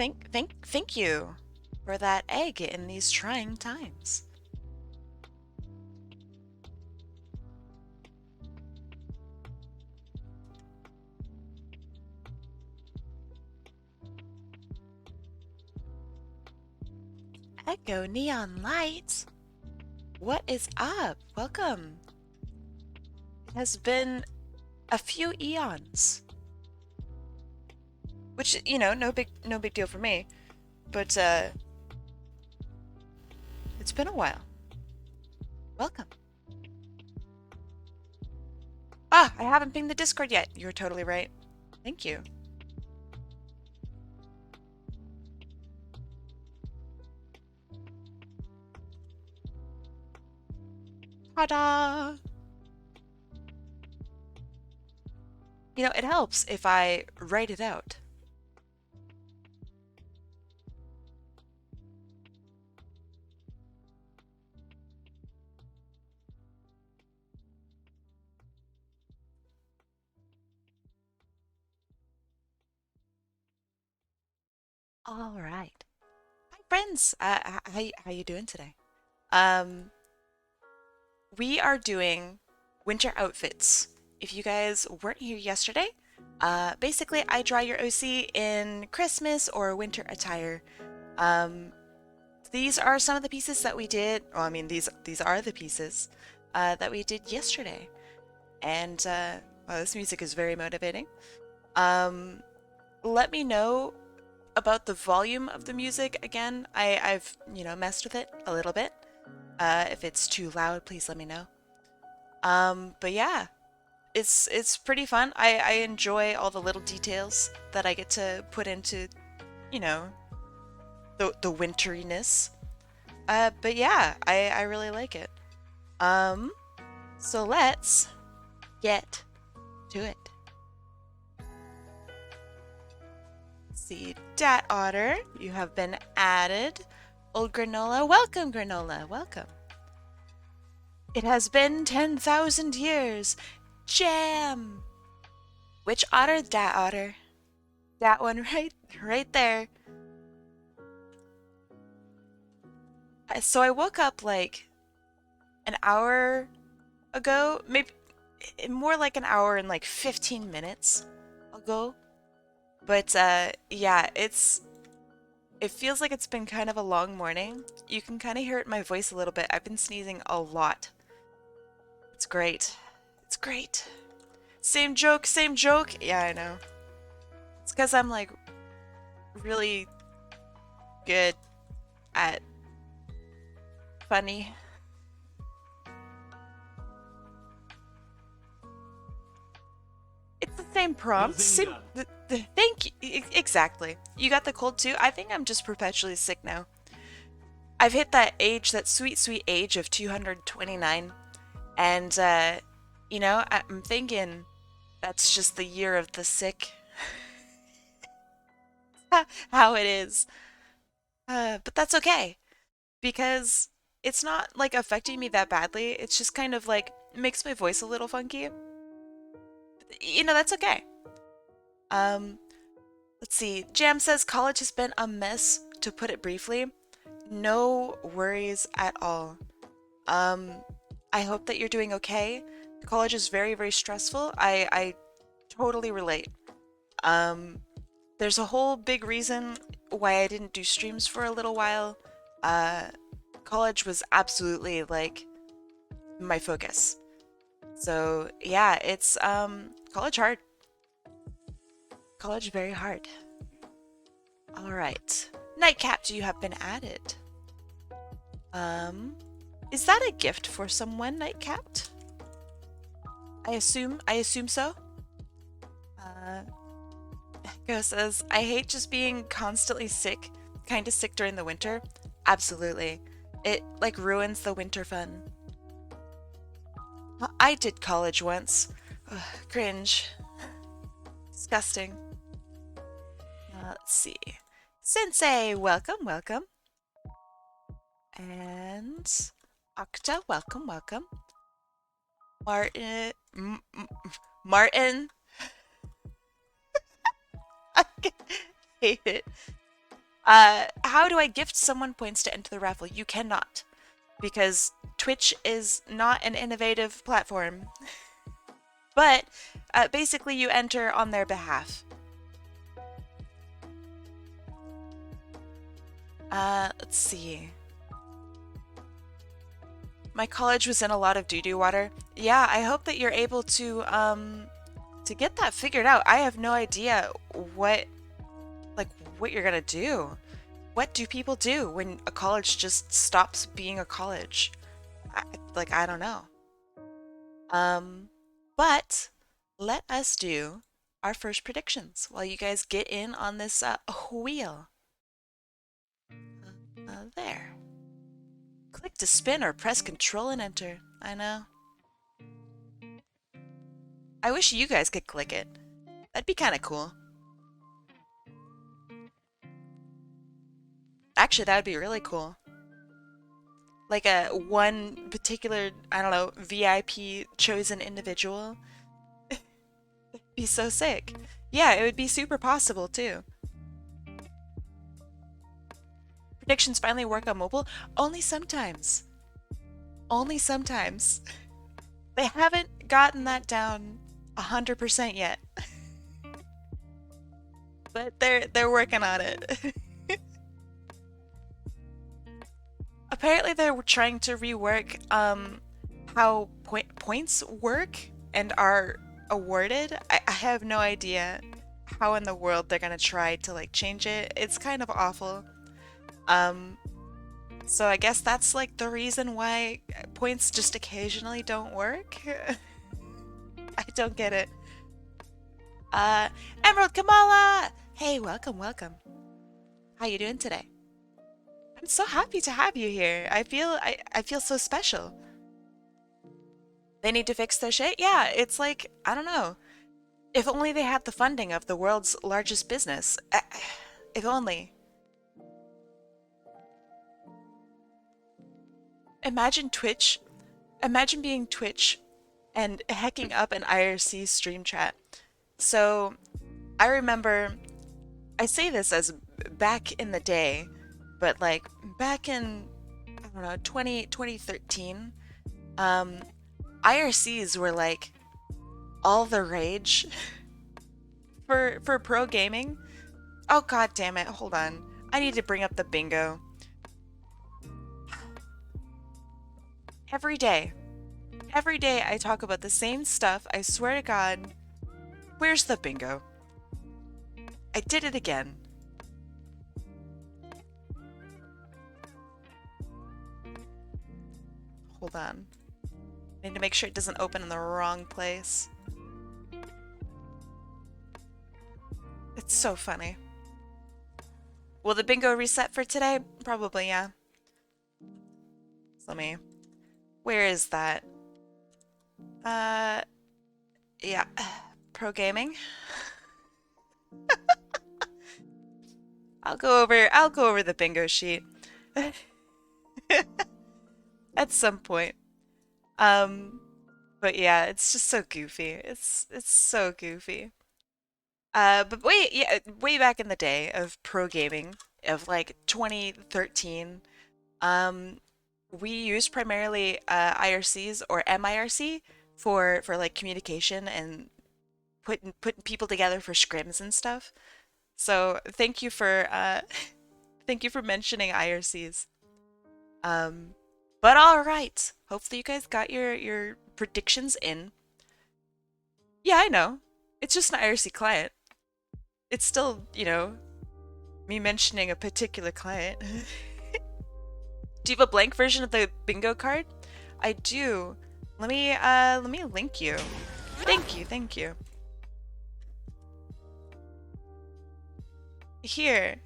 Thank you for that egg in these trying times. Echo Neon Lights. What is up? Welcome. It has been a few eons. Which, no big deal for me. But it's been a while. Welcome. Ah, I haven't pinged the Discord yet. You're totally right. Thank you. Ta-da! It helps if I write it out. All right. Hi, friends. How you doing today? Um, we are doing winter outfits. If you guys weren't here yesterday, basically I draw your OC in Christmas or winter attire. Um, these are some of the pieces that we did. Well, I mean, these are the pieces that we did yesterday, and well, this music is very motivating. Um, Let me know about the volume of the music again. I've messed with it a little bit. If it's too loud, please let me know. But yeah, it's pretty fun. I enjoy all the little details that I get to put into, you know, the winteriness. But yeah, I really like it. Um, so let's get to it. Let's see, Dat Otter, you have been added. Old Granola, welcome Granola, welcome. It has been 10,000 years. Jam! Which otter? Dat otter. That one right there. So I woke up like an hour ago, maybe more like an hour and like 15 minutes ago. But yeah, it feels like it's been kind of a long morning. You can kind of hear it in my voice a little bit. I've been sneezing a lot. It's great. It's great. Same joke, same joke. Yeah, I know. It's because I'm like really good at funny. It's the same prompt. Thank you. Exactly. You got the cold too? I think I'm just perpetually sick now. I've hit that age, that sweet, sweet age of 229. And, I'm thinking that's just the year of the sick. How it is. But that's okay. Because it's not like affecting me that badly. It's just kind of like makes my voice a little funky. That's okay. Um, let's see. Jam says college has been a mess, to put it briefly. No worries at all. Um, I hope that you're doing okay. College is very, very stressful. I totally relate. Um, there's a whole big reason why I didn't do streams for a little while. Uh, College was absolutely like my focus. So yeah, it's college hard. College very hard. All right. Nightcap, you have been added. Is that a gift for someone, Nightcap? I assume so. Go says, I hate just being constantly sick, kind of sick during the winter. Absolutely. It like ruins the winter fun. I did college once. Ugh, cringe. Disgusting. Let's see. Sensei, welcome, welcome. And Octa, welcome, welcome. Martin. I hate it. How do I gift someone points to enter the raffle? You cannot, because Twitch is not an innovative platform. But basically, you enter on their behalf. Let's see. My college was in a lot of doo-doo water. Yeah, I hope that you're able to get that figured out. I have no idea what you're gonna do. What do people do when a college just stops being a college? I don't know. But let us do our first predictions while you guys get in on this wheel. There. Click to spin or press Control and Enter. I know. I wish you guys could click it. That'd be kind of cool. Actually, that would be really cool. Like a one particular, I don't know, VIP chosen individual. It'd be so sick. Yeah, it would be super possible too. Predictions finally work on mobile? Only sometimes. Only sometimes. They haven't gotten that down 100% yet. But they're working on it. Apparently they're trying to rework how points work and are awarded. I have no idea how in the world they're gonna try to like change it. It's kind of awful. So I guess that's like the reason why points just occasionally don't work. I don't get it. Emerald Kamala! Hey, welcome, welcome. How you doing today? I'm so happy to have you here. I feel so special. They need to fix their shit? Yeah, it's like, I don't know. If only they had the funding of the world's largest business. If only. Imagine Twitch. Imagine being Twitch and hacking up an IRC stream chat. So, I remember, I say this as back in the day, but like back in, I don't know, 2013, IRCs were like all the rage for pro gaming. Oh god damn it, hold on. I need to bring up the bingo. Every day I talk about the same stuff, I swear to god. Where's the bingo? I did it again. Hold on. I need to make sure it doesn't open in the wrong place. It's so funny. Will the bingo reset for today? Probably, yeah. So let me... Where is that? Yeah. Pro gaming. I'll go over the bingo sheet. At some point. But yeah, it's just so goofy. It's so goofy. But wait, yeah, way back in the day of pro gaming of like 2013, we used primarily IRCs or MIRC for like communication and putting people together for scrims and stuff. So thank you for thank you for mentioning IRCs. But all right. Hopefully you guys got your predictions in. Yeah, I know. It's just an IRC client. It's still, you know, me mentioning a particular client. Do you have a blank version of the bingo card? I do. Let me link you. Thank you, thank you. Here.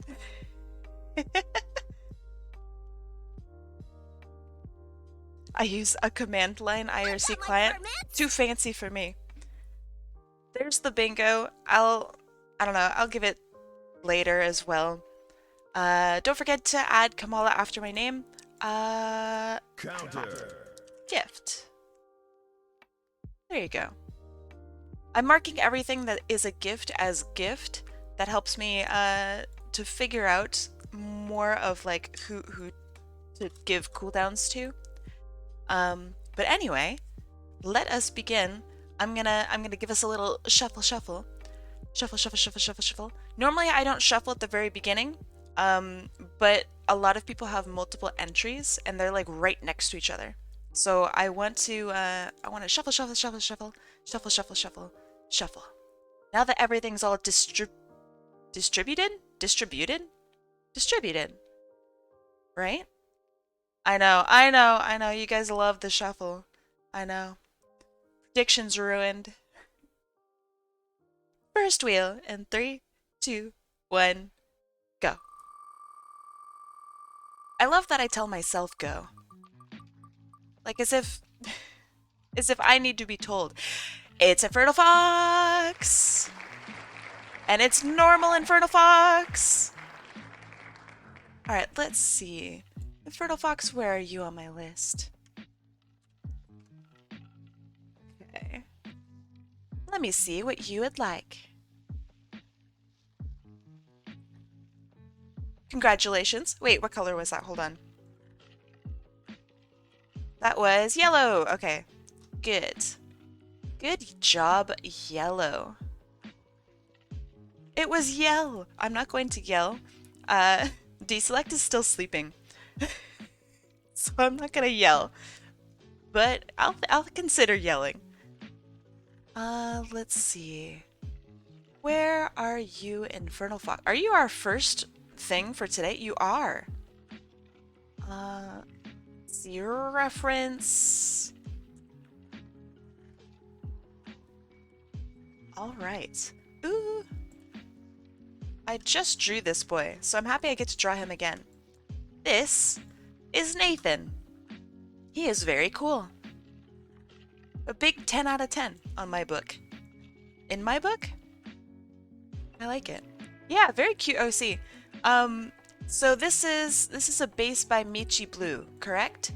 I use a command line IRC client. Too fancy for me. There's the bingo. I don't know, I'll give it later as well. Don't forget to add Kamala after my name. Counter. Gift. There you go. I'm marking everything that is a gift as gift. That helps me to figure out more of like who to give cooldowns to. But anyway, let us begin. I'm gonna give us a little shuffle, shuffle, shuffle, shuffle, shuffle, shuffle, shuffle. Normally, I don't shuffle at the very beginning, but a lot of people have multiple entries and they're like right next to each other. So I want to shuffle, shuffle, shuffle, shuffle, shuffle, shuffle, shuffle, shuffle. Now that everything's all distributed, right? I know. You guys love the shuffle. I know. Predictions ruined. First wheel in 3, 2, 1, go. I love that I tell myself go. Like as if I need to be told. It's Infernal Fox! And it's normal Infernal Fox! Alright, let's see. Infernal Fox, where are you on my list? Okay. Let me see what you would like. Congratulations. Wait, what color was that? Hold on. That was yellow. Okay. Good. Good job, yellow. It was yell. I'm not going to yell. Deselect is still sleeping. So I'm not gonna yell. But I'll consider yelling. Let's see. Where are you, Infernal Fox? Are you our first thing for today? You are. See your reference. All right. Ooh. I just drew this boy, so I'm happy I get to draw him again. This is Nathan. He is very cool. A big 10 out of 10 on my book. In my book? I like it. Yeah, very cute OC. So this is a base by Michi Blue, correct?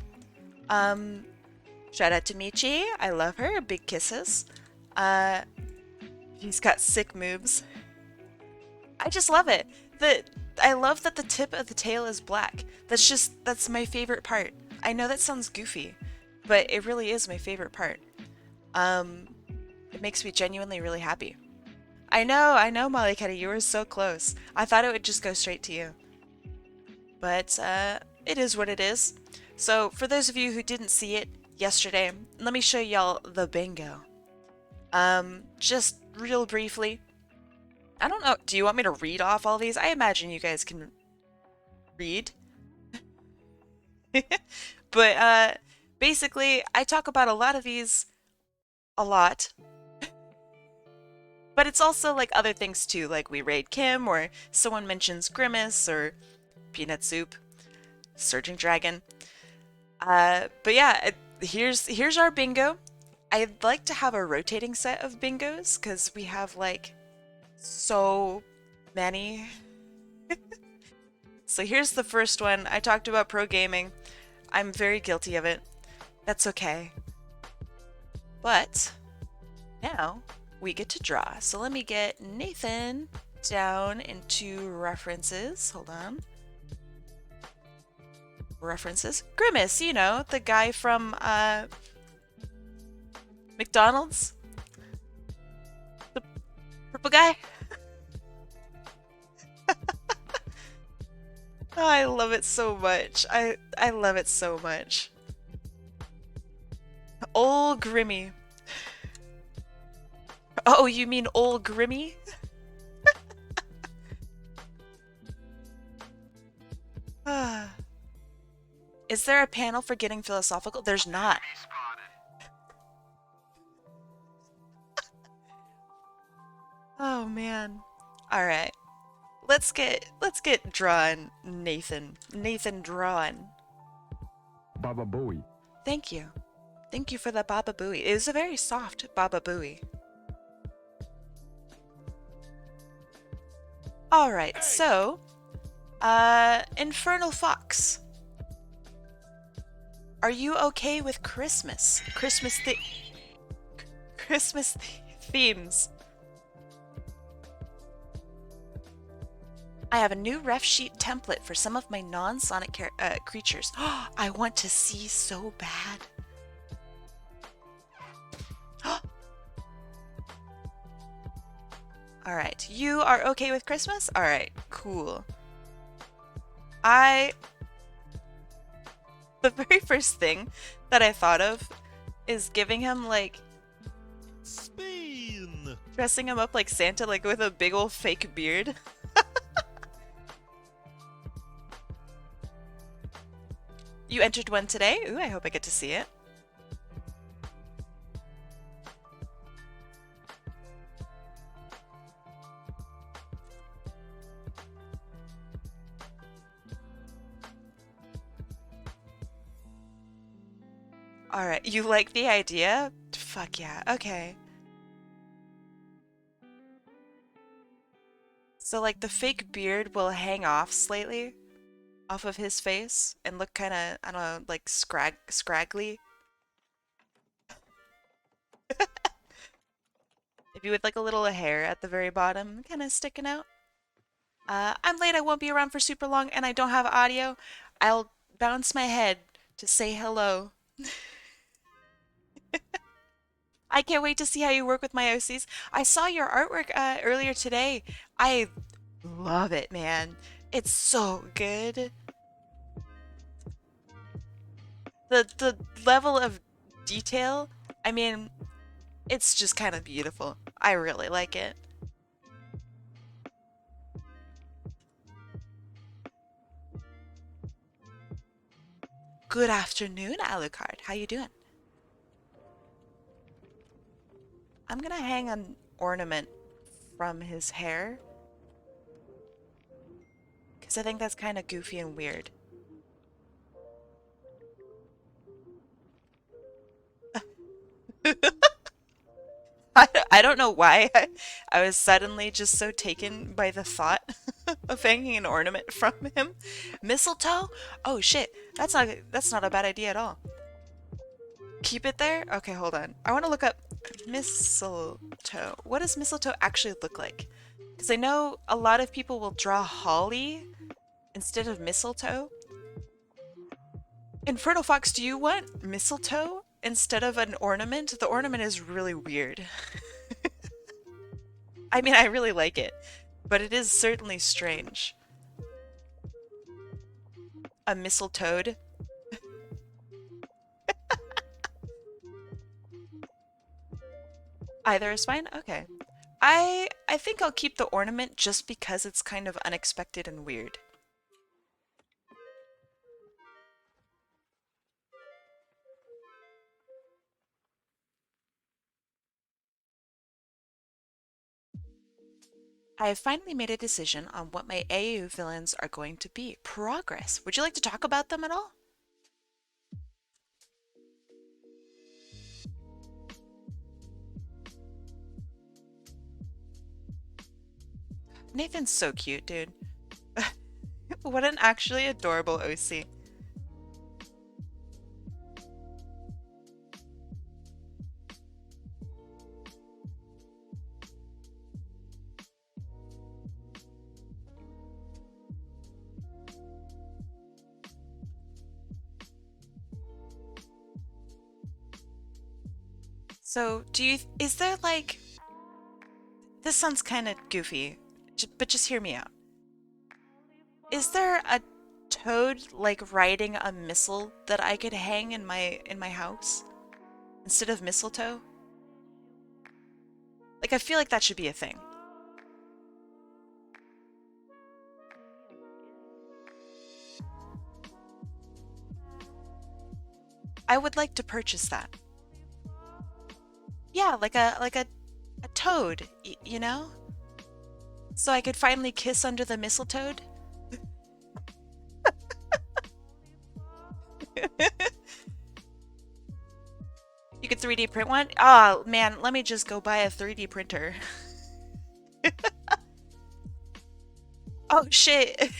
Shout out to Michi. I love her. Big kisses. He's got sick moves. I just love it. I love that the tip of the tail is black. That's my favorite part. I know that sounds goofy, but it really is my favorite part. It makes me genuinely really happy. I know, Molly Ketty, you were so close. I thought it would just go straight to you. But, it is what it is. So, for those of you who didn't see it yesterday, let me show y'all the bingo. Just real briefly. I don't know, do you want me to read off all these? I imagine you guys can read. But, basically, I talk about a lot of these a lot. But it's also like other things too, like we raid Kim, or someone mentions Grimace, or Peanut Soup, Surging Dragon. But yeah, here's our bingo. I'd like to have a rotating set of bingos, because we have like so many. So here's the first one. I talked about pro gaming. I'm very guilty of it. That's okay. But now we get to draw. So let me get Nathan down into references. Hold on. References. Grimace, you know, the guy from McDonald's. The purple guy. Oh, I love it so much. I love it so much. Old Grimmy. Oh, you mean old Grimmy? Is there a panel for getting philosophical? There's not. Oh man. All right. Let's get drawn, Nathan. Nathan drawn. Baba Booey. Thank you. Thank you for the Baba Booey. It was a very soft Baba Booey. All right, so Infernal Fox. Are you okay with Christmas? Christmas themes. I have a new ref sheet template for some of my non-sonic creatures. I want to see so bad. All right, you are okay with Christmas? All right, cool. The very first thing that I thought of is giving him like Spain. dressing him up like Santa, like with a big old fake beard. You entered one today? Ooh, I hope I get to see it. Alright, you like the idea? Fuck yeah, okay. So like the fake beard will hang off slightly off of his face and look kind of, I don't know, like scraggly. Maybe with like a little hair at the very bottom, kind of sticking out. I'm late, I won't be around for super long, and I don't have audio. I'll bounce my head to say hello. I can't wait to see how you work with my OCs. I saw your artwork earlier today. I love it, man. It's so good. The level of detail, I mean, it's just kind of beautiful. I really like it. Good afternoon, Alucard. How you doing? I'm gonna hang an ornament from his hair because I think that's kind of goofy and weird. I don't know why I was suddenly just so taken by the thought of hanging an ornament from him. Mistletoe? Oh shit, that's not a bad idea at all. Keep it there? Okay, hold on. I want to look up mistletoe. What does mistletoe actually look like? Because I know a lot of people will draw holly instead of mistletoe. Infernal Fox, do you want mistletoe instead of an ornament? The ornament is really weird. I mean, I really like it, but it is certainly strange. A mistletoe? Either is fine? Okay. I think I'll keep the ornament just because it's kind of unexpected and weird. I have finally made a decision on what my AU villains are going to be. Progress. Would you like to talk about them at all? Nathan's so cute, dude. What an actually adorable OC. So, is there like, this sounds kind of goofy, but just hear me out. Is there a toad like riding a missile that I could hang in my house instead of mistletoe? Like I feel like that should be a thing. I would like to purchase that. Yeah, like a toad, you know? So I could finally kiss under the mistletoe. You could 3D print one? Oh man, let me just go buy a 3D printer. Oh shit.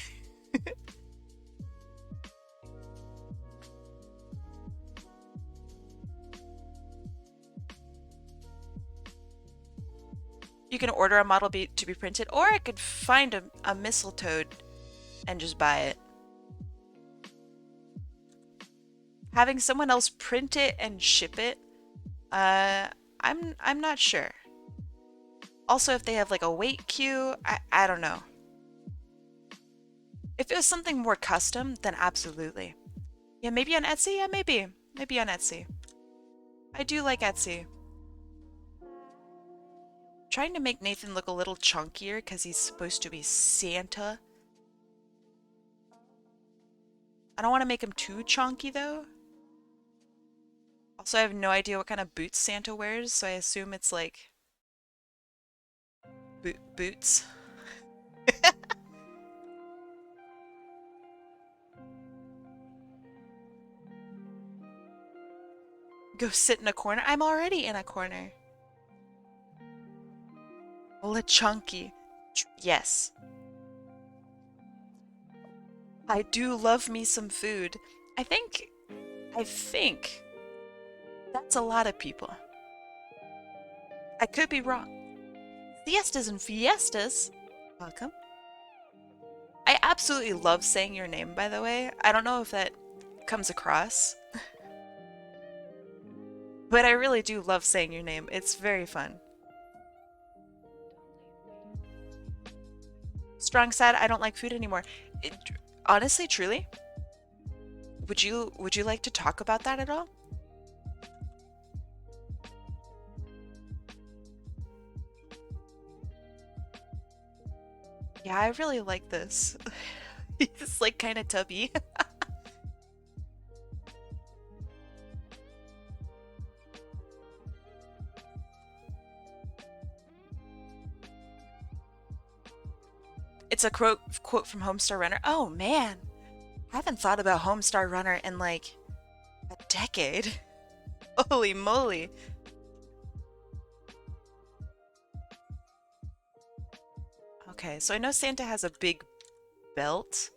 You can order a model to be printed, or I could find a mistletoe and just buy it. Having someone else print it and ship it, I'm not sure. Also, if they have like a wait queue, I don't know. If it was something more custom, then absolutely. Yeah, maybe on Etsy? Yeah, maybe. Maybe on Etsy. I do like Etsy. Trying to make Nathan look a little chunkier because he's supposed to be Santa. I don't want to make him too chunky though. Also, I have no idea what kind of boots Santa wears, so I assume it's like boots. Go sit in a corner. I'm already in a corner. LeChunky. Yes. I do love me some food. I think that's a lot of people. I could be wrong. Siestas and fiestas. Welcome. I absolutely love saying your name, by the way. I don't know if that comes across. But I really do love saying your name. It's very fun. Strong sad, I don't like food anymore. Honestly, truly, would you like to talk about that at all? Yeah, I really like this. It's like kind of tubby. It's a quote from Homestar Runner. Oh man, I haven't thought about Homestar Runner in like a decade. Holy moly. Okay, so I know Santa has a big belt.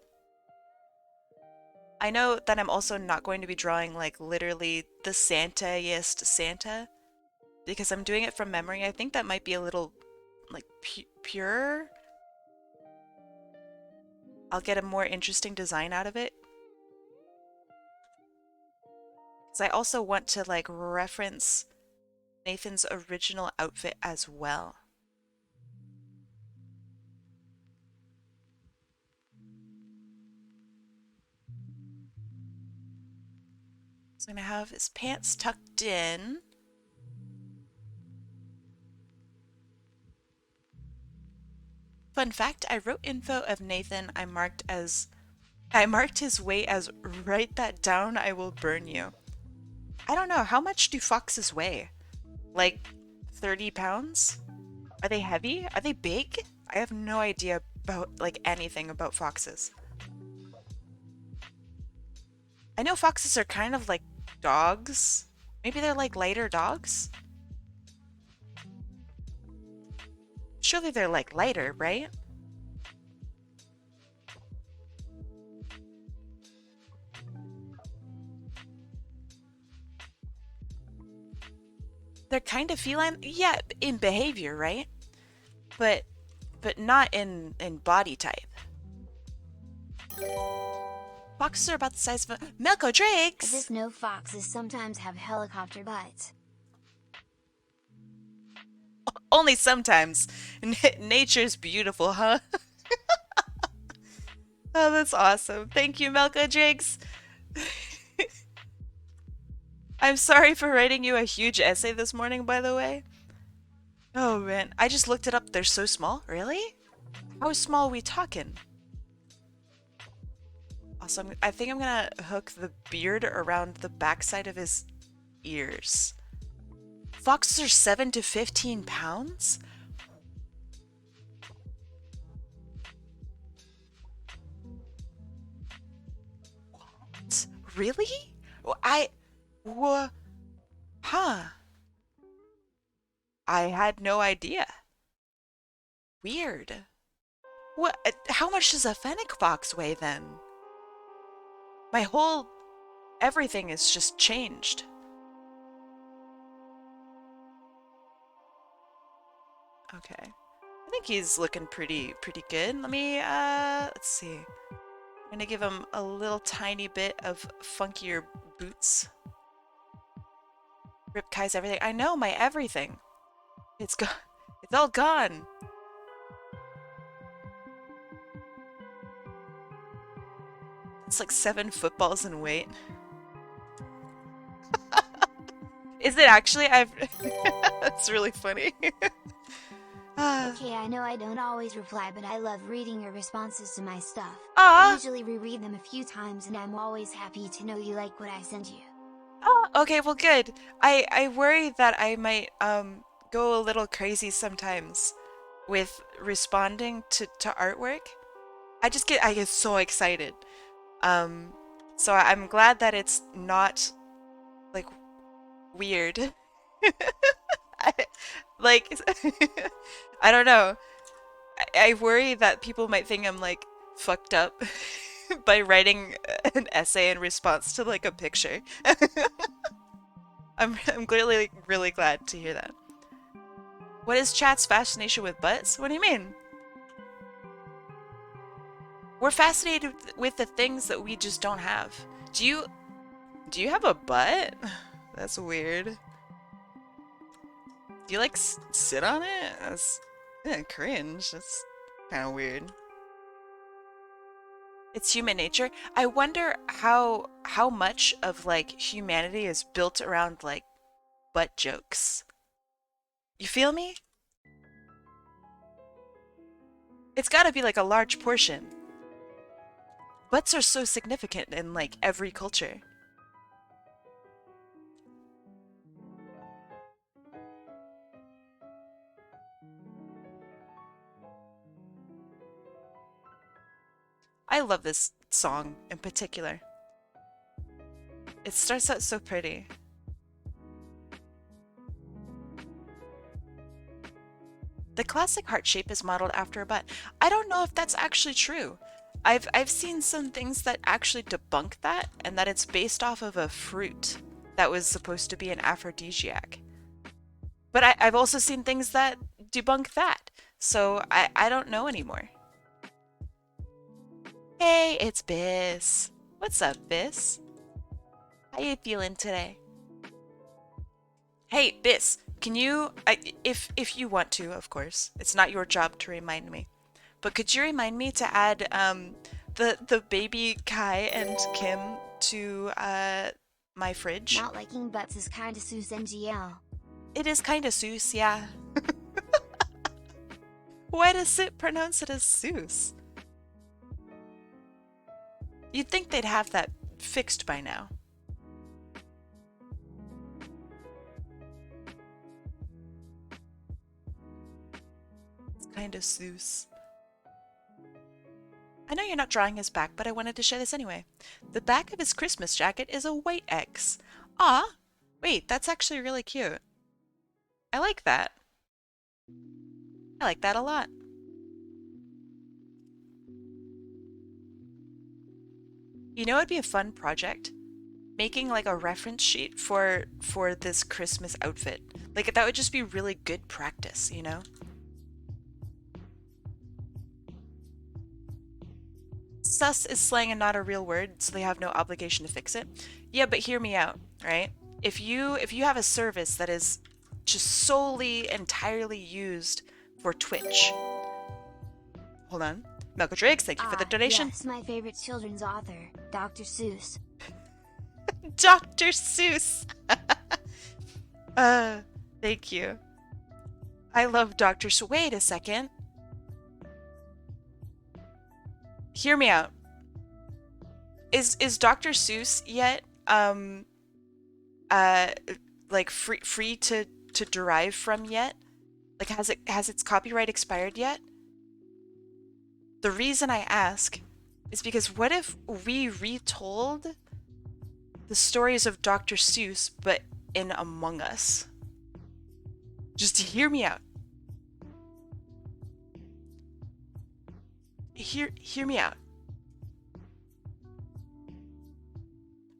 I know that I'm also not going to be drawing like literally the Santa-iest Santa because I'm doing it from memory. I think that might be a little like pure. I'll get a more interesting design out of it. Because I also want to like reference Nathan's original outfit as well. So I'm gonna have his pants tucked in. Fun fact, I wrote info of Nathan. I marked his weight as write that down, I will burn you. I don't know, how much do foxes weigh? Like 30 pounds? Are they heavy? Are they big? I have no idea about like anything about foxes. I know foxes are kind of like dogs. Maybe they're like lighter dogs? Surely they're like lighter, right? They're kind of feline, yeah, in behavior, right? But not in body type. Foxes are about the size of a Milko I Drakes. just know foxes sometimes have helicopter butts. Only sometimes. Nature's beautiful, huh? Oh, that's awesome. Thank you, Milko Drakes. I'm sorry for writing you a huge essay this morning, by the way. Oh man, I just looked it up. They're so small. Really? How small are we talking? Also, I think I'm gonna hook the beard around the backside of his ears. Foxes are 7 to 15 pounds? What? Really? Huh. I had no idea. Weird. What? How much does a fennec fox weigh then? My whole everything is just changed. Okay. I think he's looking pretty good. Let me let's see. I'm gonna give him a little tiny bit of funkier boots. Rip Kai's everything. I know, my everything. It's gone. It's all gone. It's like 7 footballs in weight. Is it actually? I've. That's really funny. Okay, I know I don't always reply, but I love reading your responses to my stuff. I Ah. usually reread them a few times, and I'm always happy to know you like what I send you. Oh, okay, well, good. I worry that I might go a little crazy sometimes with responding to artwork. I get so excited. Um, so I'm glad that it's not like weird. I, like I don't know. I worry that people might think I'm like fucked up by writing an essay in response to like a picture. I'm clearly really glad to hear that. What is chat's fascination with butts? What do you mean? We're fascinated with the things that we just don't have. Do you have a butt? That's weird. Do you like sit on it? That's cringe. That's kind of weird. It's human nature. I wonder how much of like humanity is built around like butt jokes. You feel me? It's got to be like a large portion. Butts are so significant in like every culture. I love this song in particular. It starts out so pretty. The classic heart shape is modeled after a butt. I don't know if that's actually true. I've seen some things that actually debunk that, and that it's based off of a fruit that was supposed to be an aphrodisiac. But I've also seen things that debunk that. So I don't know anymore. Hey, it's Biss. What's up, Biss? How you feeling today? Hey, Biss, can you, if you want to, of course, it's not your job to remind me, but could you remind me to add the baby Kai and Kim to my fridge? Not liking butts is kinda sus NGL. It is kind of Seuss, yeah. Why does it pronounce it as Seuss? You'd think they'd have that fixed by now. It's kind of Seuss. I know you're not drawing his back, but I wanted to share this anyway. The back of his Christmas jacket is a white X. Ah, wait, that's actually really cute. I like that. I like that a lot. You know, it'd be a fun project, making like a reference sheet for this Christmas outfit. Like that would just be really good practice, you know? Sus is slang and not a real word, so they have no obligation to fix it. Yeah, but hear me out, right? If you have a service that is just solely entirely used for Twitch. Hold on. Melko Drakes, thank you for the donation. Yes, my favorite children's author, Dr. Seuss. Dr. Seuss. Thank you. I love Dr. Seuss. Wait a second. Hear me out. Is Dr. Seuss yet like free to derive from yet? Like has its copyright expired yet? The reason I ask is because what if we retold the stories of Dr. Seuss but in Among Us? Just hear me out. Hear me out.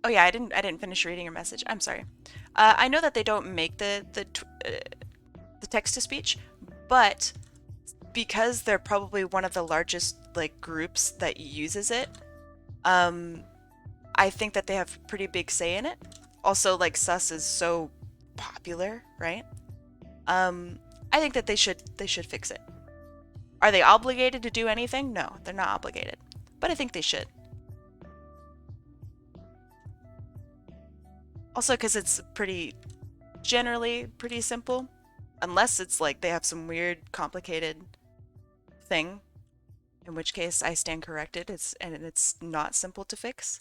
Oh yeah, I didn't finish reading your message. I'm sorry. I know that they don't make the text to speech, but because they're probably one of the largest like groups that uses it, I think that they have pretty big say in it. Also, like sus is so popular, right? I think that they should fix it. Are they obligated to do anything? No, they're not obligated, but I think they should. Also, because it's generally pretty simple, unless it's like they have some weird, complicated thing, in which case I stand corrected. It's not simple to fix.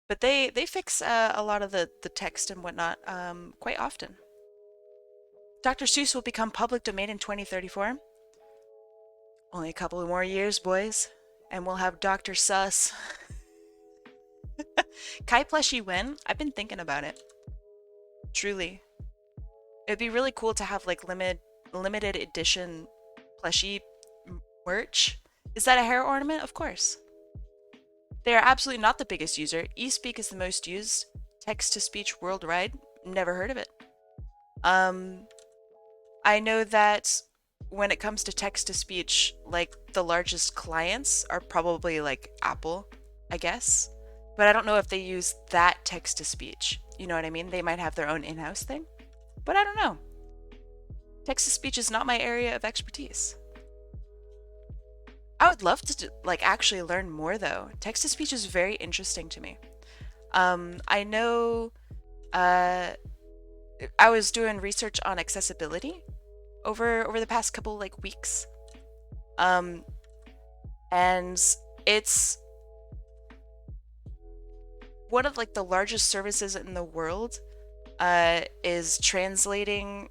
But they fix a lot of the text and whatnot quite often. Dr. Seuss will become public domain in 2034. Only a couple of more years, boys, and we'll have Dr. Sus. Kai plushie when? I've been thinking about it. Truly. It'd be really cool to have like limited edition plushie merch. Is that a hair ornament? Of course. They are absolutely not the biggest user. eSpeak is the most used text-to-speech worldwide. Never heard of it. I know that when it comes to text-to-speech, like the largest clients are probably like Apple, I guess. But I don't know if they use that text-to-speech. You know what I mean? They might have their own in-house thing. But I don't know. Text-to-speech is not my area of expertise. I would love to like actually learn more though. Text-to-speech is very interesting to me. I know I was doing research on accessibility over the past couple like weeks. And it's one of like the largest services in the world is translating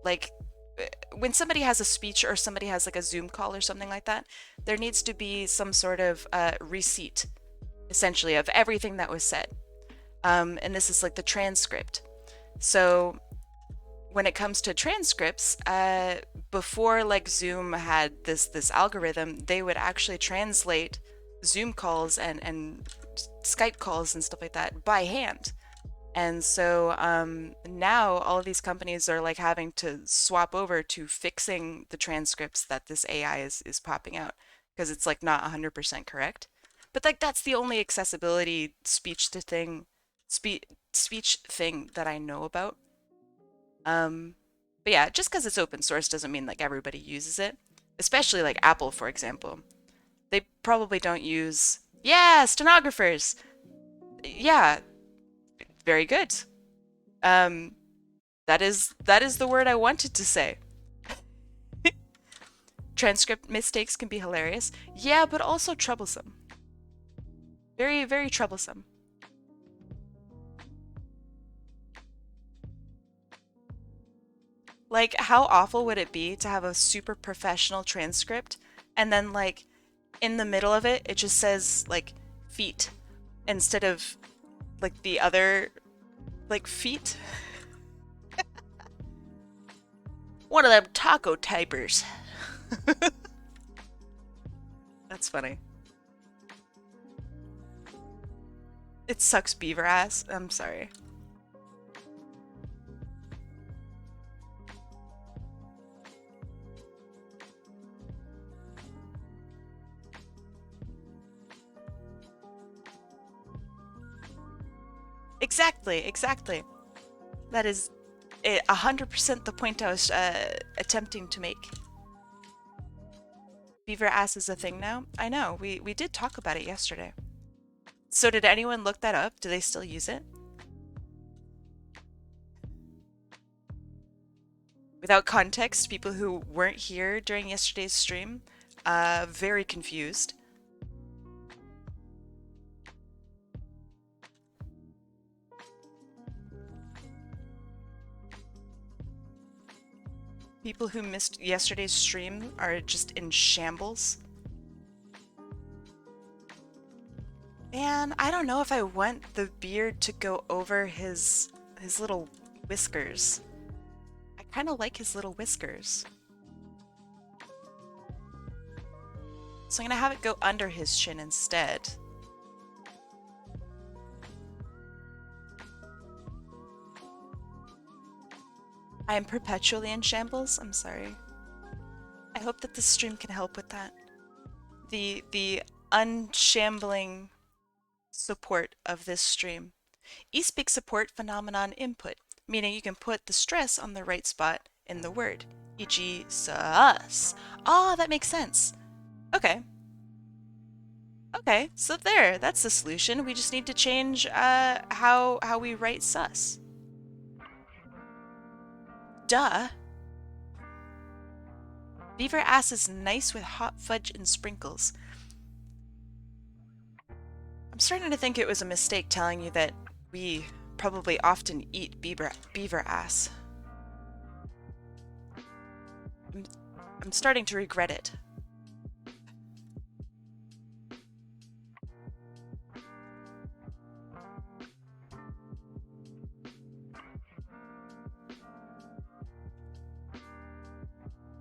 like when somebody has a speech or somebody has like a Zoom call or something like that, there needs to be some sort of receipt essentially of everything that was said. And this is like the transcript. So when it comes to transcripts, before like Zoom had this algorithm, they would actually translate Zoom calls and Skype calls and stuff like that by hand. And so now all of these companies are like having to swap over to fixing the transcripts that this AI is popping out because it's like not 100% correct. But like that's the only accessibility speech thing that I know about. But yeah, just because it's open source doesn't mean like everybody uses it. Especially like Apple, for example. They probably don't use, yeah, stenographers. Yeah, very good. That is the word I wanted to say. Transcript mistakes can be hilarious. Yeah, but also troublesome. Very, very troublesome. Like, how awful would it be to have a super professional transcript and then, like, in the middle of it, it just says, like, feet instead of, like, the other, like, feet? One of them taco typers. That's funny. It sucks beaver ass. I'm sorry. Exactly, exactly. That is 100% the point I was attempting to make. Beaver ass is a thing now? I know, we did talk about it yesterday. So did anyone look that up? Do they still use it? Without context, people who weren't here during yesterday's stream, very confused. People who missed yesterday's stream are just in shambles. And I don't know if I want the beard to go over his little whiskers. I kind of like his little whiskers. So I'm gonna have it go under his chin instead. I am perpetually in shambles. I'm sorry. I hope that this stream can help with that. The unshambling support of this stream. eSpeak support phenomenon input, meaning you can put the stress on the right spot in the word, e.g. sus. Ah, that makes sense. Okay. Okay, so there, that's the solution. We just need to change how we write sus. Duh. Beaver ass is nice with hot fudge and sprinkles. I'm starting to think it was a mistake telling you that we probably often eat beaver ass. I'm starting to regret it.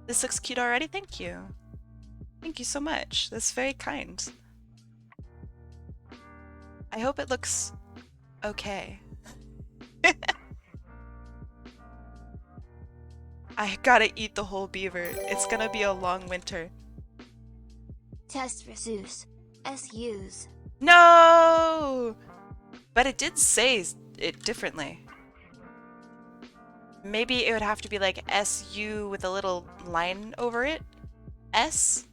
This looks cute already? Thank you. Thank you so much. That's very kind. I hope it looks okay. I gotta eat the whole beaver. It's gonna be a long winter. Test for Zeus. SUs. No! But it did say it differently. Maybe it would have to be like SU with a little line over it? S?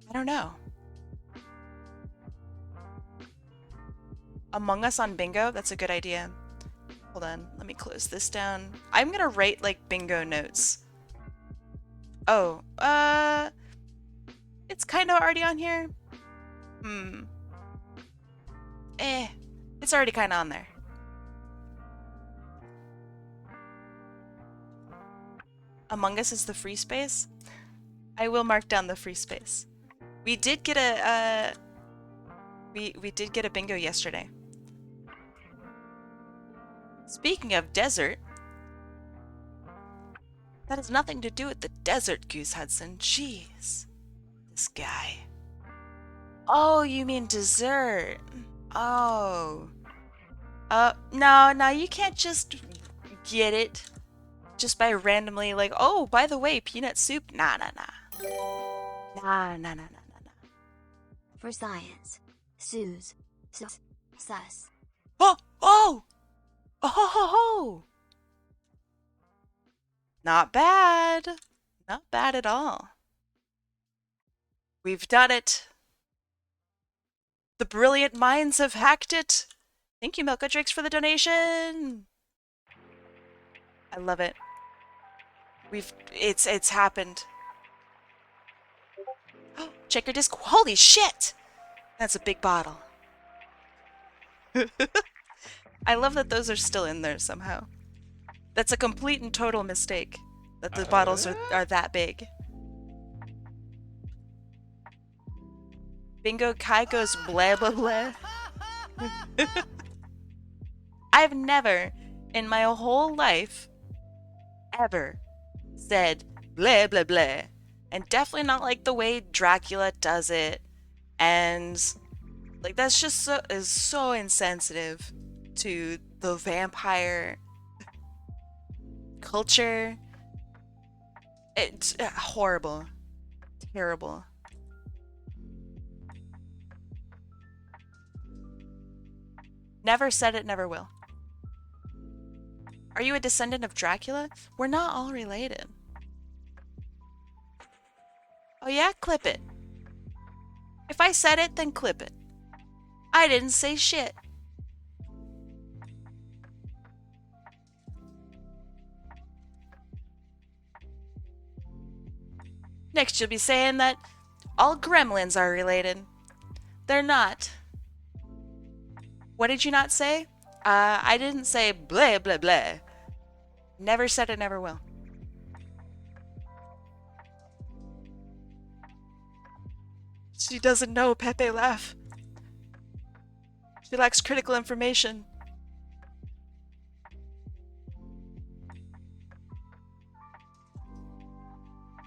I don't know. Among Us on bingo? That's a good idea. Hold on, let me close this down. I'm gonna write like bingo notes. Oh, it's kind of already on here. It's already kind of on there. Among Us is the free space. I will mark down the free space. We did get a we did get a bingo yesterday. Speaking of desert, that has nothing to do with the desert, Goose Hudson. Jeez. This guy. Oh, you mean dessert. Oh. No, you can't just get it just by randomly like, oh, by the way, peanut soup. Nah. Nah. For science. Sus. Sus. Oh! Not bad. Not bad at all. We've done it. The brilliant minds have hacked it. Thank you, Milkadrix, for the donation. I love it. It's happened. Check your disc. Holy shit! That's a big bottle. I love that those are still in there somehow. That's a complete and total mistake that the bottles are that big. Bingo Kai goes blah blah blah. I've never in my whole life ever said blah blah blah, and definitely not like the way Dracula does it, and like that's just so insensitive to the vampire culture. It's horrible. Terrible. Never said it, never will. Are you a descendant of Dracula? We're not all related. Oh yeah? Clip it. If I said it, then clip it. I didn't say shit. Next you'll be saying that all gremlins are related. They're not. What did you not say? I didn't say blah blah blah. Never said it, never will. She doesn't know, Pepe laugh. She lacks critical information.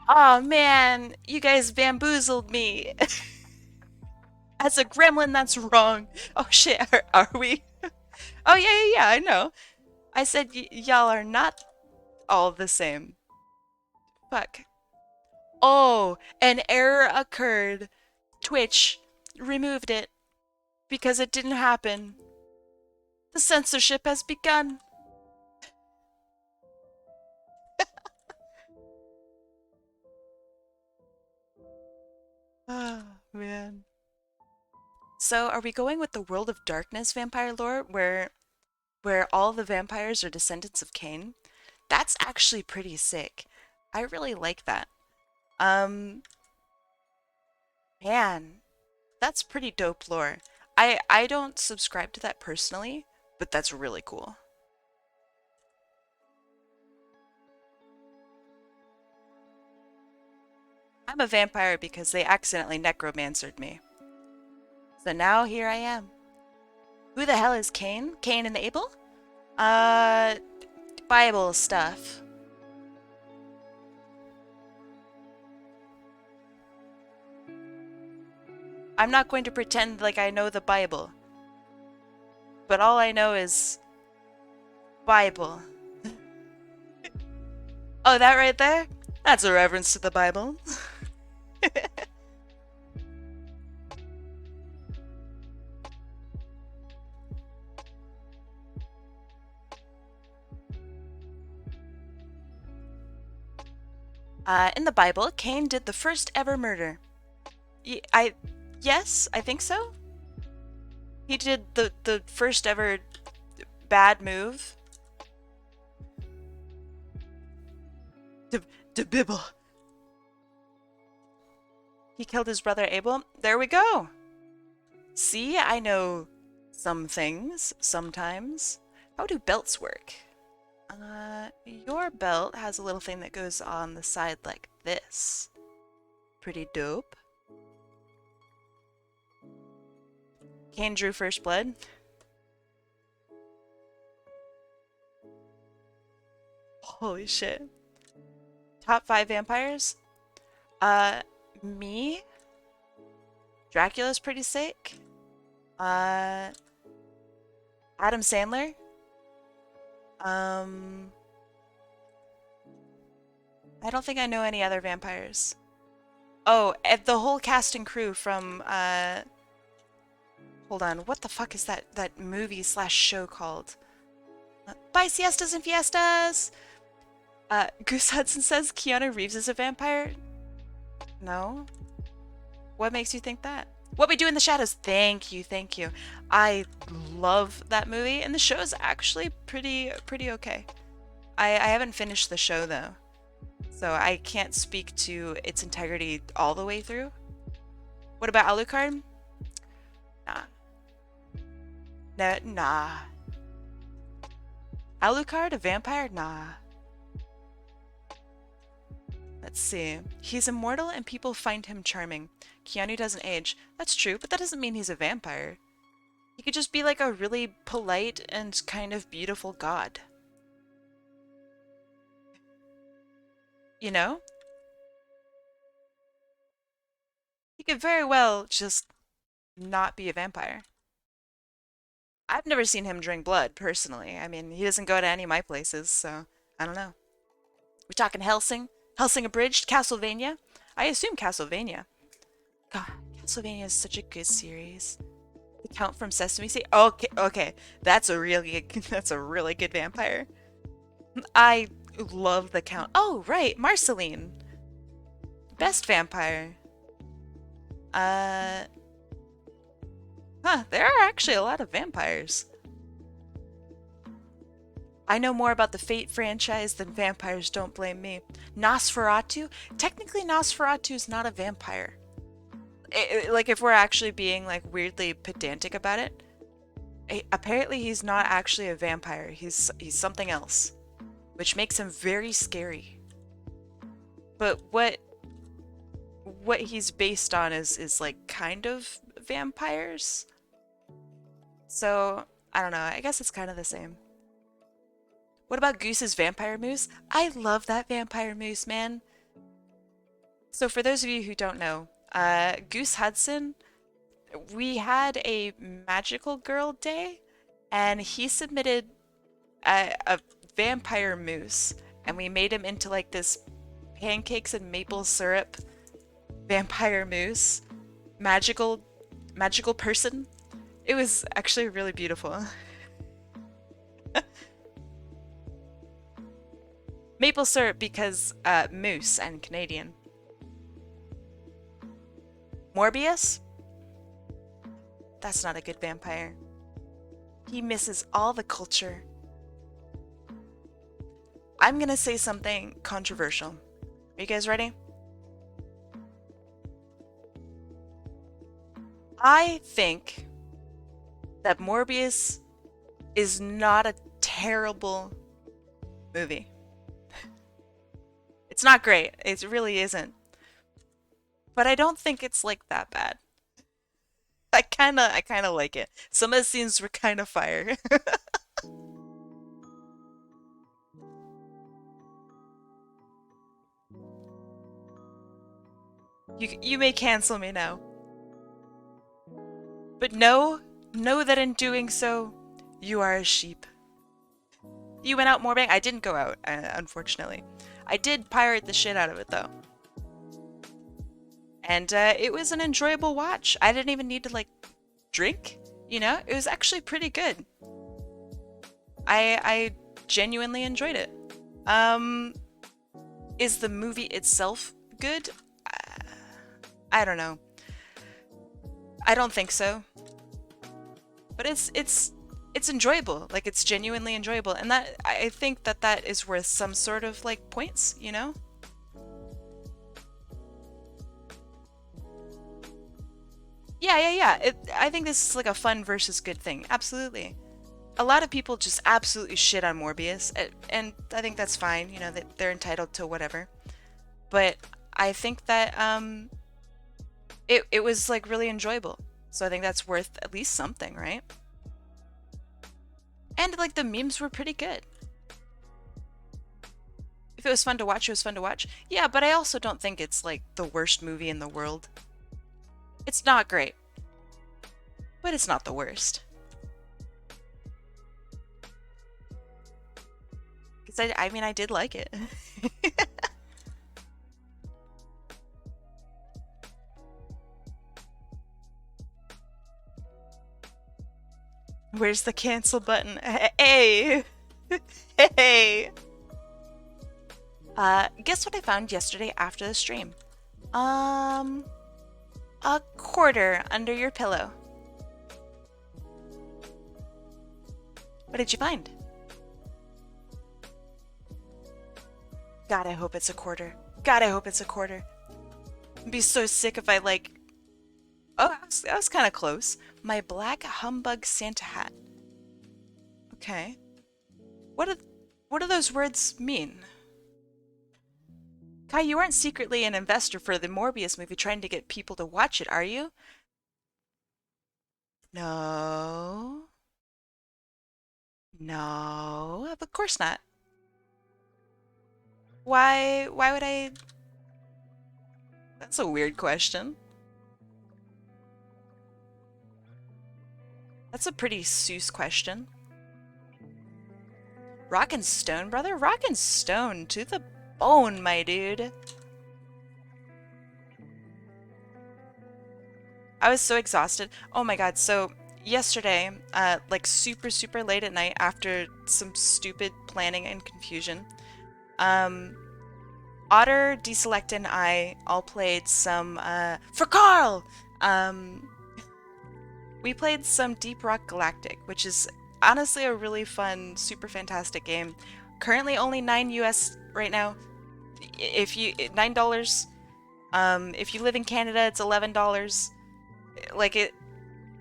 Oh man, you guys bamboozled me. As a gremlin, that's wrong. Oh shit, are we? Oh yeah, I know. I said y'all are not all the same. Fuck. Oh, an error occurred. Twitch removed it because it didn't happen. The censorship has begun. Oh, man. So, are we going with the World of Darkness vampire lore where all the vampires are descendants of Cain? That's actually pretty sick. I really like that. Man, that's pretty dope lore. I don't subscribe to that personally, but that's really cool. I'm a vampire because they accidentally necromancered me. So now here I am. Who the hell is Cain? Cain and Abel? Bible stuff. I'm not going to pretend like I know the Bible. But all I know is Bible. Oh, that right there? That's a reference to the Bible. In the Bible, Cain did the first ever murder. Yes, I think so. He did the first ever bad move. The Bible. He killed his brother Abel. There we go. See, I know some things sometimes. How do belts work? Your belt has a little thing that goes on the side like this. Pretty dope. Cain drew first blood. Holy shit. Top 5 vampires? Me? Dracula's pretty sick. Adam Sandler? I don't think I know any other vampires. Oh, the whole cast and crew from, hold on, what the fuck is that movie slash show called? Bye, siestas and fiestas! Goose Hudson says Keanu Reeves is a vampire. No? What makes you think that? What We Do in the Shadows. Thank you, thank you. I love that movie, and the show is actually pretty okay. I haven't finished the show though, so I can't speak to its integrity all the way through. What about Alucard? Nah. Nah. Alucard, a vampire? Nah. Let's see. He's immortal and people find him charming. Keanu doesn't age. That's true, but that doesn't mean he's a vampire. He could just be like a really polite and kind of beautiful god. You know? He could very well just not be a vampire. I've never seen him drink blood, personally. I mean, he doesn't go to any of my places, so I don't know. We talking Helsing? Helsing Abridged? Castlevania? I assume Castlevania. God, Castlevania is such a good series. The Count from Sesame Street? Okay. That's a really good vampire. I love the Count. Oh, right, Marceline. Best vampire. There are actually a lot of vampires. I know more about the Fate franchise than vampires, don't blame me. Nosferatu? Technically, Nosferatu is not a vampire. Like, if we're actually being, like, weirdly pedantic about it, apparently he's not actually a vampire. He's something else, which makes him very scary. But what he's based on is like, kind of vampires. So, I don't know. I guess it's kind of the same. What about Goose's vampire moose? I love that vampire moose, man. So for those of you who don't know, Goose Hudson, we had a magical girl day, and he submitted a vampire moose, and we made him into like this pancakes and maple syrup vampire moose, magical person. It was actually really beautiful. Maple syrup because moose and Canadian. Morbius? That's not a good vampire. He misses all the culture. I'm gonna say something controversial. Are you guys ready? I think that Morbius is not a terrible movie. It's not great. It really isn't. But I don't think it's like that bad. I kinda like it. Some of the scenes were kind of fire. You may cancel me now. But know that in doing so, you are a sheep. You went out moorbang? I didn't go out, unfortunately. I did pirate the shit out of it, though. And it was an enjoyable watch. I didn't even need to, like, drink, you know? It was actually pretty good. I genuinely enjoyed it. Is the movie itself good? I don't know. I don't think so. But it's enjoyable. Like, it's genuinely enjoyable. And that I think that is worth some sort of, like, points, you know? Yeah. I think this is like a fun versus good thing. Absolutely. A lot of people just absolutely shit on Morbius, and I think that's fine. You know, they're entitled to whatever. But I think that it was like really enjoyable. So I think that's worth at least something, right? And like the memes were pretty good. If it was fun to watch, it was fun to watch. Yeah, but I also don't think it's like the worst movie in the world. It's not great, but it's not the worst. Because I mean, I did like it. Where's the cancel button? Hey! Hey! Guess what I found yesterday after the stream? A quarter under your pillow. What did you find? God, I hope it's a quarter. God, I hope it's a quarter. I'd be so sick if I like... Oh, I was kind of close. My black humbug Santa hat. Okay. What do those words mean? Kai, you aren't secretly an investor for the Morbius movie trying to get people to watch it, are you? No. No, of course not. Why would I... That's a weird question. That's a pretty Seuss question. Rockin' Stone, brother? Rockin' Stone to the bone, my dude. I was so exhausted. Oh my god, so yesterday, like super late at night after some stupid planning and confusion, Otter, Deselect, and I all played some, for Carl! We played some Deep Rock Galactic, which is honestly a really fun, super fantastic game. Currently only $9 US right now. If you $9. If you live in Canada, it's $11. Like it,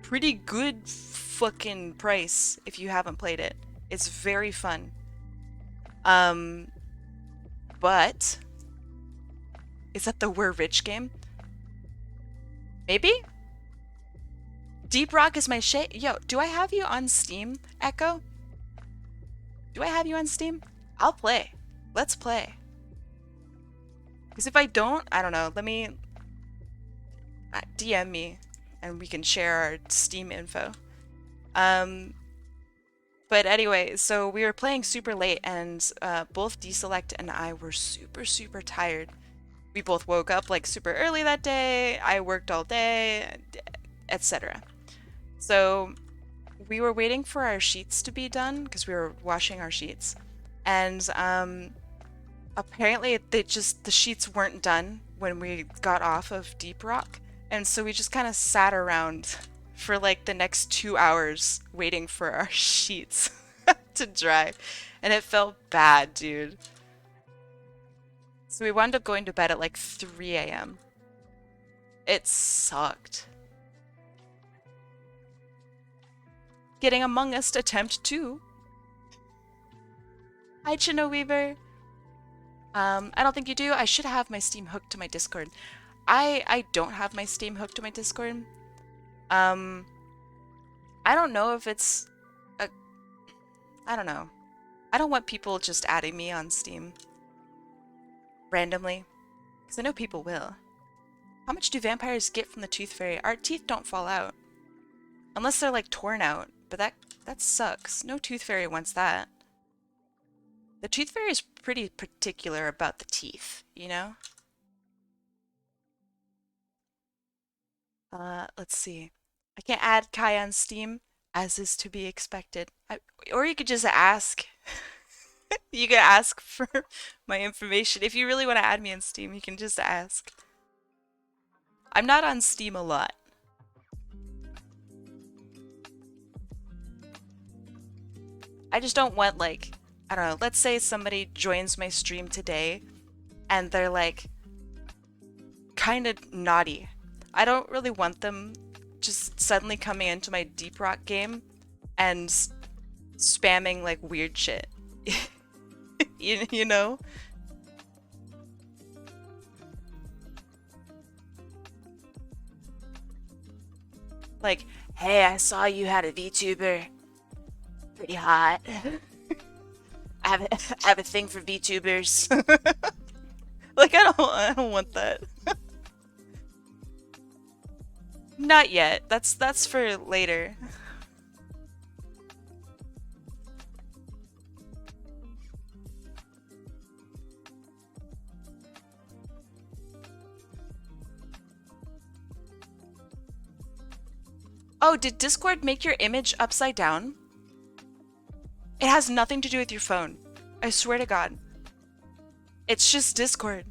pretty good fucking price if you haven't played it. It's very fun. But is that the We're Rich game? Maybe? Deep Rock is my shit. Yo, do I have you on Steam, Echo? Do I have you on Steam? I'll play. Let's play. Because if I don't, I don't know. Let me DM me and we can share our Steam info. But anyway, so we were playing super late, and both Deselect and I were super tired. We both woke up like super early that day. I worked all day, etc. So we were waiting for our sheets to be done because we were washing our sheets, and apparently the sheets weren't done when we got off of Deep Rock, and so we just kind of sat around for like the next 2 hours waiting for our sheets to dry, and it felt bad, dude. So we wound up going to bed at like 3 a.m. It sucked. Getting Among Us attempt 2. Hi, Chino Weaver. I don't think you do. I should have my Steam hooked to my Discord. I don't have my Steam hooked to my Discord. I don't know if it's I don't know. I don't want people just adding me on Steam randomly, because I know people will. How much do vampires get from the Tooth Fairy? Our teeth don't fall out. Unless they're like torn out, but that sucks. No Tooth Fairy wants that. The Tooth Fairy is pretty particular about the teeth, you know? Let's see. I can't add Kai on Steam, as is to be expected. Or you could just ask. You can ask for my information. If you really want to add me on Steam, you can just ask. I'm not on Steam a lot. I just don't want, like, I don't know, let's say somebody joins my stream today and they're like kind of naughty. I don't really want them just suddenly coming into my Deep Rock game and spamming like weird shit. You know? Like, hey, I saw you had a VTuber. Pretty hot. I have a thing for VTubers. Like, I don't want that. Not yet. That's for later. Oh, did Discord make your image upside down? It has nothing to do with your phone. I swear to God. It's just Discord.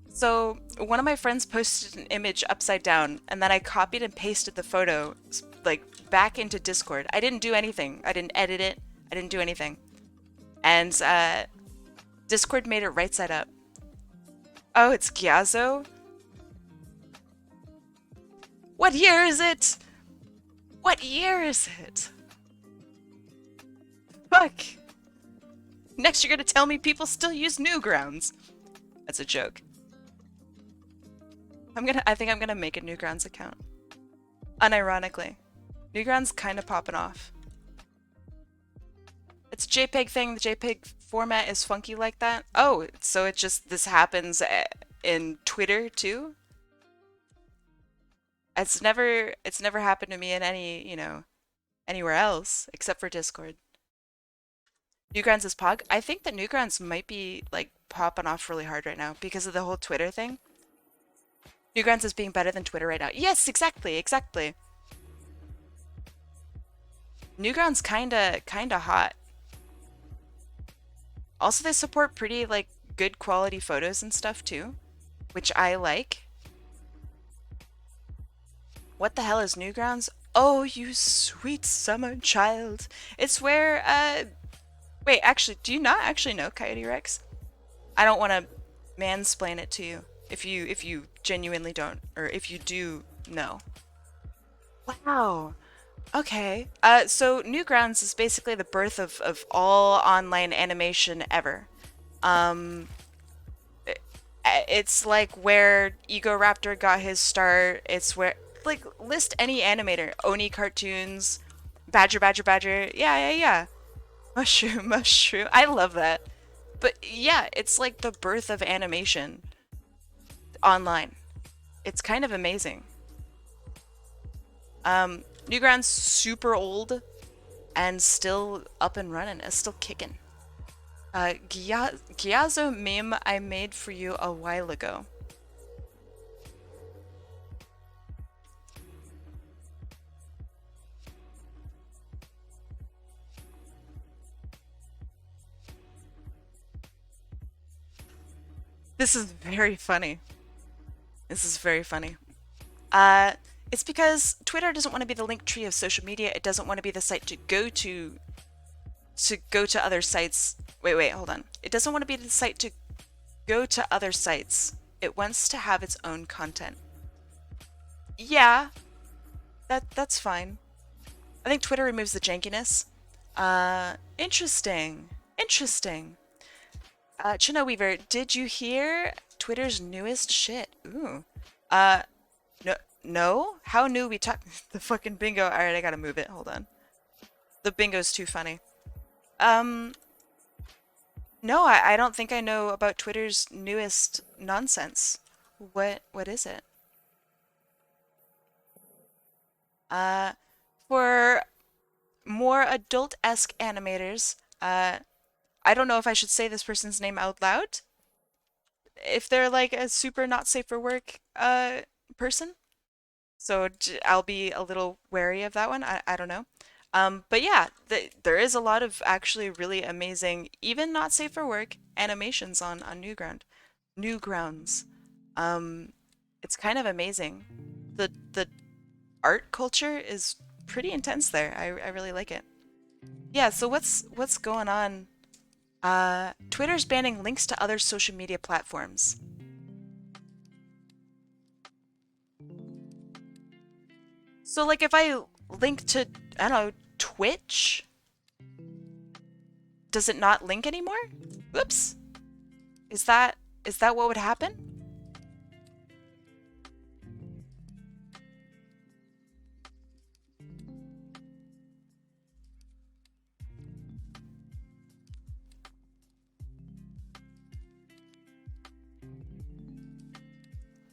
So, one of my friends posted an image upside down, and then I copied and pasted the photo, like, back into Discord. I didn't do anything. I didn't edit it. I didn't do anything. And, Discord made it right side up. Oh, it's Gyazo? What year is it? What year is it? Fuck. Next you're gonna tell me people still use Newgrounds. That's a joke. I think I'm gonna make a Newgrounds account. Unironically. Newgrounds kinda popping off. It's a JPEG thing. The JPEG format is funky like that. Oh, so this happens in Twitter too? It's never happened to me in any, anywhere else except for Discord. Newgrounds is Pog. I think that Newgrounds might be like popping off really hard right now because of the whole Twitter thing. Newgrounds is being better than Twitter right now. Yes, exactly. Newgrounds kinda hot. Also, they support pretty like good quality photos and stuff too, which I like. What the hell is Newgrounds? Oh, you sweet summer child. It's where, wait, actually, do you not actually know Coyote Rex? I don't want to mansplain it to you if you genuinely don't, or if you do know. Wow. Okay. So Newgrounds is basically the birth of all online animation ever. It's like where Ego Raptor got his start. It's where, like, list any animator. Oni cartoons, Badger. Yeah. Mushroom. I love that. But yeah, it's like the birth of animation online. It's kind of amazing. Newgrounds super old, and still up and running. It's still kicking. Gyazo meme I made for you a while ago. This is very funny. This is very funny. It's because Twitter doesn't want to be the link tree of social media. It doesn't want to be the site to go to other sites. Wait, hold on. It doesn't want to be the site to go to other sites. It wants to have its own content. Yeah, that's fine. I think Twitter removes the jankiness. Interesting. Chino Weaver, did you hear Twitter's newest shit? Ooh. No? How new we talk? The fucking bingo. Alright, I gotta move it. Hold on. The bingo's too funny. No, I don't think I know about Twitter's newest nonsense. What is it? For more adult-esque animators, I don't know if I should say this person's name out loud. If they're like a super not safe for work person. So I'll be a little wary of that one. I don't know. But yeah, there is a lot of actually really amazing, even not safe for work, animations on Newgrounds. It's kind of amazing. The art culture is pretty intense there. I really like it. Yeah, so what's going on? Twitter's banning links to other social media platforms. So like if I link to, I don't know, Twitch, does it not link anymore? Whoops. Is that what would happen?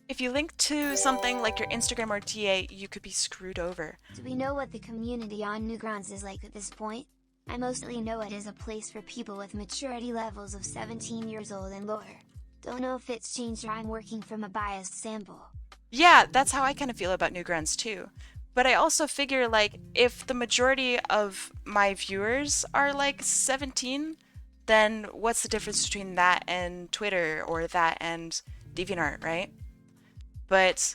If you link to something like your Instagram or TA, you could be screwed over. Do we know what the community on Newgrounds is like at this point? I mostly know it is a place for people with maturity levels of 17 years old and lower. Don't know if it's changed or I'm working from a biased sample. Yeah, that's how I kind of feel about Newgrounds too. But I also figure like if the majority of my viewers are like 17, then what's the difference between that and Twitter or that and DeviantArt, right? But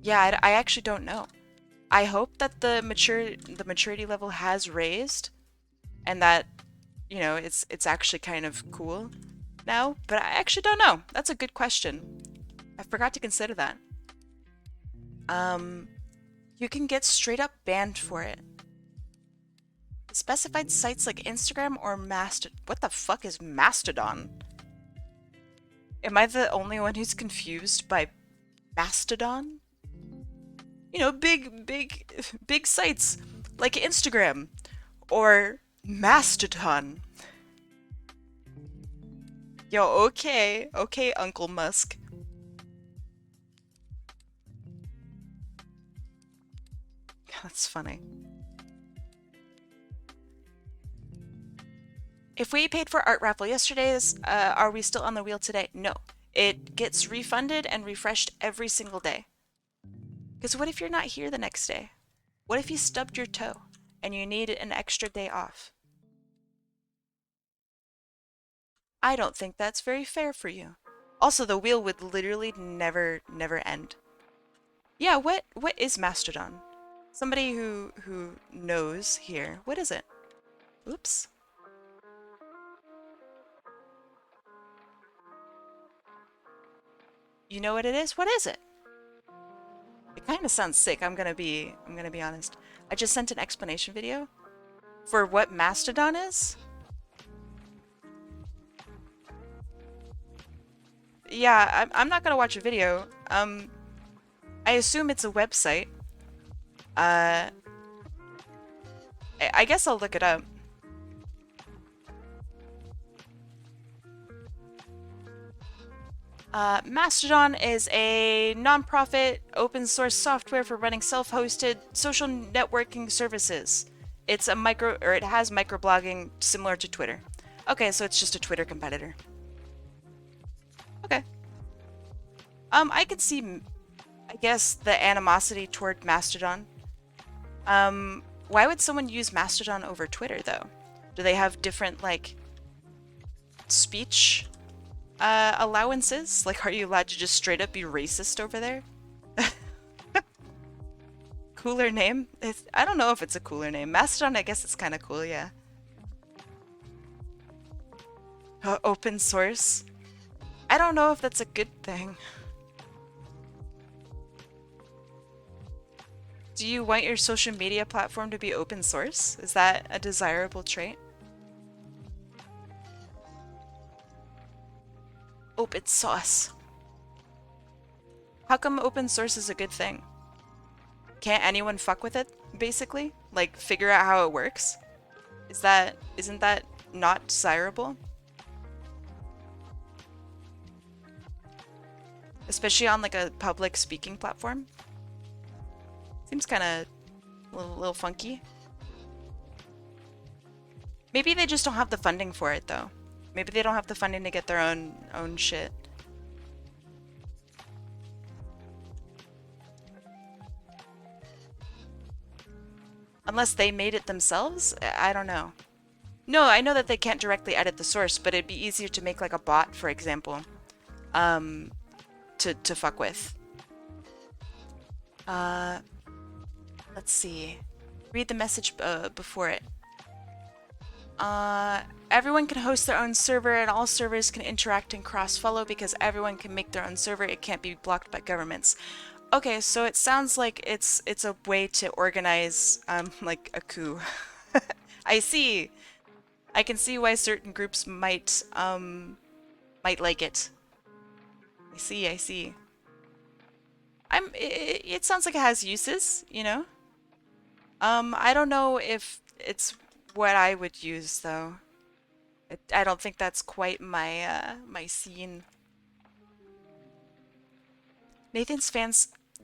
yeah, I actually don't know. I hope that the maturity level has raised and that, you know, it's actually kind of cool now, but I actually don't know. That's a good question. I forgot to consider that. You can get straight up banned for it. Specified sites like Instagram or Mastodon. What the fuck is Mastodon? Am I the only one who's confused by Mastodon? You know, big sites like Instagram or Mastodon. Yo, okay, Uncle Musk. That's funny. If we paid for art raffle yesterday's, are we still on the wheel today? No. It gets refunded and refreshed every single day. Because what if you're not here the next day? What if you stubbed your toe and you need an extra day off? I don't think that's very fair for you. Also, the wheel would literally never end. Yeah, what is Mastodon? Somebody who knows here. What is it? Oops. You know what it is? What is it? It kind of sounds sick. I'm gonna be honest. I just sent an explanation video for what Mastodon is. Yeah, I'm not gonna watch a video. I assume it's a website. I guess I'll look it up. Mastodon is a non-profit open source software for running self-hosted social networking services. It's a micro, or it has microblogging similar to Twitter. Okay, so it's just a Twitter competitor. Okay. I could see, I guess, the animosity toward Mastodon. Why would someone use Mastodon over Twitter, though? Do they have different, like, speech allowances? Like, are you allowed to just straight up be racist over there? Cooler name? I don't know if it's a cooler name. Mastodon, I guess it's kind of cool, yeah. Open source? I don't know if that's a good thing. Do you want your social media platform to be open source? Is that a desirable trait? Open source. How come open source is a good thing? Can't anyone fuck with it, basically? Like, figure out how it works? Isn't that not desirable? Especially on like a public speaking platform? Seems kind of a little funky. Maybe they just don't have the funding for it though. Maybe they don't have the funding to get their own shit. Unless they made it themselves? I don't know. No, I know that they can't directly edit the source, but it'd be easier to make like a bot, for example, to fuck with. Let's see. Read the message before it. Everyone can host their own server and all servers can interact and cross-follow because everyone can make their own server. It can't be blocked by governments. Okay, so it sounds like it's a way to organize like a coup. I see. I can see why certain groups might like it. I see, I see. It sounds like it has uses, you know? I don't know if it's what I would use though. I don't think that's quite my my scene. Nathan's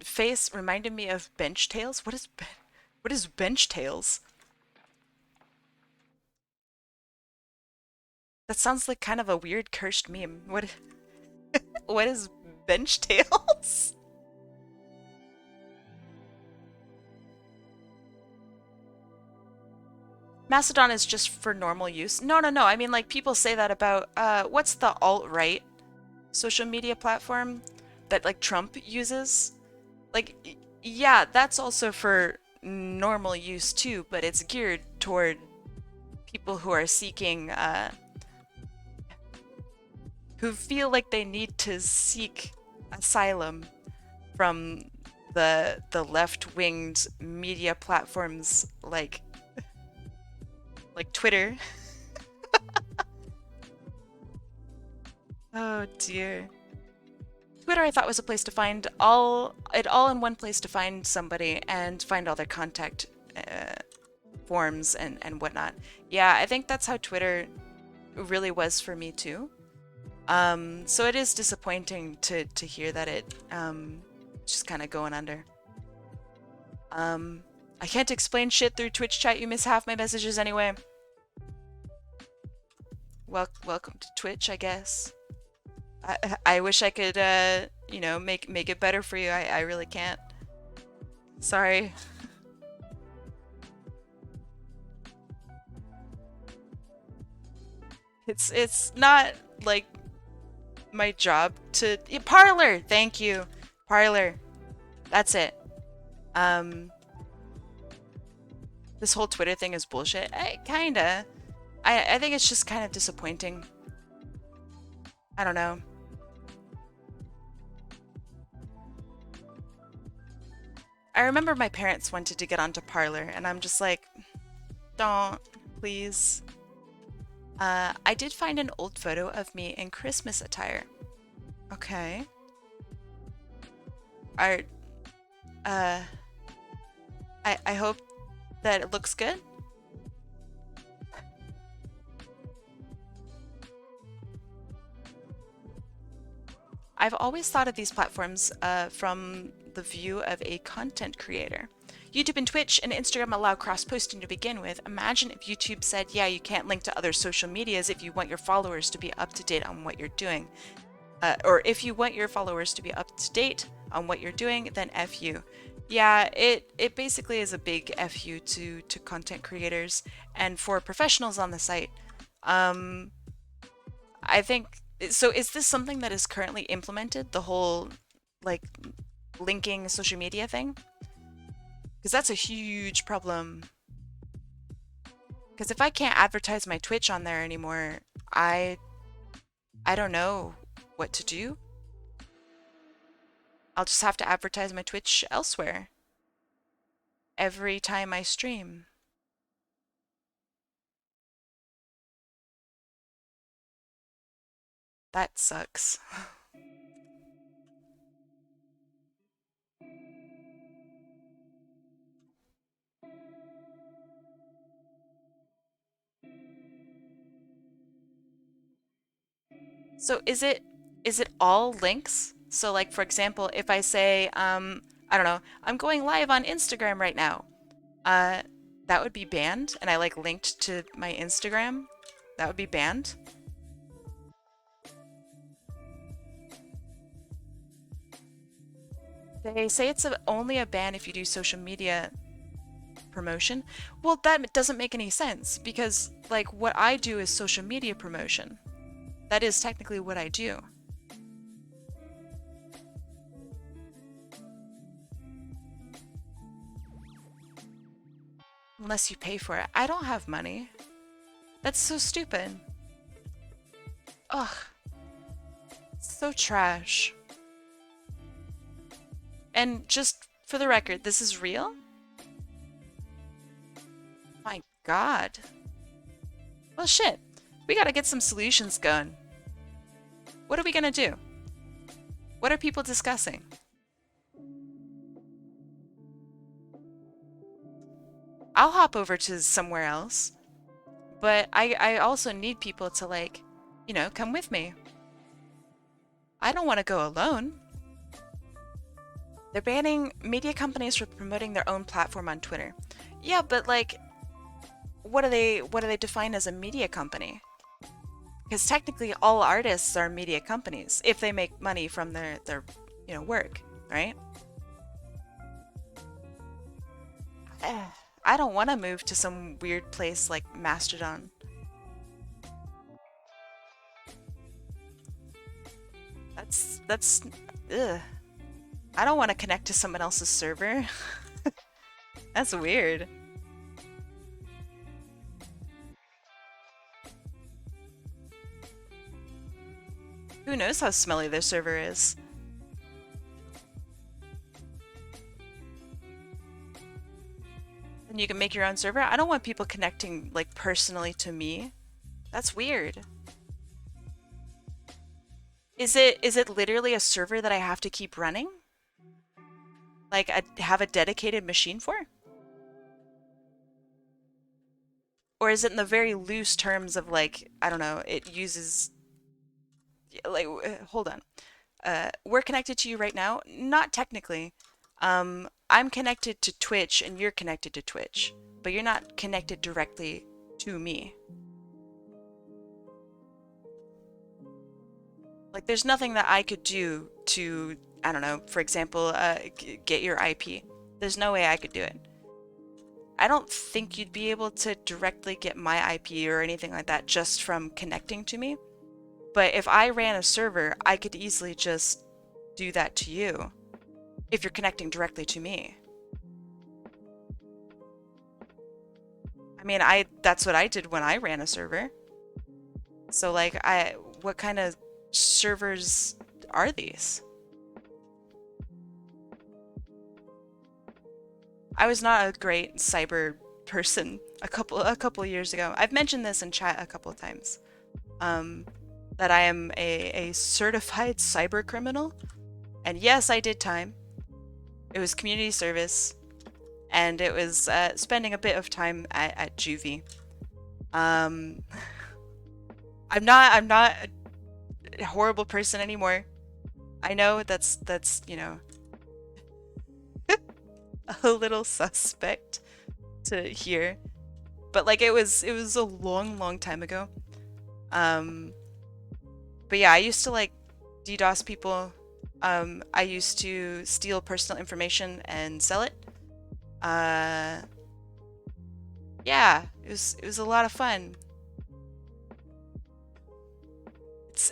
face reminded me of Bench Tales. What is Bench Tales? That sounds like kind of a weird cursed meme. What is Bench Tales? Mastodon is just for normal use. No, no, no. I mean, like, people say that about, what's the alt-right social media platform that, like, Trump uses? Like, yeah, that's also for normal use, too, but it's geared toward people who are seeking, who feel like they need to seek asylum from the left-winged media platforms like Twitter. Oh dear. Twitter I thought was a place to find all in one place to find somebody and find all their contact forms and whatnot. Yeah, I think that's how Twitter really was for me too. So it is disappointing to hear that it just kind of going under. I can't explain shit through Twitch chat. You miss half my messages anyway. Welcome to Twitch, I guess. I wish I could, you know, make it better for you. I really can't. Sorry. It's not like my job to Parlor. Thank you, Parlor. That's it. This whole Twitter thing is bullshit. Kinda. I think it's just kind of disappointing. I don't know. I remember my parents wanted to get onto Parlor, and I'm just like, don't, please. I did find an old photo of me in Christmas attire. Okay. I hope that it looks good. I've always thought of these platforms from the view of a content creator. YouTube and Twitch and Instagram allow cross-posting to begin with. Imagine if YouTube said, yeah, you can't link to other social medias if you want your followers to be up to date on what you're doing. Or if you want your followers to be up to date on what you're doing, then F you. Yeah, it basically is a big F you to content creators and for professionals on the site. I think, so is this something that is currently implemented, the whole like linking social media thing? Because that's a huge problem. Because if I can't advertise my Twitch on there anymore, I don't know what to do. I'll just have to advertise my Twitch elsewhere every time I stream. That sucks. So is it all links? So like for example, if I say I don't know, I'm going live on Instagram right now. Uh that would be banned and I like linked to my Instagram. That would be banned. They say it's only a ban if you do social media promotion. Well, that doesn't make any sense because like what I do is social media promotion. That is technically what I do. Unless you pay for it. I don't have money. That's so stupid. Ugh. So trash. And just for the record, this is real? My God. Well, shit. We gotta get some solutions going. What are we gonna do? What are people discussing? I'll hop over to somewhere else. But I also need people to, like, you know, come with me. I don't want to go alone. They're banning media companies for promoting their own platform on Twitter. Yeah, but like, what do they define as a media company? Because technically all artists are media companies if they make money from their you know, work, right? I don't want to move to some weird place like Mastodon. That's ugh. I don't want to connect to someone else's server. That's weird. Who knows how smelly their server is? And you can make your own server? I don't want people connecting, like, personally to me. That's weird. Is it literally a server that I have to keep running? Like, I have a dedicated machine for? Or is it in the very loose terms of, like, I don't know, it uses... Like, hold on. We're connected to you right now? Not technically. I'm connected to Twitch and you're connected to Twitch, but you're not connected directly to me. Like, there's nothing that I could do to, I don't know, for example, get your IP. There's no way I could do it. I don't think you'd be able to directly get my IP or anything like that just from connecting to me. But if I ran a server, I could easily just do that to you if you're connecting directly to me. I mean, that's what I did when I ran a server. So like, what kind of servers are these? I was not a great cyber person a couple years ago. I've mentioned this in chat a couple of times. That I am a certified cyber criminal. And yes, I did time. It was community service. And it was spending a bit of time at juvie. I'm not a horrible person anymore. I know that's you know. a little suspect to hear. But like it was a long time ago. Um but yeah, I used to like DDoS people. I used to steal personal information and sell it. Uh yeah, it was a lot of fun.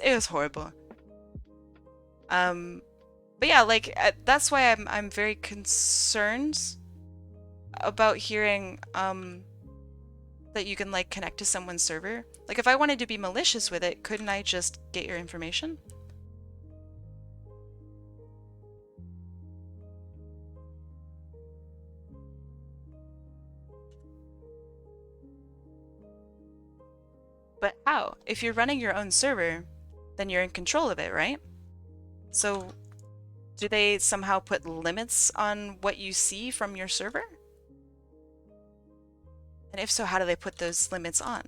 It was horrible. Um but yeah, like that's why I'm very concerned about hearing that you can like connect to someone's server. Like if I wanted to be malicious with it, couldn't I just get your information? But how? If you're running your own server, then you're in control of it, right? So do they somehow put limits on what you see from your server? And if so, how do they put those limits on?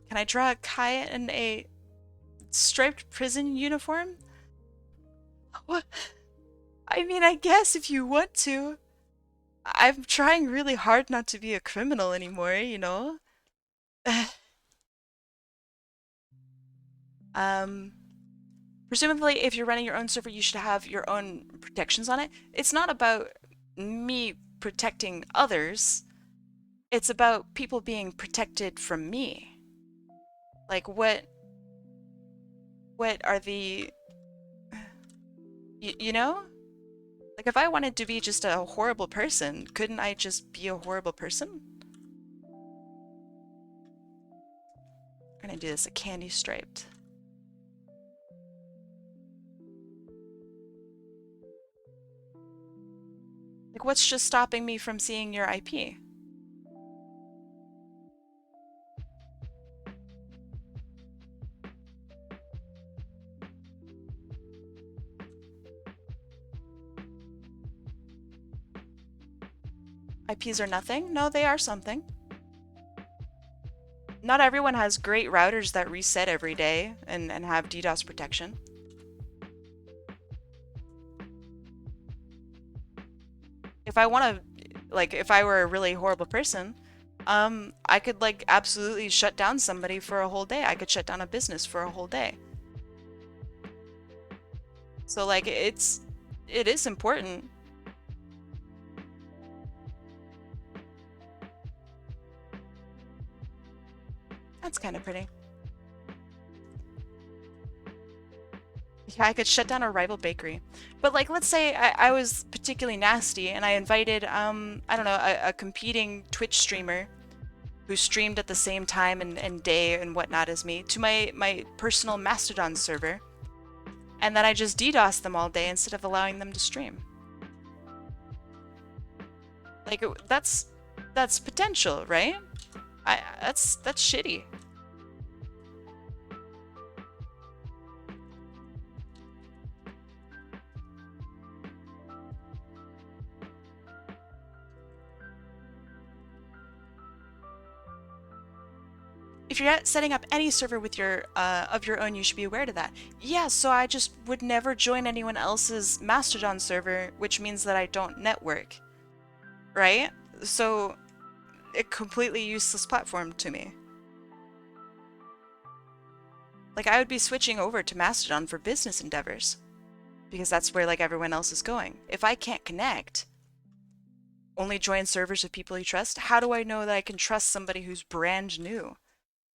Can I draw a Kai in a striped prison uniform? What? I mean, I guess if you want to. I'm trying really hard not to be a criminal anymore, you know? um, Presumably, if you're running your own server, you should have your own protections on it. It's not about me protecting others. It's about people being protected from me. Like what are the you know? Like if I wanted to be just a horrible person, couldn't I just be a horrible person? I'm gonna do this a candy striped. Like what's just stopping me from seeing your IP? IPs are nothing? No, they are something. Not everyone has great routers that reset every day and have DDoS protection. If I want to, like, if I were a really horrible person, I could, like, absolutely shut down somebody for a whole day. I could shut down a business for a whole day. So, like, it is important. That's kind of pretty. Yeah, I could shut down a rival bakery. But like, let's say I was particularly nasty and I invited, I don't know, a competing Twitch streamer who streamed at the same time and day and whatnot as me to my personal Mastodon server. And then I just DDoS them all day instead of allowing them to stream. Like, that's potential, right? That's shitty. If you're setting up any server with your of your own, you should be aware of that. Yeah, so I just would never join anyone else's Mastodon server, which means that I don't network, right? So, a completely useless platform to me. Like, I would be switching over to Mastodon for business endeavors, because that's where, like, everyone else is going. If I can't connect, only join servers with people you trust, how do I know that I can trust somebody who's brand new?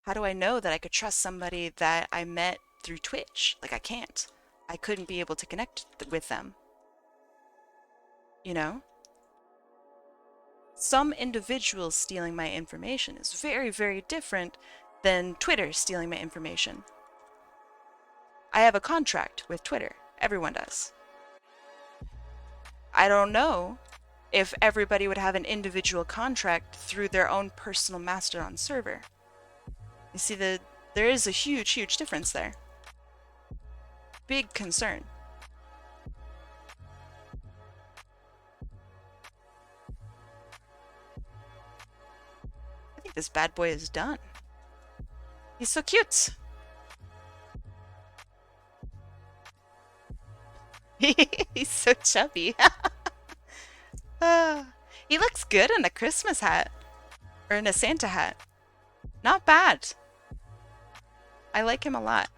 How do I know that I could trust somebody that I met through Twitch? Like, I can't. I couldn't be able to connect with them. You know? Some individuals stealing my information is very, very different than Twitter stealing my information. I have a contract with Twitter. Everyone does. I don't know if everybody would have an individual contract through their own personal Mastodon server. You see, there is a huge, huge difference there. Big concern. I think this bad boy is done. He's so cute. He's so chubby. He looks good in a Christmas hat. Or in a Santa hat. Not bad. I like him a lot.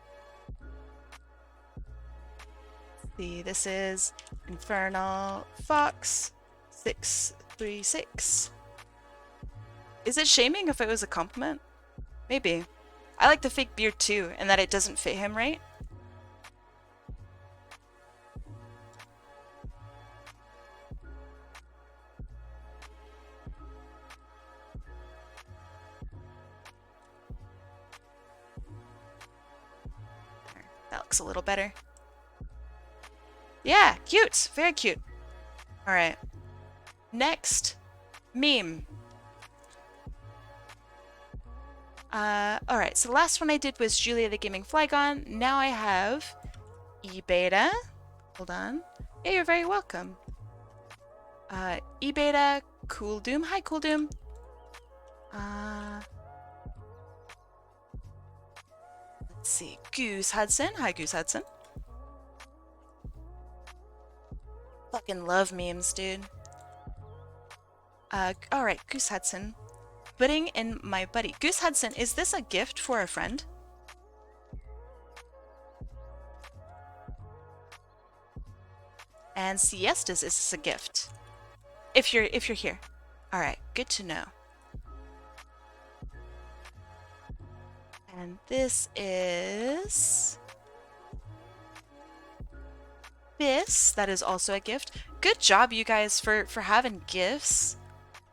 Let's see, this is Infernal Fox 636. Is it shaming if it was a compliment? Maybe. I like the fake beard too, and that it doesn't fit him right. That looks a little better. Yeah, cute. Very cute. Alright. Next. Meme. Alright, so the last one I did was Julia the Gaming Flygon. Now I have eBeta. Hold on. Yeah, you're very welcome. eBeta, Cool Doom. Hi, Cool Doom. Let's see. Goose Hudson. Hi, Goose Hudson. Fucking love memes, dude. Alright, Goose Hudson. Putting in my buddy. Goose Hudson, is this a gift for a friend? And Siestas, is this a gift? If you're here. Alright, good to know. And this is this. That is also a gift. Good job, you guys, for having gifts.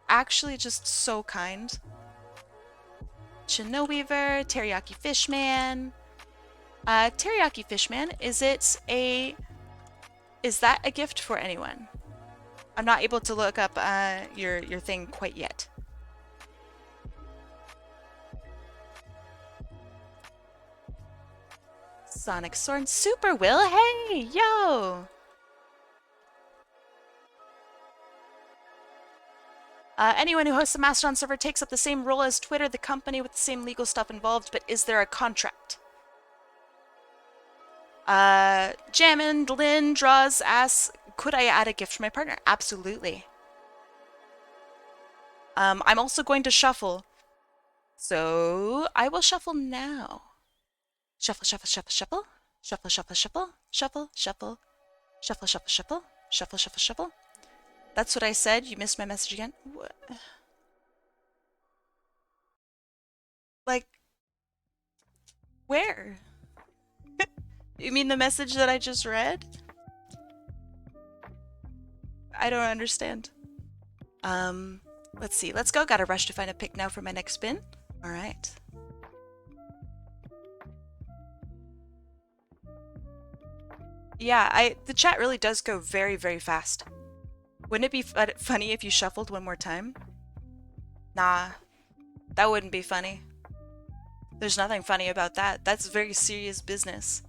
Actually, just so kind. Chino Weaver, Teriyaki Fishman. Teriyaki Fishman, is that a gift for anyone? I'm not able to look up your thing quite yet. Sonic Sword, Super Will, hey, yo! Anyone who hosts a Mastodon server takes up the same role as Twitter, the company with the same legal stuff involved, but is there a contract? Jammin, Lynn, Draws asks, could I add a gift for my partner? Absolutely. I'm also going to shuffle. So, I will shuffle now. Shuffle, shuffle, shuffle, shuffle. Shuffle, shuffle, shuffle. Shuffle, shuffle. Shuffle, shuffle, shuffle. Shuffle, shuffle, shuffle. That's what I said. You missed my message again. What? Like, where? You mean the message that I just read? I don't understand. Let's see. Let's go. Gotta rush to find a pick now for my next spin. All right. Yeah, the chat really does go very, very fast. Wouldn't it be funny if you shuffled one more time? Nah, that wouldn't be funny. There's nothing funny about that. That's very serious business.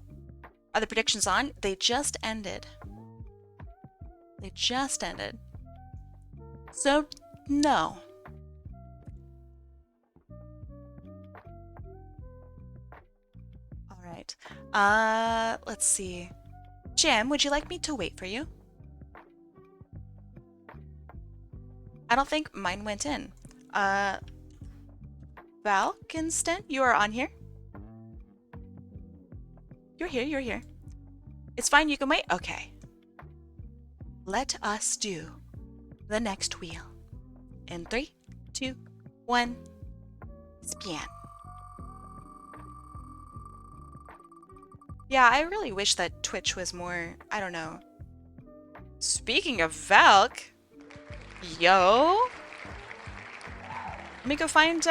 Are the predictions on? They just ended. They just ended. So, no. Alright. Let's see. Jim, would you like me to wait for you? I don't think mine went in. Valkinstin, you are on here. You're here, you're here. It's fine, you can wait? Okay. Let us do the next wheel. In 3, 2, 1, span. Yeah, I really wish that Twitch was more, I don't know. Speaking of Valk, yo, let me go find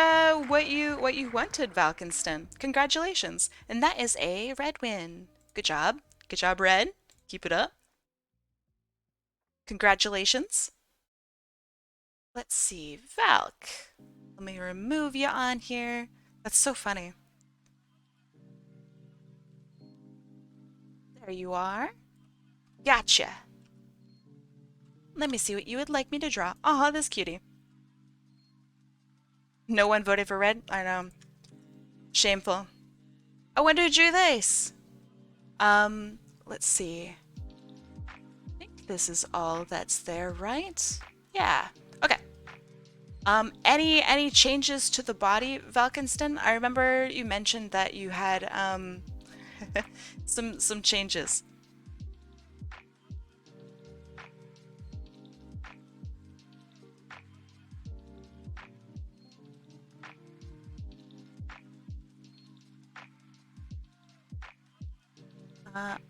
what you wanted, Valkinstin. Congratulations, and that is a red win. Good job, Red. Keep it up. Congratulations. Let's see, Valk. Let me remove you on here. That's so funny. There you are. Gotcha. Let me see what you would like me to draw. Aw, this cutie. No one voted for red? I know. Shameful. I wonder who drew this. Let's see. I think this is all that's there, right? Yeah. Okay. Any changes to the body, Valkinstin? I remember you mentioned that you had some changes.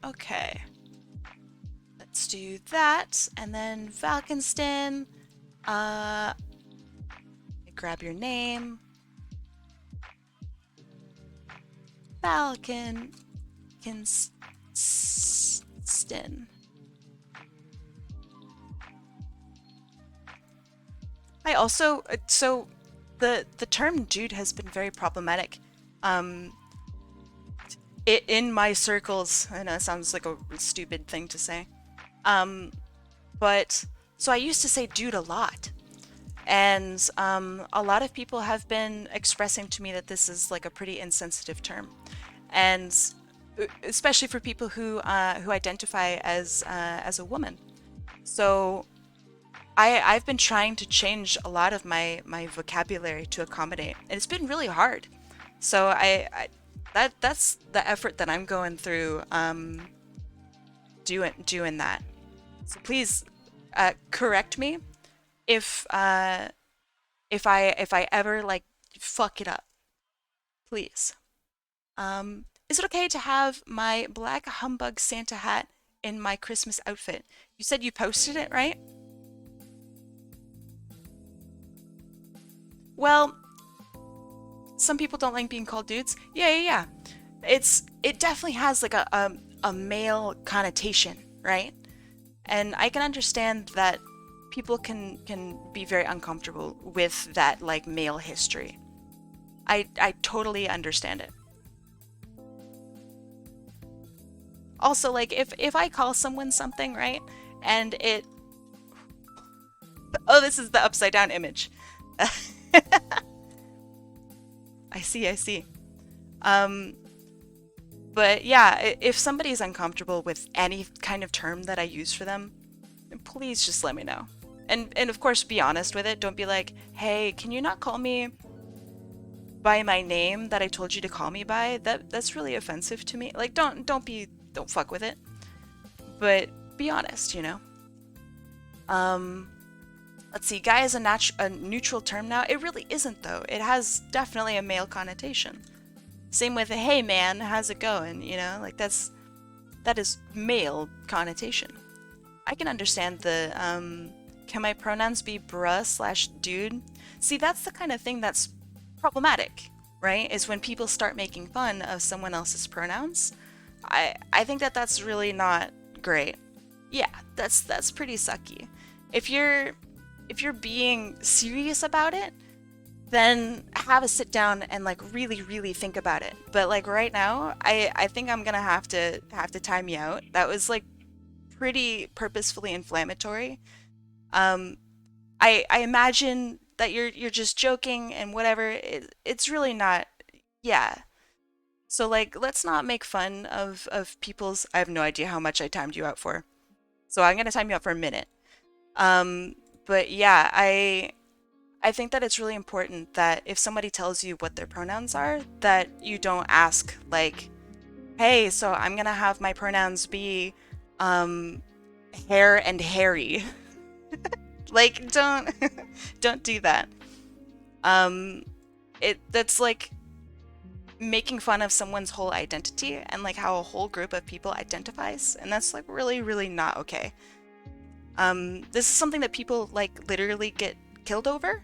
Okay. Let's do that, and then Valkinstin. Uh, grab your name. Valkinstin. I also so the term dude has been very problematic. Um, in my circles, I know it sounds like a stupid thing to say. Um, but so I used to say dude a lot. And a lot of people have been expressing to me that this is like a pretty insensitive term. And especially for people who identify as a woman. So I've been trying to change a lot of my vocabulary to accommodate, and it's been really hard. So that's the effort that I'm going through doing that. So please correct me if if I ever like fuck it up, please. Is it okay to have my black humbug Santa hat in my Christmas outfit? You said you posted it, right? Well, some people don't like being called dudes. Yeah. It definitely has like a male connotation, right? And I can understand that people can be very uncomfortable with that like male history. I totally understand it. Also, like if I call someone something, right? And it oh, this is the upside down image. I see. Um, but yeah, if somebody's uncomfortable with any kind of term that I use for them, please just let me know. And of course be honest with it. Don't be like, "Hey, can you not call me by my name that I told you to call me by?" That's really offensive to me. Like don't fuck with it. But be honest, you know. Um let's see, guy is a neutral term now. It really isn't though. It has definitely a male connotation. Same with hey man, how's it going? You know, like that is male connotation. I can understand the can my pronouns be bruh slash dude? See, that's the kind of thing that's problematic, right? Is when people start making fun of someone else's pronouns. I think that that's really not great. Yeah, that's pretty sucky. If you're being serious about it, then have a sit down and like really think about it. But like right now, I think I'm gonna have to time you out. That was like pretty purposefully inflammatory. Um, I imagine that you're just joking and whatever. It's really not. Yeah. So like, let's not make fun of people's. I have no idea how much I timed you out for. So I'm gonna time you out for a minute. Um, but yeah, I think that it's really important that if somebody tells you what their pronouns are, that you don't ask like, "Hey, so I'm gonna have my pronouns be um hair and hairy." Like don't don't do that. Um that's like making fun of someone's whole identity and like how a whole group of people identifies, and that's like really not okay. This is something that people like literally get killed over.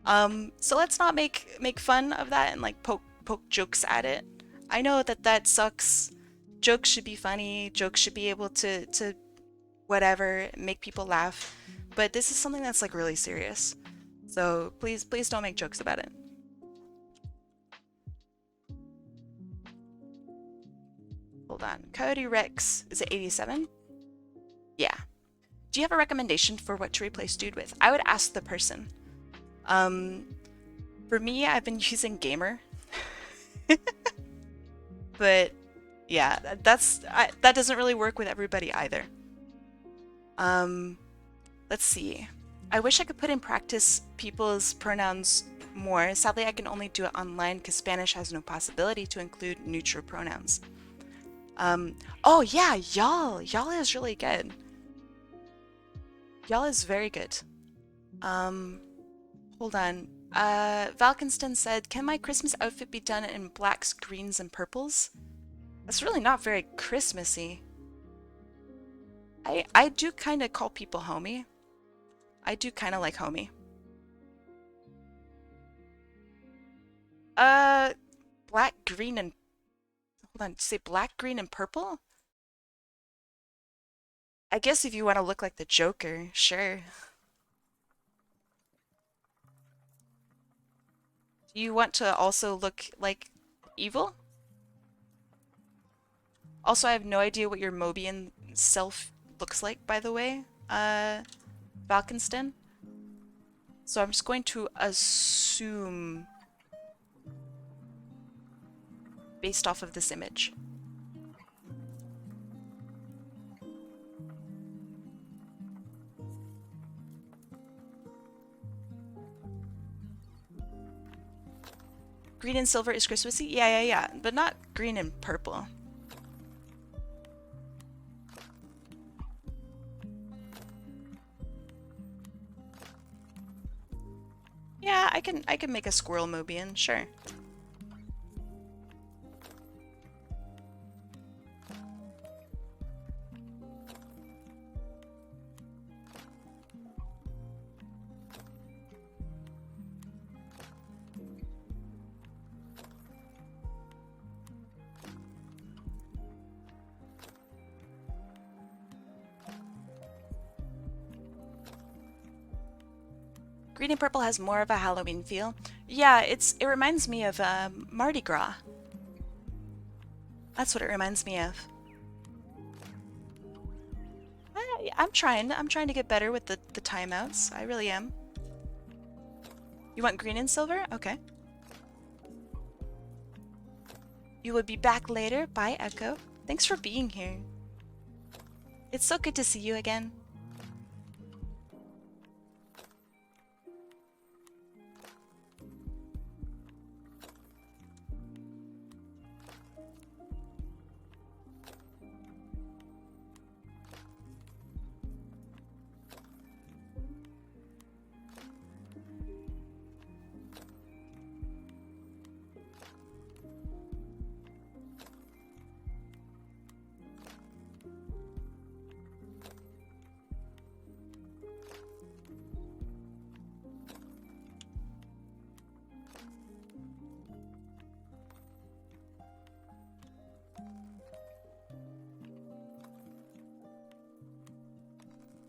So let's not make fun of that and like poke jokes at it. I know that that sucks. Jokes should be funny. Jokes should be able to whatever make people laugh. But this is something that's like really serious. So please don't make jokes about it. Hold on. Coyote Rex is it 87? Yeah. Do you have a recommendation for what to replace dude with? I would ask the person. Um, for me, I've been using gamer, but yeah, that doesn't really work with everybody either. Um, let's see. I wish I could put in practice people's pronouns more. Sadly, I can only do it online because Spanish has no possibility to include neutral pronouns. Oh yeah, y'all. Y'all is really good. Y'all is very good. Hold on. Valkinstin said, can my Christmas outfit be done in blacks, greens, and purples? That's really not very Christmassy. I do kind of call people homie. I do kind of like homie. Black, green, and... Hold on, say black, green, and purple? I guess if you want to look like the Joker, sure. Do you want to also look like evil? Also, I have no idea what your Mobian self looks like, by the way, Valkinstin. So I'm just going to assume based off of this image. Green and silver is Christmassy? Yeah, but not green and purple. Yeah, I can make a squirrel Mobian, sure. Green and purple has more of a Halloween feel. Yeah, it reminds me of Mardi Gras. That's what it reminds me of. I'm trying to get better with the timeouts. I really am. You want green and silver? Okay. You will be back later. Bye, Echo. Thanks for being here. It's so good to see you again.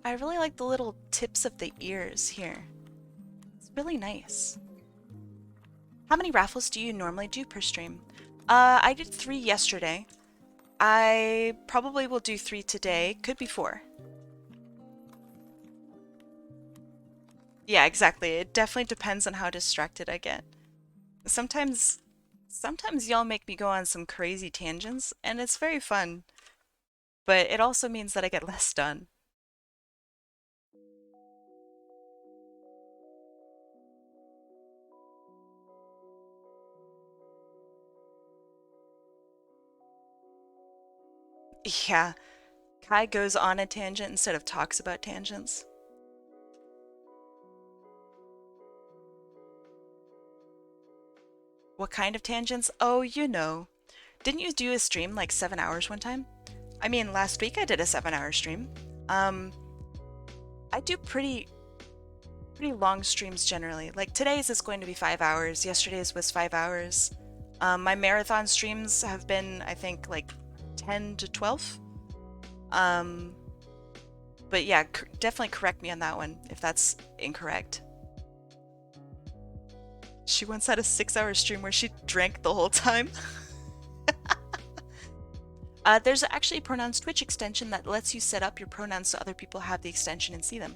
I really like the little tips of the ears here. It's really nice. How many raffles do you normally do per stream? I did 3 yesterday. I probably will do 3 today. Could be 4. Yeah, exactly. It definitely depends on how distracted I get. Sometimes y'all make me go on some crazy tangents, and it's very fun. But it also means that I get less done. Yeah, Kai goes on a tangent instead of talks about tangents. What kind of tangents? Oh, you know. Didn't you do a stream like 7 hours one time? I mean, last week I did a 7-hour stream. I do pretty long streams generally. Like today's is going to be 5 hours. Yesterday's was 5 hours. My marathon streams have been, I think, like 10 to 12. But yeah, definitely correct me on that one if that's incorrect. She once had a 6-hour stream where she drank the whole time. There's actually a pronouns Twitch extension that lets you set up your pronouns so other people have the extension and see them.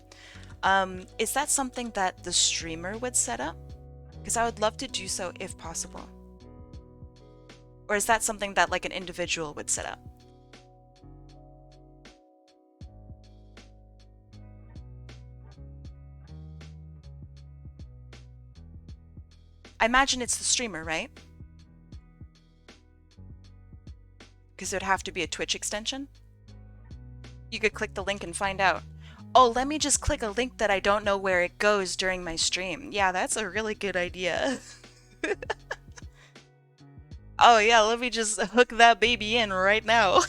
Is that something that the streamer would set up? Because I would love to do so if possible. Or is that something that like an individual would set up? I imagine it's the streamer, right? Because it would have to be a Twitch extension. You could click the link and find out. Oh, let me just click a link that I don't know where it goes during my stream. Yeah, that's a really good idea. Oh yeah, let me just hook that baby in right now.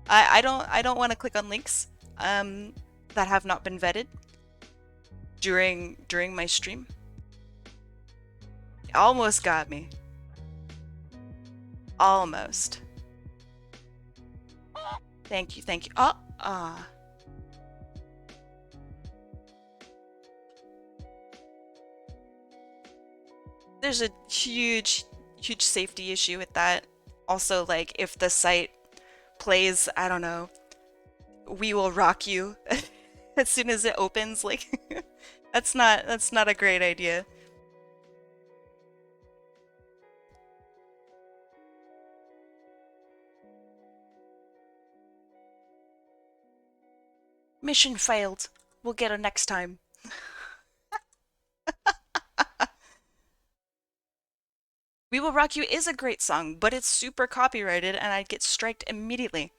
I don't want to click on links that have not been vetted during my stream. Almost got me. Almost. Thank you, thank you. Oh, ah. There's a huge safety issue with that. Also, like, if the site plays, I don't know, We Will Rock You as soon as it opens, like, that's not a great idea. Mission failed. We'll get her next time. We Will Rock You is a great song, but it's super copyrighted and I'd get striked immediately.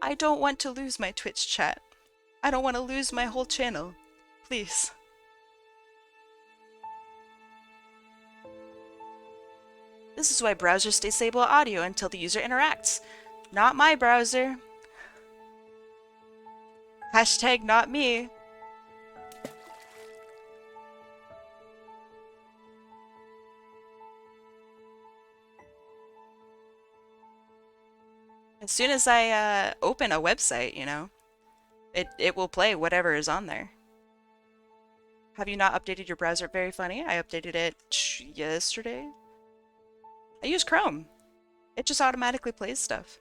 I don't want to lose my Twitch chat. I don't want to lose my whole channel. Please. This is why browsers disable audio until the user interacts. Not my browser. Hashtag not me. As soon as I open a website, you know, it will play whatever is on there. Have you not updated your browser? Very funny. I updated it yesterday. I use Chrome. It just automatically plays stuff.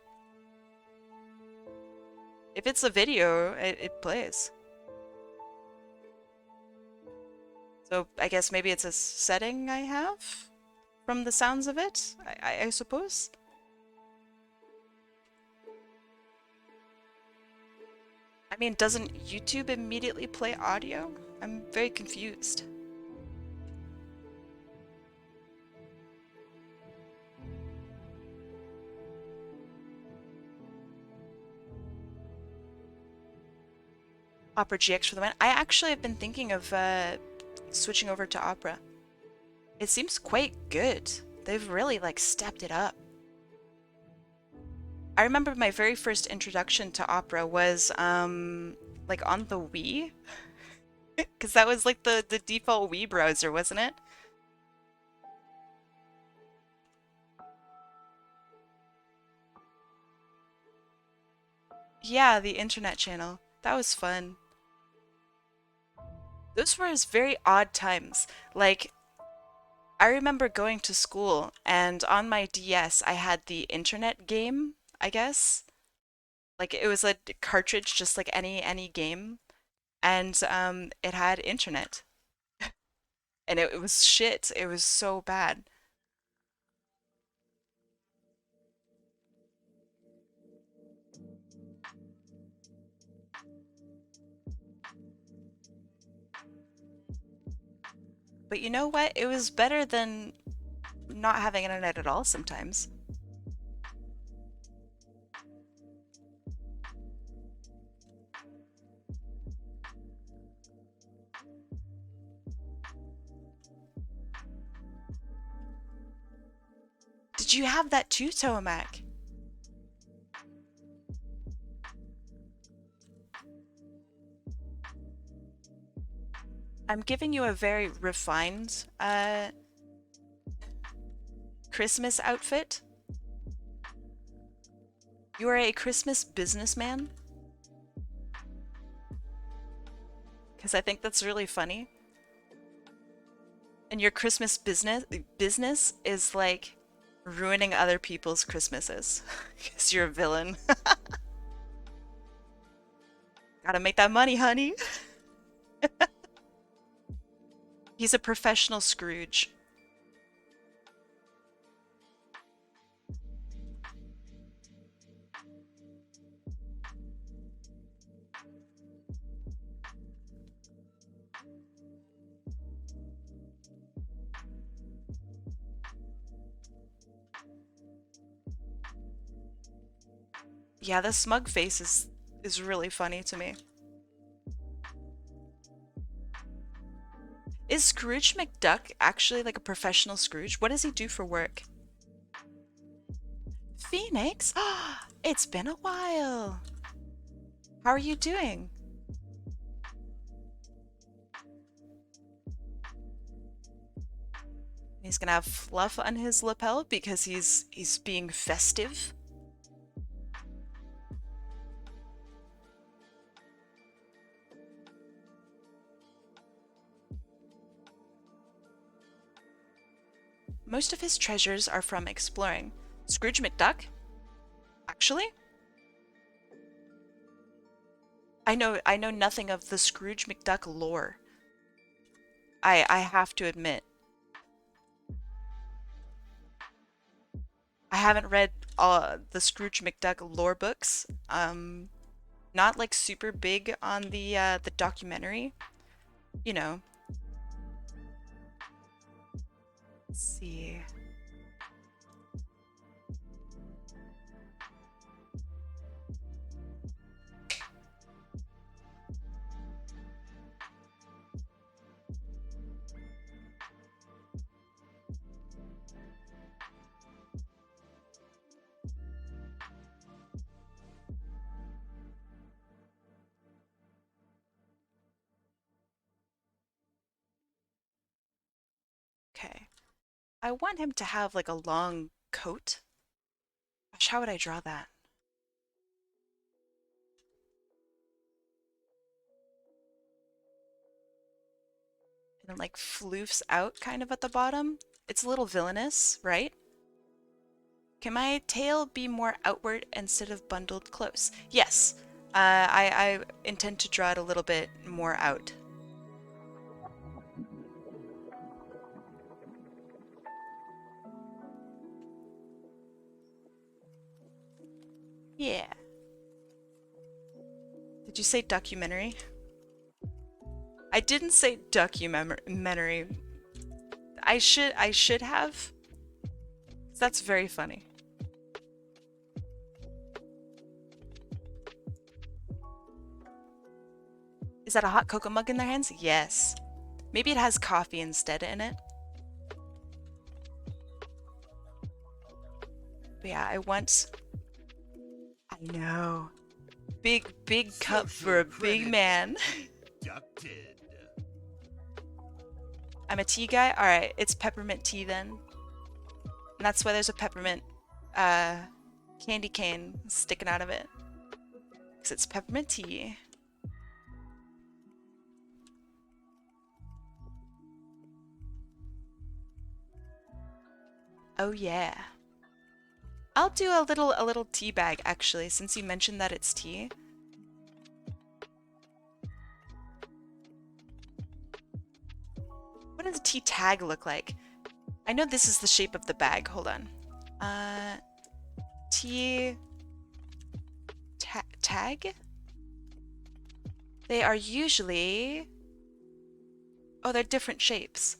If it's a video, it plays. So I guess maybe it's a setting I have from the sounds of it, I suppose. I mean, doesn't YouTube immediately play audio? I'm very confused. Opera GX for the win. I actually have been thinking of switching over to Opera. It seems quite good. They've really like stepped it up. I remember my very first introduction to Opera was like on the Wii. Because that was like the default Wii browser, wasn't it? Yeah, the internet channel. That was fun. Those were very odd times. Like, I remember going to school and on my DS I had the internet game, I guess. Like it was a cartridge just like any game and it had internet. And it was shit. It was so bad. But you know what? It was better than not having internet at all sometimes. Did you have that too, Tomac? I'm giving you a very refined Christmas outfit. You are a Christmas businessman? Because I think that's really funny. And your Christmas business is like ruining other people's Christmases. Because you're a villain. Gotta make that money, honey. He's a professional Scrooge. Yeah, the smug face is really funny to me. Is Scrooge McDuck actually like a professional Scrooge? What does he do for work? Phoenix? It's been a while. How are you doing? He's gonna have fluff on his lapel because he's being festive. Most of his treasures are from exploring. Scrooge McDuck? Actually? I know nothing of the Scrooge McDuck lore. I have to admit. I haven't read the Scrooge McDuck lore books. Not like super big on the documentary. You know. Let's see. Okay. I want him to have like a long coat. Gosh, how would I draw that? And like floofs out kind of at the bottom. It's a little villainous, right? Can my tail be more outward instead of bundled close? Yes. I intend to draw it a little bit more out. Yeah. Did you say documentary? I didn't say documentary. I should have. That's very funny. Is that a hot cocoa mug in their hands? Yes. Maybe it has coffee instead in it. But yeah, I know. Big cup for a big man. I'm a tea guy? Alright, it's peppermint tea then. And that's why there's a peppermint candy cane sticking out of it. Because it's peppermint tea. Oh yeah. I'll do a little tea bag actually, since you mentioned that it's tea. What does a tea tag look like? I know this is the shape of the bag. Hold on. Tea tag? They are usually... Oh, they're different shapes.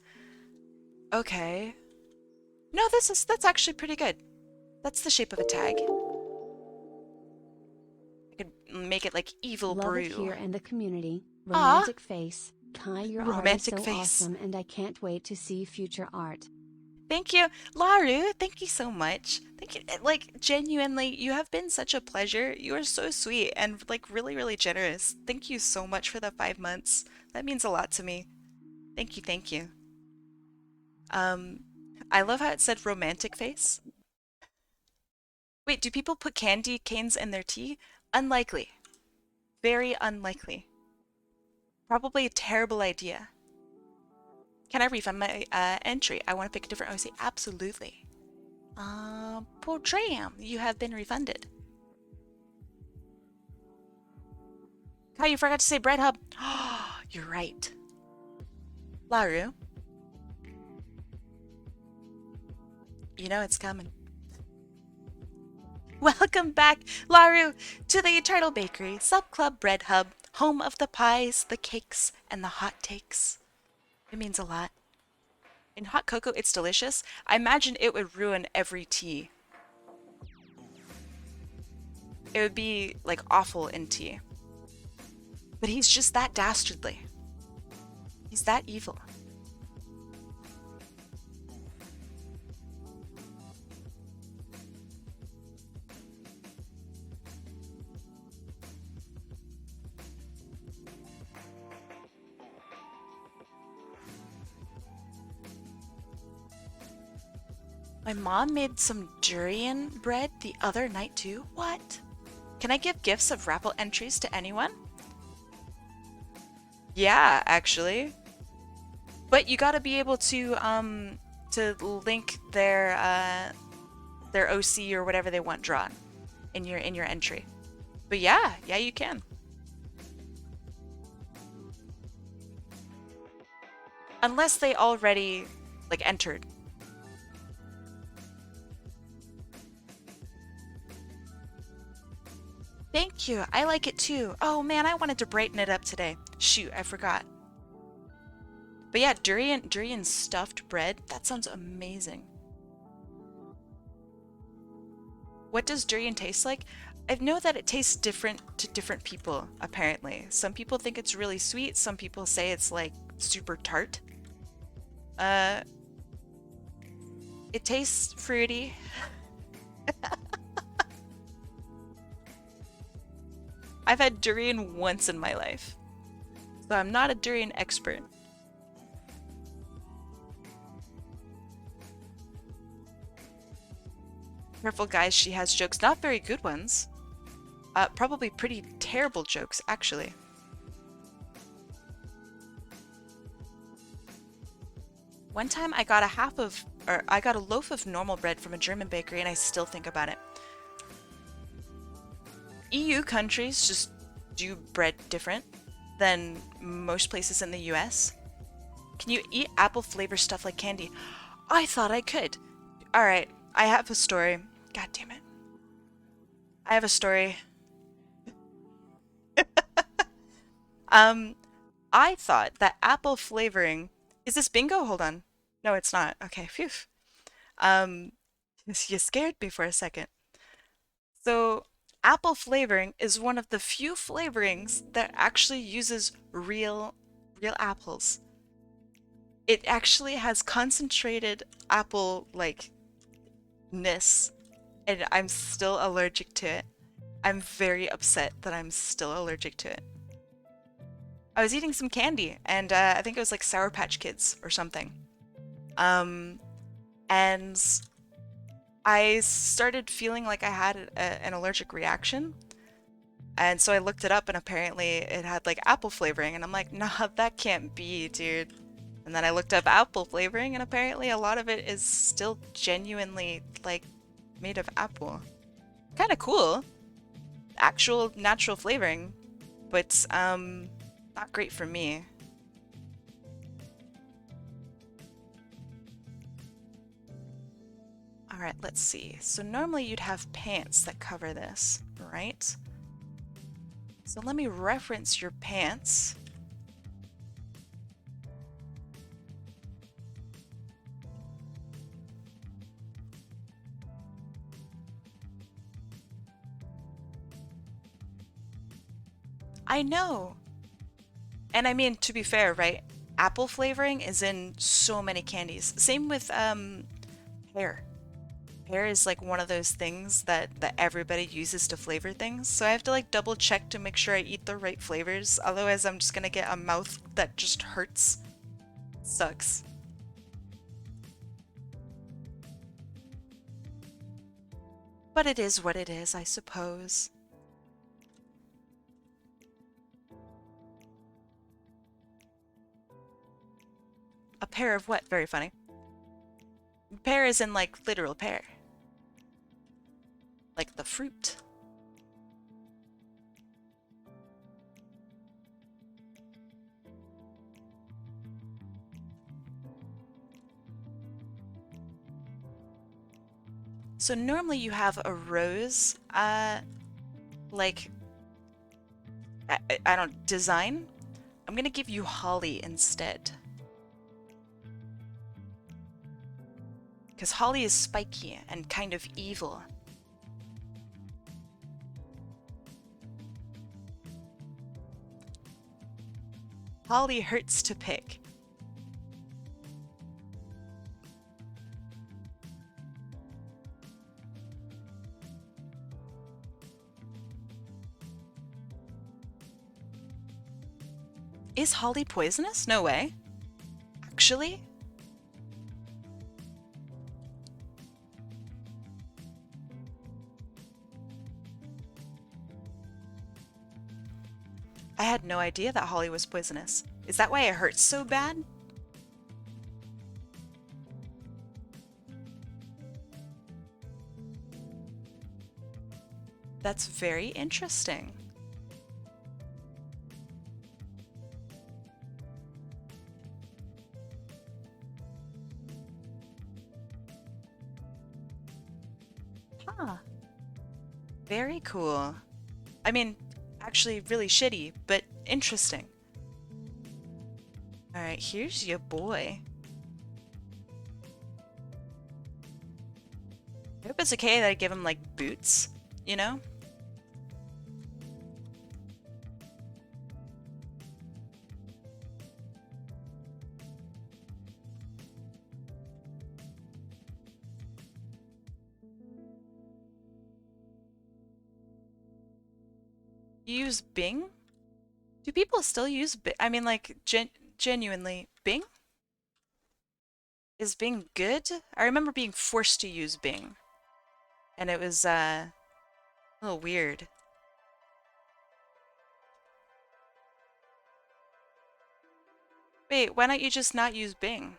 Okay. No, that's actually pretty good. That's the shape of a tag. I could make it like evil Love brew. it here and the community. Aw. Romantic face. Kai, your art is Romantic so face. awesome and I can't wait to see future art. Thank you. Laru, thank you so much. Thank you. Like, genuinely, you have been such a pleasure. You are so sweet and, like, really, really generous. Thank you so much for the 5 months. That means a lot to me. Thank you, thank you. I love how it said romantic face. Wait, do people put candy canes in their tea? Unlikely. Very unlikely. Probably a terrible idea. Can I refund my entry? I want to pick a different OC. Absolutely. Poor Tram, you have been refunded. Kai, you forgot to say bread hub. Oh, you're right. Laru. You know it's coming. Welcome back, Laru, to the Eternal Bakery, Sub Club Bread Hub, home of the pies, the cakes, and the hot takes. It means a lot. In hot cocoa, it's delicious. I imagine it would ruin every tea. It would be like awful in tea. But he's just that dastardly. He's that evil. My mom made some durian bread the other night too. What? Can I give gifts of Raffle entries to anyone? Yeah, actually. But you gotta be able to link their OC or whatever they want drawn in your entry. But yeah, you can. Unless they already like entered. Thank you. I like it too. Oh man, I wanted to brighten it up today. Shoot, I forgot. But yeah, durian stuffed bread. That sounds amazing. What does durian taste like? I know that it tastes different to different people, apparently. Some people think it's really sweet, some people say it's like super tart. It tastes fruity. I've had durian once in my life, so I'm not a durian expert. Careful guys, she has jokes, not very good ones. Probably pretty terrible jokes, actually. One time I got I got a loaf of normal bread from a German bakery and I still think about it. EU countries just do bread different than most places in the US. Can you eat apple flavor stuff like candy? I thought I could. Alright, I have a story. God damn it. I have a story. I thought that apple flavoring... Is this bingo? Hold on. No, it's not. Okay, phew. You scared me for a second. So, apple flavoring is one of the few flavorings that actually uses real apples. It actually has concentrated apple ness, and I'm still allergic to it. I'm very upset that I'm still allergic to it. I was eating some candy, and I think it was like Sour Patch Kids or something. And I started feeling like I had an allergic reaction. And so I looked it up, and apparently it had like apple flavoring, and I'm like, nah, that can't be, dude. And then I looked up apple flavoring, and apparently a lot of it is still genuinely like made of apple. Kind of cool. Actual natural flavoring, but not great for me. All right, let's see. So normally you'd have pants that cover this, right? So let me reference your pants. I know. And I mean, to be fair, right? Apple flavoring is in so many candies. Same with pear. Pear is like one of those things that everybody uses to flavor things. So I have to like double check to make sure I eat the right flavors. Otherwise, I'm just gonna get a mouth that just hurts. Sucks. But it is what it is, I suppose. A pear of what? Very funny. Pear is in like literal pear. Like the fruit. So normally you have a rose, like, I don't, design? I'm gonna give you holly instead. Because holly is spiky and kind of evil. Holly hurts to pick. Is holly poisonous? No way. Actually? I had no idea that holly was poisonous. Is that why it hurts so bad? That's very interesting. Huh. Very cool. I mean, actually really shitty, but interesting. Alright, here's your boy. I hope it's okay that I give him, like, boots, you know? You use Bing? Do people still use Bing? I mean, like, genuinely, Bing? Is Bing good? I remember being forced to use Bing. And it was, a little weird. Wait, why don't you just not use Bing?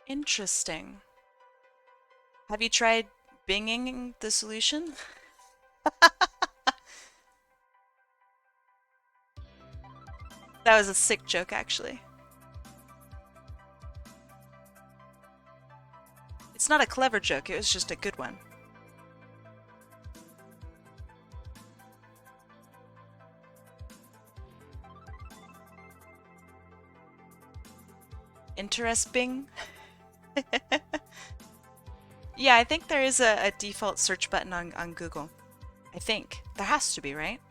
Interesting. Have you tried Binging the solution? That was a sick joke, actually. It's not a clever joke, it was just a good one. Interesting. Yeah, I think there is a default search button on Google. I think. There has to be, right?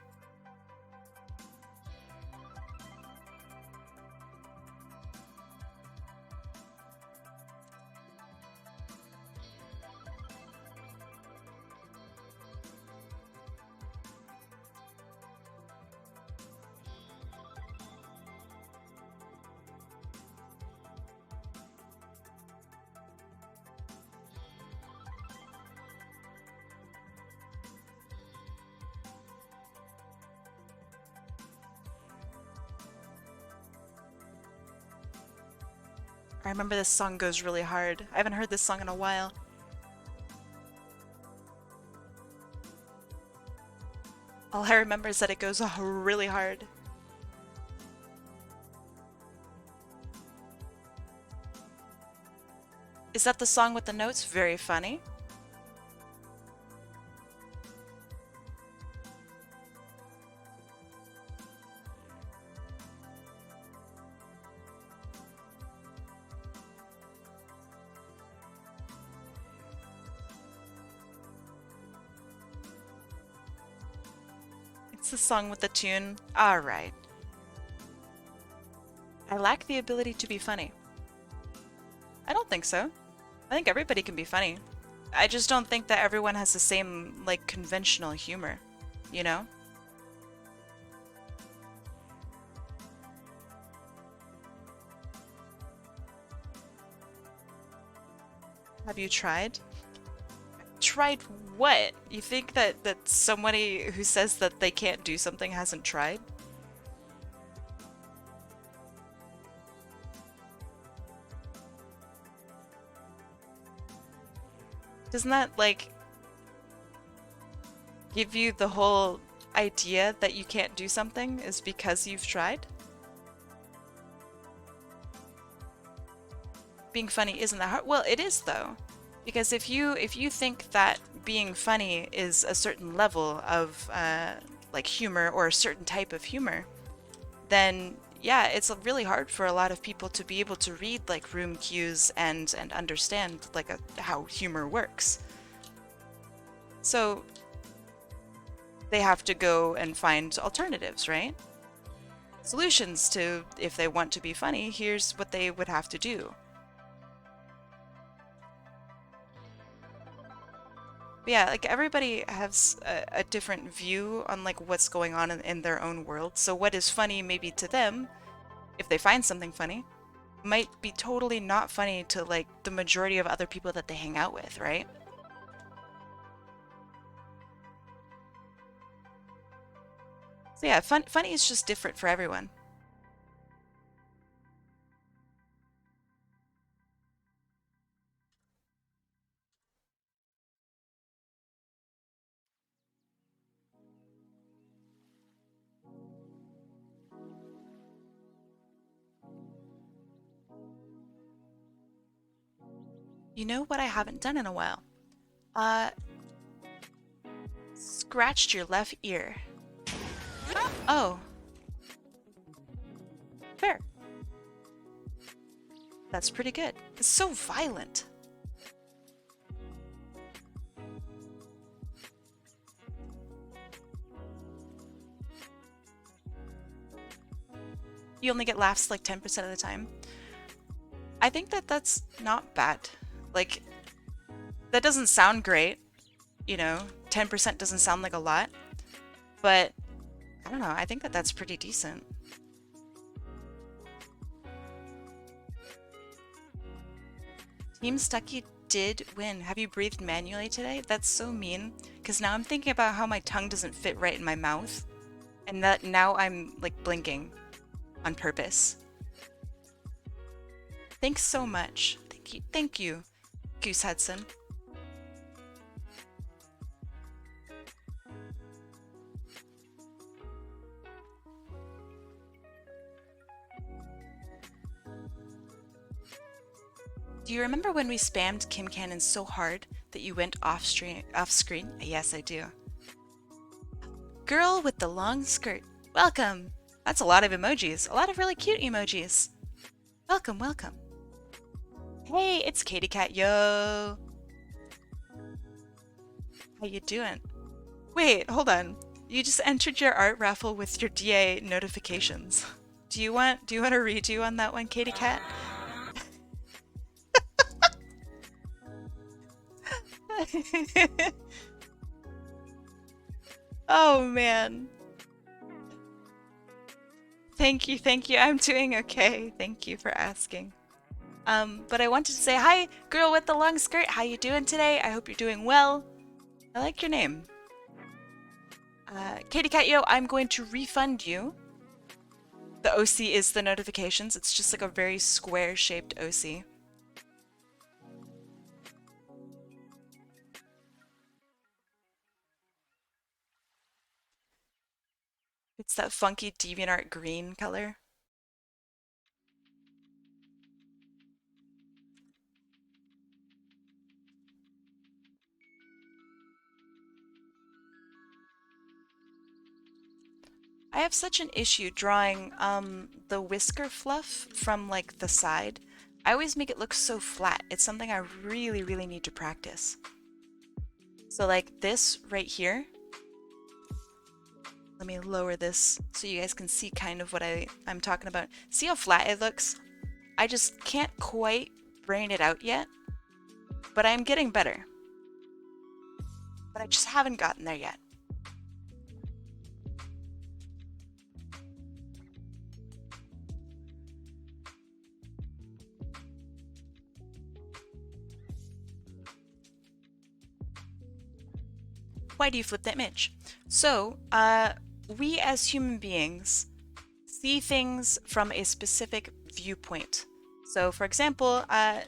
I remember this song goes really hard. I haven't heard this song in a while. All I remember is that it goes really hard. Is that the song with the notes? Very funny. It's the song with the tune. Alright. I lack the ability to be funny. I don't think so. I think everybody can be funny. I just don't think that everyone has the same, like, conventional humor, you know? Have you tried? Tried what? You think that somebody who says that they can't do something hasn't tried? Doesn't that, like, give you the whole idea that you can't do something is because you've tried? Being funny isn't that hard. Well, it is though. Because if you think that being funny is a certain level of like humor or a certain type of humor, then yeah, it's really hard for a lot of people to be able to read like room cues and understand like how humor works. So they have to go and find alternatives, right? Solutions to, if they want to be funny, here's what they would have to do. But yeah, like everybody has a different view on like what's going on in their own world. So what is funny maybe to them, if they find something funny, might be totally not funny to like the majority of other people that they hang out with, right? So yeah, funny is just different for everyone. You know what I haven't done in a while? Uh, scratched your left ear. Oh. Fair. That's pretty good. It's so violent. You only get laughs like 10% of the time. I think that that's not bad. Like, that doesn't sound great. You know, 10% doesn't sound like a lot. But, I don't know, I think that that's pretty decent. Team Stucky did win. Have you breathed manually today? That's so mean. Because now I'm thinking about how my tongue doesn't fit right in my mouth. And that now I'm, like, blinking on purpose. Thanks so much. Thank you, Goose Hudson. Do you remember when we spammed Kim Cannon so hard that you went off screen? Yes, I do. Girl with the long skirt. Welcome. That's a lot of emojis. A lot of really cute emojis. Welcome, welcome. Hey, it's Katie Cat, yo. How you doing? Wait, hold on. You just entered your art raffle with your DA notifications. Do you want a redo on that one, Katie Cat? Oh man. Thank you, thank you. I'm doing okay. Thank you for asking. But I wanted to say hi, girl with the long skirt. How you doing today? I hope you're doing well. I like your name. Katie Cat, yo, I'm going to refund you. The OC is the notifications. It's just like a very square-shaped OC. It's that funky DeviantArt green color. I have such an issue drawing the whisker fluff from like the side. I always make it look so flat. It's something I really, really need to practice. So like this right here. Let me lower this so you guys can see kind of what I'm talking about. See how flat it looks? I just can't quite brain it out yet, but I'm getting better. But I just haven't gotten there yet. Why do you flip that image? So, we as human beings see things from a specific viewpoint. So, for example,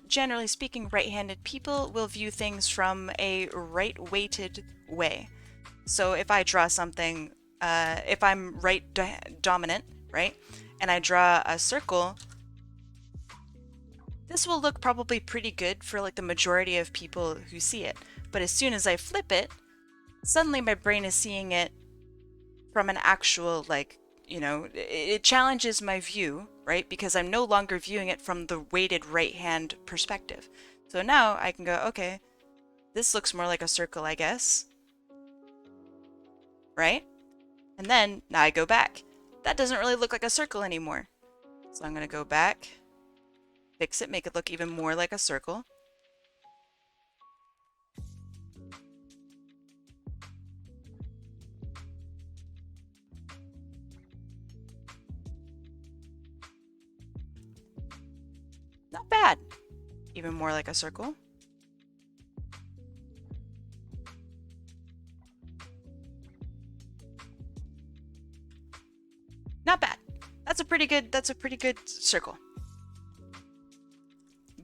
generally speaking, right-handed people will view things from a right-weighted way. So if I draw something, if I'm right dominant, right, and I draw a circle, this will look probably pretty good for like the majority of people who see it. But as soon as I flip it, suddenly my brain is seeing it from an actual, like, you know, it challenges my view, right? Because I'm no longer viewing it from the weighted right hand perspective. So now I can go, okay, this looks more like a circle, I guess. Right? And then now I go back. That doesn't really look like a circle anymore. So I'm going to go back, fix it, make it look even more like a circle. Not bad. Even more like a circle. Not bad. That's a pretty good circle.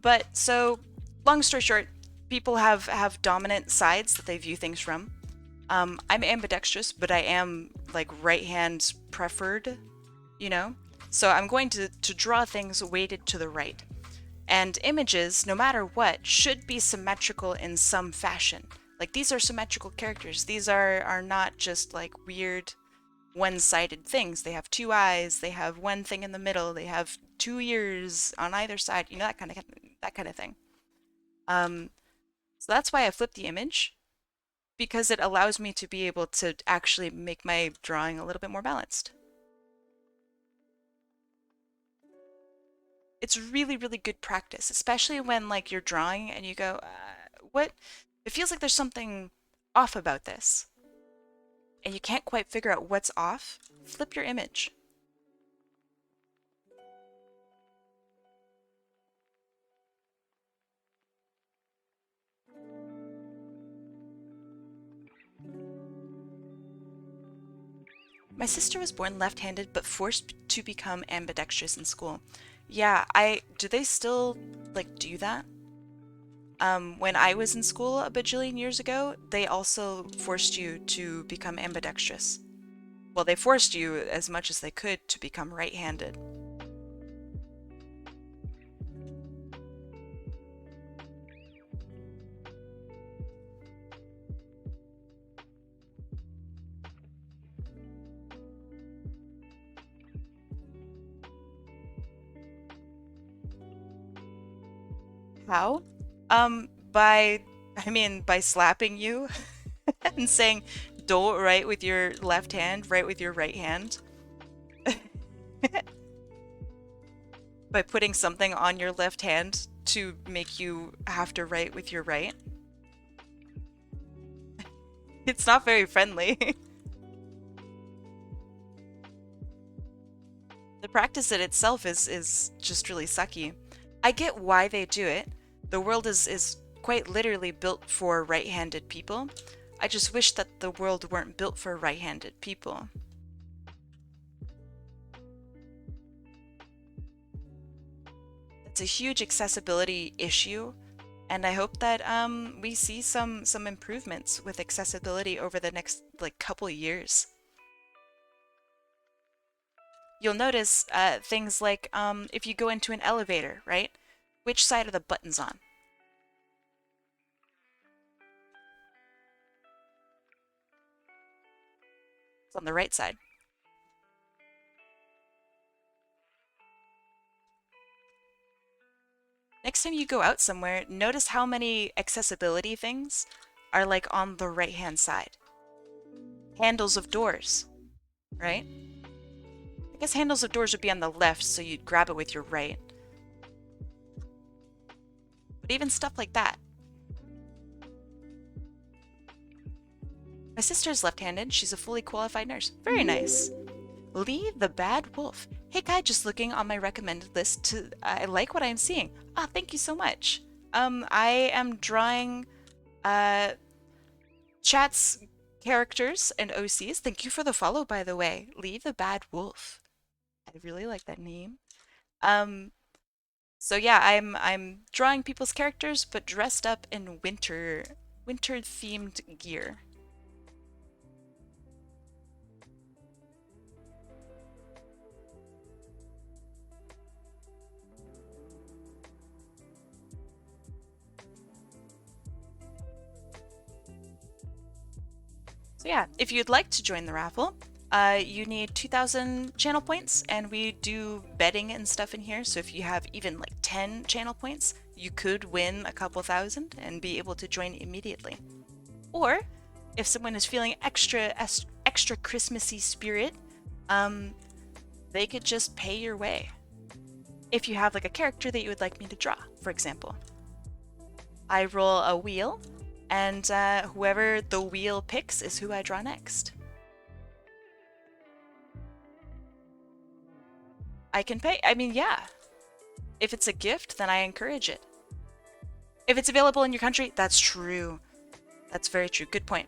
But so, long story short, people have dominant sides that they view things from. I'm ambidextrous, but I am like right hand preferred, you know? So I'm going to draw things weighted to the right. And images, no matter what, should be symmetrical in some fashion. Like, these are symmetrical characters. These are not just like weird one-sided things. They have two eyes, they have one thing in the middle, they have two ears on either side, you know, that kind of thing. So that's why I flipped the image, because it allows me to be able to actually make my drawing a little bit more balanced. It's really, really good practice, especially when like you're drawing and you go, what? It feels like there's something off about this. And you can't quite figure out what's off. Flip your image. My sister was born left-handed but forced to become ambidextrous in school. Yeah, do they still like do that? When I was in school a bajillion years ago, they also forced you to become ambidextrous. Well, they forced you as much as they could to become right-handed. How? By slapping you and saying, don't write with your left hand, write with your right hand. By putting something on your left hand to make you have to write with your right. It's not very friendly. The practice in itself is just really sucky. I get why they do it. The world is quite literally built for right-handed people. I just wish that the world weren't built for right-handed people. It's a huge accessibility issue, and I hope that we see some improvements with accessibility over the next like couple years. You'll notice things like if you go into an elevator, right? Which side are the buttons on? It's on the right side. Next time you go out somewhere, notice how many accessibility things are like on the right-hand side. Handles of doors, right? I guess handles of doors would be on the left, so you'd grab it with your right. But even stuff like that. My sister is left-handed. She's a fully qualified nurse. Very nice. Lee the Bad Wolf. Hey Kai, just looking on my recommended list to I like what I'm seeing. Ah, thank you so much. I am drawing chat's characters and OCs. Thank you for the follow, by the way. Lee the Bad Wolf. I really like that name. So yeah, I'm drawing people's characters but dressed up in winter themed gear. So yeah, if you'd like to join the raffle, You need 2,000 channel points, and we do betting and stuff in here. So if you have even like 10 channel points, you could win a couple thousand and be able to join immediately. Or if someone is feeling extra Christmassy spirit, they could just pay your way. If you have like a character that you would like me to draw, for example. I roll a wheel, and whoever the wheel picks is who I draw next. I can pay. I mean, yeah. If it's a gift, then I encourage it. If it's available in your country, that's true. That's very true. Good point.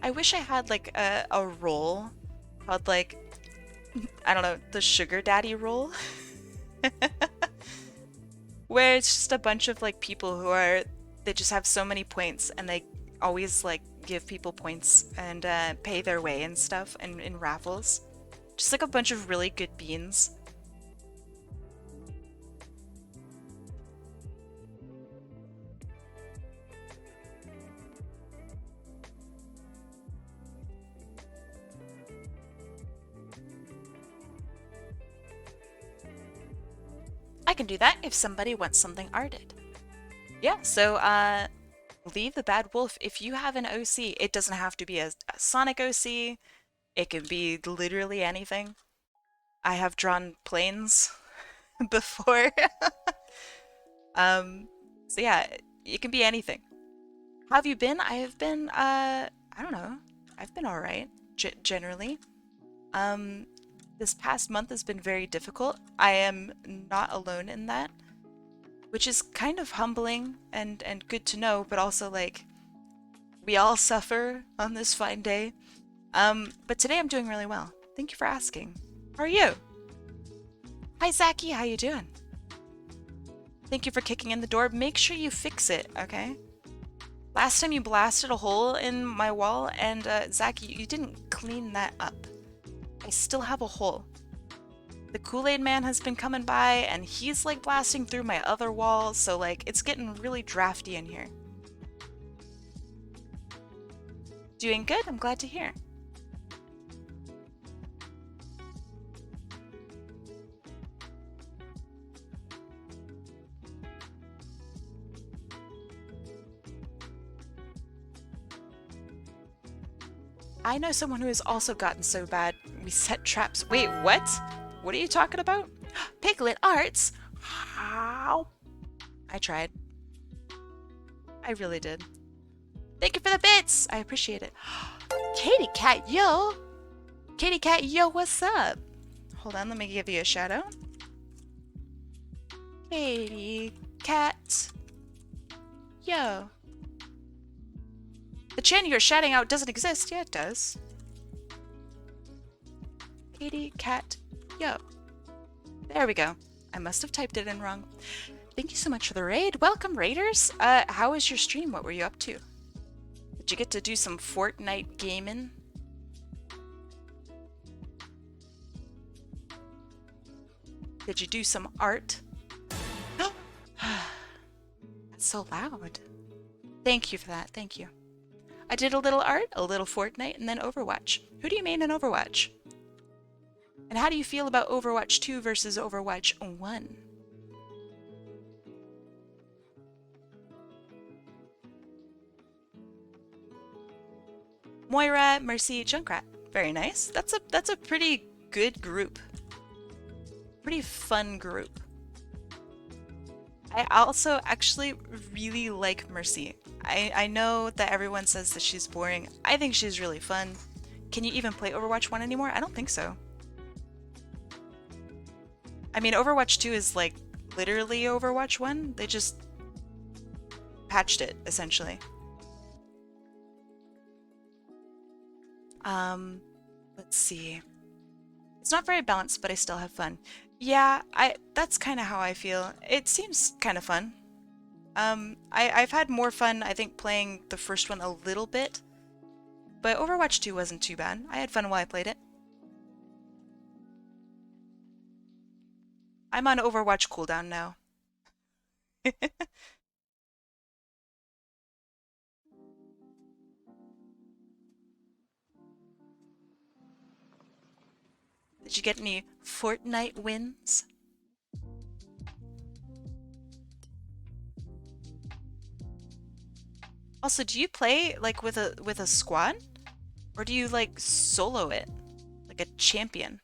I wish I had like a role called like, I don't know, the sugar daddy role. Where it's just a bunch of like people who are, they just have so many points and they always like give people points and pay their way and stuff and in raffles. Just like a bunch of really good beans. I can do that if somebody wants something arted. Yeah, so leave the bad wolf. If you have an OC, it doesn't have to be a Sonic OC. It can be literally anything. I have drawn planes before. So yeah, it can be anything. How have you been? I have been, I don't know. I've been alright, generally. This past month has been very difficult. I am not alone in that, which is kind of humbling and good to know, but also like, we all suffer on this fine day. But today I'm doing really well. Thank you for asking. How are you? Hi, Zachy. How you doing? Thank you for kicking in the door. Make sure you fix it, okay? Last time you blasted a hole in my wall, and Zachy, you didn't clean that up. I still have a hole. The Kool-Aid man has been coming by, and he's like blasting through my other wall, so like it's getting really drafty in here. Doing good? I'm glad to hear. I know someone who has also gotten so bad we set traps. Wait, what? What are you talking about? Piglet Arts? How? I tried. I really did. Thank you for the bits! I appreciate it. Katie Cat, yo! Katie Cat, yo, what's up? Hold on, let me give you a shout out. Katie Cat, yo. The chan you're shouting out doesn't exist. Yeah, it does. Katie Cat, yo. There we go. I must have typed it in wrong. Thank you so much for the raid. Welcome, raiders. How was your stream? What were you up to? Did you get to do some Fortnite gaming? Did you do some art? That's so loud. Thank you for that. Thank you. I did a little art, a little Fortnite, and then Overwatch. Who do you main in Overwatch? And how do you feel about Overwatch 2 versus Overwatch 1? Moira, Mercy, Junkrat. Very nice. That's a pretty good group. Pretty fun group. I also actually really like Mercy. I know that everyone says that she's boring. I think she's really fun. Can you even play Overwatch 1 anymore? I don't think so. I mean, Overwatch 2 is like literally Overwatch 1. They just patched it, essentially. Let's see. It's not very balanced, but I still have fun. Yeah, that's kind of how I feel. It seems kind of fun. I've had more fun, I think, playing the first one a little bit, but Overwatch 2 wasn't too bad. I had fun while I played it. I'm on Overwatch cooldown now. Did you get any Fortnite wins? Also, do you play like with a squad? Or do you like solo it? Like a champion?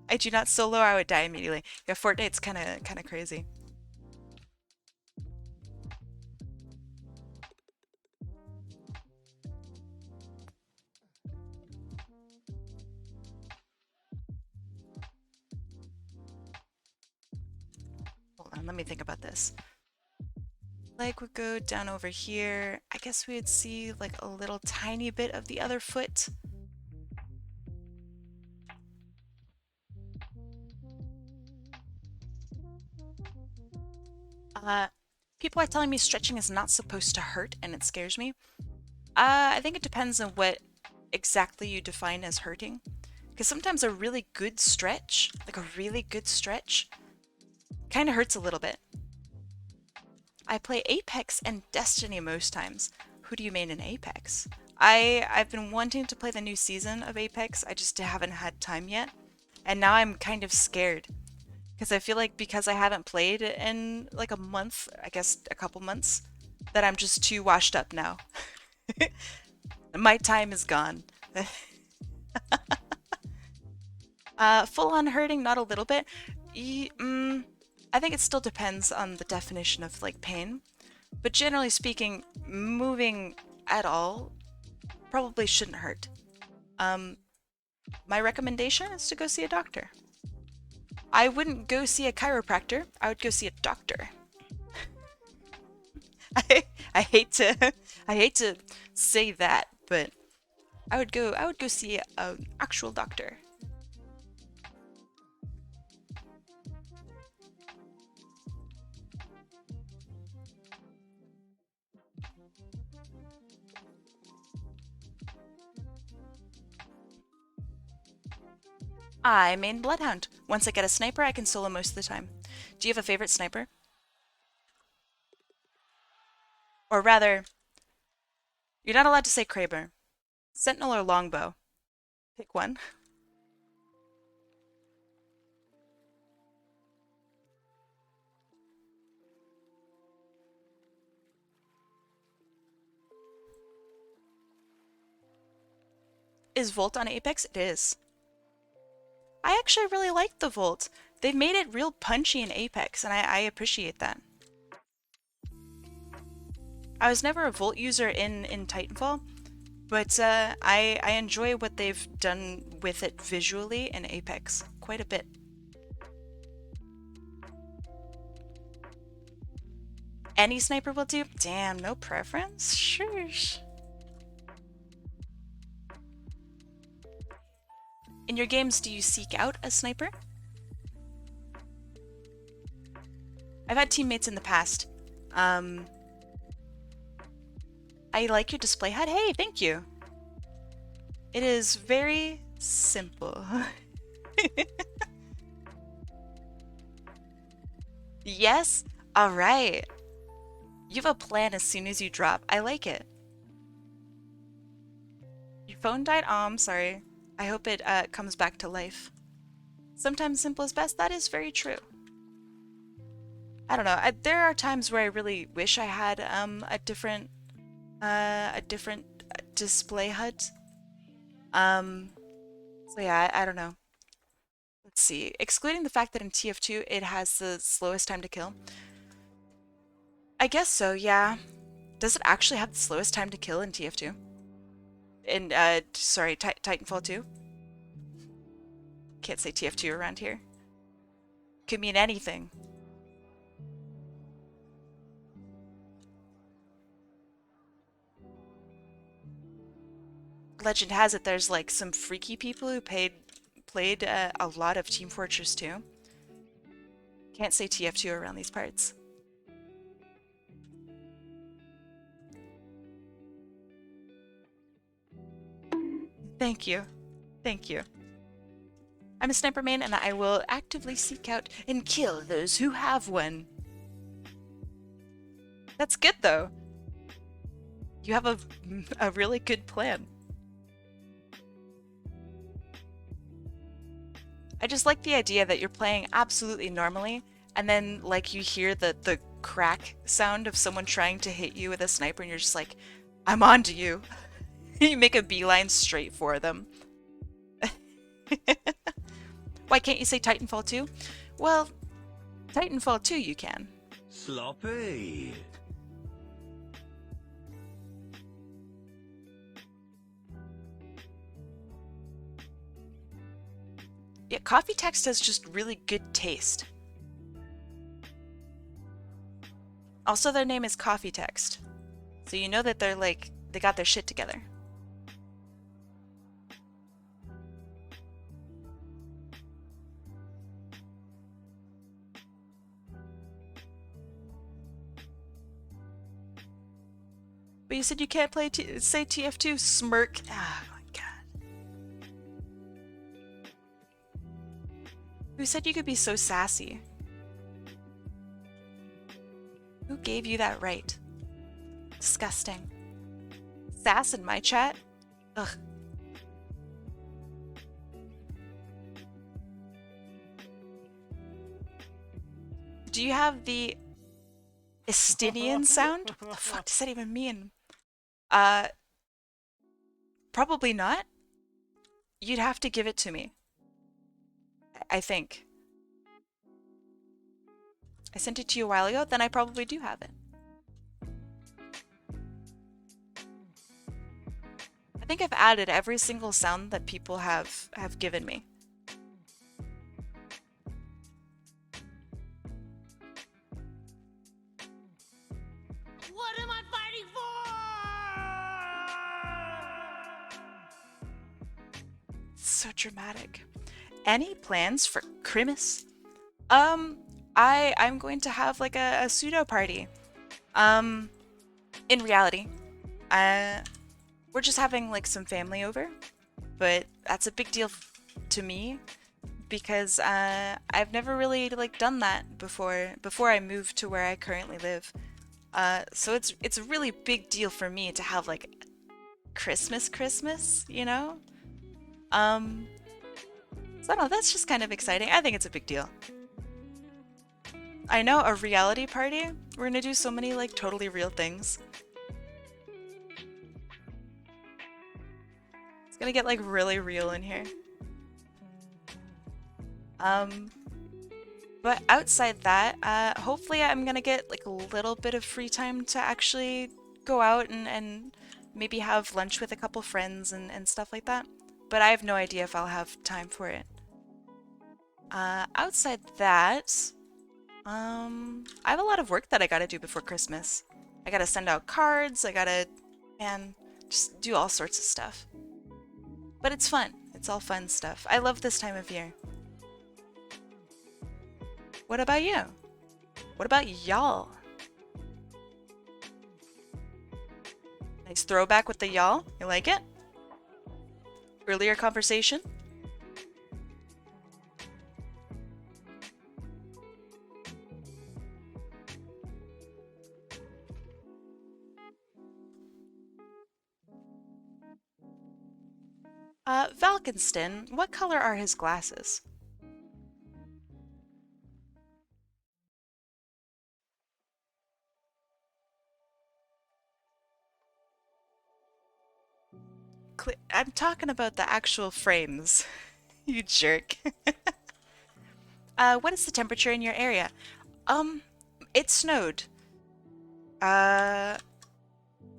I do not solo, I would die immediately. Yeah, Fortnite's kinda crazy. Hold on, let me think about this. Leg would go down over here. I guess we would see like a little tiny bit of the other foot. Uh, People are telling me stretching is not supposed to hurt and it scares me. I think it depends on what exactly you define as hurting. Because sometimes a really good stretch, like a really good stretch, kind of hurts a little bit. I play Apex and Destiny most times. Who do you main in Apex? I've been wanting to play the new season of Apex, I just haven't had time yet. And now I'm kind of scared. Because I feel like because I haven't played in like a month, I guess a couple months, that I'm just too washed up now. My time is gone. Full on hurting, not a little bit. I think it still depends on the definition of like pain. But generally speaking, moving at all probably shouldn't hurt. My recommendation is to go see a doctor. I wouldn't go see a chiropractor. I would go see a doctor. I hate to say that, but I would go see an actual doctor. I main Bloodhound. Once I get a sniper, I can solo most of the time. Do you have a favorite sniper? Or rather, you're not allowed to say Kraber. Sentinel or Longbow? Pick one. Is Volt on Apex? It is. I actually really like the Volt. They've made it real punchy in Apex, and I appreciate that. I was never a Volt user in Titanfall, but I enjoy what they've done with it visually in Apex quite a bit. Any sniper will do? Damn, no preference? Shush. In your games, do you seek out a sniper? I've had teammates in the past. I like your display HUD. Hey, thank you. It is very simple. Yes? Alright. You have a plan as soon as you drop. I like it. Your phone died? Oh, I'm sorry. I hope it comes back to life. Sometimes simple is best. That is very true. I don't know. There are times where I really wish I had a different display HUD. So yeah, I don't know. Let's see. Excluding the fact that in TF2 it has the slowest time to kill. I guess so, yeah. Does it actually have the slowest time to kill in TF2? In sorry, Titanfall 2? Can't say TF2 around here. Could mean anything. Legend has it there's like some freaky people who played a lot of Team Fortress 2. Can't say TF2 around these parts. Thank you. Thank you. I'm a sniper main and I will actively seek out and kill those who have one. That's good though. You have a really good plan. I just like the idea that you're playing absolutely normally and then like you hear the crack sound of someone trying to hit you with a sniper and you're just like, I'm on to you. You make a beeline straight for them. Why can't you say Titanfall 2? Well, Titanfall 2 you can. Sloppy. Yeah, coffee text has just really good taste. Also, their name is Coffee Text. So you know that they're like, they got their shit together. But you said you can't play say TF2 smirk. Oh my god. Who said you could be so sassy? Who gave you that right? Disgusting. Sass in my chat? Ugh. Do you have the Estinian sound? What the fuck does that even mean? Probably not. You'd have to give it to me. I think. I sent it to you a while ago, then I probably do have it. I think I've added every single sound that people have given me. What am I fighting for? So dramatic. Any plans for Christmas? I'm going to have like a pseudo party. In reality, we're just having like some family over, but that's a big deal to me because I've never really like done that before I moved to where I currently live. So it's a really big deal for me to have like Christmas, you know? So I don't know, that's just kind of exciting. I think it's a big deal. I know, a reality party? We're gonna do so many like totally real things. It's gonna get like really real in here. But outside that, hopefully I'm gonna get like a little bit of free time to actually go out and maybe have lunch with a couple friends and stuff like that. But I have no idea if I'll have time for it. Outside that, I have a lot of work that I gotta do before Christmas. I gotta send out cards, I gotta, man, just do all sorts of stuff. But it's fun. It's all fun stuff. I love this time of year. What about you? What about y'all? Nice throwback with the y'all. You like it? Earlier conversation? Valkinstin, what color are his glasses? I'm talking about the actual frames. You jerk. What is the temperature in your area? It snowed. Let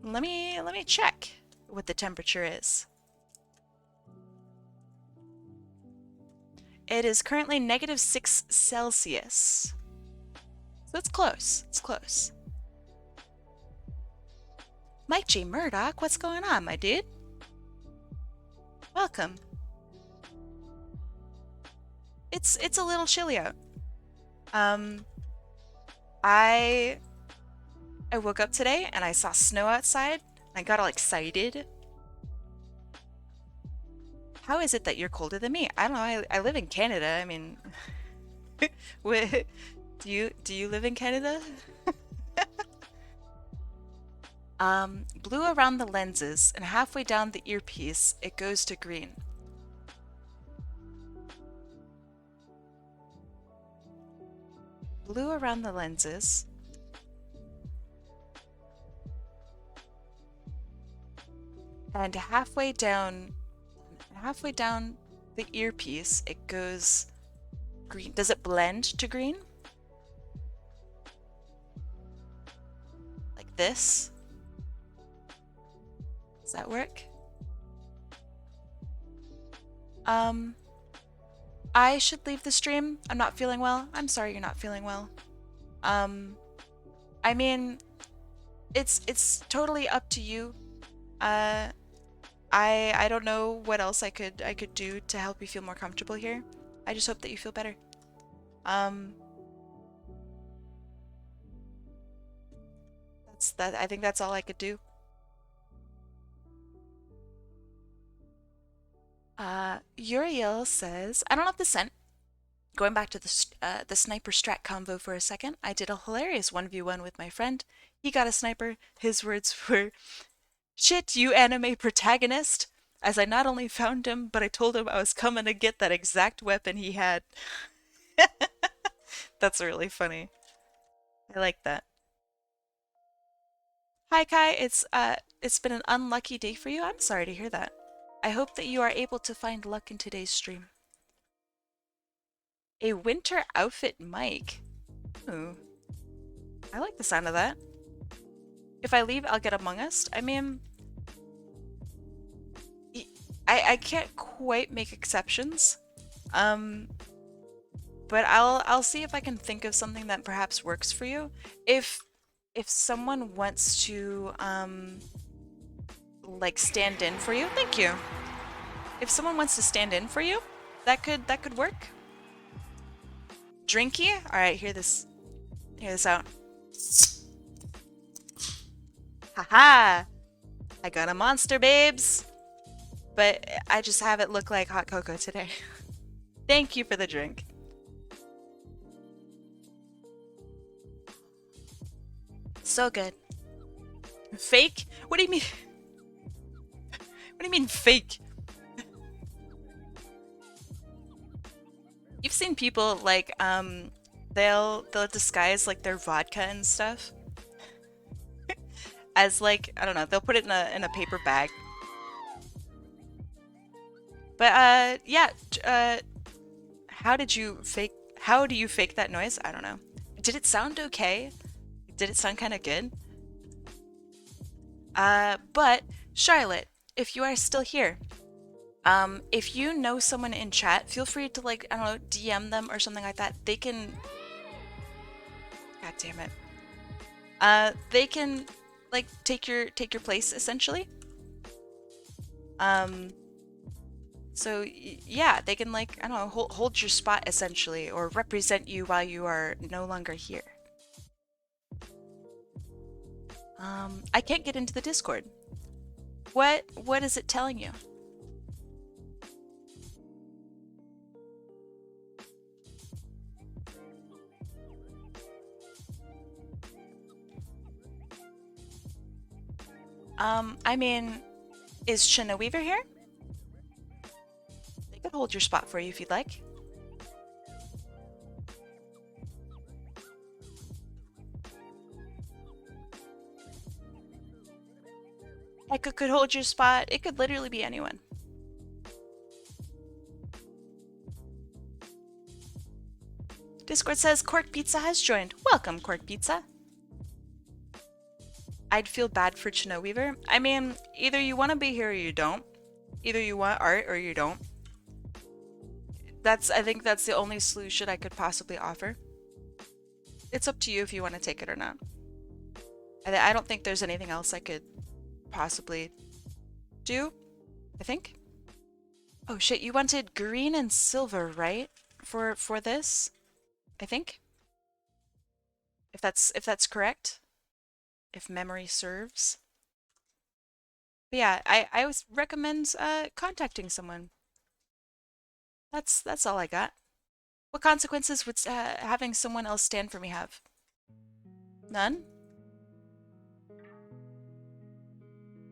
me check what the temperature is. It is currently -6 Celsius. So it's close. It's close. Mike J. Murdoch, what's going on, my dude? Welcome. It's a little chilly out. I woke up today and I saw snow outside. I got all excited. How is it that you're colder than me? I don't know. I live in Canada. I mean, wait, do you live in Canada? Blue around the lenses, and halfway down the earpiece, it goes to green. Blue around the lenses. And halfway down the earpiece, it goes green. Does it blend to green? Like this? Does that work? I should leave the stream. I'm not feeling well. I'm sorry you're not feeling well. I mean, it's totally up to you. I don't know what else I could do to help you feel more comfortable here. I just hope that you feel better. I think that's all I could do. Uriel says, I don't have the scent. Going back to the sniper strat convo for a second, I did a hilarious 1v1 with my friend. He got a sniper. His words were, "Shit, you anime protagonist," as I not only found him, but I told him I was coming to get that exact weapon he had. That's really funny. I like that. Hi Kai, it's been an unlucky day for you. I'm sorry to hear that. I hope that you are able to find luck in today's stream. A winter outfit mic. Ooh. I like the sound of that. If I leave, I'll get Among Us. I mean, I can't quite make exceptions. But I'll see if I can think of something that perhaps works for you. If someone wants to like stand in for you, thank you. If someone wants to stand in for you, that could work. Drinky? All right, hear this out. Haha! I got a monster, babes. But I just have it look like hot cocoa today. Thank you for the drink. So good. Fake? What do you mean? What do you mean fake? You've seen people like they'll disguise like their vodka and stuff as like, I don't know, they'll put it in a paper bag. But yeah, how do you fake that noise? I don't know. Did it sound okay? Did it sound kind of good? But Charlotte, if you are still here, if you know someone in chat, feel free to like, I don't know, DM them or something like that. They can, God damn it. They can like take your place essentially. So yeah, they can like, I don't know, hold your spot essentially, or represent you while you are no longer here. I can't get into the Discord. What is it telling you? I mean, is Shana Weaver here? They could hold your spot for you if you'd like. Eka could hold your spot. It could literally be anyone. Discord says Cork Pizza has joined. Welcome, Cork Pizza. I'd feel bad for Chino Weaver. I mean, either you want to be here or you don't. Either you want art or you don't. I think that's the only solution I could possibly offer. It's up to you if you want to take it or not. I don't think there's anything else I could possibly do, I think. Oh shit, you wanted green and silver, right? For this, I think. If that's correct. If memory serves. But yeah, I always recommend contacting someone. That's all I got. What consequences would having someone else stand for me have? None?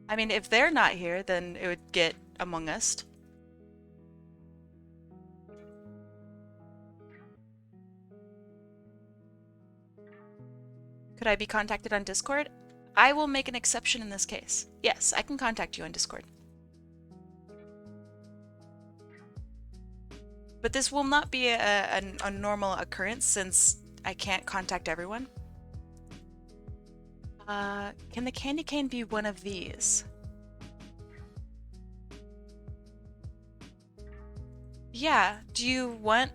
I mean, if they're not here, then it would get Among Us. Could I be contacted on Discord? I will make an exception in this case. Yes, I can contact you on Discord. But this will not be a normal occurrence since I can't contact everyone. Can the candy cane be one of these? Yeah, do you want...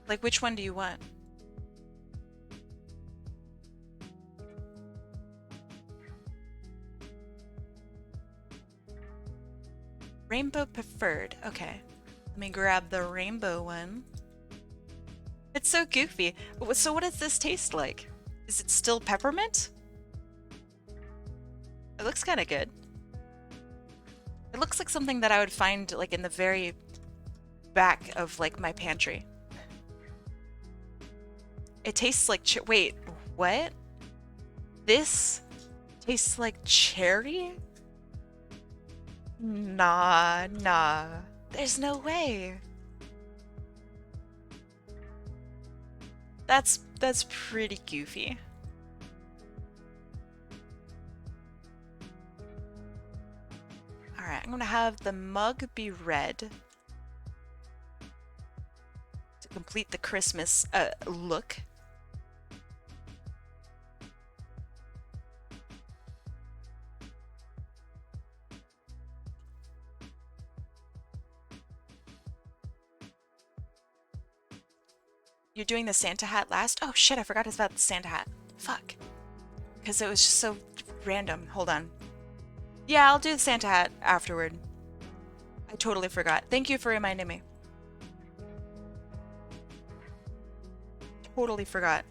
Like, which one do you want? Rainbow preferred. Okay. Let me grab the rainbow one. It's so goofy. So what does this taste like? Is it still peppermint? It looks kind of good. It looks like something that I would find like in the very back of like my pantry. It tastes like wait, what? This tastes like cherry? Nah. There's no way. That's pretty goofy. Alright, I'm gonna have the mug be red to complete the Christmas look. You're doing the Santa hat last? Oh shit, I forgot about the Santa hat. Fuck. Because it was just so random. Hold on. Yeah, I'll do the Santa hat afterward. I totally forgot. Thank you for reminding me. Totally forgot.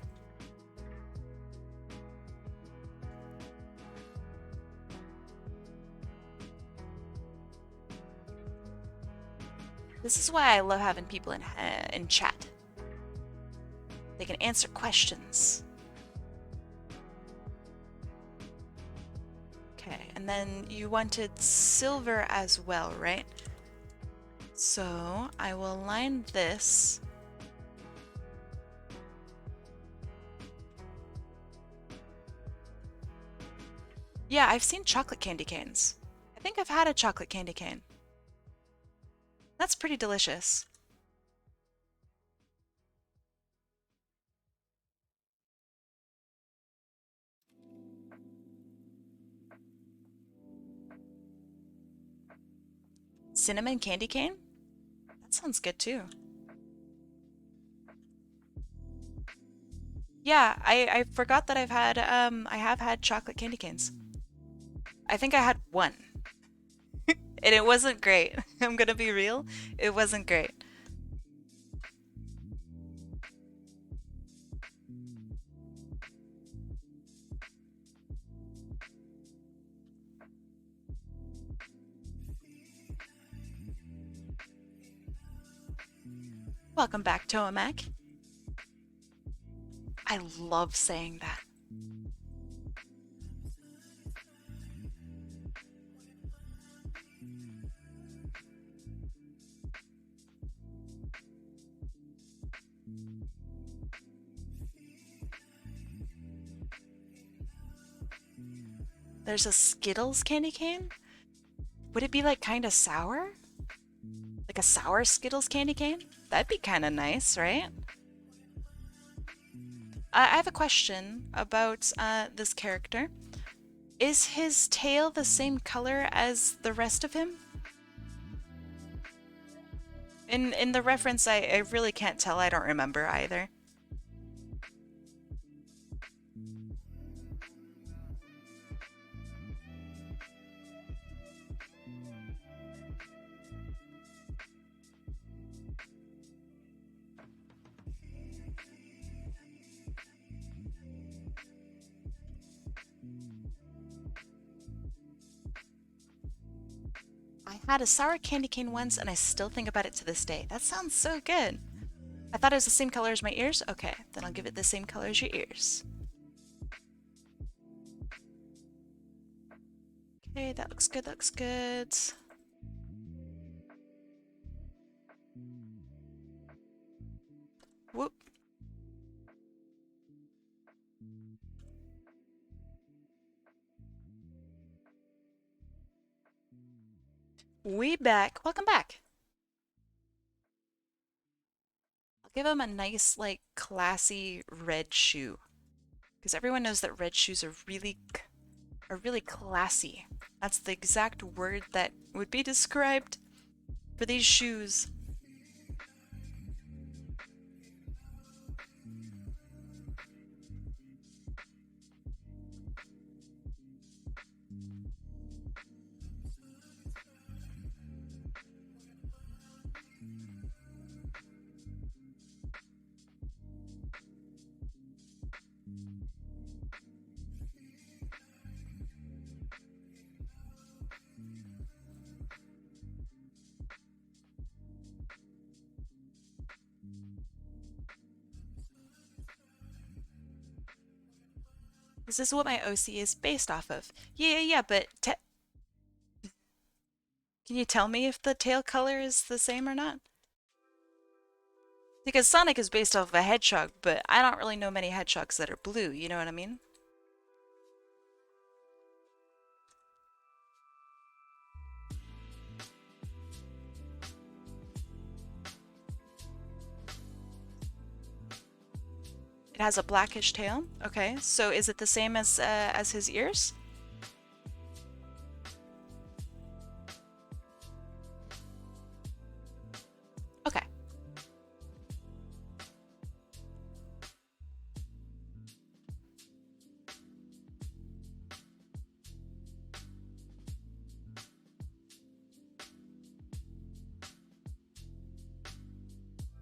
This is why I love having people in chat. They can answer questions. Okay, and then you wanted silver as well, right? So I will line this. Yeah, I've seen chocolate candy canes. I think I've had a chocolate candy cane. That's pretty delicious. Cinnamon candy cane? That sounds good too. Yeah, I forgot that I have had chocolate candy canes. I think I had one. And it wasn't great. I'm gonna be real. It wasn't great. Welcome back, Toamak. I love saying that. There's a Skittles candy cane? Would it be like kind of sour? Like a sour Skittles candy cane? That'd be kind of nice, right? I have a question about this character. Is his tail the same color as the rest of him? In the reference, I really can't tell. I don't remember either. I had a sour candy cane once and I still think about it to this day. That sounds so good. I thought it was the same color as my ears. Okay, then I'll give it the same color as your ears. Okay, that looks good, that looks good. Whoop. We back. Welcome back. I'll give him a nice, like, classy red shoe. Because everyone knows that red shoes are really classy. That's the exact word that would be described for these shoes. This is what my OC is based off of. Yeah, but can you tell me if the tail color is the same or not? Because Sonic is based off of a hedgehog, but I don't really know many hedgehogs that are blue, you know what I mean? It has a blackish tail. Okay, so is it the same as his ears? Okay.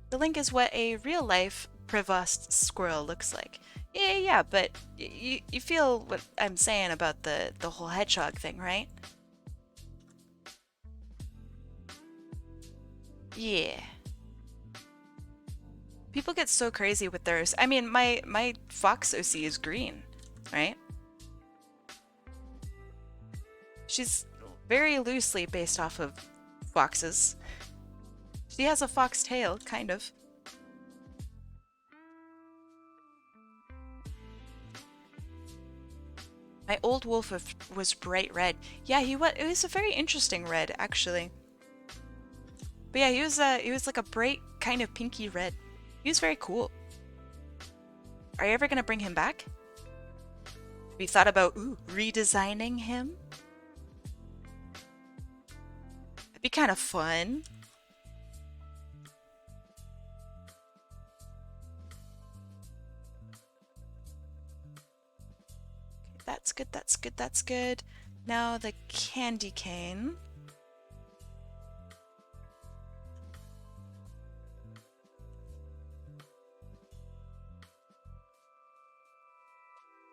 The link is what a real-life Prevost squirrel looks like. Yeah, but you feel what I'm saying about the whole hedgehog thing, right? Yeah. People get so crazy with theirs. I mean, my fox OC is green, right? She's very loosely based off of foxes. She has a fox tail, kind of. My old wolf was bright red. Yeah, it was a very interesting red, actually. But yeah, he was like a bright kind of pinky red. He was very cool. Are you ever gonna bring him back? Have you thought about redesigning him? That'd be kind of fun. That's good, that's good, that's good. Now the candy cane.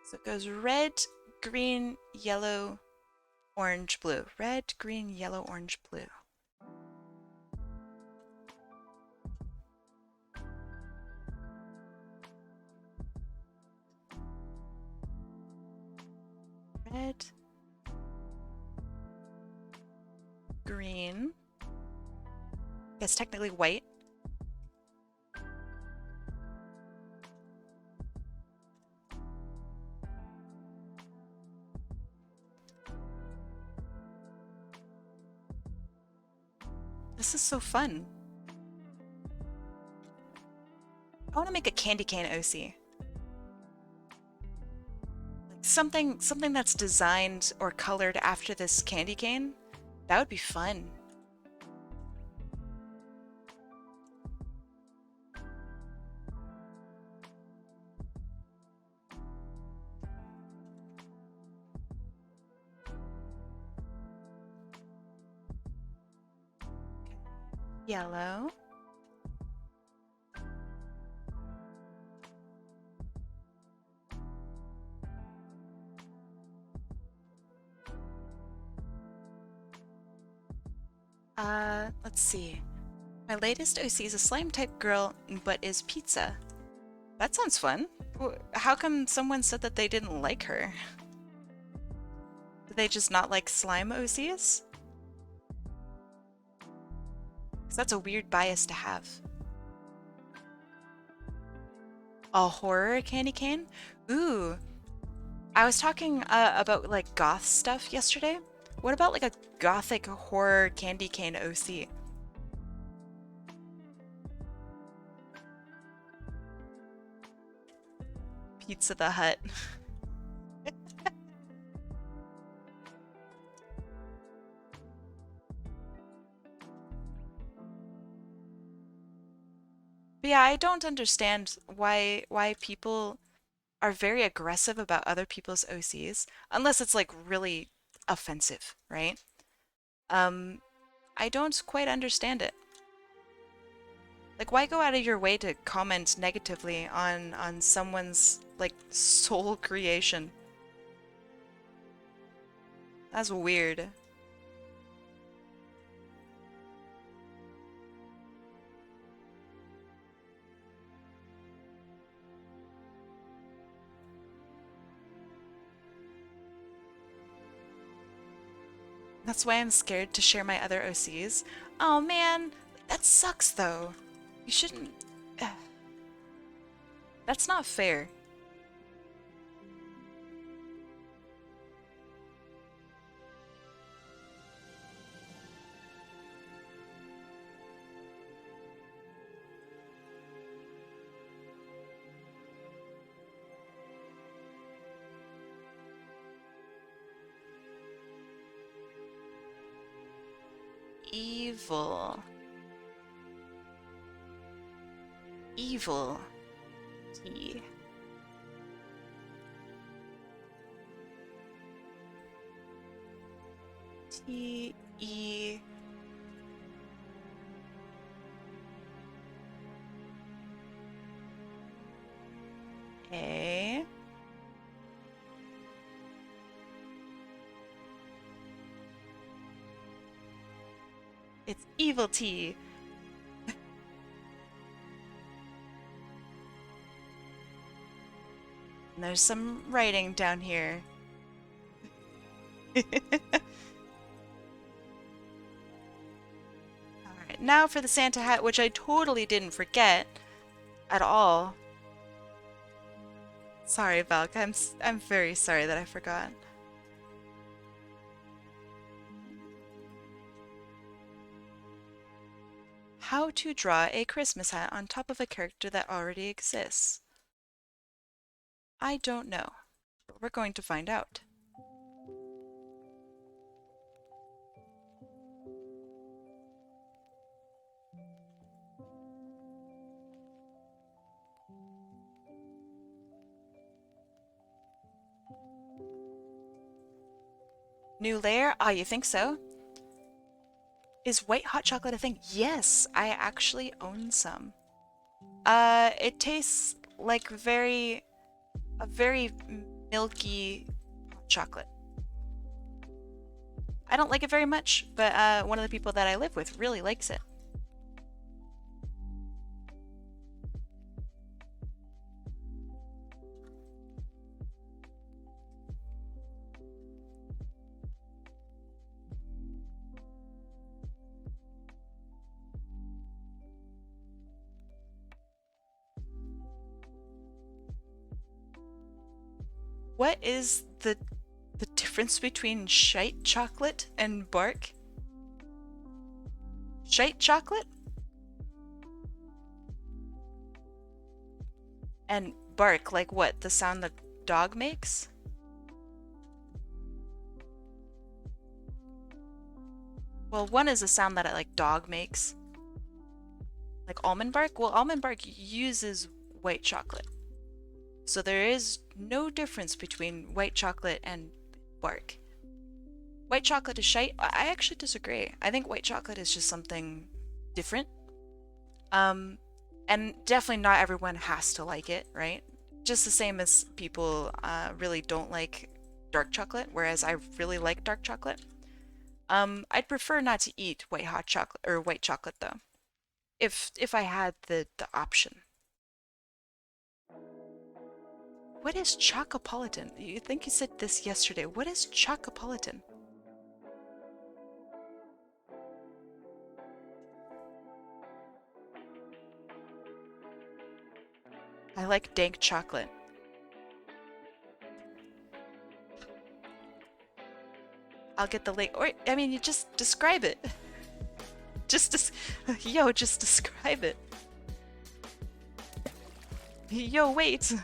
So it goes red, green, yellow, orange, blue. Red, green, yellow, orange, blue. Red, green. I guess technically white. This is so fun. I want to make a candy cane OC. Like something that's designed or colored after this candy cane. That would be fun. Yellow. Let's see. My latest OC is a slime type girl, but is pizza. That sounds fun. How come someone said that they didn't like her? Did they just not like slime OCs? Because that's a weird bias to have. A horror candy cane? Ooh. I was talking about like goth stuff yesterday. What about like a gothic horror candy cane OC? Pizza the Hut. But yeah, I don't understand why people are very aggressive about other people's OCs, unless it's like really offensive, right? I don't quite understand it. Like, why go out of your way to comment negatively on someone's like soul creation? That's weird. That's why I'm scared to share my other OCs. Oh man, that sucks though. You shouldn't. That's not fair. Evil. Evil. T. T. E. A. It's evil tea. And there's some writing down here. Alright, now for the Santa hat, which I totally didn't forget at all. Sorry, Valk. I'm very sorry that I forgot. How to draw a Christmas hat on top of a character that already exists. I don't know, but we're going to find out. New layer? Ah, you think so? Is white hot chocolate a thing? Yes, I actually own some. It tastes like a very milky hot chocolate. I don't like it very much, but one of the people that I live with really likes it. What is the difference between shite chocolate and bark? Shite chocolate? And bark, like what? The sound the dog makes? Well, one is a sound that like dog makes. Like almond bark? Well, almond bark uses white chocolate. So there is no difference between white chocolate and bark. White chocolate is shite? I actually disagree. I think white chocolate is just something different. And definitely not everyone has to like it, right? Just the same as people really don't like dark chocolate, whereas I really like dark chocolate. I'd prefer not to eat white hot chocolate or white chocolate though, if I had the option. What is Chocopolitan? You think you said this yesterday. What is Chocopolitan? I like dank chocolate. I'll get the late. Or I mean, you just describe it. Yo, just describe it. Yo, wait.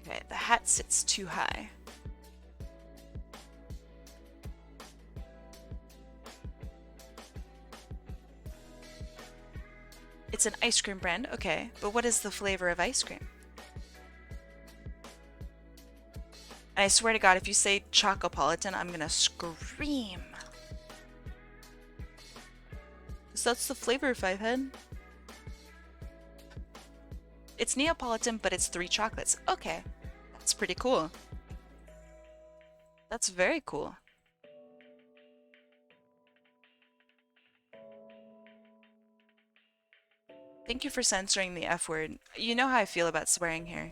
Okay, the hat sits too high. It's an ice cream brand, okay, but what is the flavor of ice cream? And I swear to God, if you say Chocopolitan, I'm gonna scream. So that's the flavor, Fivehead. It's Neapolitan, but it's 3 chocolates. Okay, that's pretty cool. That's very cool. Thank you for censoring the F word. You know how I feel about swearing here.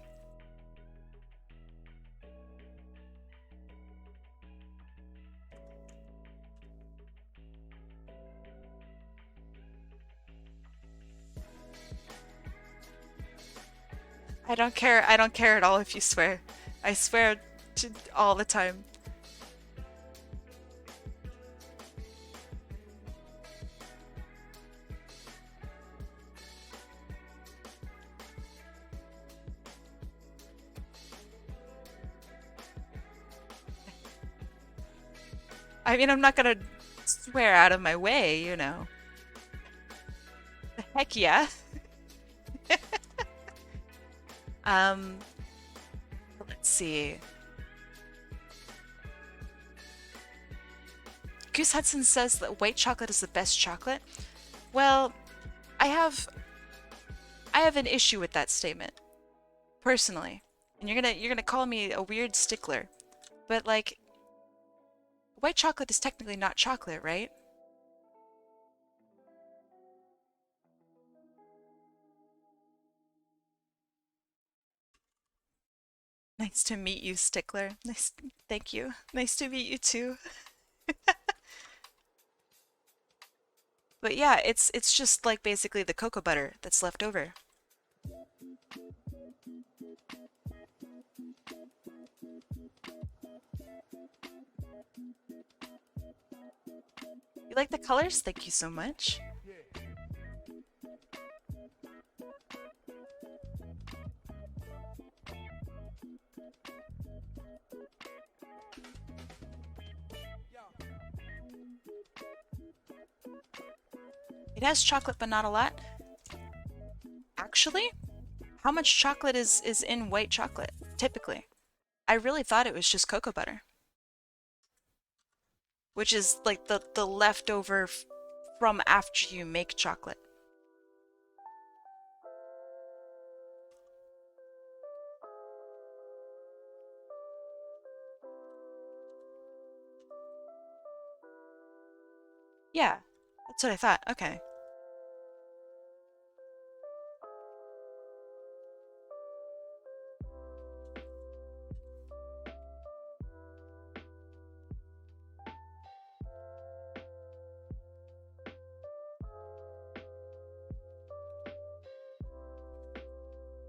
I don't care at all if you swear. I swear all the time. I mean, I'm not gonna swear out of my way, you know. Heck yeah. Um, let's see. Goose Hudson says that white chocolate is the best chocolate. Well, I have an issue with that statement, personally. And you're gonna call me a weird stickler. But like, white chocolate is technically not chocolate, right? Nice to meet you, stickler. Nice, thank you. Nice to meet you too. But yeah, it's just like basically the cocoa butter that's left over. You like the colors? Thank you so much. It has chocolate, but not a lot. Actually, how much chocolate is in white chocolate, typically? I really thought it was just cocoa butter. Which is like the leftover from after you make chocolate. Yeah, that's what I thought. Okay.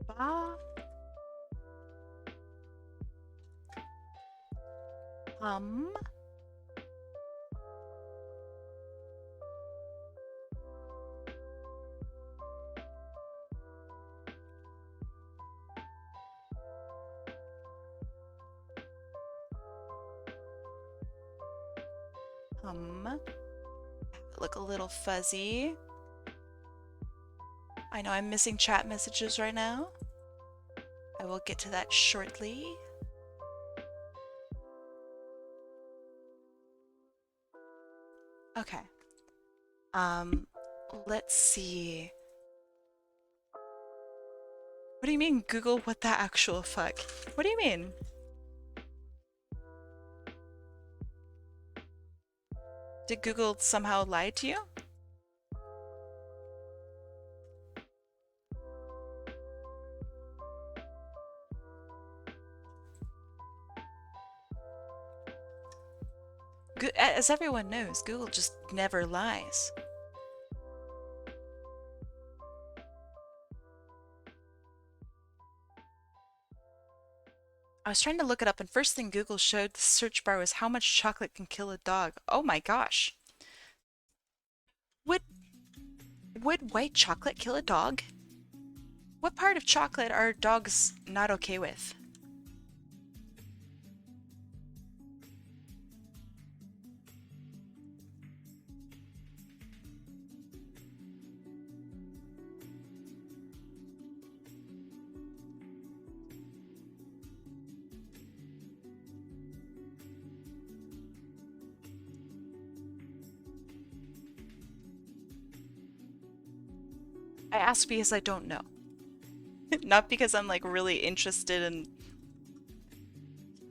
Ba hum. Hum. Look a little fuzzy. I know I'm missing chat messages right now. I will get to that shortly. Okay. Let's see. What do you mean, Google what the actual fuck? What do you mean? Did Google somehow lie to you? As everyone knows, Google just never lies. I was trying to look it up, and first thing Google showed the search bar was how much chocolate can kill a dog. Oh my gosh. Would white chocolate kill a dog? What part of chocolate are dogs not okay with? I ask because I don't know. Not because I'm like really interested in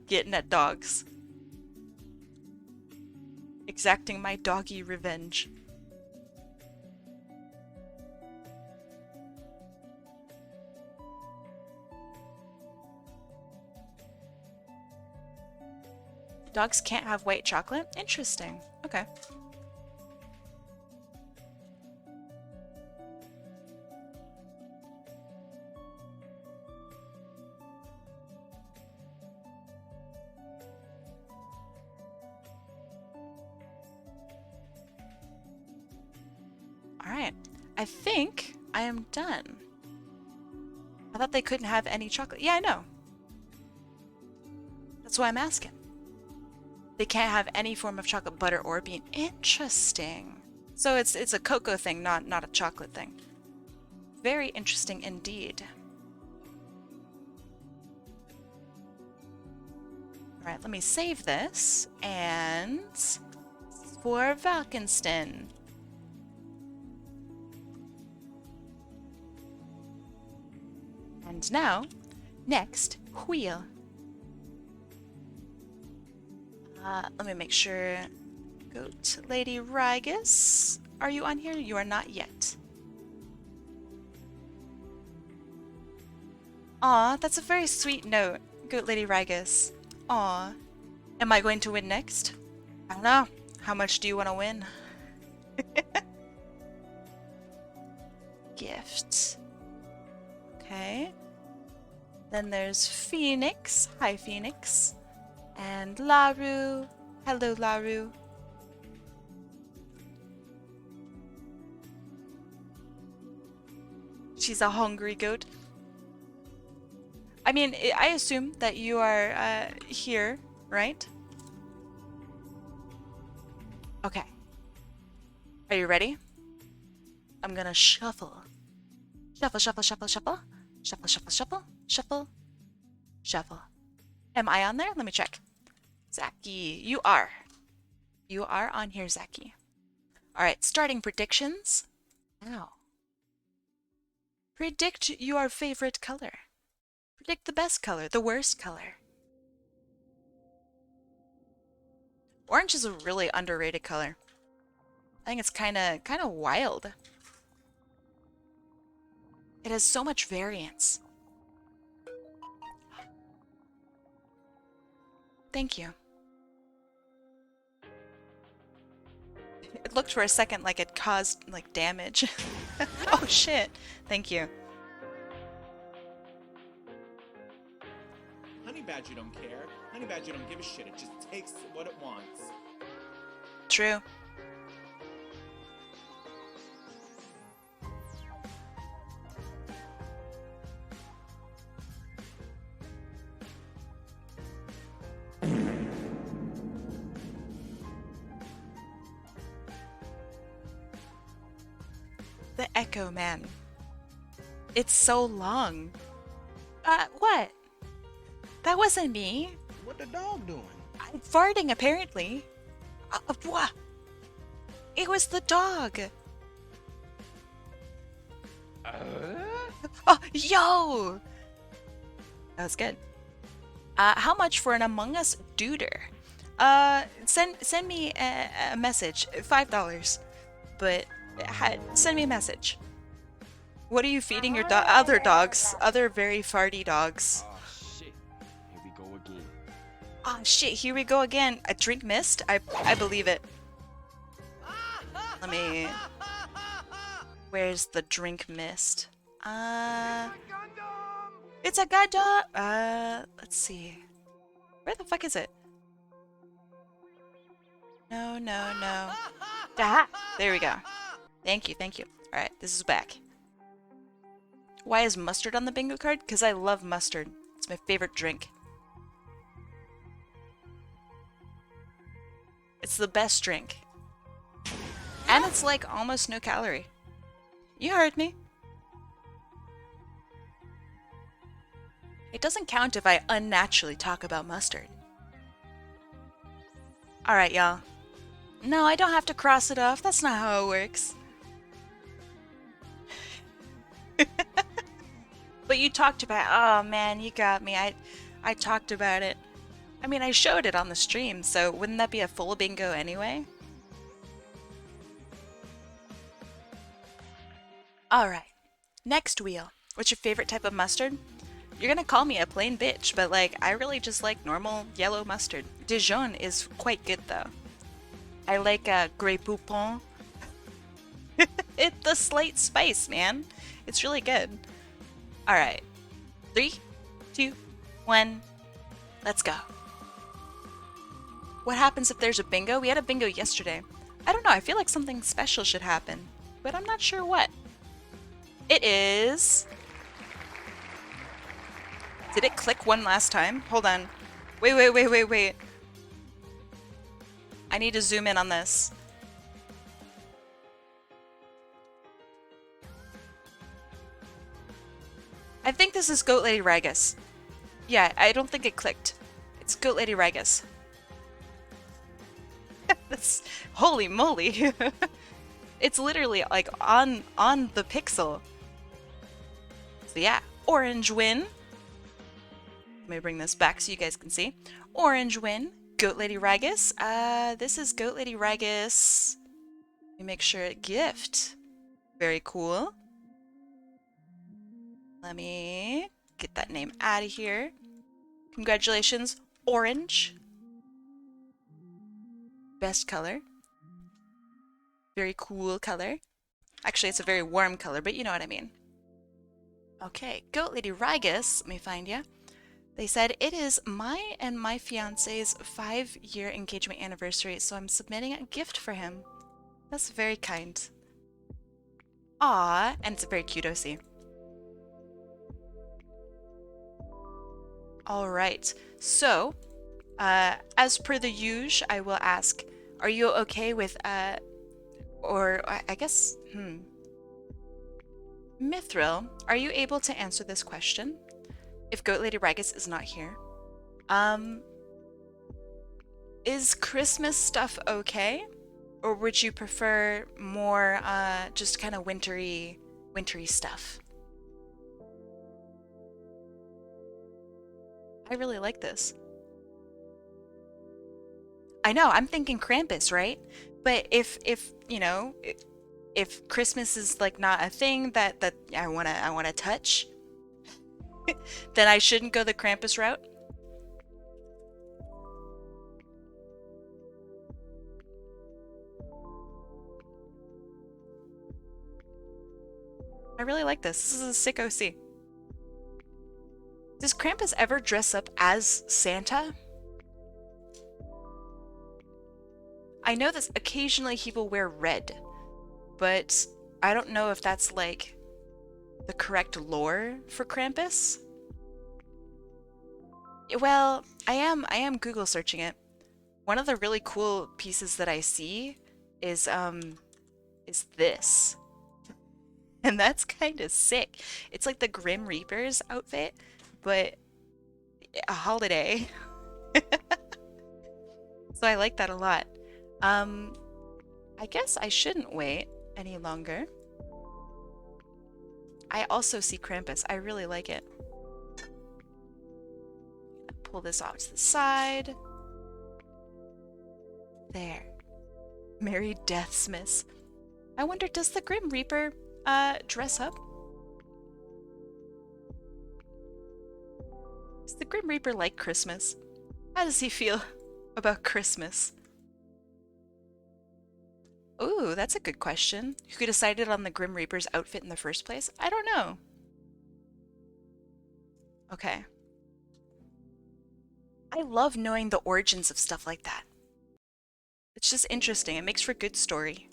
getting at dogs. Exacting my doggy revenge. Dogs can't have white chocolate? Interesting. Okay. Alright. I think I am done. I thought they couldn't have any chocolate. Yeah, I know. That's why I'm asking. They can't have any form of chocolate, butter, or bean. Interesting. So it's a cocoa thing, not a chocolate thing. Very interesting indeed. Alright, let me save this. And for valkinstin. And now, next, wheel. Let me make sure. Goat Lady Rygus. Are you on here? You are not yet. Aw, that's a very sweet note, Goat Lady Rygus. Aw. Am I going to win next? I don't know. How much do you want to win? Gift. Okay. Then there's Phoenix. Hi, Phoenix. And Laru. Hello, Laru. She's a hungry goat. I mean, I assume that you are here, right? Okay. Are you ready? I'm gonna shuffle. Shuffle, shuffle, shuffle, shuffle. Shuffle, shuffle, shuffle, shuffle, shuffle. Am I on there? Let me check. Zaki, you are. You are on here, Zaki. Alright, starting predictions. Now. Predict your favorite color. Predict the best color, the worst color. Orange is a really underrated color. I think it's kind of wild. It has so much variance. Thank you. It looked for a second like it caused like damage. Oh shit. Thank you. Honey Badger don't care. Honey Badger don't give a shit. It just takes what it wants. True. The Echo Man. It's so long. What? That wasn't me. What the dog doing? I'm farting, apparently. What? It was the dog. Oh, yo! That was good. How much for an Among Us duder? Send me a message. $5. But send me a message. What are you feeding your other dogs? Other very farty dogs. Oh shit. Here we go again. Oh shit, here we go again. A drink missed? I believe it. Let me... Where's the drink missed? It's a Gundam! Let's see. Where the fuck is it? No, no, no. Ah, there we go. Thank you, thank you. Alright, this is back. Why is mustard on the bingo card? Because I love mustard. It's my favorite drink. It's the best drink. And it's like almost no calorie. You heard me. It doesn't count if I unnaturally talk about mustard. Alright, y'all. No, I don't have to cross it off. That's not how it works. But you talked about... Oh, man, you got me. I talked about it. I mean, I showed it on the stream, so wouldn't that be a full bingo anyway? Alright. Next wheel. What's your favorite type of mustard? You're gonna call me a plain bitch, but like, I really just like normal yellow mustard. Dijon is quite good though. I like Grey Poupon. It's the slight spice, man. It's really good. Alright. 3, 2, 1. Let's go. What happens if there's a bingo? We had a bingo yesterday. I don't know, I feel like something special should happen, but I'm not sure what. It is... Did it click one last time? Hold on. Wait. I need to zoom in on this. I think this is Goat Lady Ragus. Yeah, I don't think it clicked. It's Goat Lady Ragus. That's... Holy moly. It's literally like on the pixel. So yeah, orange win. Let me bring this back so you guys can see. Orange win. Goat Lady Ragus. This is Goat Lady Ragus. Let me make sure it gift. Very cool. Let me get that name out of here. Congratulations, orange. Best color. Very cool color. Actually, it's a very warm color, but you know what I mean. Okay, Goat Lady Ragus. Let me find ya. They said, it is my and my fiance's 5-year engagement anniversary, so I'm submitting a gift for him. That's very kind. Aw, and it's a very cute OC. Alright, so, as per the usual, I will ask, are you okay with, or I guess, Mithril, are you able to answer this question? If Goat Lady Ragus is not here. Is Christmas stuff okay? Or would you prefer more, just kind of wintry stuff? I really like this. I know, I'm thinking Krampus, right? But if you know, if Christmas is like not a thing that I wanna touch, then I shouldn't go the Krampus route. I really like this. This is a sick OC. Does Krampus ever dress up as Santa? I know that occasionally he will wear red, but I don't know if that's like the correct lore for Krampus. Well, I am Google searching it. One of the really cool pieces that I see is this. And that's kind of sick. It's like the Grim Reaper's outfit, but a holiday. So I like that a lot. I guess I shouldn't wait any longer. I also see Krampus. I really like it. pull this off to the side. There. Merry Deathsmiths. I wonder, does the Grim Reaper dress up? Does the Grim Reaper like Christmas? How does he feel about Christmas? Ooh, that's a good question. Who decided on the Grim Reaper's outfit in the first place? I don't know. Okay. I love knowing the origins of stuff like that. It's just interesting. It makes for good story.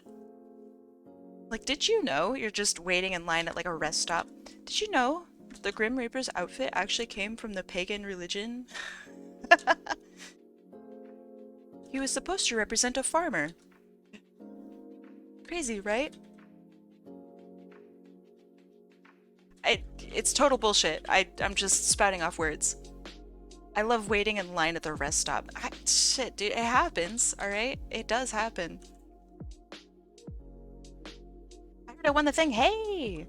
Like, did you know you're just waiting in line at like a rest stop? Did you know the Grim Reaper's outfit actually came from the pagan religion? He was supposed to represent a farmer. Crazy, right? It's total bullshit. I'm just spouting off words. I love waiting in line at the rest stop. Shit, dude, it happens, alright? It does happen. I heard I won the thing. Hey!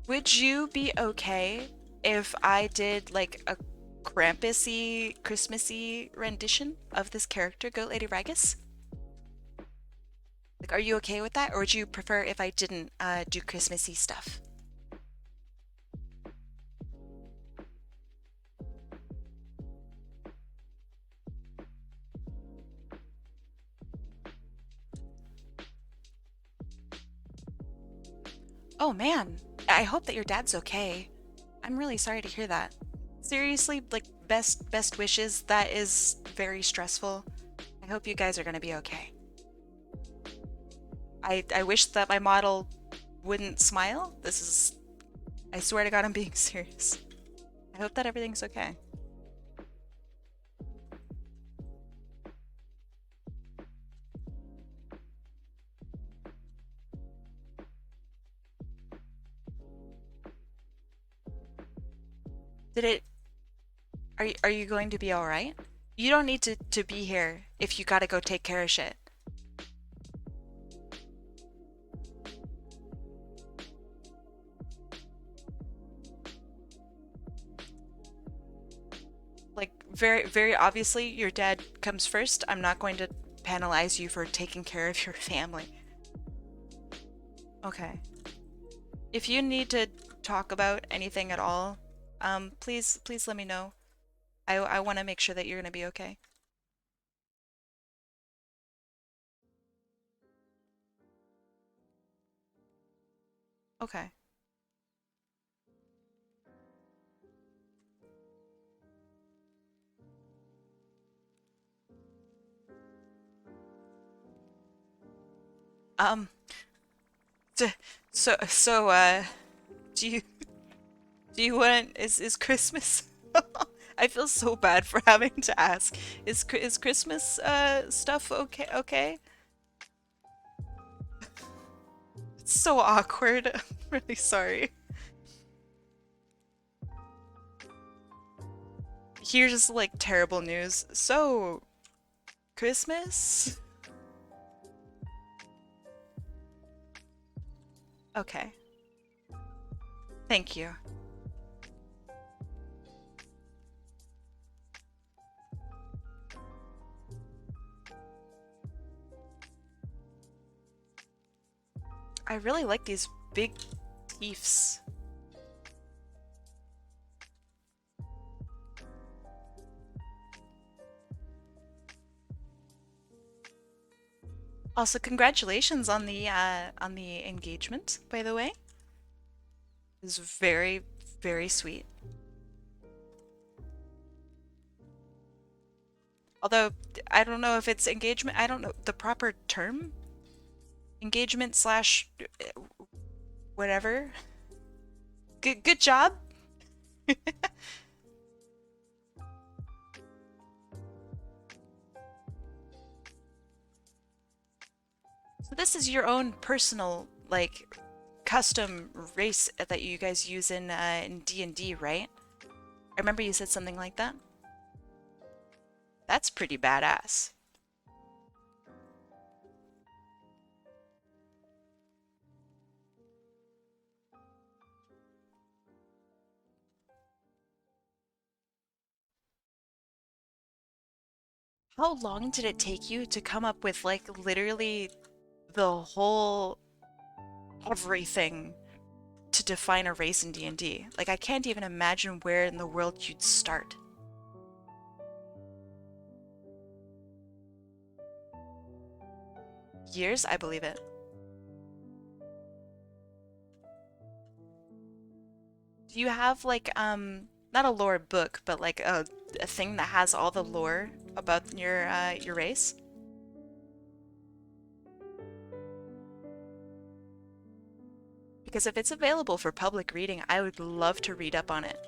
Would you be okay if I did like a Krampus-y, Christmassy rendition of this character, Goat Lady Ragus? Like, are you okay with that? Or would you prefer if I didn't do Christmassy stuff? Oh man, I hope that your dad's okay. I'm really sorry to hear that. Seriously, like best wishes. That is very stressful. I hope you guys are gonna be okay. I wish that my model wouldn't smile. This is, I swear to God, I'm being serious. I hope that everything's okay. Did it, are you going to be alright? You don't need to be here if you gotta go take care of shit. Like, very obviously, your dad comes first. I'm not going to penalize you for taking care of your family. Okay. If you need to talk about anything at all, please let me know. I want to make sure that you're gonna be okay. Okay. Um, so, do you want, is Christmas? I feel so bad for having to ask. Is Christmas, stuff okay? It's so awkward. I'm really sorry. Here's just like terrible news. So, Christmas? Okay. Thank you. I really like these big teeths. Also, congratulations on the engagement, by the way. It's very sweet. Although I don't know if it's engagement. I don't know the proper term. Engagement slash whatever. Good job. So this is your own personal, like, custom race that you guys use in D&D, right? I remember you said something like that. That's pretty badass. How long did it take you to come up with like literally the whole everything to define a race in D&D? Like I can't even imagine where in the world you'd start. Years? I believe it. Do you have like not a lore book, but like a thing that has all the lore about your race? Because if it's available for public reading, I would love to read up on it.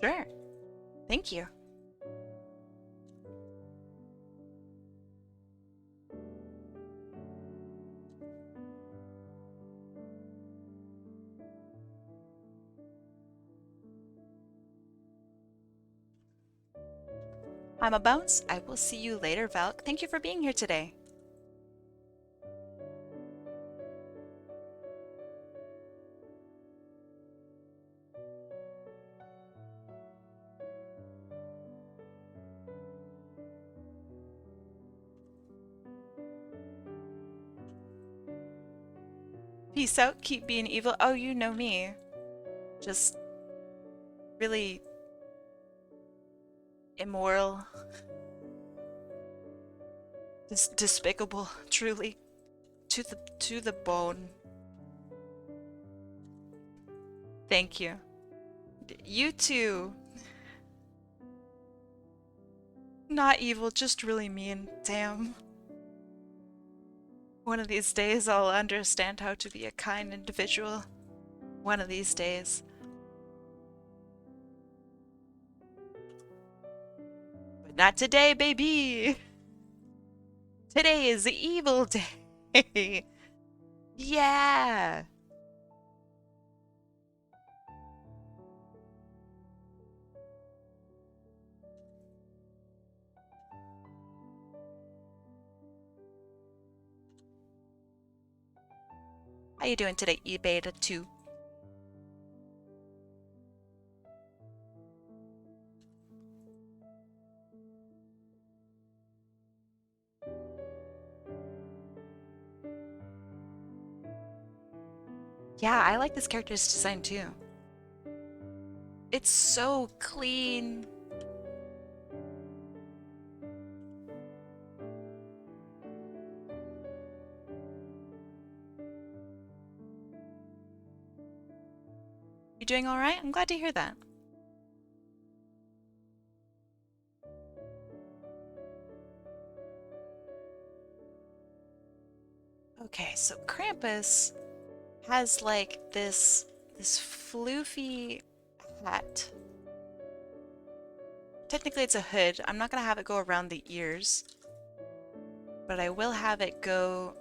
Sure. Thank you. I'm a bounce. I will see you later, Valk. Thank you for being here today. Peace out. Keep being evil. Oh, you know me. Just really immoral. Despicable, truly. To the bone. Thank you. You too. Not evil, just really mean. Damn. One of these days I'll understand how to be a kind individual. One of these days. But not today, baby! Today is the evil day! Yeah! How you doing today, eBeta 2? Yeah, I like this character's design too. It's so clean. You doing alright? I'm glad to hear that. Okay, so Krampus has like this floofy hat. Technically it's a hood. I'm not gonna have it go around the ears, but I will have it go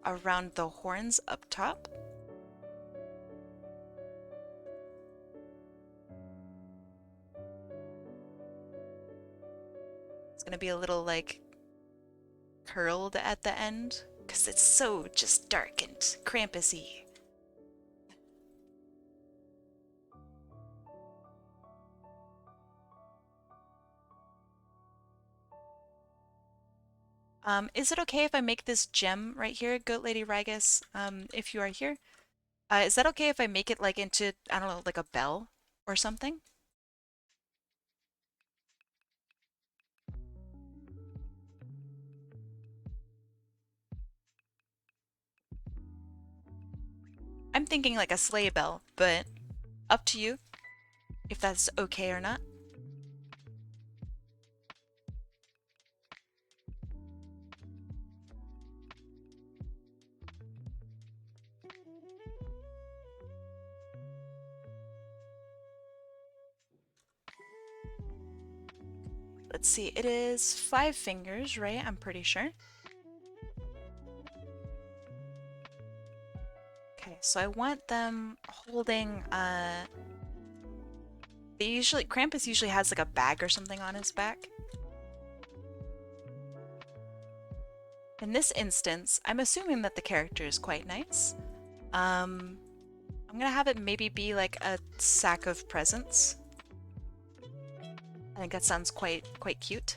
around the horns up top. It's gonna be a little like curled at the end because it's so just dark and Krampus-y. Is it okay if I make this gem right here, Goat Lady Ragus, if you are here? Is that okay if I make it like into, I don't know, like a bell or something? I'm thinking like a sleigh bell, but up to you if that's okay or not. Let's see, it is 5 fingers, right? I'm pretty sure. Okay, so I want them holding, Krampus usually has like a bag or something on his back. In this instance, I'm assuming that the character is quite nice. I'm gonna have it maybe be like a sack of presents. I think that sounds quite cute.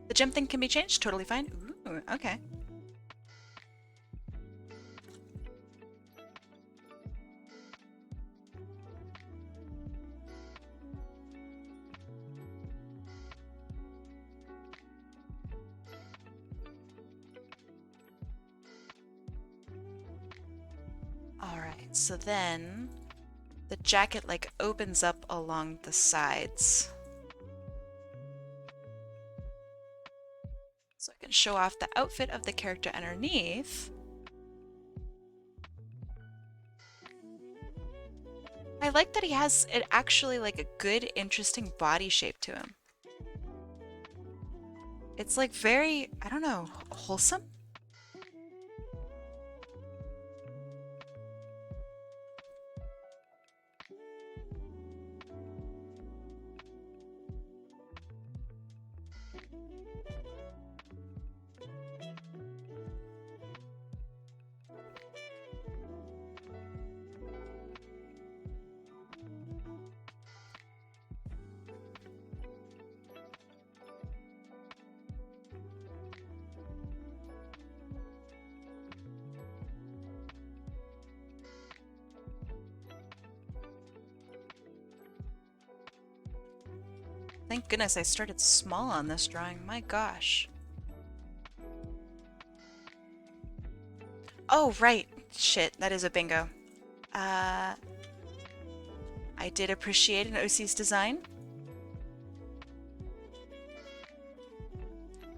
The gem thing can be changed, totally fine. Ooh, okay. Alright, so then the jacket like opens up along the sides. So I can show off the outfit of the character underneath. I like that he has it actually like a good, interesting body shape to him. It's like very, I don't know, wholesome? Thank goodness I started small on this drawing, my gosh. Oh, right. Shit, that is a bingo. I did appreciate an OC's design.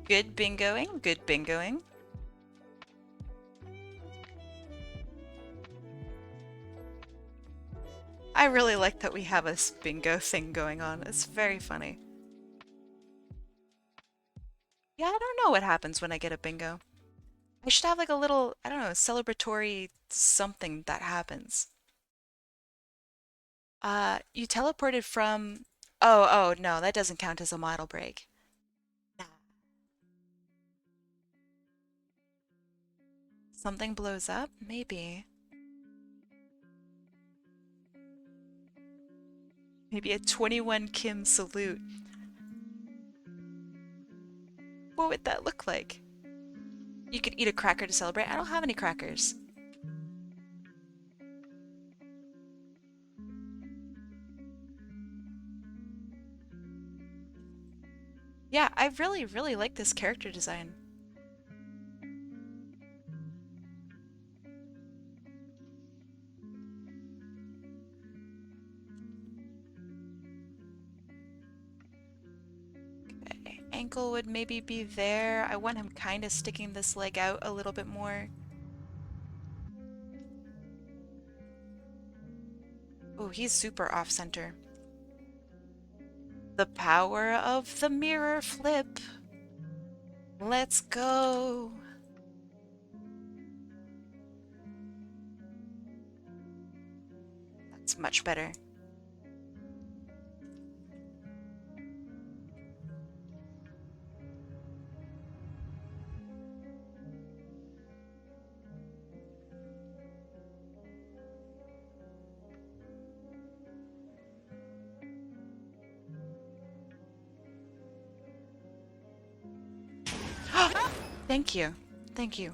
Good bingoing, good bingoing. I really like that we have a bingo thing going on. It's very funny. Yeah, I don't know what happens when I get a bingo. I should have like a little, I don't know, celebratory something that happens. You teleported from... Oh, no, that doesn't count as a model break. Nah. Something blows up? Maybe. Maybe a 21 Kim salute. What would that look like? You could eat a cracker to celebrate. I don't have any crackers. Yeah, I really like this character design. Okay, ankle would maybe be there. I want him kind of sticking this leg out a little bit more. Oh, he's super off-center. The power of the mirror flip. Let's go. That's much better. Thank you. Thank you.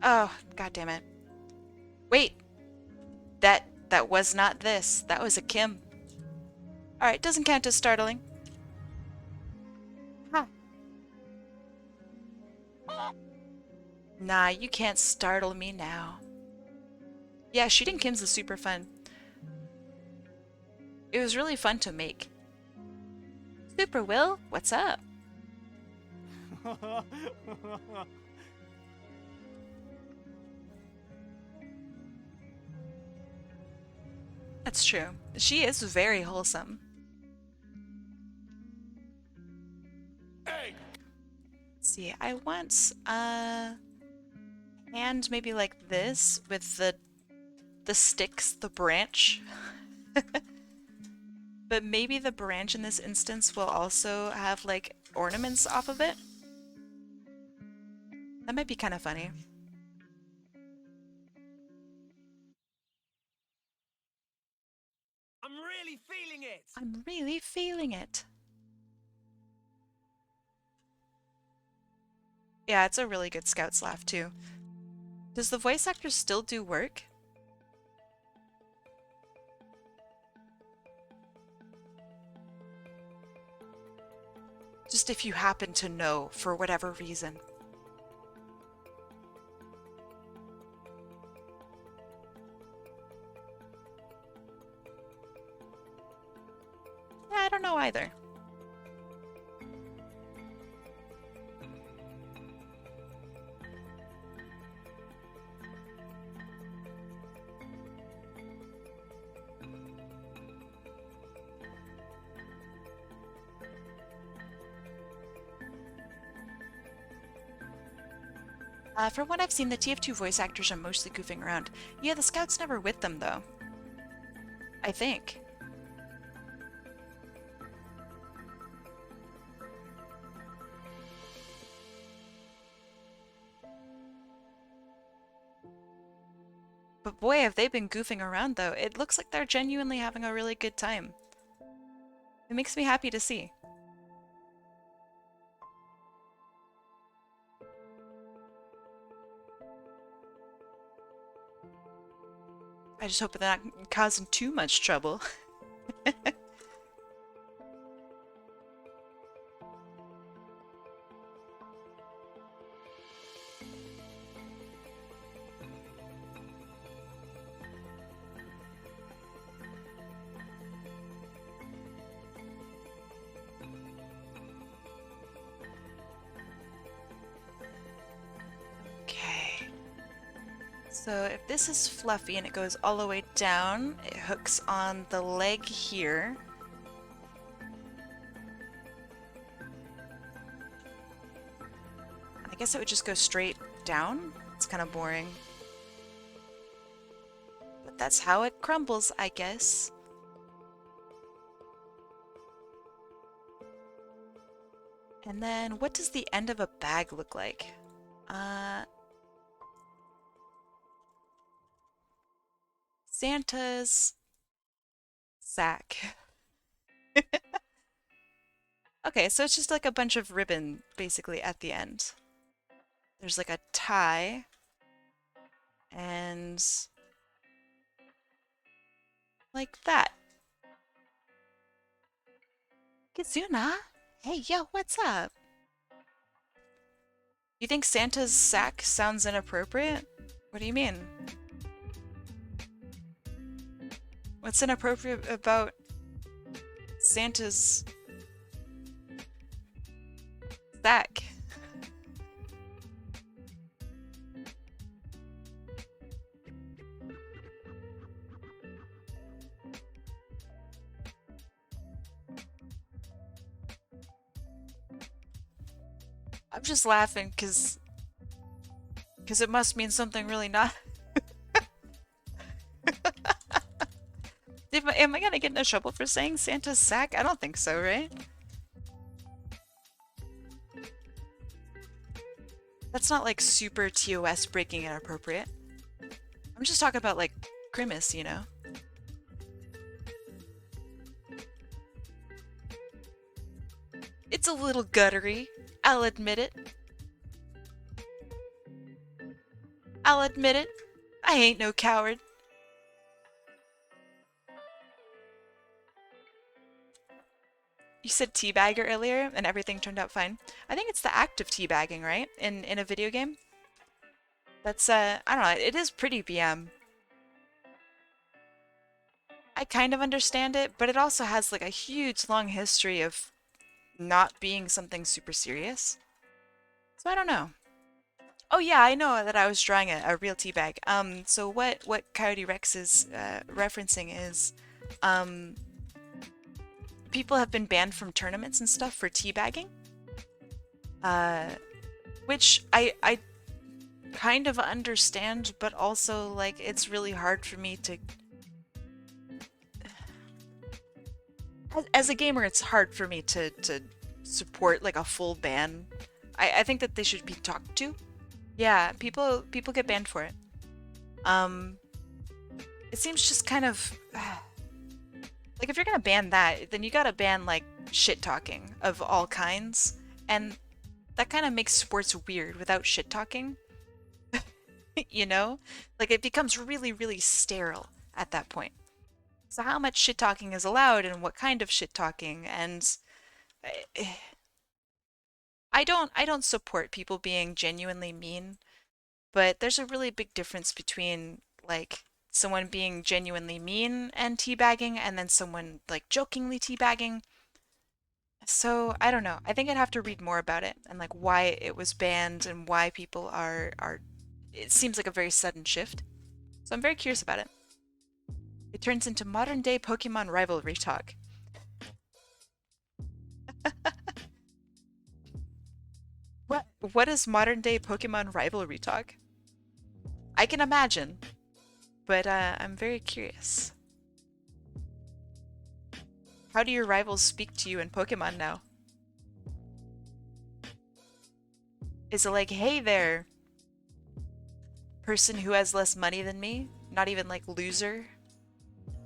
Oh, god damn it. Wait. That was not this. That was a Kim. Alright, doesn't count as startling. Huh. Nah, you can't startle me now. Yeah, shooting Kims is super fun. It was really fun to make. Super Will, what's up? That's true. She is very wholesome. Hey! Let's see, I want hand maybe like this with the sticks, the branch. But maybe the branch in this instance will also have like ornaments off of it. That might be kind of funny. I'm really feeling it. I'm really feeling it. Yeah, it's a really good Scout's laugh too. Does the voice actor still do work? Just if you happen to know for whatever reason. Yeah, I don't know either. From what I've seen, the TF2 voice actors are mostly goofing around. Yeah, the Scout's never with them, though. I think. But boy, have they been goofing around, though. It looks like they're genuinely having a really good time. It makes me happy to see. I just hope they're not causing too much trouble. Okay. So if this is fluffy and it goes all the way down, it hooks on the leg here. I guess it would just go straight down. It's kind of boring. But that's how it crumbles, I guess. And then what does the end of a bag look like? Santa's sack. Okay, so it's just like a bunch of ribbon basically at the end. There's like a tie and like that. Kizuna? Hey, yo, what's up? You think Santa's sack sounds inappropriate? What do you mean? What's inappropriate about Santa's sack? I'm just laughing because it must mean something really not. Am I gonna get into trouble for saying Santa's sack? I don't think so, right? That's not like super TOS breaking inappropriate. I'm just talking about like grimace, you know? It's a little guttery, I'll admit it. I'll admit it. I ain't no coward. You said teabagger earlier and everything turned out fine. I think it's the act of teabagging, right? In a video game? That's, I don't know, it is pretty BM. I kind of understand it, but it also has like a huge long history of not being something super serious. So I don't know. Oh yeah, I know that I was drawing a real teabag. So what Coyote Rex is referencing is, people have been banned from tournaments and stuff for teabagging. Which I kind of understand, but also like it's really hard for me to. As a gamer, it's hard for me to support like a full ban. I think that they should be talked to. Yeah, people get banned for it. Um, it seems just kind of like if you're gonna ban that, then you gotta ban like shit talking of all kinds, and that kind of makes sports weird without shit talking. You know, like it becomes really, really sterile at that point. So how much shit talking is allowed, and what kind of shit talking, and eh, I don't support people being genuinely mean, but there's a really big difference between like someone being genuinely mean and teabagging and then someone like jokingly teabagging. So I don't know. I think I'd have to read more about it and like why it was banned and why people are it seems like a very sudden shift. So I'm very curious about it. It turns into modern day Pokemon rivalry talk. What is modern day Pokemon rivalry talk? I can imagine, but I'm very curious. How do your rivals speak to you in Pokemon now? Is it like, hey there, person who has less money than me? Not even like loser?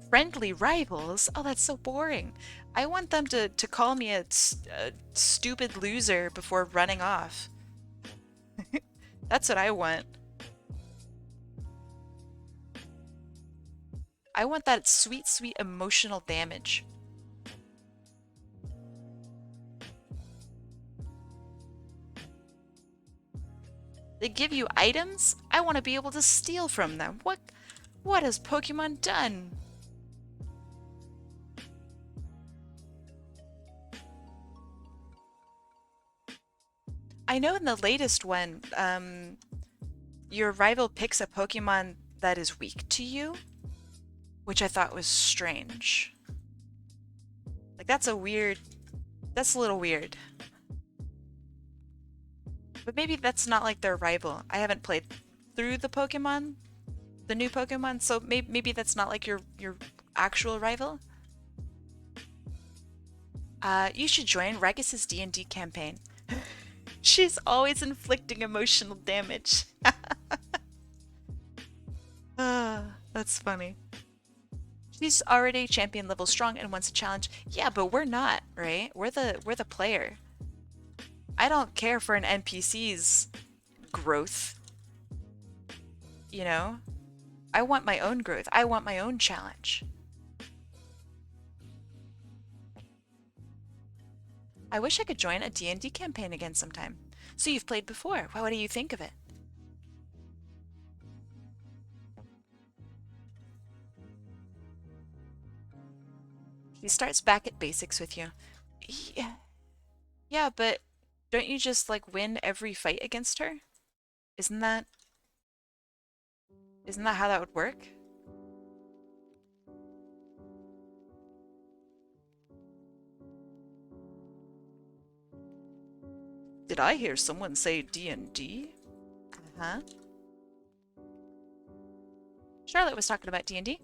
Friendly rivals? Oh, that's so boring. I want them to call me a stupid loser before running off. That's what I want. I want that sweet, sweet emotional damage. They give you items? I want to be able to steal from them. What has Pokemon done? I know in the latest one, your rival picks a Pokemon that is weak to you, which I thought was strange. Like that's a little weird. But maybe that's not like their rival. I haven't played through the new Pokemon, so maybe that's not like your actual rival. You should join Regis' D&D campaign. She's always inflicting emotional damage. That's funny. She's already champion level strong and wants a challenge. Yeah, but we're not, right? We're the player. I don't care for an NPC's growth. You know? I want my own growth. I want my own challenge. I wish I could join a D&D campaign again sometime. So you've played before. What do you think of it? She starts back at basics with you. Yeah, yeah, but don't you just like win every fight against her? Isn't that isn't that how that would work? Did I hear someone say D&D? Uh-huh. Charlotte was talking about D&D.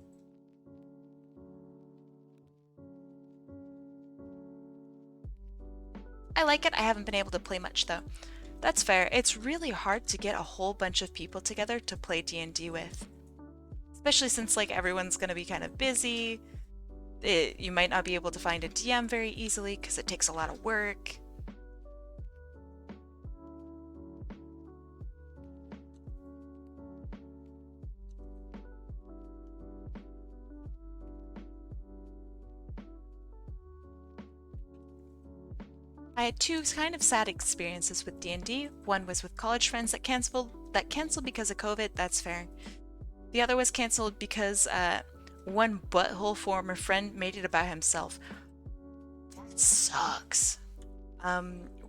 I like it. I haven't been able to play much though. That's fair. It's really hard to get a whole bunch of people together to play D&D with. Especially since like everyone's going to be kind of busy. You might not be able to find a DM very easily because it takes a lot of work. I had two kind of sad experiences with D&D. One was with college friends that canceled because of COVID. That's fair. The other was canceled because one butthole former friend made it about himself. That sucks.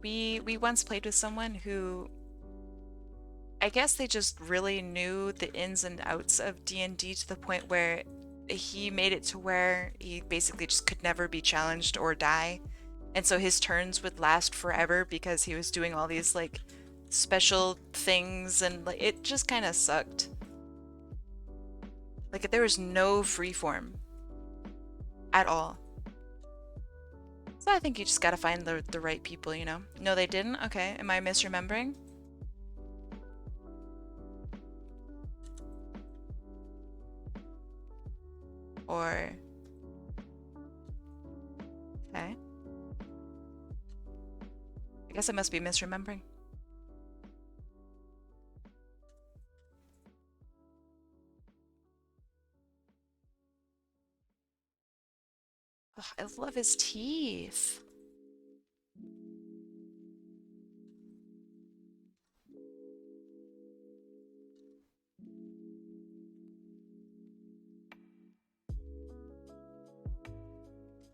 We once played with someone who I guess they just really knew the ins and outs of D&D to the point where he made it to where he basically just could never be challenged or die. And so his turns would last forever because he was doing all these like special things and like it just kind of sucked. Like there was no freeform at all. So I think you just gotta find the right people, you know? No, they didn't? Okay, am I misremembering? or... Okay. I guess I must be misremembering. Ugh, I love his teeth.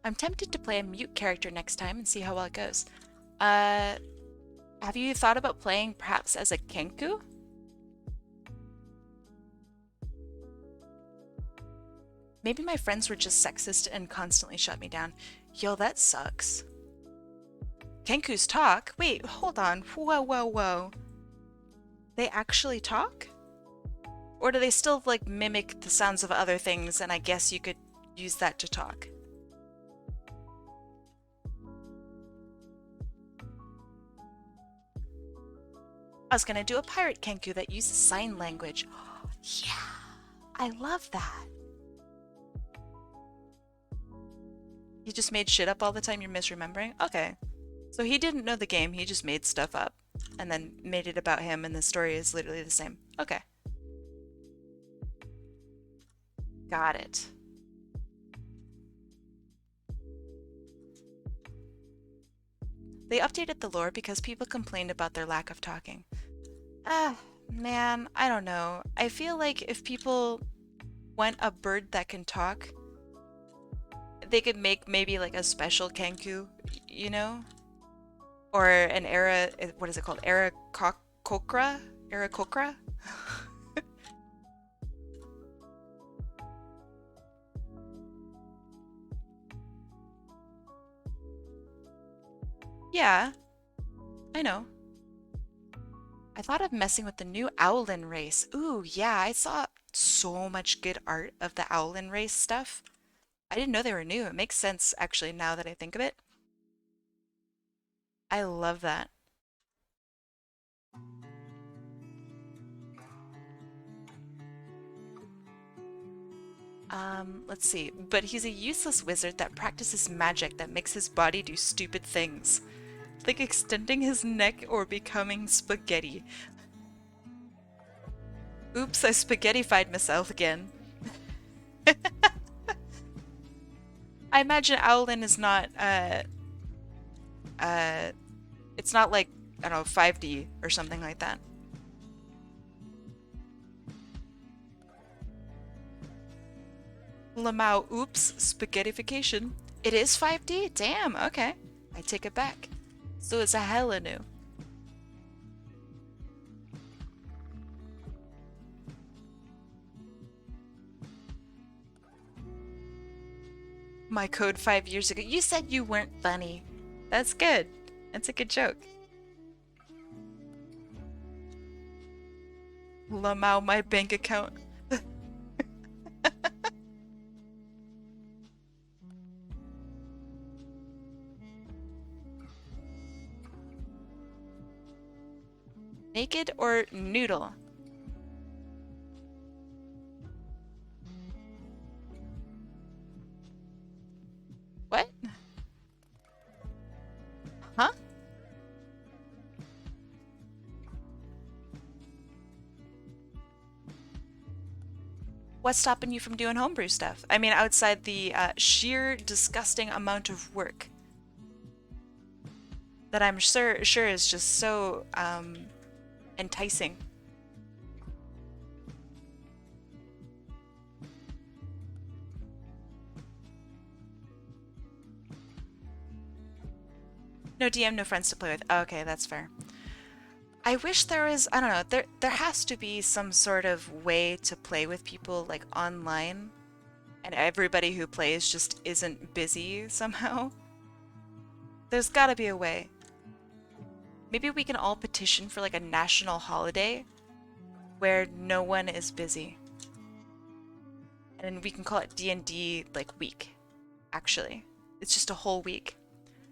I'm tempted to play a mute character next time and see how well it goes. Have you thought about playing perhaps as a Kenku? Maybe my friends were just sexist and constantly shut me down. Yo, that sucks. Kenkus talk? Wait, hold on. Whoa, whoa, whoa. They actually talk? Or do they still, like, mimic the sounds of other things, and I guess you could use that to talk? I was gonna do a pirate Kenku that uses sign language. Yeah, I love that. He just made shit up all the time, you're misremembering? Okay. So he didn't know the game, he just made stuff up. And then made it about him, and the story is literally the same. Okay. Got it. They updated the lore because people complained about their lack of talking. Man, I don't know. I feel like if people want a bird that can talk, they could make maybe like a special Kenku, you know? Or an era, what is it called? Kokra? Kokra? Yeah, I know. I thought of messing with the new Owlin race. Ooh, yeah, I saw so much good art of the Owlin race stuff. I didn't know they were new. It makes sense, actually, now that I think of it. I love that. Let's see. But he's a useless wizard that practices magic that makes his body do stupid things. Like extending his neck or becoming spaghetti. Oops, I spaghettified myself again. I imagine Owlin is not, it's not like, I don't know, 5D or something like that. Lamau, oops, spaghettification. It is 5D? Damn, okay. I take it back. So it's a hella new. My code 5 years ago. You said you weren't funny. That's good. That's a good joke. Lamau, my bank account. Naked or noodle? What? Huh? What's stopping you from doing homebrew stuff? I mean, outside the sheer disgusting amount of work that I'm sure is just so enticing. No DM, no friends to play with. Okay, that's fair. I wish there was, I don't know, there has to be some sort of way to play with people like online, and everybody who plays just isn't busy somehow. There's gotta be a way. Maybe we can all petition for like a national holiday where no one is busy. And we can call it D&D like week, actually. It's just a whole week.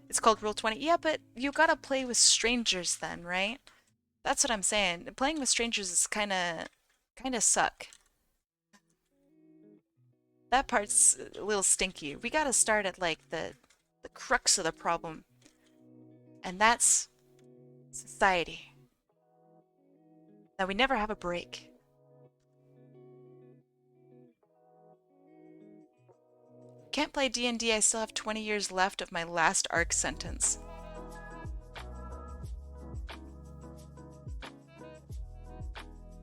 It's called Rule 20. Yeah, but you gotta play with strangers then, right? That's what I'm saying. Playing with strangers is kinda suck. that part's a little stinky. We gotta start at like the crux of the problem, and that's society. Now we never have a break. Can't play D&D. I still have 20 years left of my last arc sentence.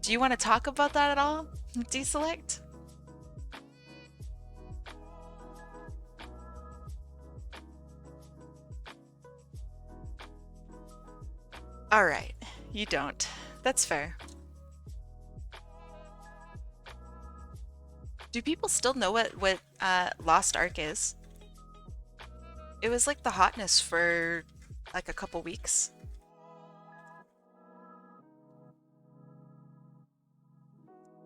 Do you want to talk about that at all? Deselect? Alright, you don't. That's fair. Do people still know what Lost Ark is? It was like the hotness for like a couple weeks.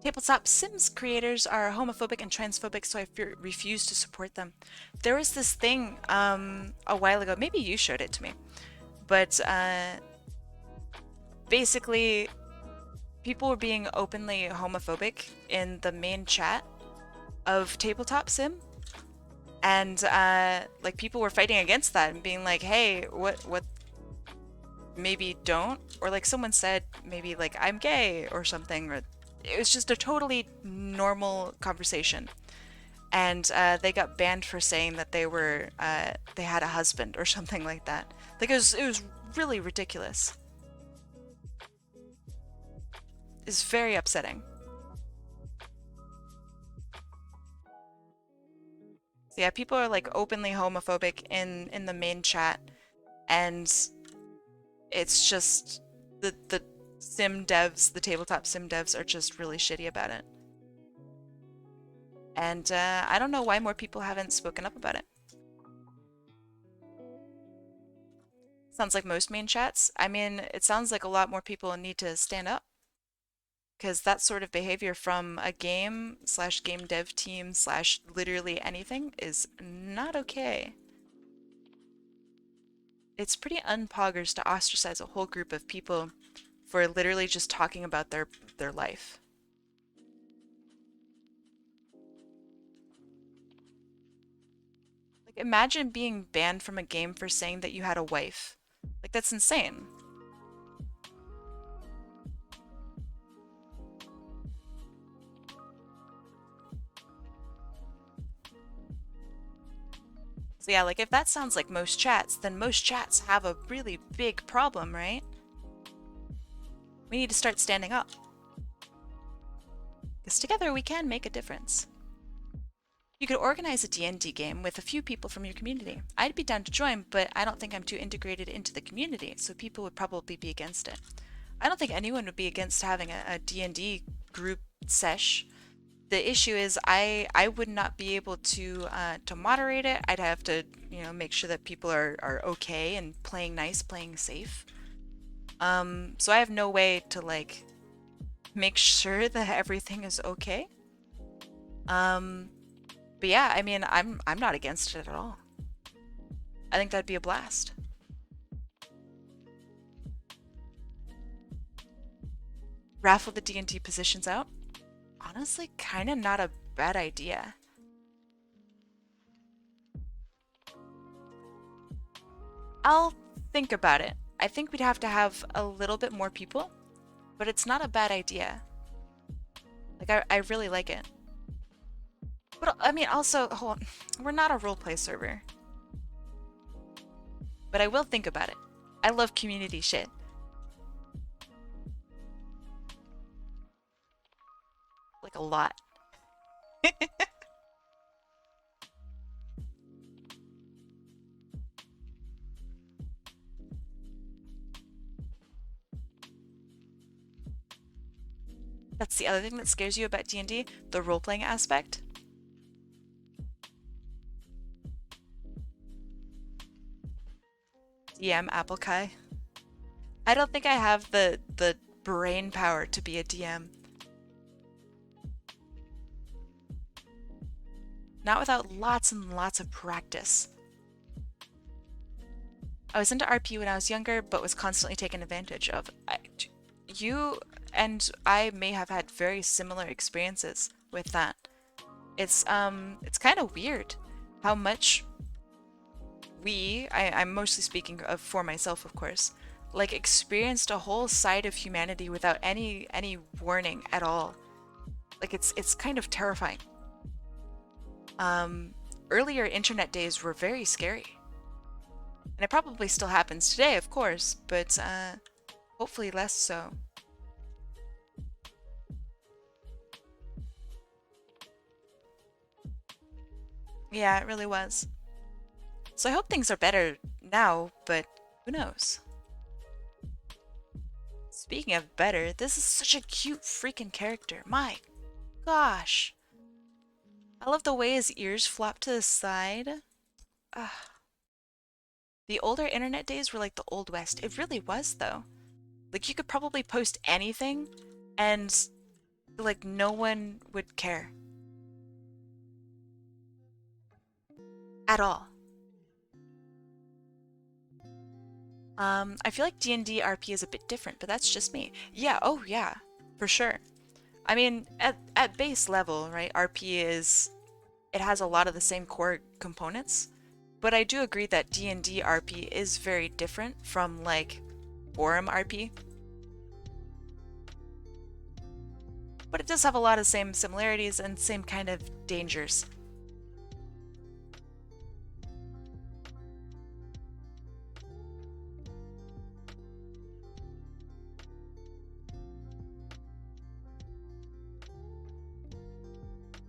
Tabletop Sims creators are homophobic and transphobic, so I refuse to support them. There was this thing a while ago, maybe you showed it to me, but basically people were being openly homophobic in the main chat of Tabletop Sim, and like people were fighting against that and being like, hey, what maybe don't, or like someone said maybe like I'm gay or something, or it was just a totally normal conversation, and they got banned for saying that they were they had a husband or something like that. Like it was really ridiculous. It's very upsetting. So yeah, people are like openly homophobic in the main chat, and it's just the sim devs, the tabletop sim devs are just really shitty about it. And I don't know why more people haven't spoken up about it. Sounds like most main chats. I mean, it sounds like a lot more people need to stand up, because that sort of behavior from a game slash game dev team slash literally anything is not okay. It's pretty unpoggers to ostracize a whole group of people for literally just talking about their life. Like, imagine being banned from a game for saying that you had a wife. Like, that's insane. So yeah, like if that sounds like most chats, then most chats have a really big problem, right? We need to start standing up. Because together we can make a difference. You could organize a D&D game with a few people from your community. I'd be down to join, but I don't think I'm too integrated into the community, so people would probably be against it. I don't think anyone would be against having a D&D group sesh. The issue is I would not be able to moderate it. I'd have to, you know, make sure that people are okay and playing nice, playing safe. So I have no way to like make sure that everything is okay. But yeah, I mean, I'm not against it at all. I think that'd be a blast. Raffle the D&D positions out. Honestly, kind of not a bad idea. I'll think about it. I think we'd have to have a little bit more people, but it's not a bad idea. Like, I really like it. But, I mean, also, hold on. We're not a roleplay server. But I will think about it. I love community shit. Like, a lot. That's the other thing that scares you about D&D, the role-playing aspect. DM HotAppleKai. I don't think I have the brain power to be a DM. Not without lots and lots of practice. I was into RP when I was younger, but was constantly taken advantage of. You and I may have had very similar experiences with that. It's kind of weird how much I'm mostly speaking of for myself, of course, like experienced a whole side of humanity without any warning at all. Like it's kind of terrifying. Um, Earlier internet days were very scary. And it probably still happens today, of course, but hopefully less so. Yeah, it really was. So I hope things are better now, but who knows? Speaking of better, this is such a cute freaking character. My gosh. I love the way his ears flop to the side. Ugh. The older internet days were like the Old West. It really was, though. Like, you could probably post anything, and, like, no one would care. At all. I feel like D&D RP is a bit different, but that's just me. Yeah, oh yeah, for sure. I mean, at base level, right, RP is, it has a lot of the same core components, but I do agree that D&D RP is very different from, like, Forum RP. But it does have a lot of same similarities and same kind of dangers.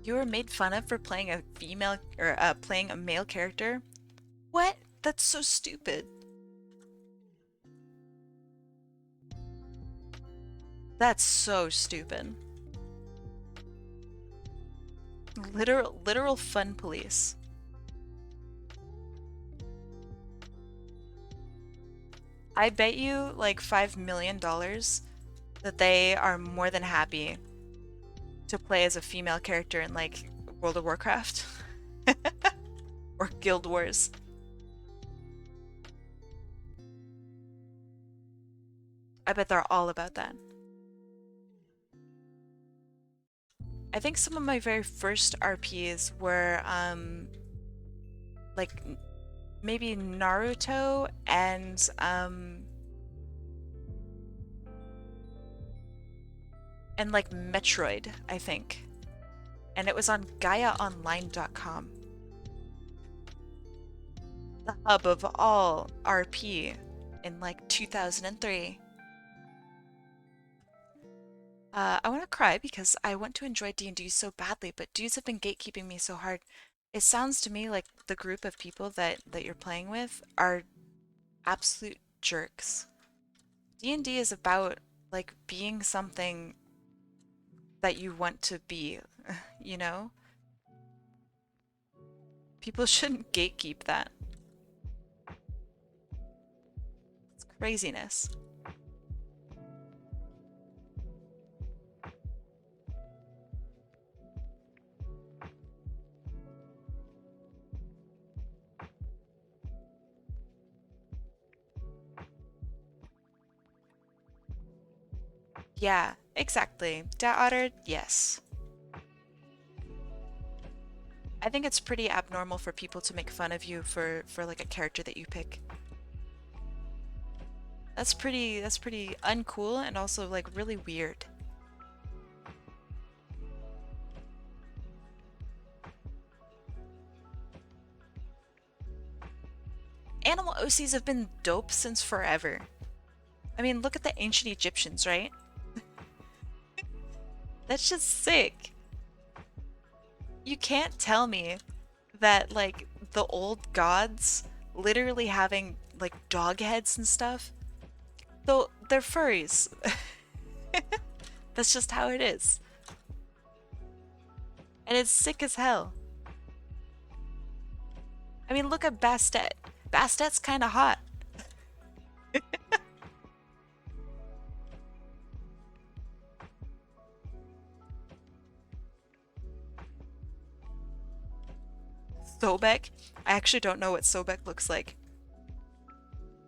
You were made fun of for playing a female or playing a male character? What? That's so stupid. That's so stupid. Literal fun police. I bet you like $5 million that they are more than happy to play as a female character in like World of Warcraft or Guild Wars. I bet they're all about that. I think some of my very first RPs were like maybe Naruto and like Metroid, I think. And it was on GaiaOnline.com. The hub of all RP in like 2003. I want to cry because I want to enjoy D&D so badly, but dudes have been gatekeeping me so hard. It sounds to me like the group of people that you're playing with are absolute jerks. D&D is about like being something that you want to be, you know? People shouldn't gatekeep that. It's craziness. Yeah, exactly. Der Otter, yes. I think it's pretty abnormal for people to make fun of you for like a character that you pick. That's pretty uncool and also like really weird. Animal OCs have been dope since forever. I mean, look at the ancient Egyptians, right? That's just sick. You can't tell me that like the old gods literally having like dog heads and stuff, though they're furries. That's just how it is. And it's sick as hell. I mean, look at Bastet. Bastet's kind of hot. Sobek? I actually don't know what Sobek looks like.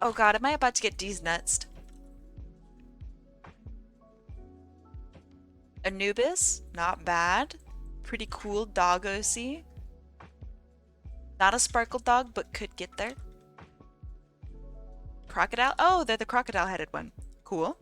Oh god, am I about to get desnutsed? Anubis? Not bad. Pretty cool dog OC. Not a sparkle dog, but could get there. Crocodile? Oh, they're the crocodile-headed one. Cool.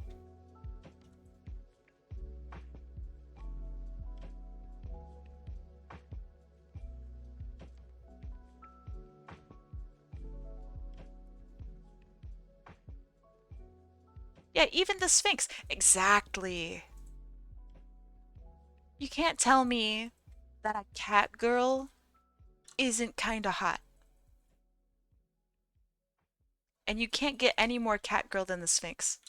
Yeah, even the Sphinx. Exactly. You can't tell me that a cat girl isn't kinda hot. And you can't get any more cat girl than the Sphinx.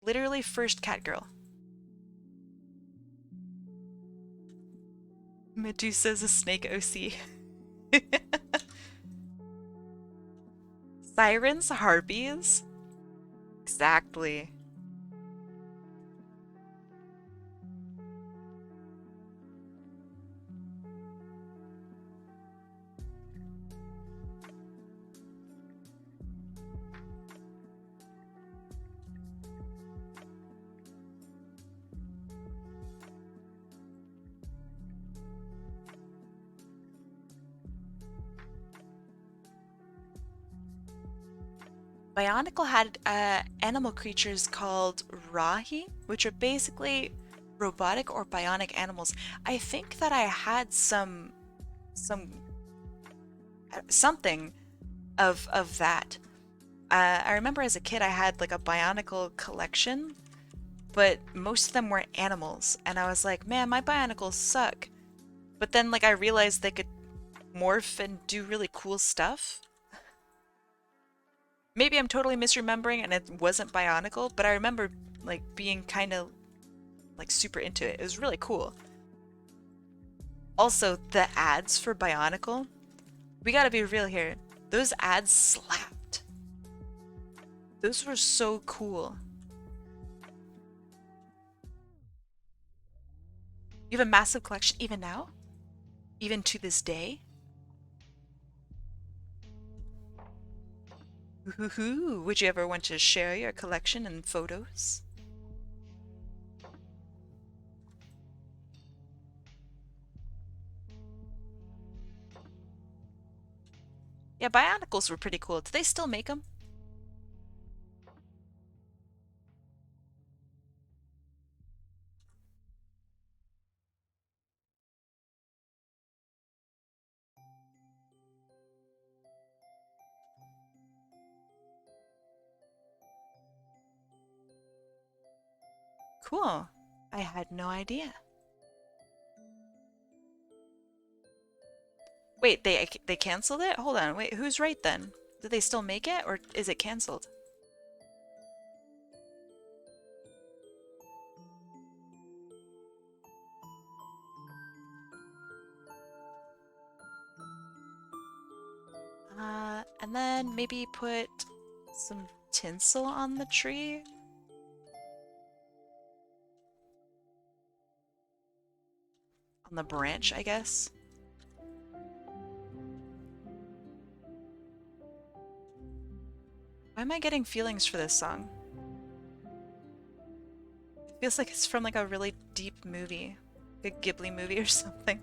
Literally first cat girl. Medusa's a snake OC. Sirens, harpies? Exactly. Bionicle had animal creatures called Rahi, which are basically robotic or bionic animals. I think that I had something of that. I remember as a kid I had like a Bionicle collection, but most of them were animals, and I was like, man, my Bionicles suck. But then like I realized they could morph and do really cool stuff. Maybe I'm totally misremembering and it wasn't Bionicle, but I remember like being kind of like super into it. It was really cool. Also, the ads for Bionicle, we gotta be real here. Those ads slapped. Those were so cool. You have a massive collection even now? Even to this day? Ooh, would you ever want to share your collection and photos? Yeah, Bionicles were pretty cool. Do they still make them? Cool. I had no idea. Wait, they canceled it? Hold on, wait, who's right then? Do they still make it, or is it canceled? And then maybe put some tinsel on the tree? On the branch, I guess? Why am I getting feelings for this song? It feels like it's from like a really deep movie. Like a Ghibli movie or something.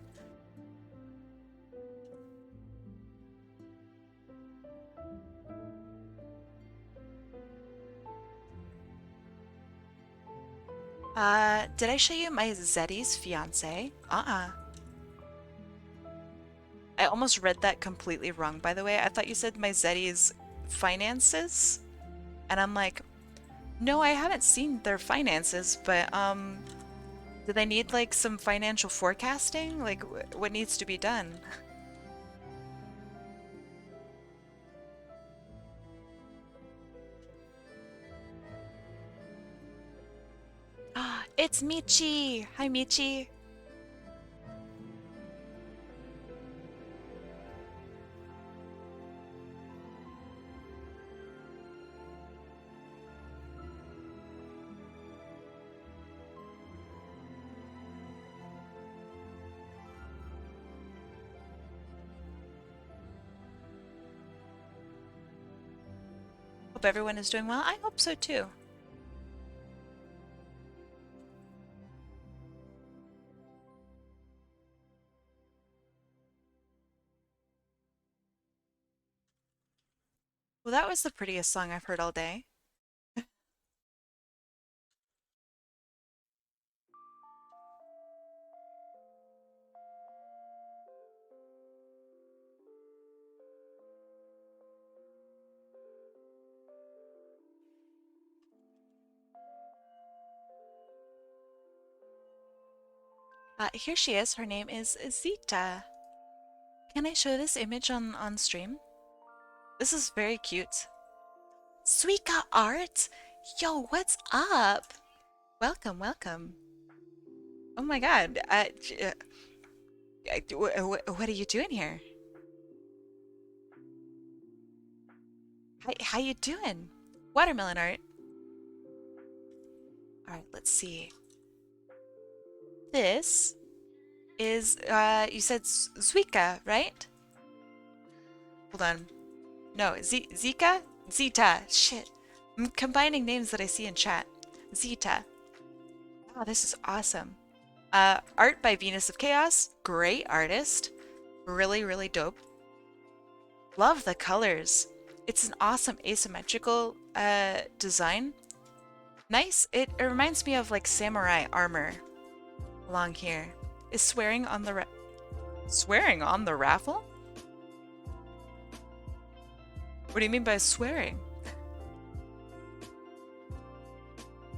Did I show you my Zeddy's fiance? I almost read that completely wrong, by the way. I thought you said my Zeddy's finances? And I'm like, no, I haven't seen their finances, but, do they need, like, some financial forecasting? Like, what needs to be done? Ah, it's Michi! Hi, Michi! Hope everyone is doing well. I hope so too. Well, that was the prettiest song I've heard all day. Here she is. Her name is Zita. Can I show this image on stream? This is very cute. Suika art? Yo, what's up? Welcome, welcome. Oh my god. What are you doing here? How you doing? Watermelon art. Alright, let's see. This is, you said Suika, right? Hold on. No, Zika? Zita. Shit. I'm combining names that I see in chat. Zita. Wow, this is awesome. Art by Venus of Chaos. Great artist. Really, really dope. Love the colors. It's an awesome asymmetrical design. Nice. It reminds me of like samurai armor along here. Is swearing on the swearing on the raffle? What do you mean by swearing?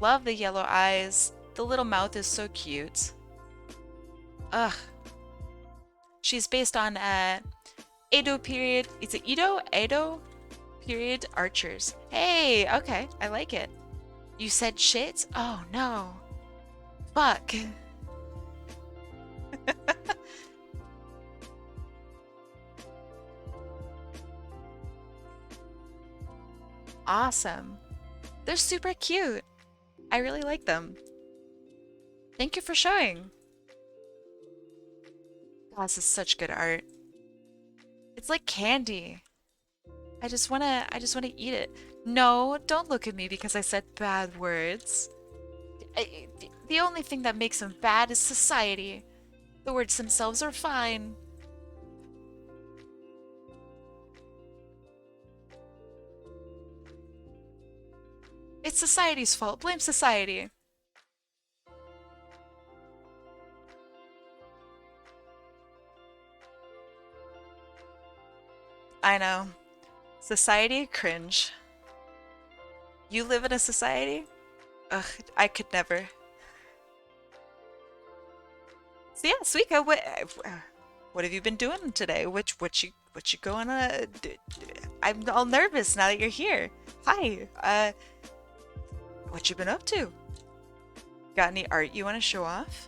Love the yellow eyes. The little mouth is so cute. Ugh. She's based on Edo period. It's an Edo period archers. Hey, okay, I like it. You said shit? Oh no. Fuck. Awesome. They're super cute. I really like them. Thank you for showing. God, this is such good art. It's like candy. I just wanna eat it. No, don't look at me because I said bad words. The only thing that makes them bad is society. The words themselves are fine. It's society's fault. Blame society. I know. Society? Cringe. You live in a society? Ugh, I could never. So yeah, Suika, what have you been doing today? What you going I'm all nervous now that you're here. Hi. What you been up to? Got any art you want to show off?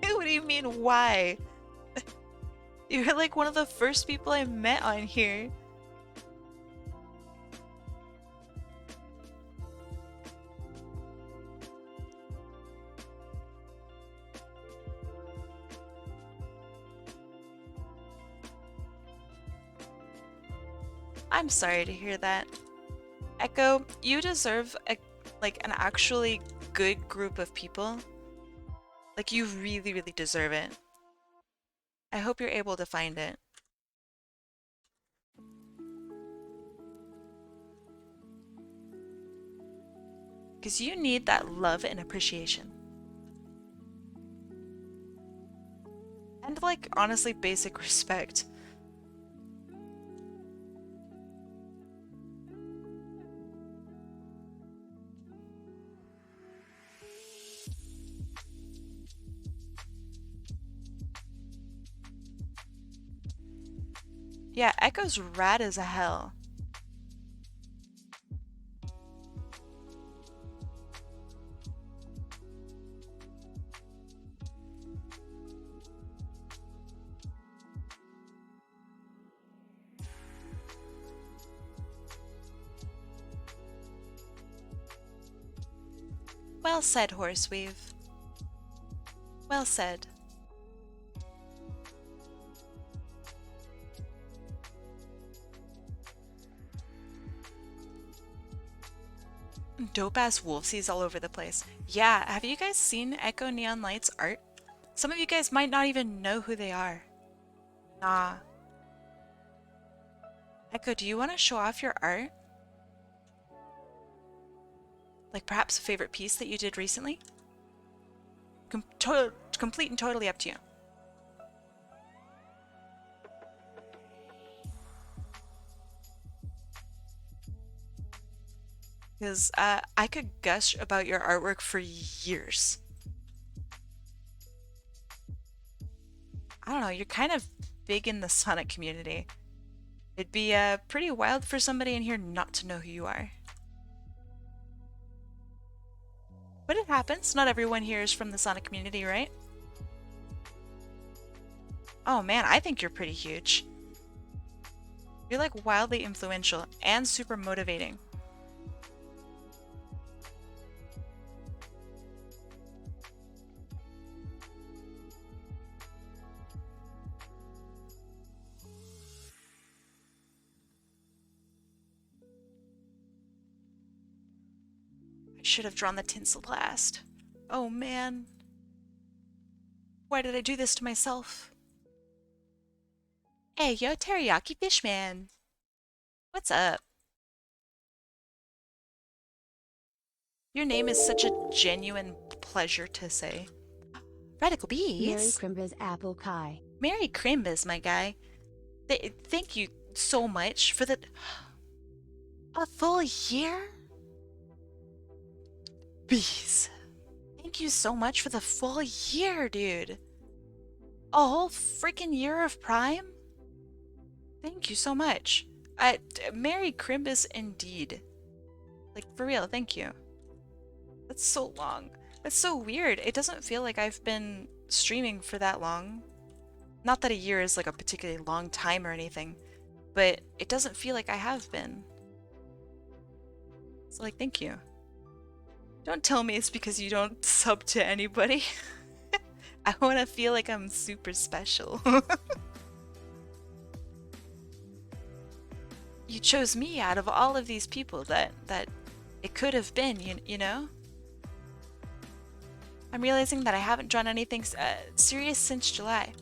What do you mean, why? You're like one of the first people I met on here. I'm sorry to hear that. Echo, you deserve an actually good group of people. Like, you really, really deserve it. I hope you're able to find it. Because you need that love and appreciation. And, like, honestly, basic respect. Yeah, Echo's rad as a hell. Well said, Horseweave. Well said. Dope-ass wolfsies all over the place. Yeah, have you guys seen Echo Neon Light's art? Some of you guys might not even know who they are. Nah. Echo, do you want to show off your art? Like perhaps a favorite piece that you did recently? Complete and totally up to you. Because I could gush about your artwork for years. I don't know, you're kind of big in the Sonic community. It'd be pretty wild for somebody in here not to know who you are. But it happens. Not everyone here is from the Sonic community, right? Oh man, I think you're pretty huge. You're like wildly influential and super motivating. I should have drawn the tinsel last. Oh man. Why did I do this to myself? Hey, yo, Teriyaki Fishman. What's up? Your name is such a genuine pleasure to say. Radical Bees. Merry Crimbas HotAppleKai. Merry Crimbas, my guy. Thank you so much for the... A full year? Bees. Thank you so much for the full year, dude. A whole freaking year of Prime? Thank you so much. Merry Crimbus indeed. Like, for real, thank you. That's so long. That's so weird. It doesn't feel like I've been streaming for that long. Not that a year is like a particularly long time or anything, but it doesn't feel like I have been. So like, thank you. Don't tell me it's because you don't sub to anybody. I want to feel like I'm super special. You chose me out of all of these people that it could have been, you know? I'm realizing that I haven't drawn anything serious since July.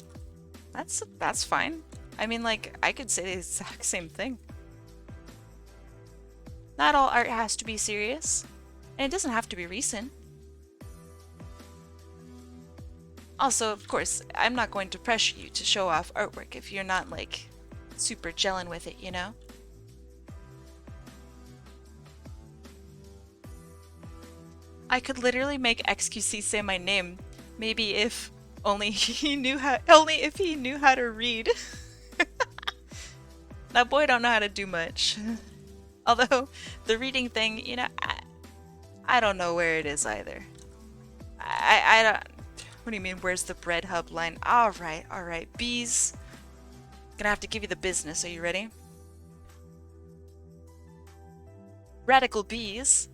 That's fine. I mean, like, I could say the exact same thing. Not all art has to be serious, and it doesn't have to be recent. Also, of course, I'm not going to pressure you to show off artwork if you're not, like, super gelling with it, you know? I could literally make XQC say my name. Maybe if only he knew how to read. That boy don't know how to do much. Although the reading thing, you know, I don't know where it is either. I don't. What do you mean? Where's the bread hub line? All right. Bees. Gonna have to give you the business. Are you ready? Radical Bees.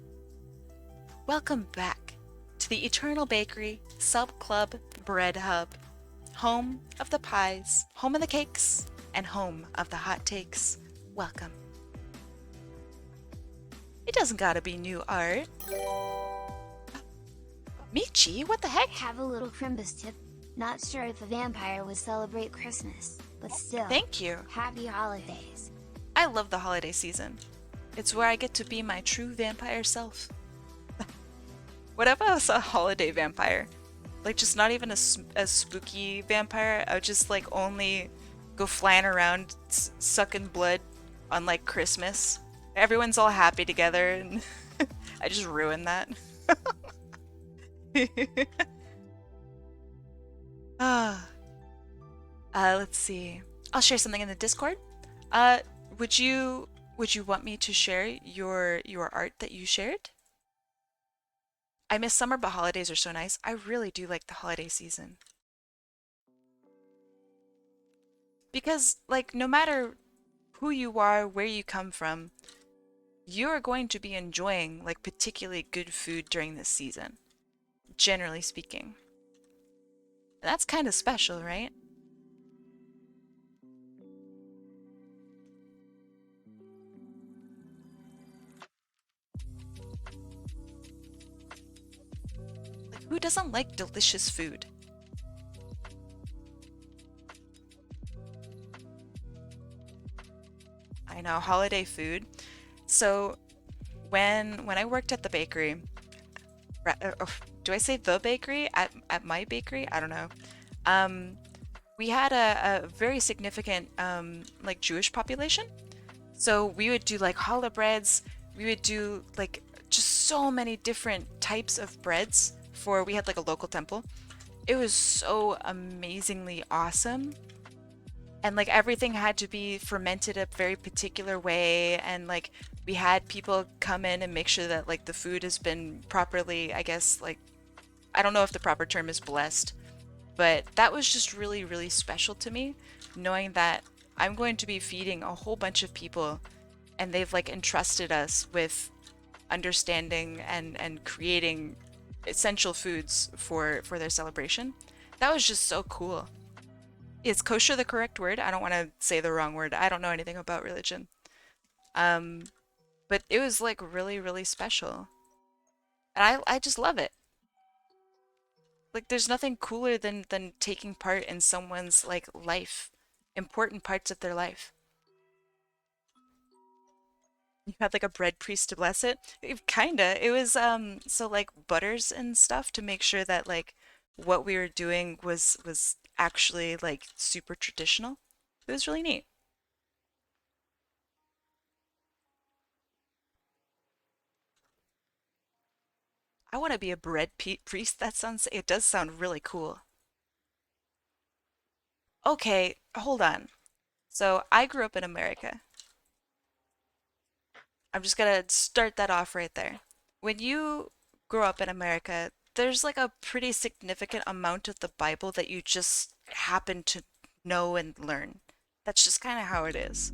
Welcome back to the Eternal Bakery Sub Club Bread Hub, home of the pies, home of the cakes, and home of the hot takes. Welcome. It doesn't gotta be new art. Michi, what the heck? Have a little Crimbus tip. Not sure if a vampire would celebrate Christmas, but still. Thank you. Happy holidays. I love the holiday season. It's where I get to be my true vampire self. What if I was a holiday vampire? Like, just not even a spooky vampire. I would just, like, only go flying around sucking blood on, like, Christmas. Everyone's all happy together, and I just ruined that. Let's see. I'll share something in the Discord. Would you want me to share your art that you shared? I miss summer, but holidays are so nice. I really do like the holiday season. Because, like, no matter who you are, where you come from, you're going to be enjoying, like, particularly good food during this season. Generally speaking. That's kind of special, right? Like, who doesn't like delicious food? I know, holiday food. So when I worked at the bakery, do I say the bakery at my bakery? I don't know. Um, we had a very significant like Jewish population. So we would do like challah breads. We would do like just so many different types of breads for we had like a local temple. It was so amazingly awesome. And like everything had to be fermented a very particular way, and like we had people come in and make sure that like the food has been properly, I guess, like I don't know if the proper term is blessed, but that was just really, really special to me, knowing that I'm going to be feeding a whole bunch of people and they've like entrusted us with understanding and creating essential foods for their celebration. That was just so cool. Is kosher the correct word? I don't want to say the wrong word. I don't know anything about religion. Um, but it was like really, really special. And I just love it. Like there's nothing cooler than taking part in someone's like life, important parts of their life. You had like a bread priest to bless it. Kinda. It was so like butters and stuff to make sure that like what we were doing was actually like super traditional. It was really neat. I want to be a priest. It does sound really cool. Okay, hold on. So I grew up in America. I'm just gonna start that off right there. When you grow up in America, there's like a pretty significant amount of the Bible that you just happen to know and learn. That's just kind of how it is.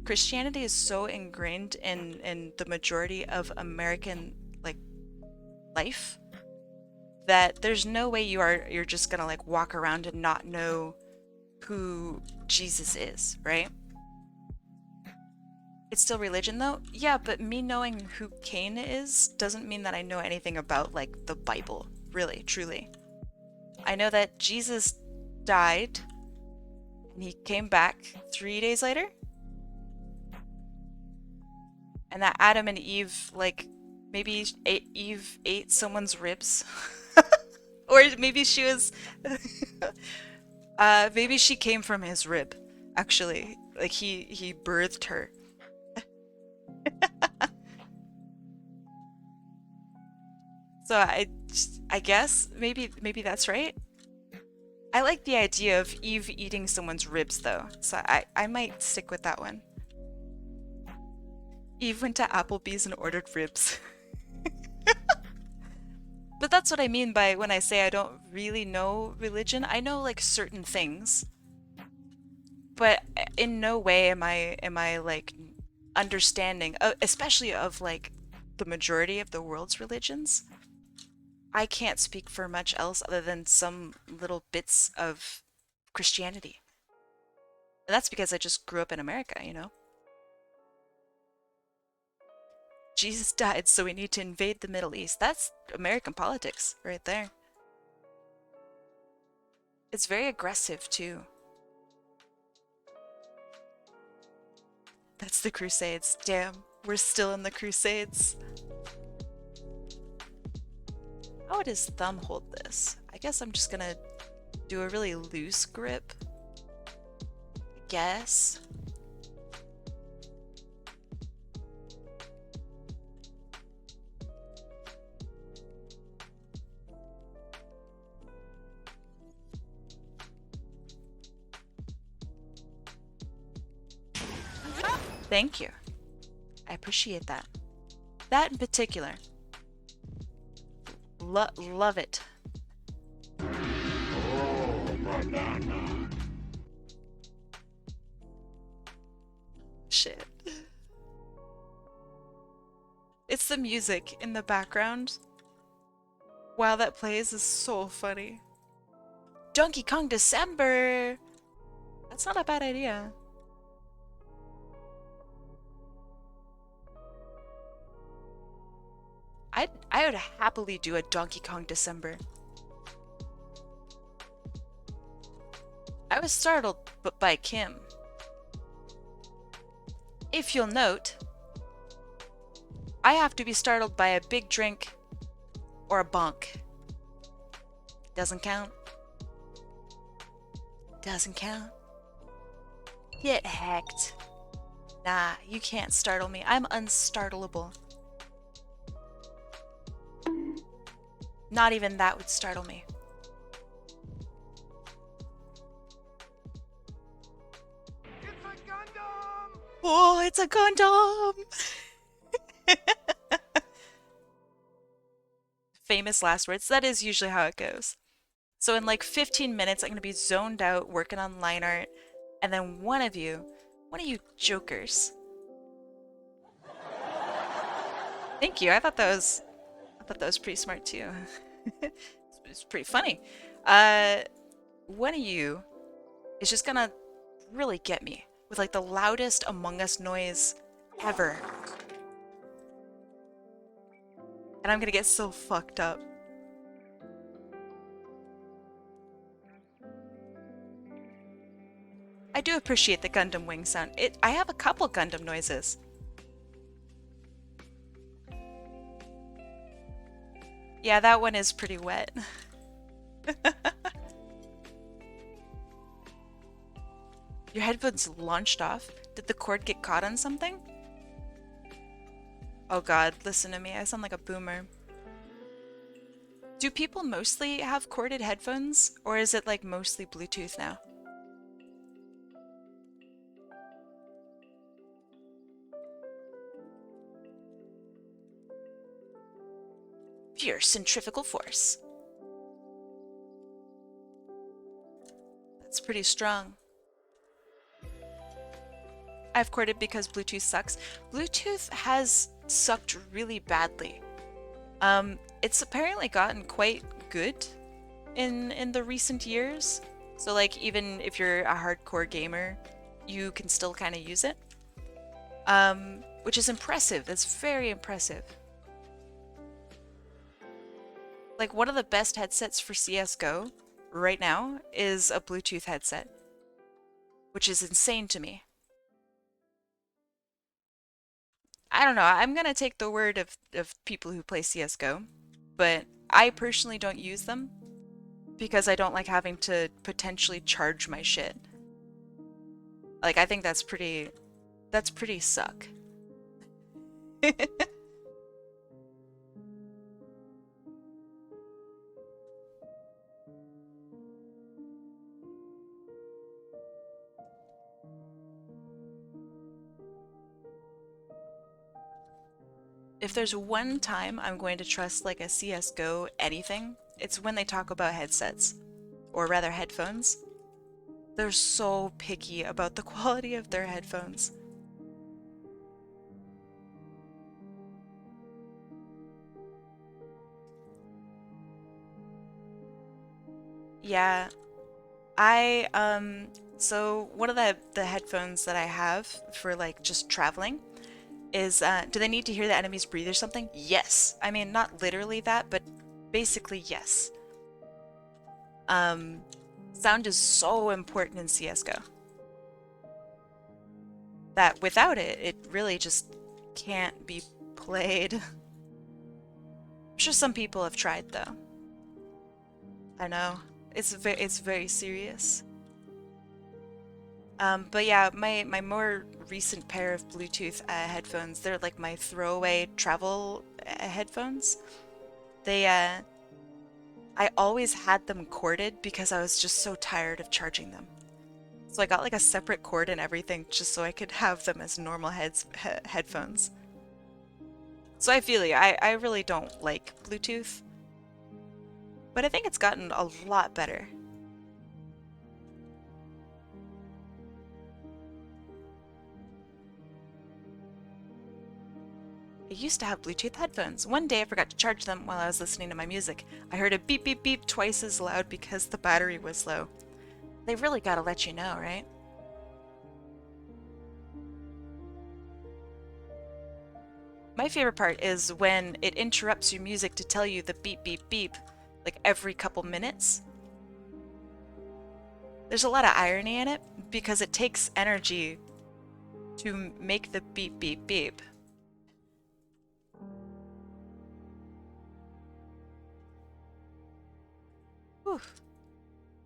Christianity is so ingrained in the majority of American like life that there's no way you're just gonna like walk around and not know who Jesus is, right? It's still religion though? Yeah, but me knowing who Cain is doesn't mean that I know anything about like the Bible, really, truly. I know that Jesus died and he came back 3 days later, and that Adam and Eve, like, Eve ate someone's ribs. Or maybe she was, maybe she came from his rib, actually. Like, he birthed her. So I guess maybe that's right. I like the idea of Eve eating someone's ribs though, so I might stick with that one. Eve went to Applebee's and ordered ribs. But that's what I mean by when I say I don't really know religion. I know like certain things, but in no way am I like understanding, especially of like the majority of the world's religions. I can't speak for much else other than some little bits of Christianity. And that's because I just grew up in America, you know? Jesus died, so we need to invade the Middle East. That's American politics right there. It's very aggressive, too. That's the Crusades. Damn, we're still in the Crusades. How would his thumb hold this? I guess I'm just gonna do a really loose grip. I guess. Thank you. I appreciate that. That in particular. Love it. Shit. It's the music in the background while that plays is so funny. Donkey Kong December! That's not a bad idea. I would happily do a Donkey Kong December. I was startled by Kim. if you'll note, I have to be startled by a big drink or a bonk. Doesn't count. Doesn't count. Get hacked. Nah, you can't startle me. I'm unstartleable. Not even that would startle me. Oh, it's a Gundam! Famous last words. That is usually how it goes. So in like 15 minutes, I'm going to be zoned out working on line art, and then one of you jokers. Thank you. I thought that was pretty smart too. It's pretty funny. One of you is just gonna really get me with like the loudest Among Us noise ever. And I'm gonna get so fucked up. I do appreciate the Gundam wing sound. I have a couple Gundam noises. Yeah, that one is pretty wet. Your headphones launched off? Did the cord get caught on something? Oh god, listen to me. I sound like a boomer. Do people mostly have corded headphones? Or is it like mostly Bluetooth now? Pure centrifugal force. That's pretty strong. I've corded because Bluetooth sucks. Bluetooth has sucked really badly. It's apparently gotten quite good in the recent years. So like even if you're a hardcore gamer, you can still kind of use it. Which is impressive. That's very impressive. Like one of the best headsets for CS:GO right now is a Bluetooth headset, which is insane to me. I don't know, I'm gonna take the word of people who play CS:GO, but I personally don't use them because I don't like having to potentially charge my shit. Like I think that's pretty suck. If there's one time I'm going to trust like a CS:GO anything, it's when they talk about headsets, or rather headphones. They're so picky about the quality of their headphones. Yeah, so one of the headphones that I have for like just traveling is, do they need to hear the enemies breathe or something? Yes. I mean, not literally that, but basically yes. Sound is so important in CS:GO that without it, it really just can't be played. I'm sure some people have tried though. I know. It's very serious. But yeah, my more recent pair of Bluetooth headphones, they're like my throwaway travel headphones. They, I always had them corded because I was just so tired of charging them. So I got like a separate cord and everything just so I could have them as normal headphones. So I feel you, I really don't like Bluetooth, but I think it's gotten a lot better. I used to have Bluetooth headphones. One day I forgot to charge them while I was listening to my music. I heard a beep beep beep twice as loud because the battery was low. They really gotta let you know, right? My favorite part is when it interrupts your music to tell you the beep beep beep, like every couple minutes. There's a lot of irony in it because it takes energy to make the beep beep beep. Whew.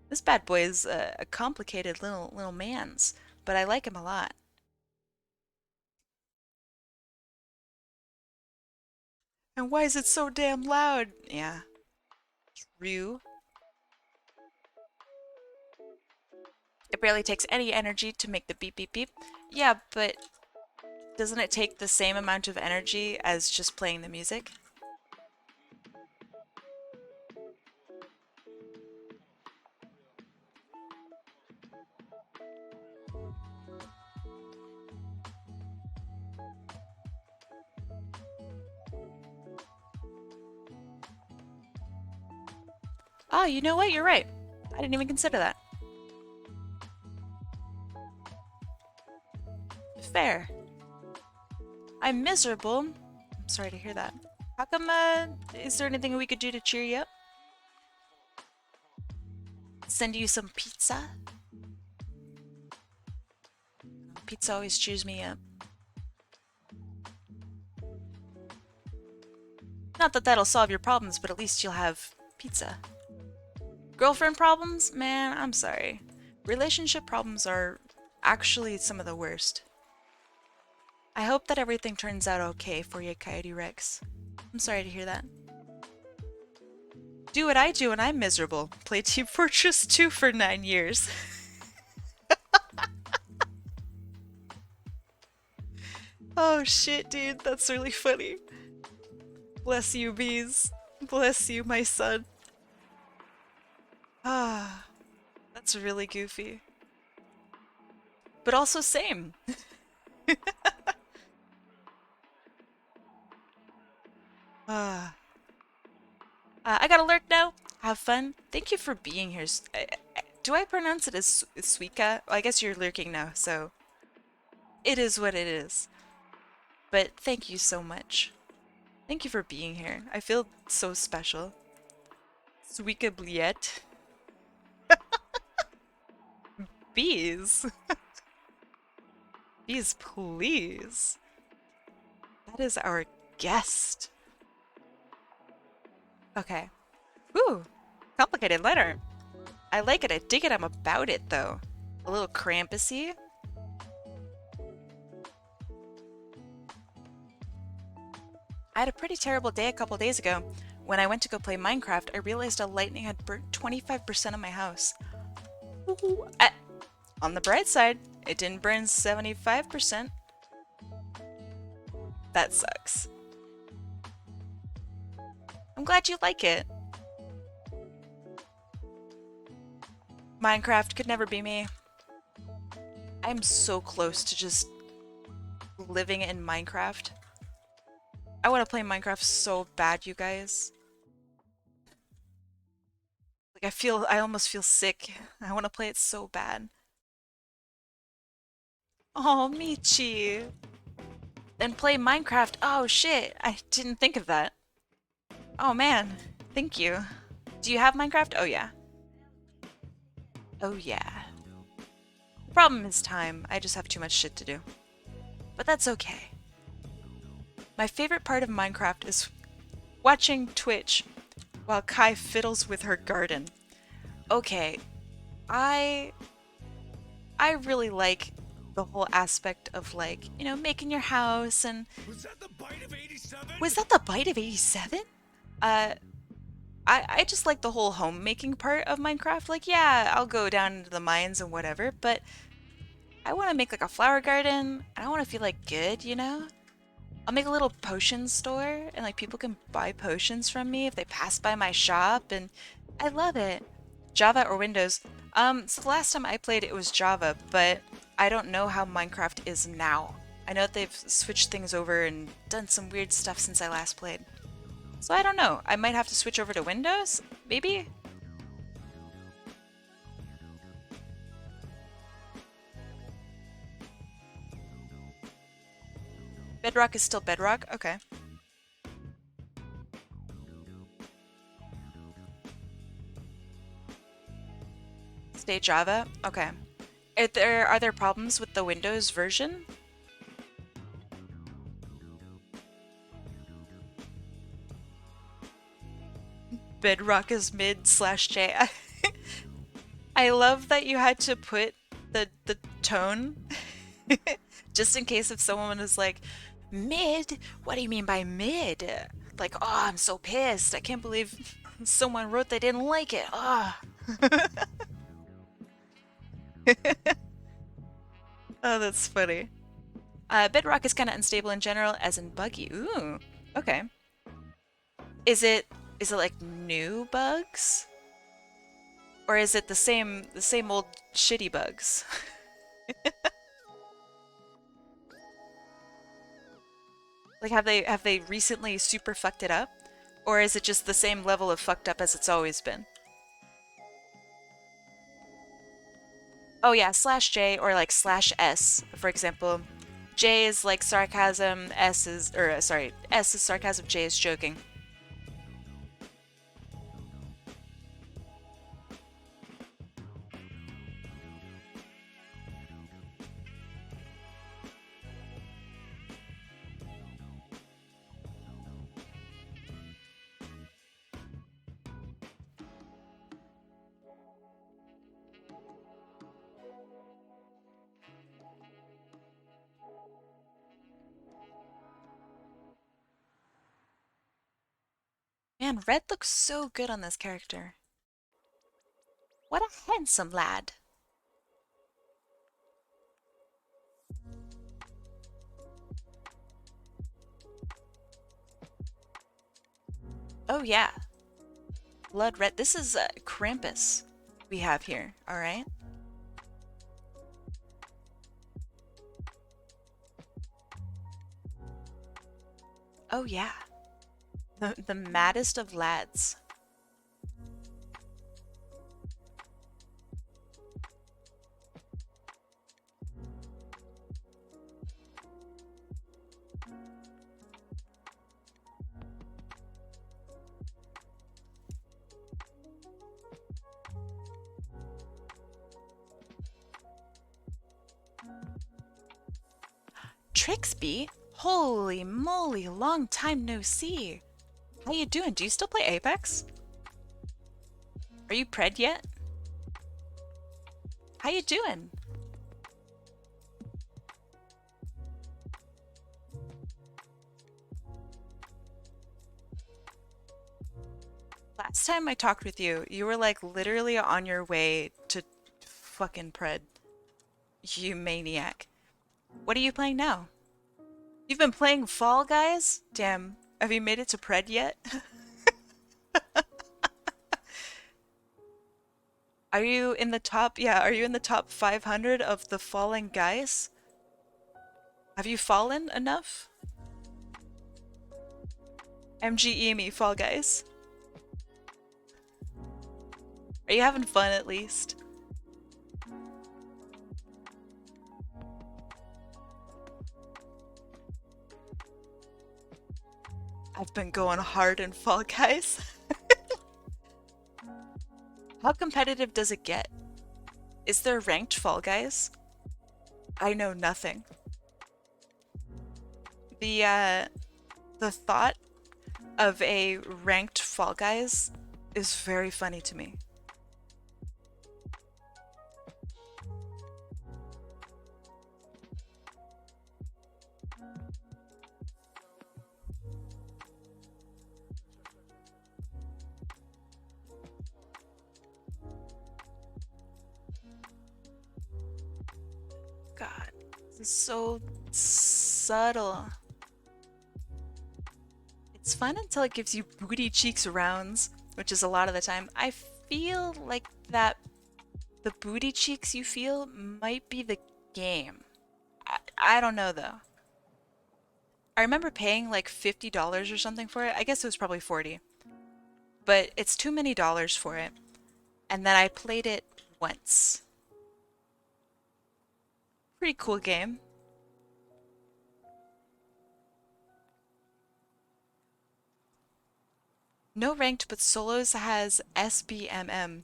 This bad boy is a complicated little man's, but I like him a lot. And why is it so damn loud? Yeah. Ryu. It barely takes any energy to make the beep beep beep. Yeah, but doesn't it take the same amount of energy as just playing the music? Oh, you know what? You're right. I didn't even consider that. Fair. I'm miserable. I'm sorry to hear that. How come, is there anything we could do to cheer you up? Send you some pizza? Pizza always cheers me up. Not that that'll solve your problems, but at least you'll have pizza. Girlfriend problems? Man, I'm sorry. Relationship problems are actually some of the worst. I hope that everything turns out okay for you, Coyote Rex. I'm sorry to hear that. Do what I do and I'm miserable. Play Team Fortress 2 for 9 years. Oh shit, dude, that's really funny. Bless you, bees. Bless you, my son. Ah, that's really goofy. But also same. Ah. I got alert now. Have fun. Thank you for being here. Do I pronounce it as Suika? Well, I guess you're lurking now, so it is what it is. But thank you so much. Thank you for being here. I feel so special. Suika Bliet. Bees. Bees, please. That is our guest. Okay. Ooh, complicated letter. I like it. I dig it. I'm about it, though. A little Krampusy. I had a pretty terrible day a couple days ago. When I went to go play Minecraft, I realized a lightning had burnt 25% of my house. Ooh, on the bright side, it didn't burn 75%. That sucks. I'm glad you like it. Minecraft could never be me. I'm so close to just living in Minecraft. I want to play Minecraft so bad, you guys. Like, I almost feel sick. I want to play it so bad. Oh, Michi. Then play Minecraft. Oh, shit. I didn't think of that. Oh, man. Thank you. Do you have Minecraft? Oh, yeah. Oh, yeah. The problem is time. I just have too much shit to do. But that's okay. My favorite part of Minecraft is watching Twitch while Kai fiddles with her garden. Okay, I really like the whole aspect of, like, you know, making your house and... Was that the bite of 87? Was that the bite of 87? I just like the whole homemaking part of Minecraft. Like, yeah, I'll go down into the mines and whatever, but I want to make like a flower garden and I want to feel like good, you know? I'll make a little potion store and like people can buy potions from me if they pass by my shop, and I love it. Java or Windows? So the last time I played it was Java, but I don't know how Minecraft is now. I know that they've switched things over and done some weird stuff since I last played. So I don't know. I might have to switch over to Windows? Maybe? Bedrock is still Bedrock? Okay. Stay Java? Okay. Are there problems with the Windows version? Bedrock is mid slash J. I love that you had to put the tone just in case if someone is like, mid? What do you mean by mid? Like, oh, I'm so pissed. I can't believe someone wrote they didn't like it. Oh. Oh, that's funny. Bedrock is kind of unstable in general, as in buggy. Ooh, okay. Is it like new bugs, or is it the same old shitty bugs? Like, have they recently super fucked it up, or is it just the same level of fucked up as it's always been? Oh yeah, slash J or like slash S, for example. J is like sarcasm, S is, or sorry, S is sarcasm, J is joking. Man, Red looks so good on this character. What a handsome lad. Oh yeah, blood red. This is Krampus we have here, alright? Oh yeah, the maddest of lads. Trixby? Holy moly, long time no see. How you doing? Do you still play Apex? Are you pred yet? How you doing? Last time I talked with you, you were like literally on your way to fucking pred. You maniac. What are you playing now? You've been playing Fall Guys? Damn. Have you made it to pred yet? Are you in the top? Yeah, are you in the top 500 of the fallen guys? Have you fallen enough? MGE me, Fall Guys. Are you having fun at least? I've been going hard in Fall Guys. How competitive does it get? Is there ranked Fall Guys? I know nothing. The thought of a ranked Fall Guys is very funny to me. God, this is so subtle. It's fun until it gives you booty cheeks rounds, which is a lot of the time. I feel like that the booty cheeks you feel might be the game. I don't know though. I remember paying like $50 or something for it. I guess it was probably 40. But it's too many dollars for it. And then I played it once. Pretty cool game. No ranked, but solos has SBMM.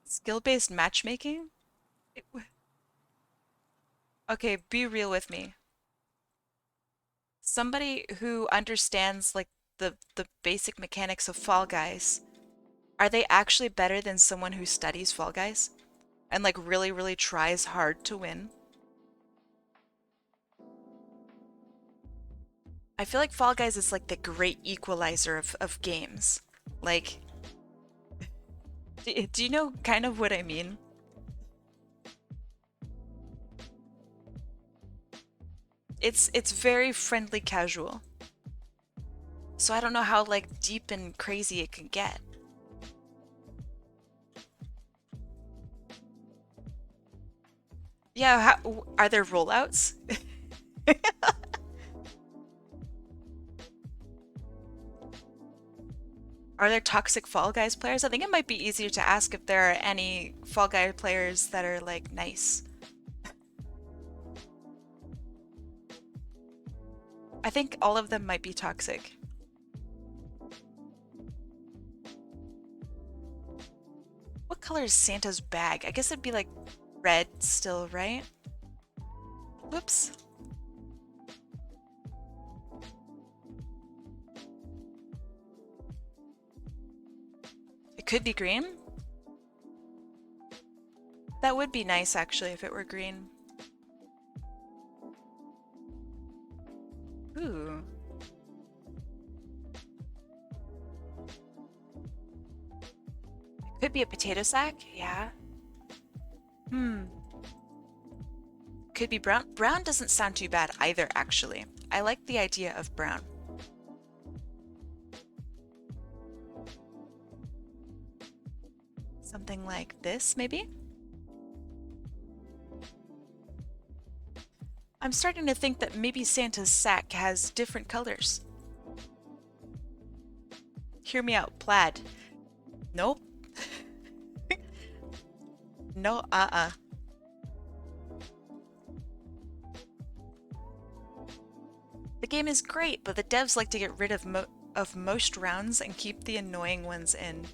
Skill-based matchmaking? Okay, be real with me. Somebody who understands like the basic mechanics of Fall Guys Are they actually better than someone who studies Fall Guys and like really, really tries hard to win? I feel like Fall Guys is like the great equalizer of games. Like, do you know kind of what I mean? It's very friendly casual. So I don't know how like deep and crazy it can get. Yeah, are there rollouts? Are there toxic Fall Guys players? I think it might be easier to ask if there are any Fall Guy players that are like nice. I think all of them might be toxic. What color is Santa's bag? I guess it'd be like red still, right? Whoops. It could be green. That would be nice actually if it were green. Ooh. Could be a potato sack, yeah. Could be brown. Brown doesn't sound too bad either, actually. I like the idea of brown. Something like this, maybe? I'm starting to think that maybe Santa's sack has different colors. Hear me out, plaid. Nope. No, The game is great, but the devs like to get rid of most rounds and keep the annoying ones in.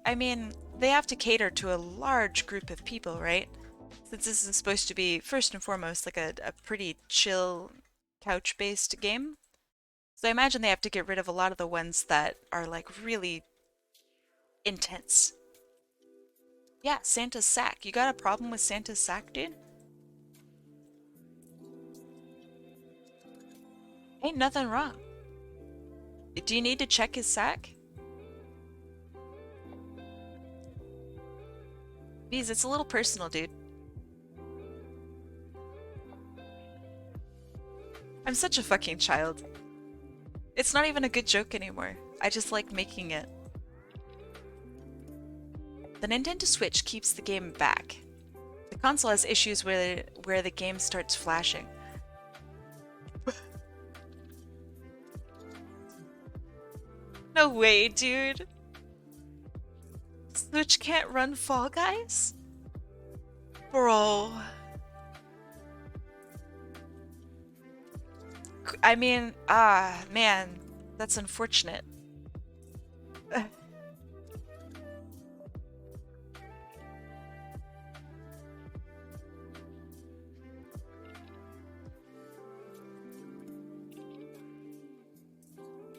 I mean, they have to cater to a large group of people, right? Since this is supposed to be, first and foremost, like a pretty chill, couch-based game. So I imagine they have to get rid of a lot of the ones that are, like, really intense. Yeah, Santa's sack. You got a problem with Santa's sack, dude? Ain't nothing wrong. Do you need to check his sack? Bees, it's a little personal, dude. I'm such a fucking child. It's not even a good joke anymore. I just like making it. The Nintendo Switch keeps the game back. The console has issues where the game starts flashing. No way, dude. Switch can't run Fall Guys? Bro. I mean, man, that's unfortunate.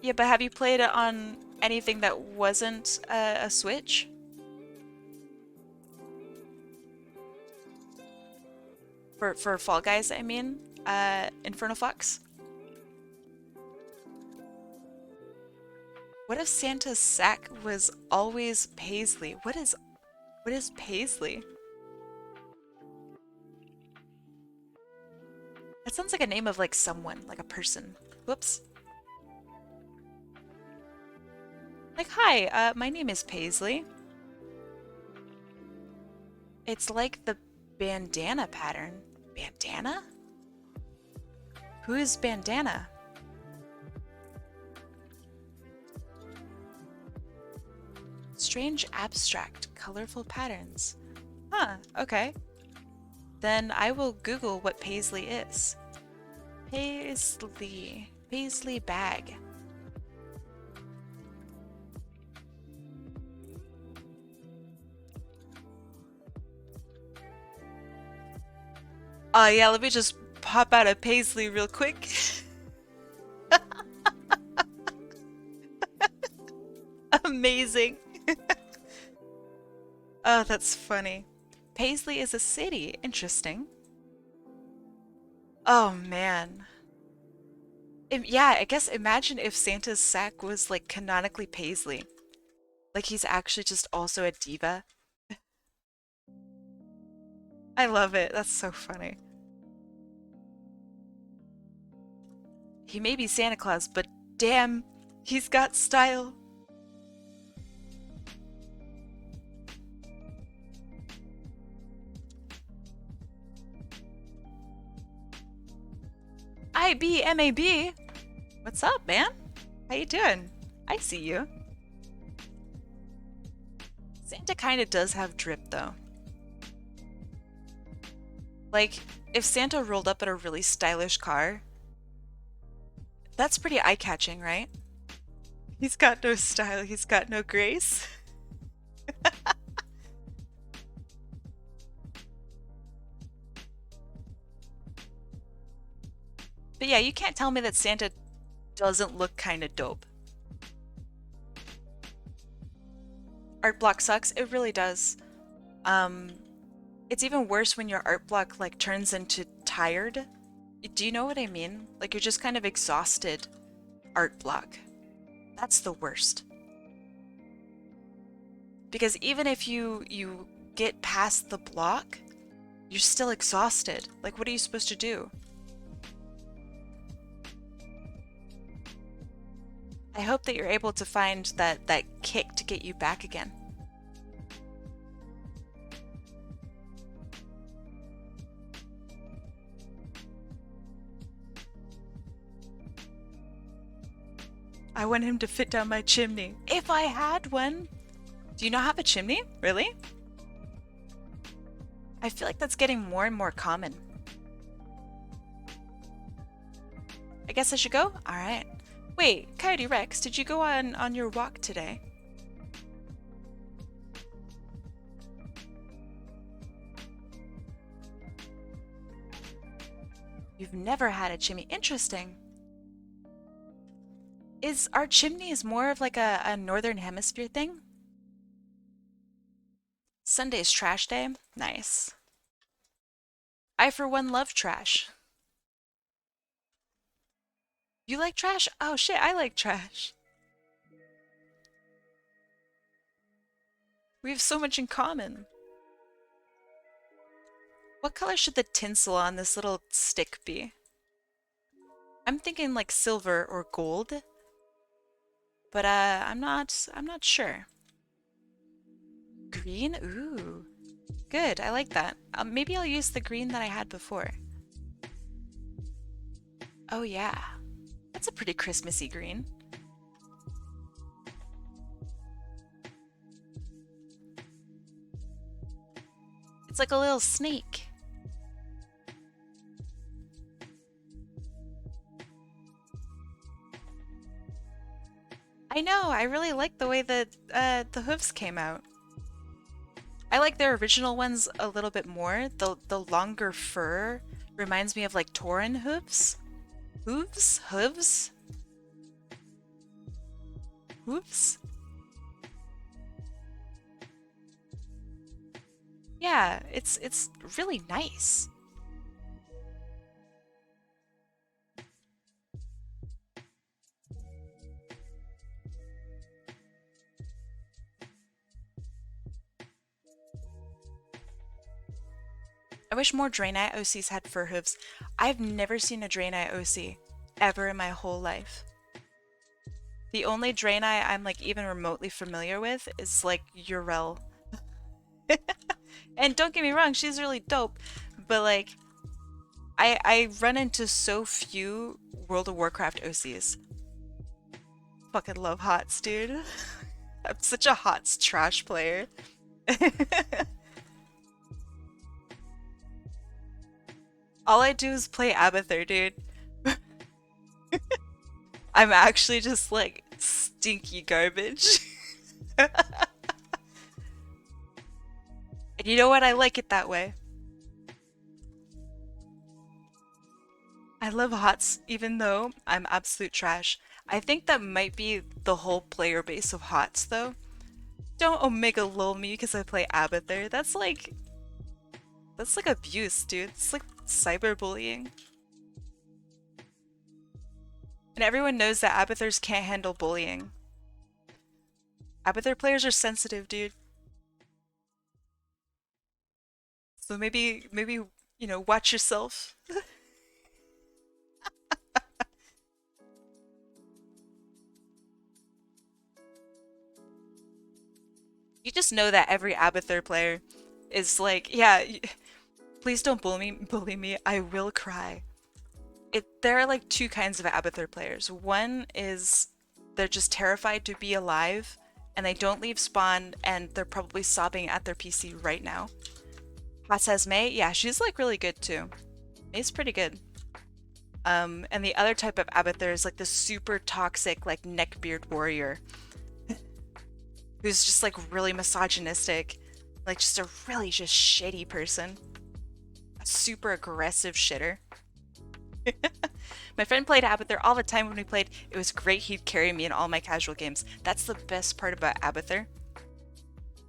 Yeah, but have you played it on anything that wasn't a Switch? For Fall Guys, I mean, Inferno Fox? What if Santa's sack was always Paisley? What is Paisley? That sounds like a name of like someone, like a person. Whoops. Like, hi, my name is Paisley. It's like the bandana pattern. Bandana? Who is bandana? Strange abstract, colorful patterns. Huh, okay. Then I will Google what Paisley is. Paisley bag. Oh yeah, let me just pop out a Paisley real quick. A Amazing. Oh, that's funny. Paisley is a city. Interesting. Oh man. Yeah, I guess imagine if Santa's sack was like canonically Paisley. Like he's actually just also a diva. I love it. That's so funny. He may be Santa Claus, but damn, he's got style. IBMAB. What's up, man? How you doing? I see you. Santa kind of does have drip, though. Like, if Santa rolled up in a really stylish car, that's pretty eye-catching, right? He's got no style, he's got no grace. But yeah, you can't tell me that Santa doesn't look kind of dope. Art block sucks. It really does. It's even worse when your art block like turns into tired. Do you know what I mean? Like you're just kind of exhausted art block. That's the worst. Because even if you get past the block, you're still exhausted. Like what are you supposed to do? I hope that you're able to find that kick to get you back again. I want him to fit down my chimney. If I had one! Do you not have a chimney? Really? I feel like that's getting more and more common. I guess I should go? Alright. Wait, Coyote Rex, did you go on your walk today? You've never had a chimney. Interesting. Is our chimneys more of like a northern hemisphere thing? Sunday's trash day? Nice. I for one love trash. You like trash? Oh shit, I like trash. We have so much in common. What color should the tinsel on this little stick be? I'm thinking like silver or gold. But I'm not sure. Green? Ooh. Good, I like that. Maybe I'll use the green that I had before. Oh yeah. That's a pretty Christmassy green. It's like a little snake. I know, I really like the way that the hooves came out. I like their original ones a little bit more. The longer fur reminds me of like Tauren hooves. Hooves? Hooves? Hooves? Yeah, it's really nice. I wish more Draenei OCs had fur hooves. I've never seen a Draenei OC ever in my whole life. The only Draenei I'm like even remotely familiar with is like Urel. And don't get me wrong, she's really dope, but like I run into so few World of Warcraft OCs. Fucking love HOTS, dude. I'm such a HOTS trash player. All I do is play Abathur, dude. I'm actually just like stinky garbage. And you know what? I like it that way. I love HOTS even though I'm absolute trash. I think that might be the whole player base of HOTS though. Don't Omega lol me because I play Abathur. That's like abuse, dude. It's like cyberbullying. And everyone knows that Abathurs can't handle bullying. Abathur players are sensitive, dude. So maybe, you know, watch yourself. You just know that every Abathur player is like, yeah, please don't bully me, I will cry. There are like two kinds of Abathur players. One is they're just terrified to be alive and they don't leave spawn and they're probably sobbing at their PC right now. Hot says May, yeah, she's like really good too. May's pretty good. And the other type of Abathur is like the super toxic like neckbeard warrior who's just like really misogynistic, like just a really just shitty person. A super aggressive shitter. My friend played Abathur all the time when we played. It was great, he'd carry me in all my casual games. That's the best part about Abathur.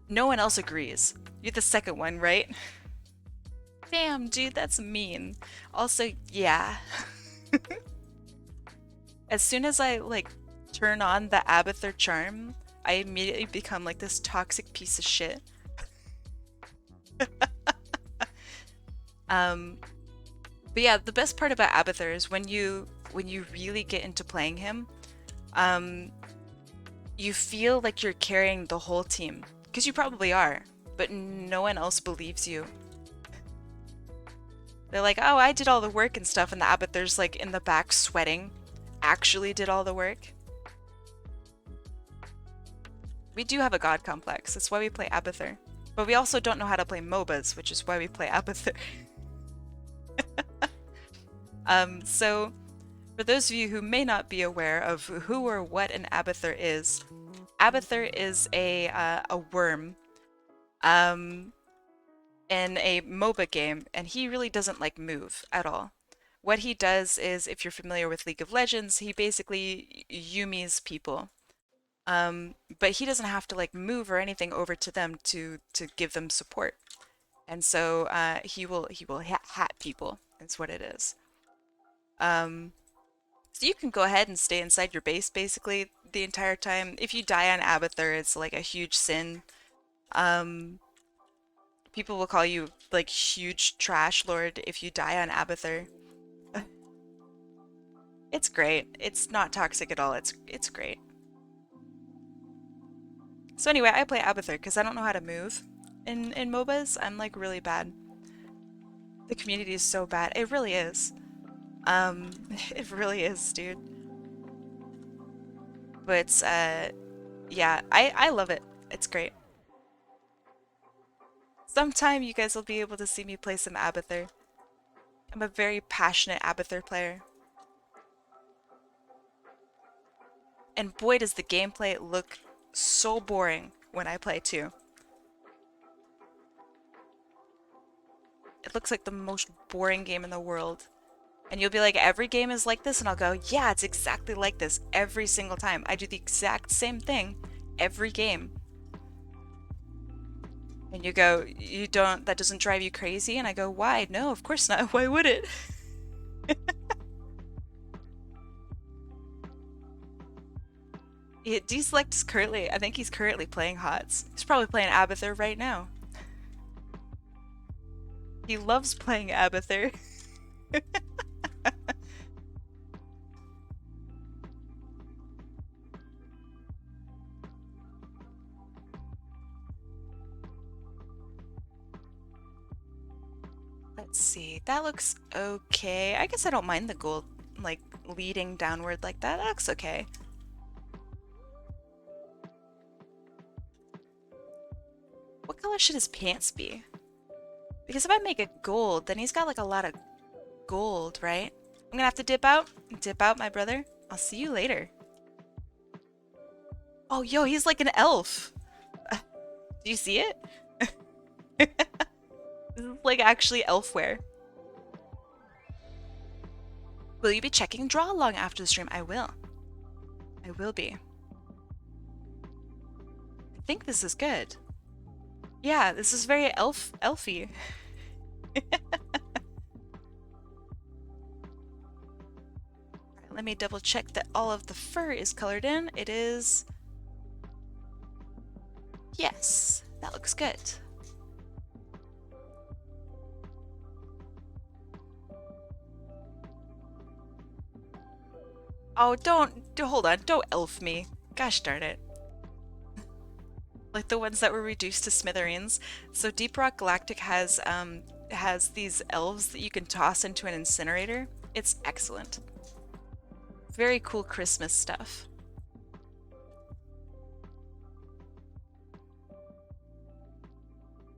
No one else agrees. You're the second one, right? Damn, dude, that's mean. Also, yeah. As soon as I, like, turn on the Abathur charm, I immediately become, like, this toxic piece of shit. But yeah, the best part about Abathur is when you really get into playing him, you feel like you're carrying the whole team. Because you probably are, but no one else believes you. They're like, oh, I did all the work and stuff, and the Abathur's like in the back sweating. Actually did all the work. We do have a god complex, that's why we play Abathur. But we also don't know how to play MOBAs, which is why we play Abathur. So, for those of you who may not be aware of who or what an Abathur is a worm in a MOBA game, and he really doesn't like move at all. What he does is, if you're familiar with League of Legends, he basically Yumi's people. But he doesn't have to like move or anything over to them to give them support. And so he will hat people. That's what it is. So you can go ahead and stay inside your base basically the entire time. If you die on Abathur, it's like a huge sin. People will call you like huge trash lord if you die on Abathur. It's great. It's not toxic at all. It's great. So anyway, I play Abathur because I don't know how to move in MOBAs. I'm like really bad. The community is so bad. It really is. It really is, dude. But yeah, I love it. It's great. Sometime you guys will be able to see me play some Abathur. I'm a very passionate Abathur player. And boy does the gameplay look so boring when I play too. It looks like the most boring game in the world. And you'll be like, every game is like this? And I'll go, yeah, it's exactly like this every single time. I do the exact same thing every game. And you go, that doesn't drive you crazy? And I go, why? No, of course not. Why would it? Deselect is currently, I think he's currently playing HOTS. He's probably playing Abathur right now. He loves playing Abathur. Let's see, that looks okay. I guess I don't mind the gold, like, leading downward like that. That looks okay. What color should his pants be? Because if I make it gold, then he's got like a lot of gold, right? I'm gonna have to dip out. Dip out, my brother. I'll see you later. Oh, yo, he's like an elf. Do you see it? This is like actually elfwear. Will you be checking draw along after the stream? I will. I will be. I think this is good. Yeah, this is very elfy. Let me double check that all of the fur is colored in. It is. Yes, that looks good. Oh, hold on, don't elf me. Gosh darn it. Like the ones that were reduced to smithereens. So Deep Rock Galactic has these elves that you can toss into an incinerator. It's excellent. Very cool Christmas stuff.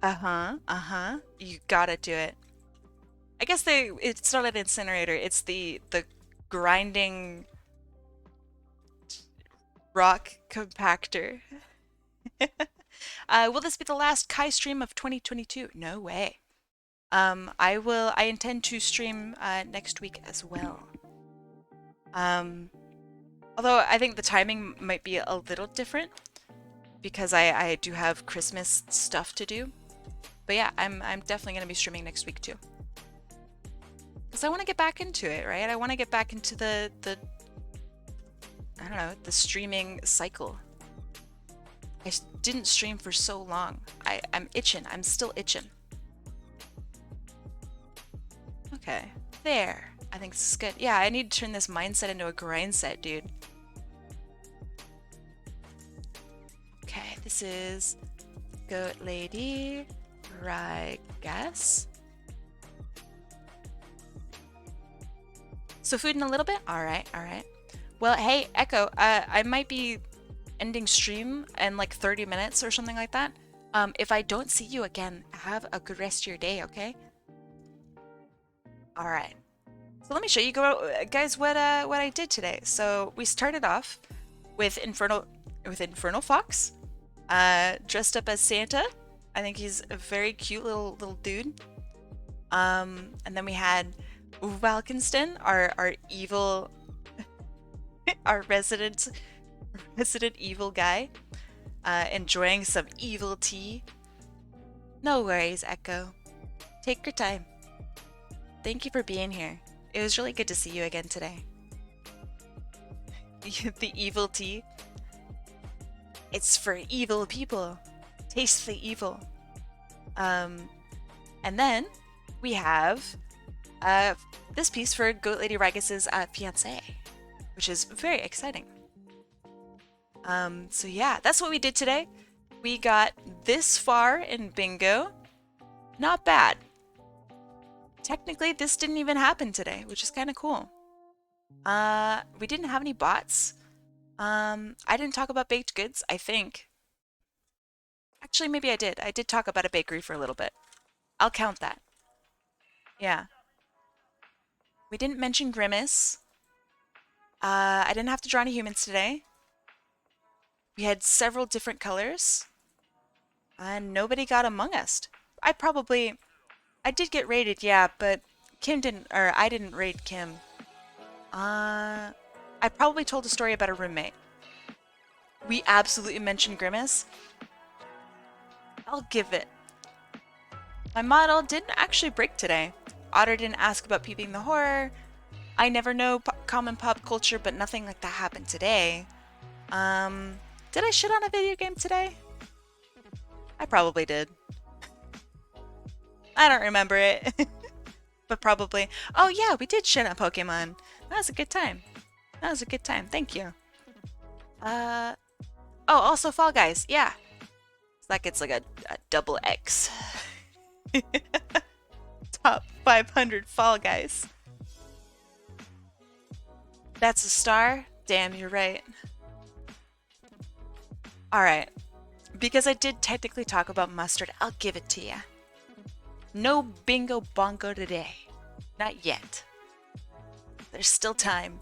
You gotta do it. I guess it's not an incinerator, it's the grinding rock compactor. Will this be the last Kai stream of 2022? No way. I intend to stream next week as well. Although I think the timing might be a little different because I do have Christmas stuff to do. But yeah, I'm definitely gonna be streaming next week too. Because I want to get back into it, right? I want to get back into the I don't know, the streaming cycle. I didn't stream for so long. I'm itching. I'm still itching. Okay, there. I think this is good. Yeah, I need to turn this mindset into a grind set, dude. Okay, this is Goat Lady, I guess. So food in a little bit? Alright, alright. Well, hey, Echo, I might be ending stream in like 30 minutes or something like that. If I don't see you again, have a good rest of your day, okay? Alright. So let me show you guys what I did today. So we started off with Infernal Fox, dressed up as Santa. I think he's a very cute little dude. And then we had Valkinstin, our evil, our resident evil guy, enjoying some evil tea. No worries, Echo. Take your time. Thank you for being here. It was really good to see you again today. The evil tea. It's for evil people. Taste the evil. And then we have this piece for Goat Lady Ragis's fiance, which is very exciting. So yeah, that's what we did today. We got this far in bingo. Not bad. Technically, this didn't even happen today, which is kind of cool. We didn't have any bots. I didn't talk about baked goods, I think. Actually, maybe I did. I did talk about a bakery for a little bit. I'll count that. Yeah. We didn't mention Grimace. I didn't have to draw any humans today. We had several different colors. And nobody got Among Us. I did get raided, yeah, but I didn't raid Kim. I probably told a story about a roommate. We absolutely mentioned Grimace. I'll give it. My model didn't actually break today. Otter didn't ask about peeping the horror. I never know common pop culture, but nothing like that happened today. Did I shit on a video game today? I probably did. I don't remember it. But probably. Oh yeah, we did shit on Pokemon. That was a good time. That was a good time. Thank you. Oh, also Fall Guys. Yeah. It's like it's like a double X. Top 500 Fall Guys. That's a star? Damn, you're right. Alright. Because I did technically talk about mustard, I'll give it to ya. No bingo bongo today. Not yet. There's still time.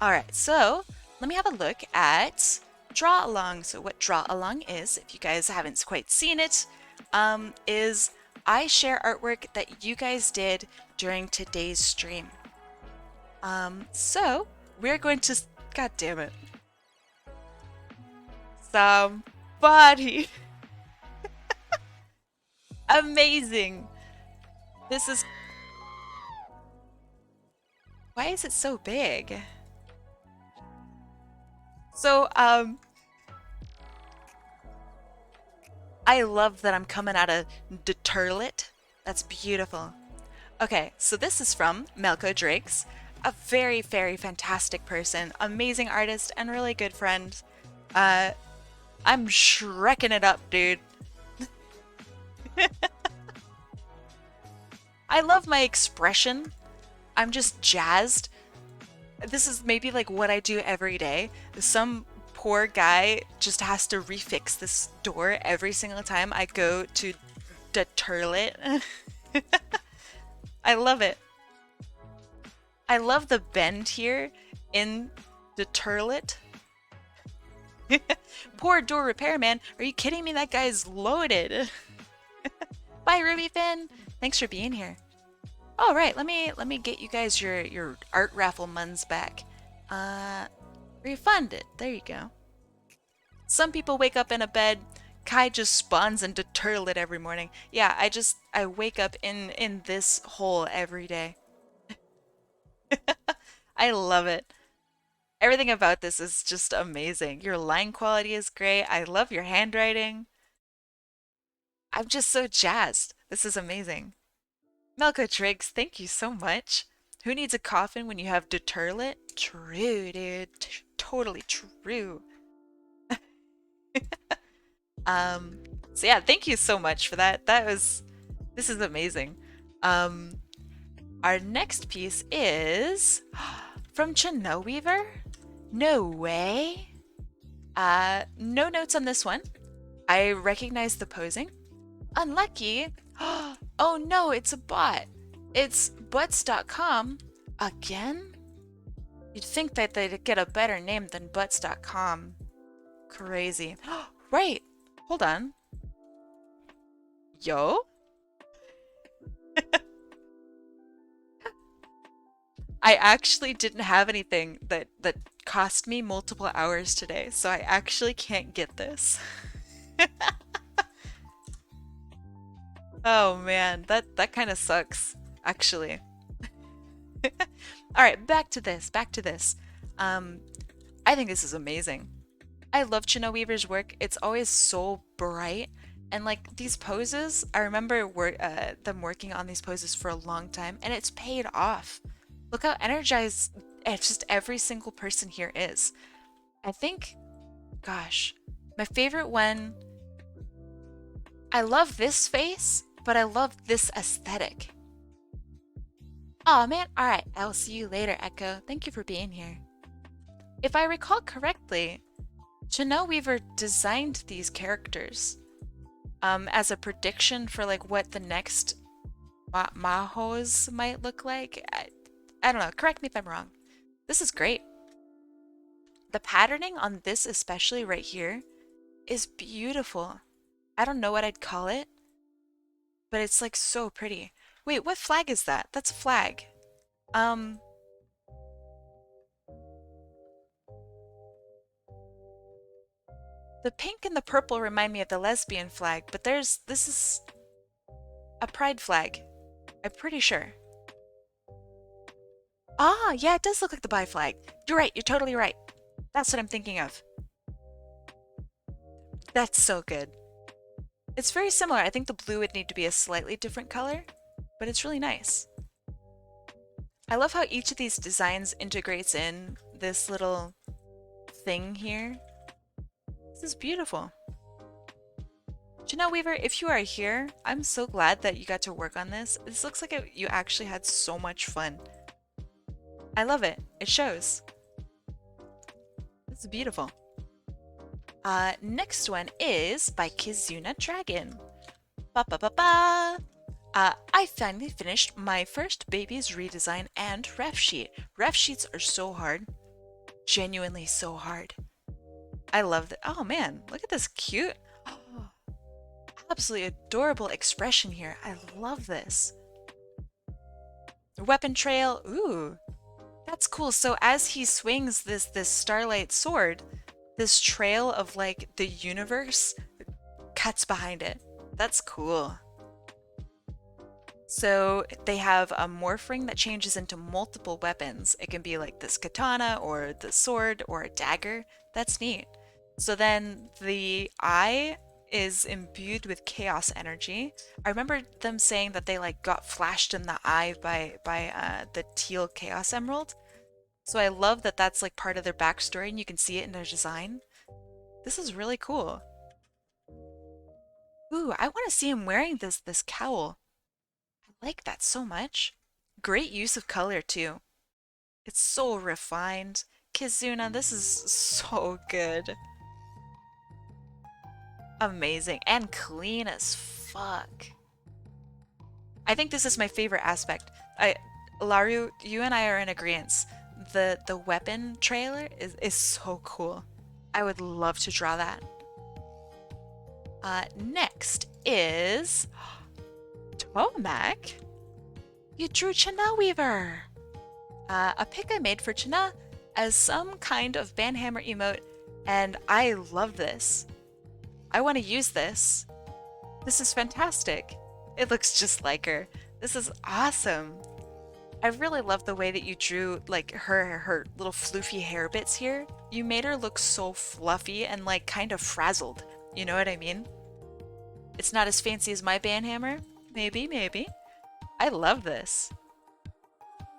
Alright, so let me have a look at Draw Along. So what Draw Along is, if you guys haven't quite seen it, is I share artwork that you guys did during today's stream. So we're going to... God damn it. Somebody. Amazing. This is... Why is it so big? So, I love that I'm coming out of Deterlit. That's beautiful. Okay, so this is from Melko Drakes, a very, very fantastic person, amazing artist, and really good friend. I'm shrekking it up, dude. I love my expression. I'm just jazzed. This is maybe like what I do every day. Some poor guy just has to refix this door every single time I go to deter it. I love it. I love the bend here in Deterlit. Poor door repairman. Are you kidding me? That guy's loaded. Bye, Ruby Finn. Thanks for being here. All right, let me get you guys your art raffle muns back. Refund it. There you go. Some people wake up in a bed. Kai just spawns and Deterlit every morning. Yeah, I wake up in this hole every day. I love it. Everything about this is just amazing. Your line quality is great. I love your handwriting. I'm just so jazzed. This is amazing. Melko Triggs, thank you so much. Who needs a coffin when you have Deterlit? True, dude. Totally true. So yeah, thank you so much for that. This is amazing. Our next piece is from Chino Weaver. No way. No notes on this one. I recognize the posing. Unlucky. Oh no, it's a bot. It's butts.com. Again? You'd think that they'd get a better name than butts.com. Crazy. Right. Hold on. Yo? I actually didn't have anything that cost me multiple hours today, so I actually can't get this. Oh man, that kind of sucks, actually. All right, back to this. I think this is amazing. I love Chino Weaver's work. It's always so bright. And like these poses, I remember them working on these poses for a long time, and it's paid off. Look how energized just every single person here is. I think, gosh, my favorite one, I love this face, but I love this aesthetic. Aw man, alright, I'll see you later, Echo. Thank you for being here. If I recall correctly, Chino Weaver designed these characters as a prediction for like what the next Mahos might look like. I don't know, correct me if I'm wrong. This is great. The patterning on this, especially right here, is beautiful. I don't know what I'd call it, but it's like so pretty. Wait, what flag is that? That's a flag. The pink and the purple remind me of the lesbian flag, but this is a pride flag. I'm pretty sure. Ah, yeah, it does look like the bi flag. You're right, you're totally right. That's what I'm thinking of. That's so good. It's very similar. I think the blue would need to be a slightly different color, but it's really nice. I love how each of these designs integrates in this little thing here. This is beautiful. Chino Weaver, if you are here, I'm so glad that you got to work on this. This looks like you actually had so much fun. I love it. It shows. This is beautiful. Next one is by Kizuna Dragon. Ba ba ba ba. I finally finished my first baby's redesign and ref sheet. Ref sheets are so hard. Genuinely so hard. I love that. Oh man, look at this cute. Oh, absolutely adorable expression here. I love this. Weapon trail. Ooh, That's cool. So as he swings this starlight sword, this trail of like the universe cuts behind it. That's cool. So they have a morph ring that changes into multiple weapons. It can be like this katana or the sword or a dagger. That's neat. So then the eye is imbued with chaos energy. I remember them saying that they like got flashed in the eye by the teal chaos emerald. So I love that that's like part of their backstory and you can see it in their design. This is really cool. Ooh, I want to see him wearing this cowl. I like that so much. Great use of color too. It's so refined. Kizuna, this is so good. Amazing and clean as fuck. I think this is my favorite aspect. Laru, you and I are in agreement. The weapon trailer is so cool. I would love to draw that. Next is Tomac. You drew Chana Weaver. A pic I made for Chana as some kind of banhammer emote, and I love this. I want to use this. This is fantastic. It looks just like her. This is awesome. I really love the way that you drew like her little floofy hair bits here. You made her look so fluffy and like kind of frazzled. You know what I mean? It's not as fancy as my banhammer. Maybe, maybe. I love this.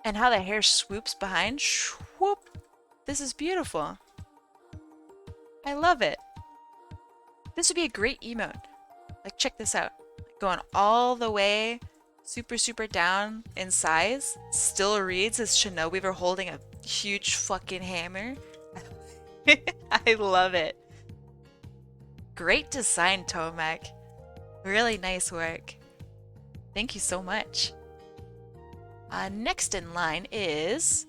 And how the hair swoops behind. Swoop. This is beautiful. I love it. This would be a great emote. Like, check this out. Going all the way super, super down in size. Still reads as Chana Weaver holding a huge fucking hammer. I love it. Great design, Tomac. Really nice work. Thank you so much. Next in line is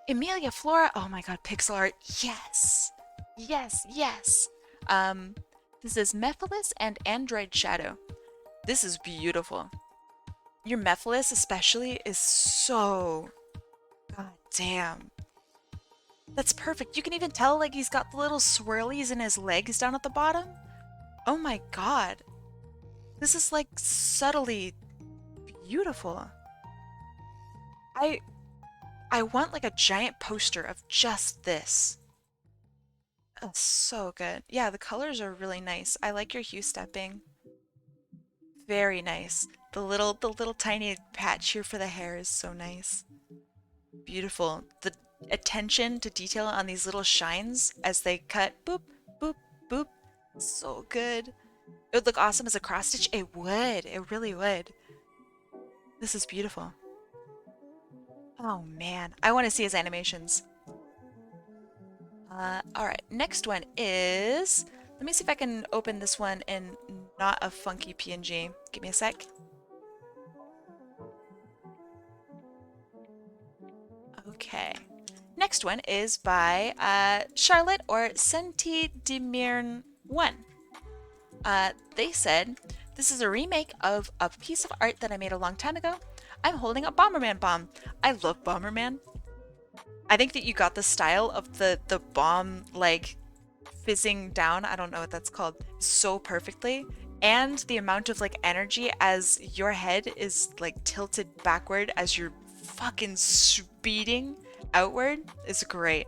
Emilia Flora. Oh my god, pixel art. Yes. Yes, yes. This is Mephiles and Android Shadow. This is beautiful. Your Mephiles especially is so... God damn. That's perfect. You can even tell like he's got the little swirlies in his legs down at the bottom. Oh my god. This is like subtly beautiful. I want like a giant poster of just this. That's so good. Yeah, the colors are really nice. I like your hue stepping. Very nice. The little tiny patch here for the hair is so nice. Beautiful. The attention to detail on these little shines as they cut boop, boop, boop. So good. It would look awesome as a cross stitch. It would. It really would. This is beautiful. Oh man, I want to see his animations. Alright, next one is... Let me see if I can open this one in not a funky PNG. Give me a sec. Okay. Next one is by Charlotte or Senti Demirn 1. They said, this is a remake of a piece of art that I made a long time ago. I'm holding a Bomberman bomb. I love Bomberman. I think that you got the style of the bomb like fizzing down, I don't know what that's called, so perfectly. And the amount of like energy as your head is like tilted backward as you're fucking speeding outward is great.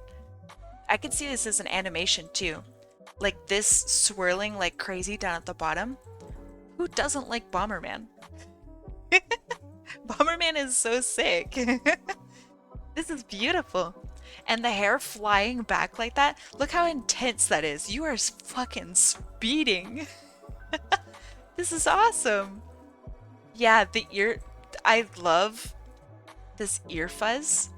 I could see this as an animation too. Like this swirling like crazy down at the bottom. Who doesn't like Bomberman? Bomberman is so sick. This is beautiful. And the hair flying back like that. Look how intense that is. You are fucking speeding. This is awesome. Yeah, the ear... I love this ear fuzz.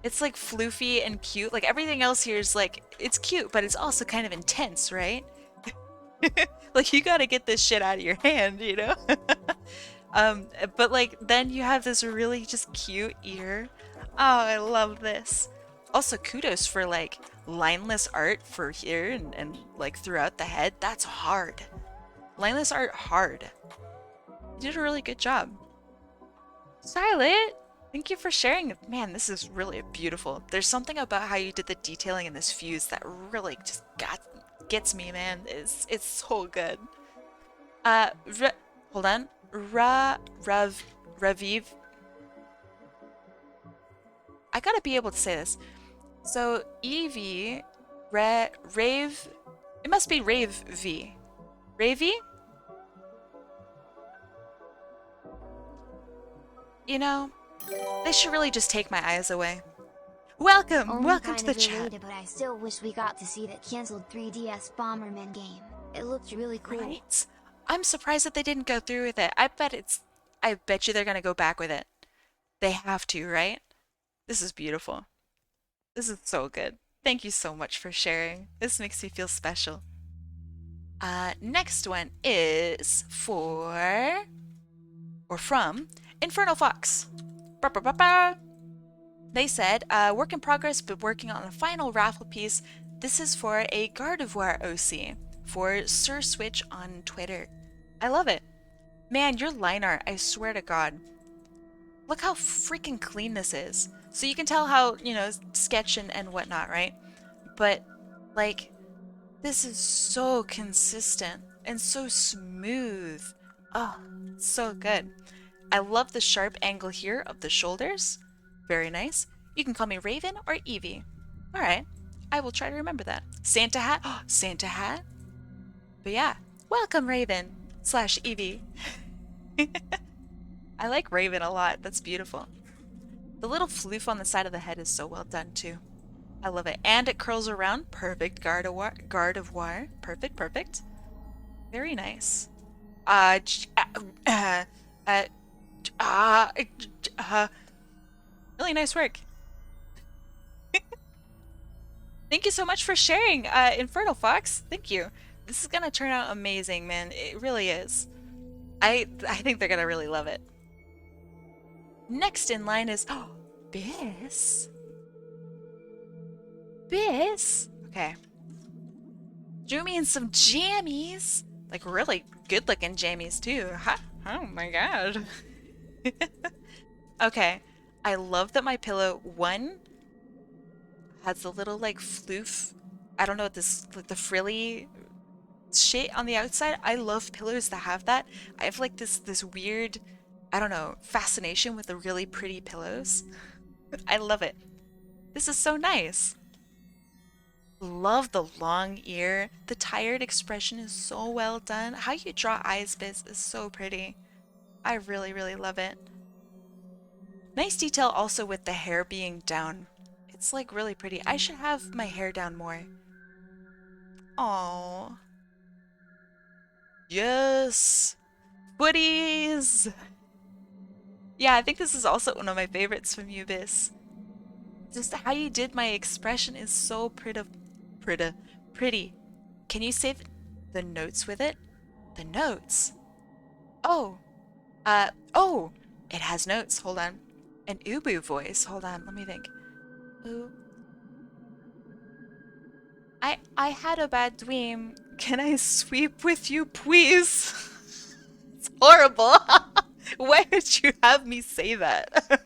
It's like floofy and cute. Like everything else here is like... It's cute, but it's also kind of intense, right? Like you gotta get this shit out of your hand, you know? But like then you have this really just cute ear. Oh, I love this. Also kudos for like lineless art for here and like throughout the head. That's hard. Lineless art hard. You did a really good job. Silent, Thank you for sharing. Man, this is really beautiful. There's something about how you did the detailing in this fuse that really just gets me, man. It's so good. Hold on. Raviv. I gotta be able to say this. So Evie, Rave. It must be Rave V. Ravy? You know, they should really just take my eyes away. Welcome! Only Welcome to kind the of chat. related, but I still wish we got to see that cancelled 3DS Bomberman game. It looked really cool. Right? I'm surprised that they didn't go through with it. I bet you they're gonna go back with it. They have to, right? This is beautiful. This is so good. Thank you so much for sharing. This makes me feel special. Next one is from Infernal Fox. Ba -ba -ba -ba. They said, work in progress, but working on a final raffle piece. This is for a Gardevoir OC for Sir Switch on Twitter. I love it. Man, your line art, I swear to God. Look how freaking clean this is. So you can tell how, you know, sketch and whatnot, right? But, like, this is so consistent and so smooth. Oh, so good. I love the sharp angle here of the shoulders. Very nice. You can call me Raven or Evie. Alright, I will try to remember that. Santa hat. Oh, Santa hat. But yeah, welcome Raven / Evie. I like Raven a lot. That's beautiful. The little floof on the side of the head is so well done too. I love it. And it curls around. Perfect. Gardevoir. Perfect, perfect. Very nice. Really nice work. Thank you so much for sharing, Infernal Fox. Thank you. This is gonna turn out amazing, man. It really is. I think they're gonna really love it. Next in line is Biss. Biss. Okay. Drew me in some jammies. Like really good looking jammies too. Ha oh my god. Okay. I love that my pillow, one, has a little like floof. I don't know what this, like the frilly shit on the outside. I love pillows that have that. I have like this weird, I don't know, fascination with the really pretty pillows. I love it. This is so nice. Love the long ear. The tired expression is so well done. How you draw eyes bits is so pretty. I really, really love it. Nice detail also with the hair being down. It's like really pretty. I should have my hair down more. Aww. Yes! Footies! Yeah, I think this is also one of my favorites from you, Biss. Just how you did my expression is so pretty. Can you say the notes with it? The notes? Oh. Oh! It has notes. Hold on. An Ubu voice. Hold on, let me think. Ooh. I had a bad dream. Can I sweep with you, please? It's horrible. Why would you have me say that?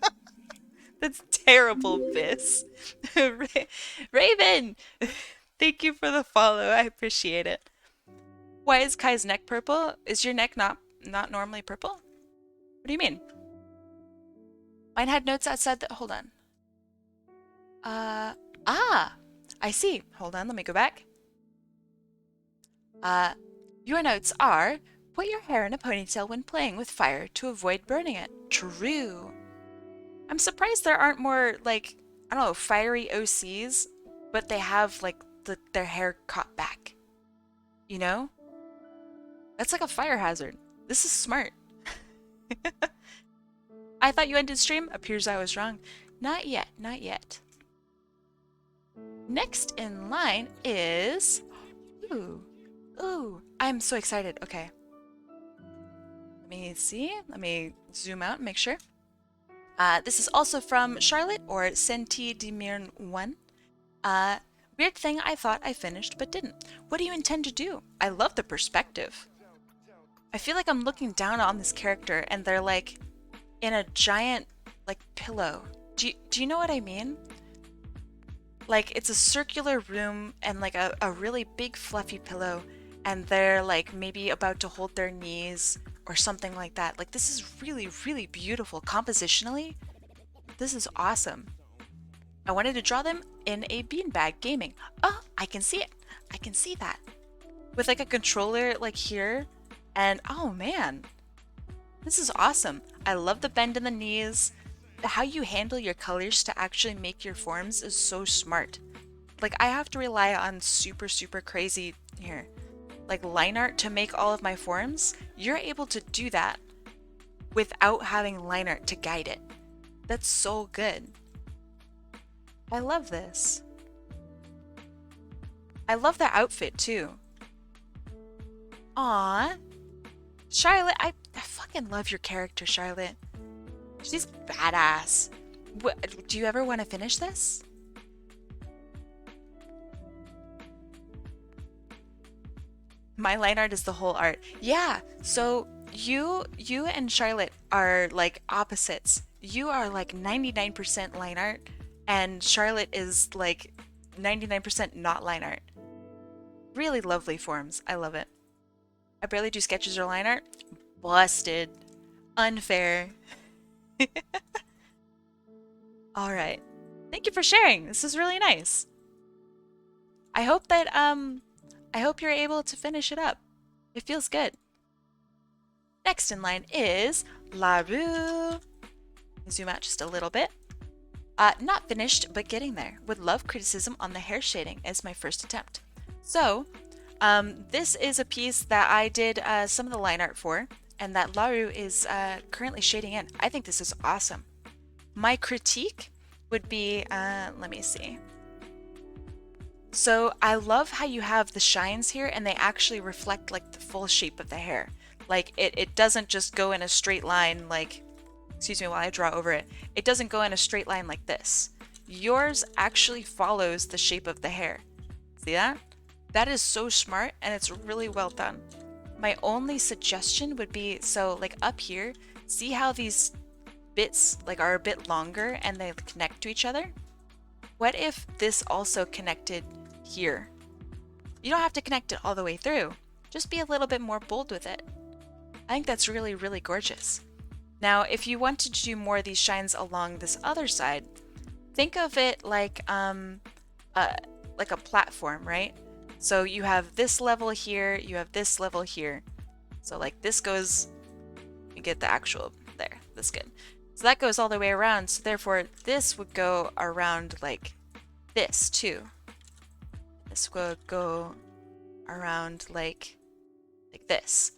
That's terrible, Biss. Raven! Thank you for the follow. I appreciate it. Why is Kai's neck purple? Is your neck not normally purple? What do you mean? Mine had notes outside the... Hold on. I see. Hold on, let me go back. Your notes are, put your hair in a ponytail when playing with fire to avoid burning it. True. I'm surprised there aren't more, like, I don't know, fiery OCs, but they have, like, their hair caught back. You know? That's like a fire hazard. This is smart. I thought you ended stream. Appears I was wrong. Not yet, not yet. Next in line is... Ooh, I'm so excited. Okay. Let me see. Let me zoom out and make sure. This is also from Charlotte, or Senti Demirn 1. Weird thing I thought I finished but didn't. What do you intend to do? I love the perspective. I feel like I'm looking down on this character and they're like in a giant like pillow. Do you know what I mean? Like it's a circular room and like a really big fluffy pillow, and they're like maybe about to hold their knees or something like that. Like this is really, really beautiful compositionally. This is awesome. I wanted to draw them in a beanbag gaming. Oh, I can see it. I can see that. With like a controller like here. And oh man, this is awesome. I love the bend in the knees. How you handle your colors to actually make your forms is so smart. Like I have to rely on super, super crazy here, like line art to make all of my forms. You're able to do that without having line art to guide it. That's so good. I love this. I love the outfit too. Aw. Charlotte, I fucking love your character, Charlotte. She's badass. Do you ever want to finish this? My line art is the whole art. Yeah, so you and Charlotte are like opposites. You are like 99% line art, and Charlotte is like 99% not line art. Really lovely forms. I love it. I barely do sketches or line art. Busted. Unfair. All right. Thank you for sharing. This is really nice. I hope that I hope you're able to finish it up. It feels good. Next in line is LaRue. Zoom out just a little bit. Not finished, but getting there. Would love criticism on the hair shading as my first attempt. So, this is a piece that I did some of the line art for, and that LaRue is currently shading in. I think this is awesome. My critique would be, let me see. So I love how you have the shines here and they actually reflect like the full shape of the hair. Like it doesn't just go in a straight line like, excuse me while I draw over it. It doesn't go in a straight line like this. Yours actually follows the shape of the hair. See that? That is so smart and it's really well done. My only suggestion would be, so like up here, see how these bits like are a bit longer and they connect to each other? What if this also connected here? You don't have to connect it all the way through. Just be a little bit more bold with it. I think that's really, really gorgeous. Now, if you wanted to do more of these shines along this other side, think of it like a platform, right? So you have this level here, you have this level here. So like this goes, you get the actual, there, that's good. So that goes all the way around, so therefore this would go around like this too. This would go around like this.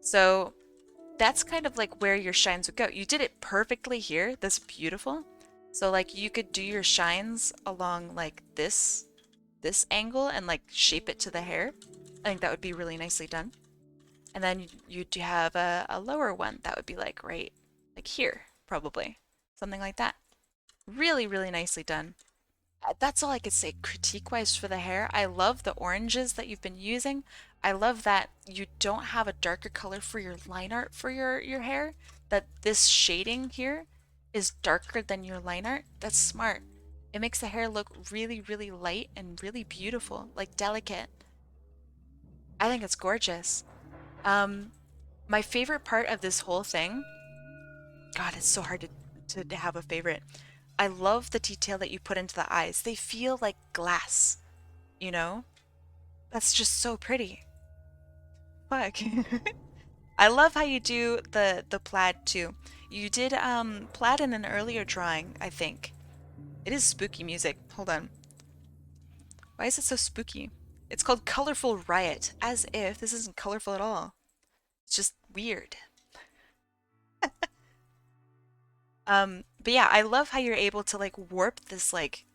So that's kind of like where your shines would go. You did it perfectly here. That's beautiful. So like you could do your shines along like this angle and like shape it to the hair. I think that would be really nicely done. And then you'd have a lower one that would be like right like here, probably. Something like that. Really, really nicely done. That's all I could say critique-wise for the hair. I love the oranges that you've been using. I love that you don't have a darker color for your line art for your hair. That this shading here is darker than your line art. That's smart. It makes the hair look really, really light and really beautiful, like delicate. I think it's gorgeous. My favorite part of this whole thing, God, it's so hard to have a favorite. I love the detail that you put into the eyes. They feel like glass, you know? That's just so pretty. Fuck. I love how you do the plaid too. You did plaid in an earlier drawing, I think. It is spooky music. Hold on. Why is it so spooky? It's called Colorful Riot, as if this isn't colorful at all. It's just weird. But yeah, I love how you're able to like warp this like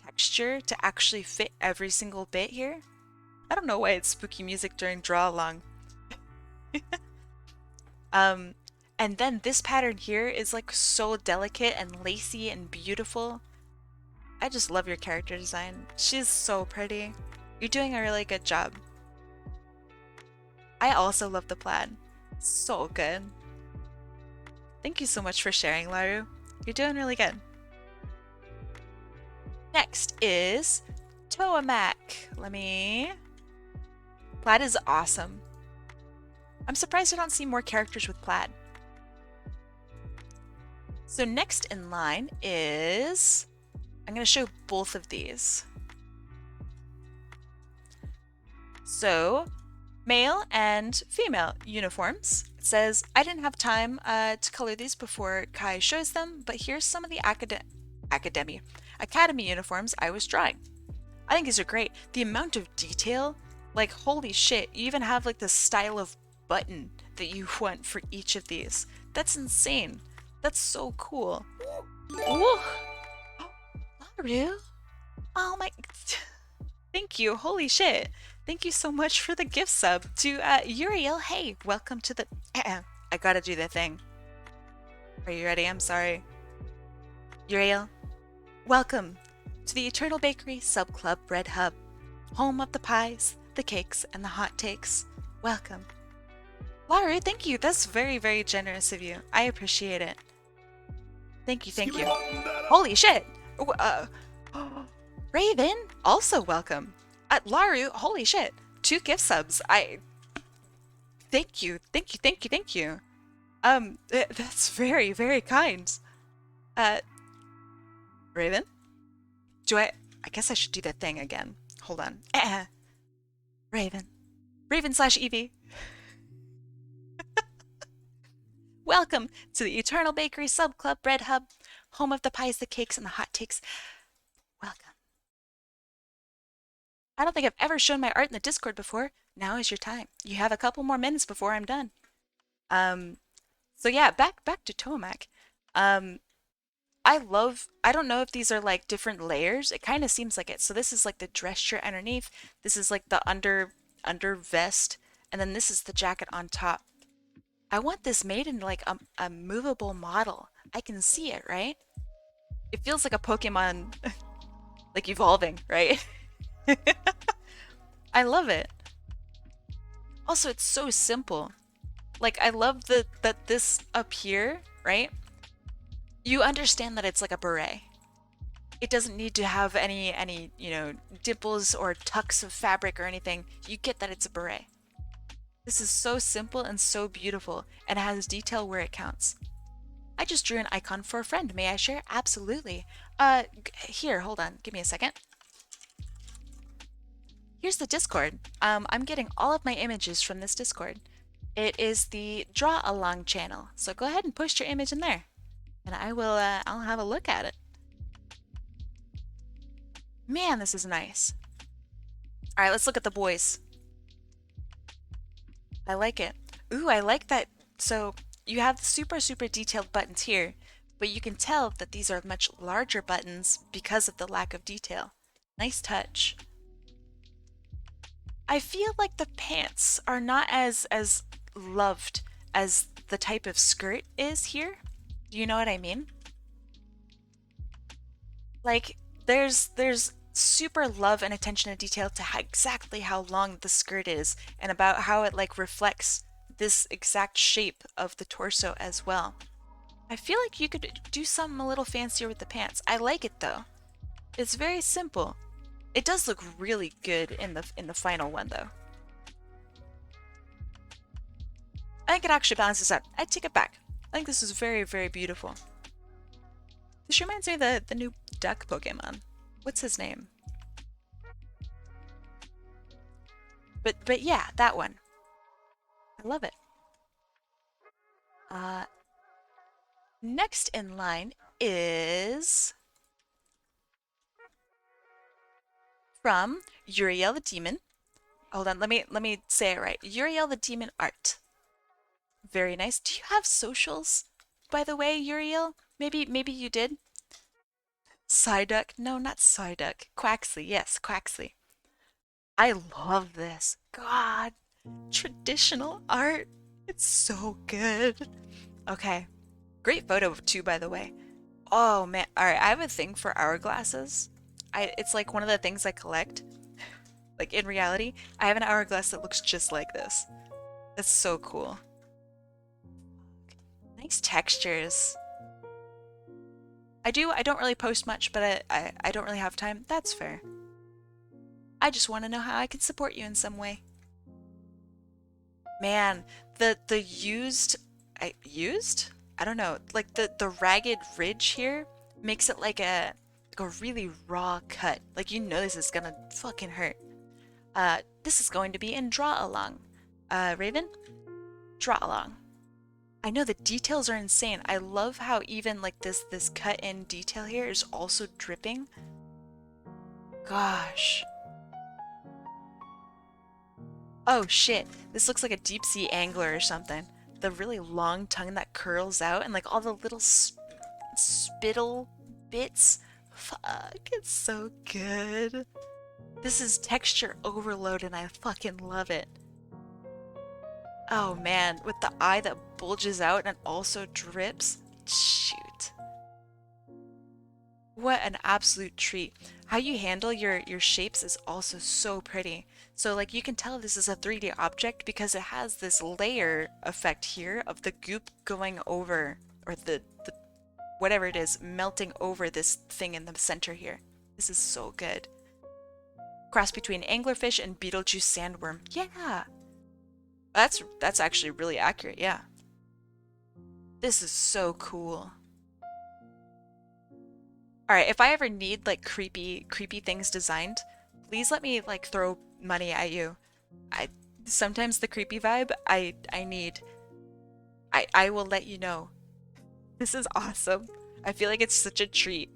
texture to actually fit every single bit here. I don't know why it's spooky music during draw along. And then this pattern here is like so delicate and lacy and beautiful. I just love your character design. She's so pretty. You're doing a really good job. I also love the plaid. So good. Thank you so much for sharing, Laru. You're doing really good. Next is Toamak. Plaid is awesome. I'm surprised I don't see more characters with plaid. So next in line is... I'm going to show both of these. So, male and female uniforms. It says, I didn't have time to color these before Kai shows them, but here's some of the academy uniforms I was drawing. I think these are great. The amount of detail, like holy shit, you even have like the style of button that you want for each of these. That's insane. That's so cool. Ooh. Laru? Oh my... Thank you. Holy shit. Thank you so much for the gift sub to Uriel. Hey, welcome to the... I gotta do the thing. Are you ready? I'm sorry. Uriel, welcome to the Eternal Bakery Sub Club Bread Hub, home of the pies, the cakes, and the hot takes. Welcome. Laru, thank you. That's very, very generous of you. I appreciate it. Thank you, thank you. Holy shit! Raven, also welcome. Laru, holy shit. 2 gift subs. Thank you, thank you, thank you, thank you. That's very, very kind. Raven? I guess I should do that thing again. Hold on. Raven. Raven/Evie. Welcome to the Eternal Bakery Sub Club Bread Hub, home of the pies, the cakes, and the hot takes. Welcome. I don't think I've ever shown my art in the Discord before. Now is your time. You have a couple more minutes before I'm done. So yeah, back to Tomac. I don't know if these are like different layers. It kind of seems like it. So this is like the dress shirt underneath. This is like the under vest, and then this is the jacket on top. I want this made into like a movable model. I can see it, right? It feels like a Pokemon like evolving, right? I love it. Also, it's so simple. Like, I love that this up here, right? You understand that it's like a beret. It doesn't need to have any, you know, dimples or tucks of fabric or anything. You get that it's a beret. This is so simple and so beautiful, and it has detail where it counts. I just drew an icon for a friend. May I share? Absolutely. Here, hold on. Give me a second. Here's the Discord. I'm getting all of my images from this Discord. It is the Draw Along channel. So go ahead and post your image in there, and I'll have a look at it. Man, this is nice. All right, let's look at the boys. I like it. Ooh, I like that. So you have the super detailed buttons here, but you can tell that these are much larger buttons because of the lack of detail. Nice touch. I feel like the pants are not as loved as the type of skirt is here. Do you know what I mean? Like, there's super love and attention to detail to exactly how long the skirt is, and about how it like reflects this exact shape of the torso as well. I feel like you could do something a little fancier with the pants. I like it though. It's very simple. It does look really good in the final one though. I think it actually balances out. I take it back. I think this is very, very beautiful. This reminds me of the new duck Pokemon. What's his name? But yeah, that one. I love it. Next in line is from Uriel the Demon. Hold on, let me say it right. Uriel the Demon Art. Very nice. Do you have socials, by the way, Uriel? Maybe you did. Psyduck? No, not Psyduck. Quaxley, yes, Quaxley. I love this. God, traditional art. It's so good. Okay, great photo too, by the way. Oh man, all right. I have a thing for hourglasses. It's like one of the things I collect. Like in reality, I have an hourglass that looks just like this. That's so cool. Nice textures. I don't really post much, but I don't really have time. That's fair. I just want to know how I can support you in some way. Man, the used? I don't know. Like the ragged ridge here makes it like a really raw cut. Like you know this is gonna fucking hurt. This is going to be in draw along. Raven, draw along. I know the details are insane. I love how even like this cut in detail here is also dripping. Gosh. Oh shit, this looks like a deep sea angler or something. The really long tongue that curls out and like all the little spittle bits. Fuck, it's so good. This is texture overload and I fucking love it. Oh man, with the eye that bulges out and also drips. Shoot. What an absolute treat. How you handle your shapes is also so pretty. So like you can tell this is a 3D object because it has this layer effect here of the goop going over, or the whatever it is, melting over this thing in the center here. This is so good. Cross between anglerfish and Beetlejuice sandworm. Yeah. That's actually really accurate, yeah. This is so cool. Alright, if I ever need like creepy things designed, please let me like throw money at you. Sometimes the creepy vibe I need. I will let you know. This is awesome. I feel like it's such a treat.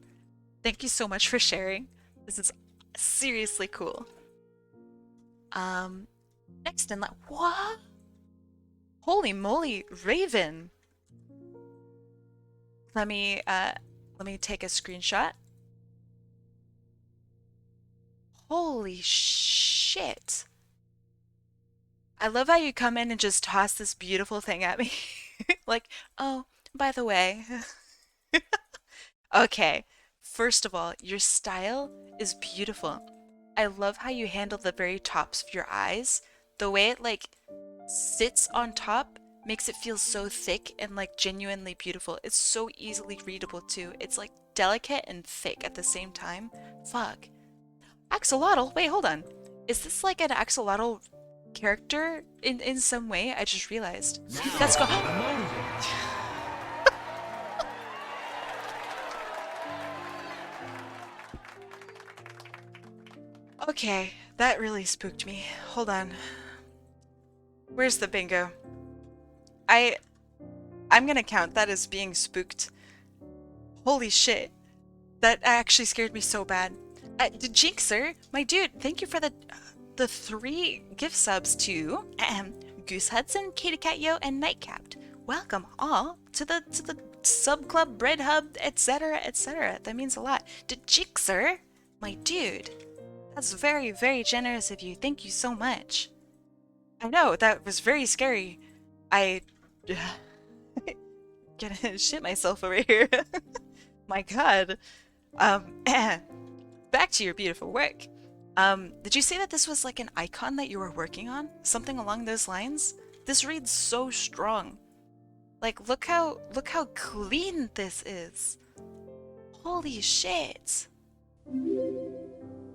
Thank you so much for sharing. This is seriously cool. Next in what? Holy moly, Raven. Let me take a screenshot. Holy shit. I love how you come in and just toss this beautiful thing at me. Like, oh, by the way. Okay, first of all, your style is beautiful. I love how you handle the very tops of your eyes. The way it like sits on top makes it feel so thick and like genuinely beautiful. It's so easily readable too. It's like delicate and thick at the same time. Fuck. Axolotl? Wait, hold on. Is this like an axolotl character in some way? I just realized. That's go- Okay, that really spooked me. Hold on. Where's the bingo? I'm gonna count that as being spooked. Holy shit. That actually scared me so bad. Jinxer, my dude, thank you for the 3 gift subs to Goose Hudson, Katie Cat Yo, and Nightcapped. Welcome all to the sub club, bread hub, etc., etc. That means a lot. Jinxer, my dude, that's very, very generous of you. Thank you so much. I know, that was very scary. I gonna shit myself over here. My god. Back to your beautiful work. Did you say that this was like an icon that you were working on? Something along those lines? This reads so strong. Like, look how clean this is. Holy shit.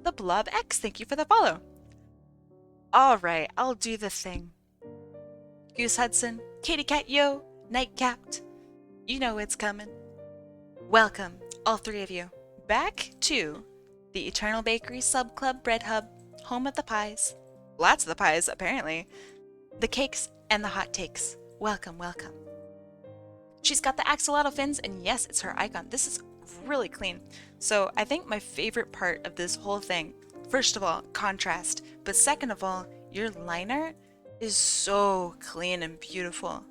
The Blob X, thank you for the follow. Alright, I'll do the thing. Goose Hudson, Katie Cat Yo, Nightcapped. You know it's coming. Welcome, all 3 of you, back to the Eternal Bakery Sub Club Bread Hub, home of the pies. Lots of the pies, apparently. The cakes and the hot takes. Welcome, welcome. She's got the axolotl fins, and yes, it's her icon. This is really clean. So I think my favorite part of this whole thing, first of all, contrast, but second of all, your liner is so clean and beautiful.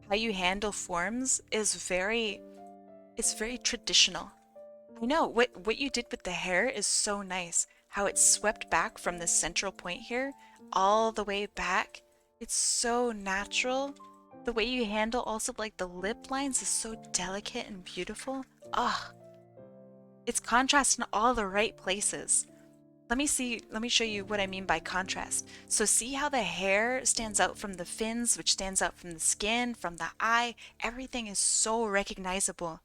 How you handle forms is it's very traditional. I know, what you did with the hair is so nice. How it's swept back from the central point here, all the way back. It's so natural. The way you handle also like the lip lines is so delicate and beautiful. Ah, it's contrast in all the right places. Let me show you what I mean by contrast. So see how the hair stands out from the fins, which stands out from the skin, from the eye. Everything is so recognizable.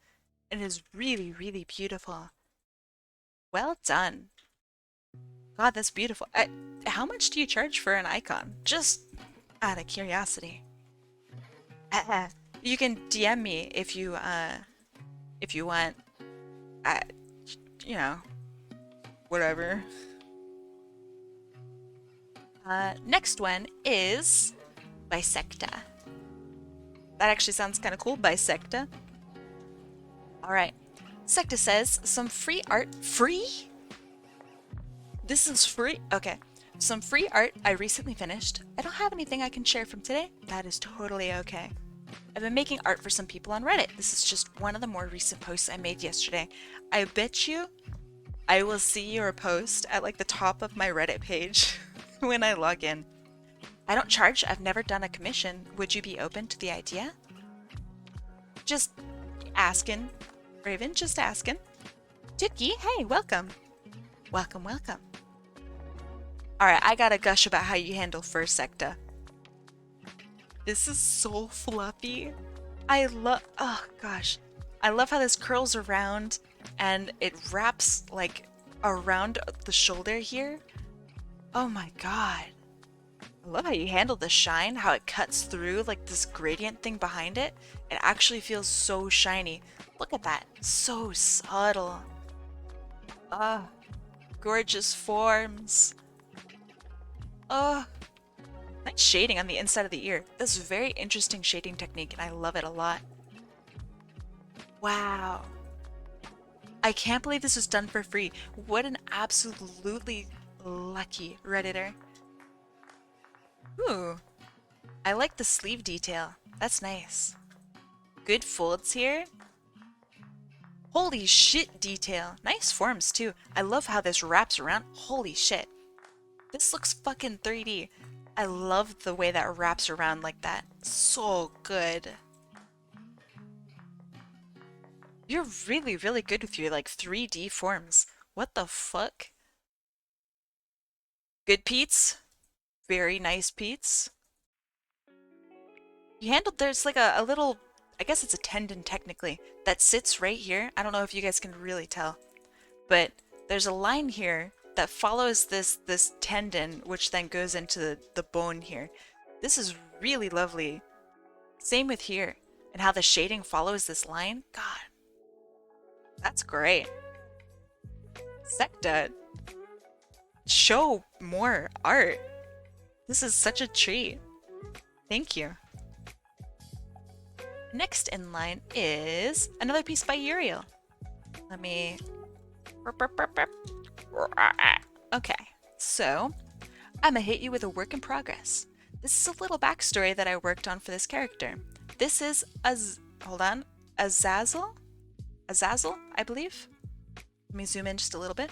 It is really, really beautiful. Well done. God, that's beautiful. How much do you charge for an icon? Just out of curiosity. You can DM me if you want. Uh, you know, whatever. Next one is Bisecta. That actually sounds kind of cool, Bisecta. Alright. Secta says, some free art. Free? This is free? Okay. Some free art I recently finished. I don't have anything I can share from today. That is totally okay. I've been making art for some people on Reddit. This is just one of the more recent posts I made yesterday. I bet you I will see your post at like the top of my Reddit page when I log in. I don't charge. I've never done a commission. Would you be open to the idea? Just asking. Raven, just asking. Tiki, hey, welcome. Welcome, welcome. Alright, I gotta gush about how you handle first secta. This is so fluffy. Oh gosh. I love how this curls around and it wraps like around the shoulder here. Oh my god. I love how you handle the shine, how it cuts through like this gradient thing behind it. It actually feels so shiny. Look at that. So subtle. Ah, gorgeous forms. Oh, nice shading on the inside of the ear. This is a very interesting shading technique and I love it a lot. Wow. I can't believe this was done for free. What an absolutely lucky Redditor. Ooh, I like the sleeve detail. That's nice. Good folds here. Holy shit detail. Nice forms too. I love how this wraps around. Holy shit. This looks fucking 3D. I love the way that wraps around like that. So good. You're really, really good with your like 3D forms. What the fuck? Good Pete's. Very nice Pete's. You handled, there's like a little, I guess it's a tendon technically, that sits right here. I don't know if you guys can really tell, but there's a line here that follows this tendon, which then goes into the bone here. This is really lovely. Same with here, and how the shading follows this line. God, that's great. Secta, show more art. This is such a treat. Thank you. Next in line is another piece by Uriel. Let me... Okay, so I'm gonna hit you with a work in progress. This is a little backstory that I worked on for this character. This is Azazel? Azazel, I believe. Let me zoom in just a little bit.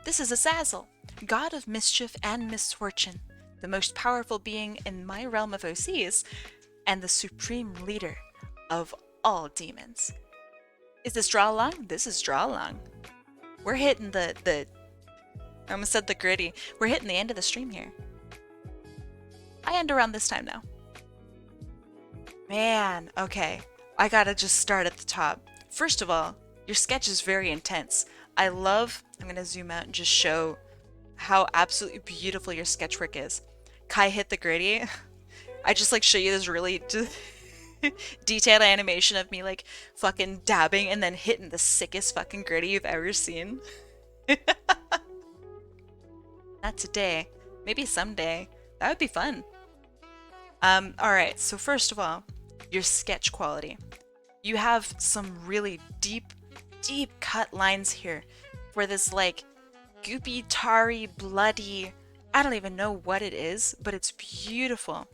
This is Azazel, god of mischief and misfortune, the most powerful being in my realm of OCs, and the supreme leader of all demons. Is this draw along? This is draw along. We're hitting the I almost said the gritty. We're hitting the end of the stream here. I end around this time now. Man, okay. I gotta just start at the top. First of all, your sketch is very intense. I'm gonna zoom out and just show how absolutely beautiful your sketch work is. Kai hit the gritty. I just like show you this really detailed animation of me like fucking dabbing and then hitting the sickest fucking gritty you've ever seen. Not today. Maybe someday. That would be fun. Alright, so first of all, your sketch quality. You have some really deep cut lines here for this like goopy, tarry, bloody, I don't even know what it is, but it's beautiful.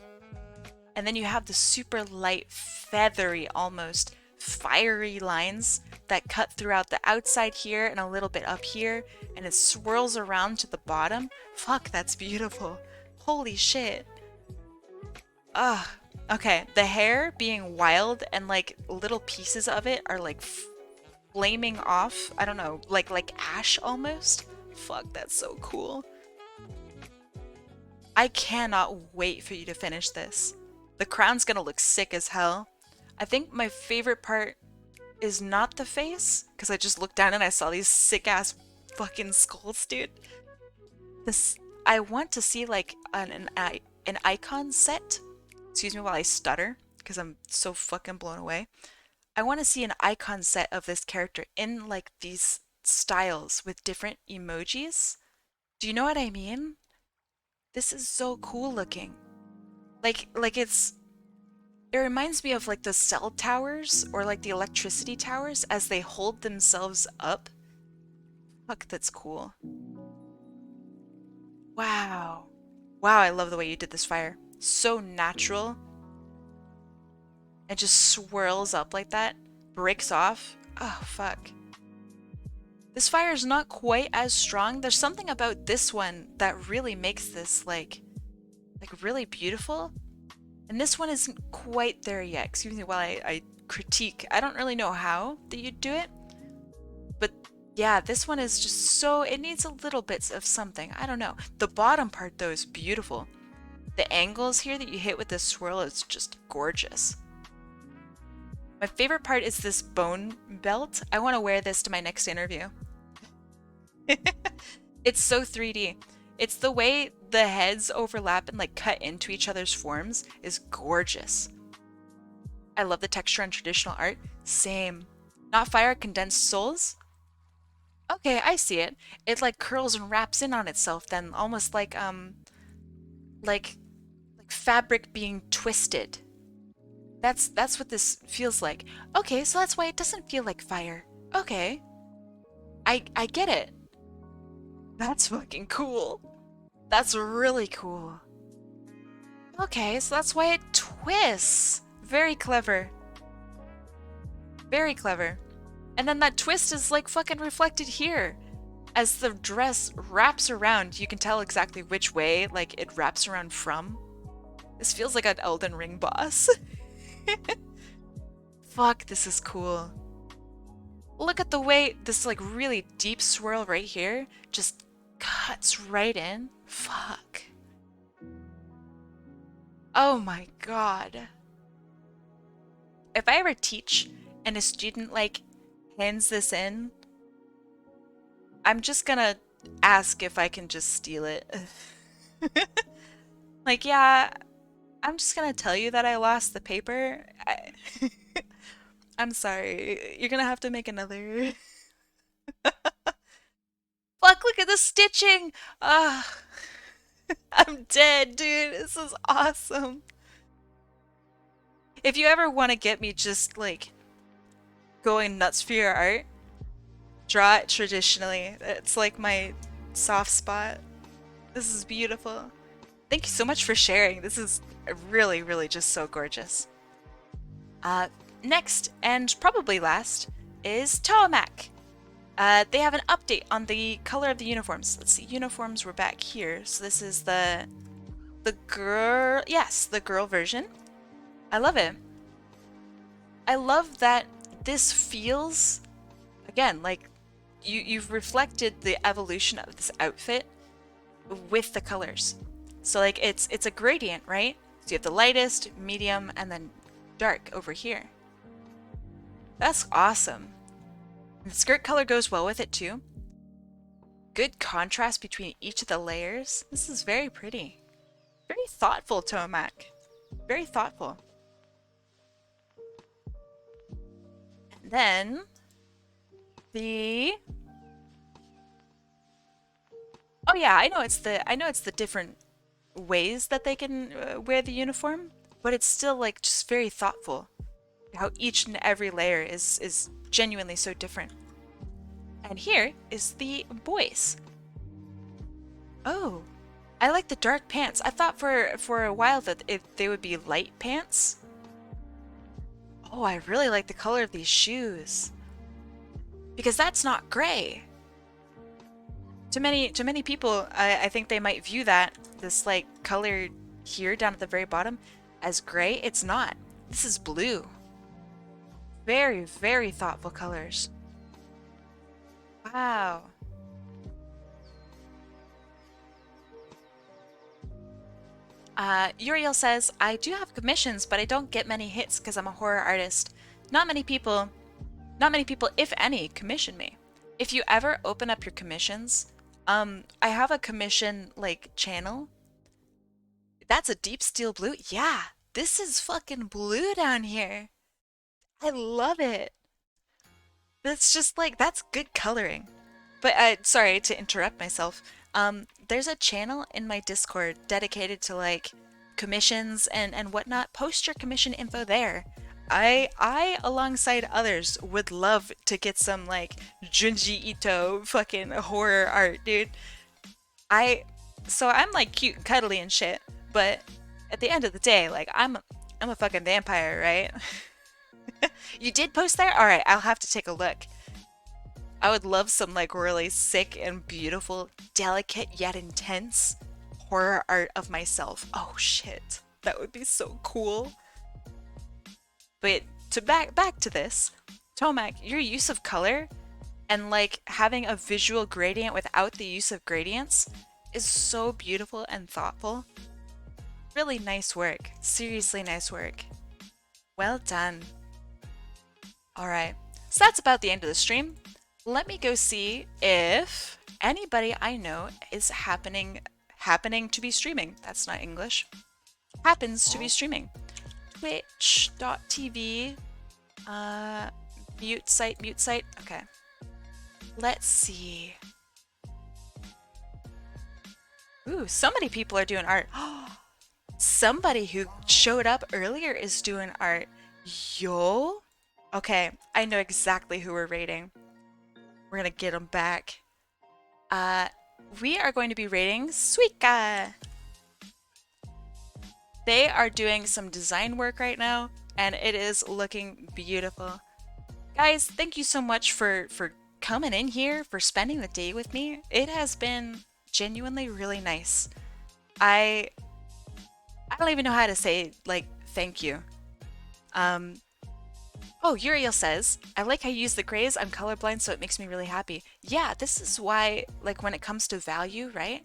And then you have the super light, feathery, almost fiery lines that cut throughout the outside here and a little bit up here, and it swirls around to the bottom. Fuck, that's beautiful. Holy shit. Ugh. Okay, the hair being wild and like little pieces of it are like flaming off. I don't know, like ash almost. Fuck, that's so cool. I cannot wait for you to finish this. The crown's gonna look sick as hell. I think my favorite part is not the face, because I just looked down and I saw these sick ass fucking skulls, dude. This I want to see like an icon set. Excuse me while I stutter, because I'm so fucking blown away. I want to see an icon set of this character in like these styles with different emojis. Do you know what I mean? This is so cool looking. Like it reminds me of like the cell towers or like the electricity towers as they hold themselves up. Fuck, that's cool. Wow. Wow, I love the way you did this fire. So natural. It just swirls up like that. Breaks off. Oh, fuck. This fire is not quite as strong. There's something about this one that really makes this like really beautiful. And this one isn't quite there yet. Excuse me while I critique. I don't really know how that you'd do it. But yeah, this one is just so, it needs a little bits of something. I don't know. The bottom part though is beautiful. The angles here that you hit with this swirl is just gorgeous. My favorite part is this bone belt. I want to wear this to my next interview. It's so 3D. It's the way the heads overlap and like cut into each other's forms is gorgeous. I love the texture on traditional art. Same. Not fire, condensed souls? Okay, I see it. It like curls and wraps in on itself then, almost like fabric being twisted. That's what this feels like. Okay, so that's why it doesn't feel like fire. Okay. I get it. That's fucking cool. That's really cool. Okay, so that's why it twists. Very clever. Very clever. And then that twist is like fucking reflected here. As the dress wraps around, you can tell exactly which way like it wraps around from. This feels like an Elden Ring boss. Fuck, this is cool. Look at the way this like really deep swirl right here just cuts right in. Fuck. Oh my god. If I ever teach and a student like hands this in, I'm just gonna ask if I can just steal it. Like, yeah, I'm just gonna tell you that I lost the paper. I'm sorry. You're gonna have to make another. Fuck, look at the stitching! Ugh. I'm dead, dude. This is awesome. If you ever want to get me just, like, going nuts for your art, draw it traditionally. It's like my soft spot. This is beautiful. Thank you so much for sharing. This is really, really just so gorgeous. Next, and probably last, is Tomac. They have an update on the color of the uniforms. Let's see, uniforms were back here. So this is the girl, yes, the girl version. I love it. I love that this feels, again, like you've reflected the evolution of this outfit with the colors. So like it's a gradient, right? So you have the lightest, medium, and then dark over here. That's awesome. The skirt color goes well with it too. Good contrast between each of the layers. This is very pretty. Very thoughtful, Tomac. Very thoughtful. And then the oh yeah, I know it's the different ways that they can wear the uniform, but it's still like just very thoughtful. How each and every layer is genuinely so different. And here is the boys. Oh, I like the dark pants. I thought for a while that they would be light pants. Oh, I really like the color of these shoes. Because that's not gray. To many people, I think they might view this like color here down at the very bottom as gray. It's not. This is blue. Very, very thoughtful colors. Wow. Uriel says, I do have commissions, but I don't get many hits because I'm a horror artist. Not many people Not many people, if any, commission me. If you ever open up your commissions, I have a commission like channel. That's a deep steel blue. Yeah, this is fucking blue down here. I love it. That's just like, that's good coloring. But sorry to interrupt myself. There's a channel in my Discord dedicated to like commissions and whatnot. Post your commission info there. I alongside others would love to get some like Junji Ito fucking horror art, dude. So I'm like cute and cuddly and shit, but at the end of the day, like I'm a fucking vampire, right? You did post there? All right, I'll have to take a look. I would love some like really sick and beautiful, delicate yet intense horror art of myself. Oh shit, that would be so cool. But to back to this, Tomac, your use of color and like having a visual gradient without the use of gradients is so beautiful and thoughtful. Really nice work. Seriously nice work. Well done. Alright, so that's about the end of the stream. Let me go see if anybody I know is happening to be streaming. That's not English. Happens to be streaming. Twitch.tv mute site. Okay. Let's see. Ooh, so many people are doing art. Somebody who showed up earlier is doing art. Yo? Okay, I know exactly who we're rating. We're gonna get them back. We are going to be rating Suika. They are doing some design work right now, and it is looking beautiful. Guys, thank you so much for coming in here, for spending the day with me. It has been genuinely really nice. I don't even know how to say, like, thank you. Oh, Uriel says, I like how you use the grays. I'm colorblind, so it makes me really happy. Yeah, this is why, like, when it comes to value, right?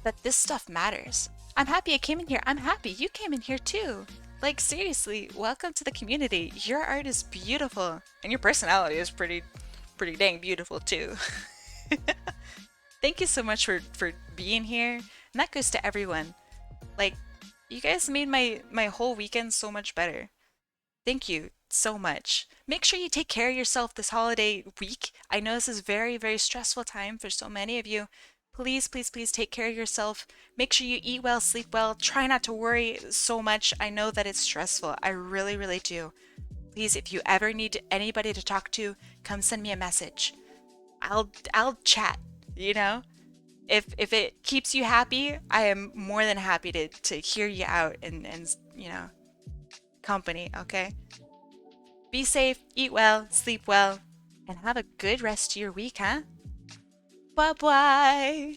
That this stuff matters. I'm happy I came in here. I'm happy you came in here too. Like, seriously, welcome to the community. Your art is beautiful. And your personality is pretty dang beautiful too. Thank you so much for being here. And that goes to everyone. Like, you guys made my whole weekend so much better. Thank you so much. Make sure you take care of yourself this holiday week. I know this is very, very stressful time for so many of you. Please, please, please take care of yourself. Make sure you eat well, sleep well. Try not to worry so much. I know that it's stressful. I really, really do. Please, if you ever need anybody to talk to, come send me a message. I'll chat, you know? If it keeps you happy, I am more than happy to hear you out and you know, company, okay? Be safe, eat well, sleep well, and have a good rest of your week, huh? Bye-bye!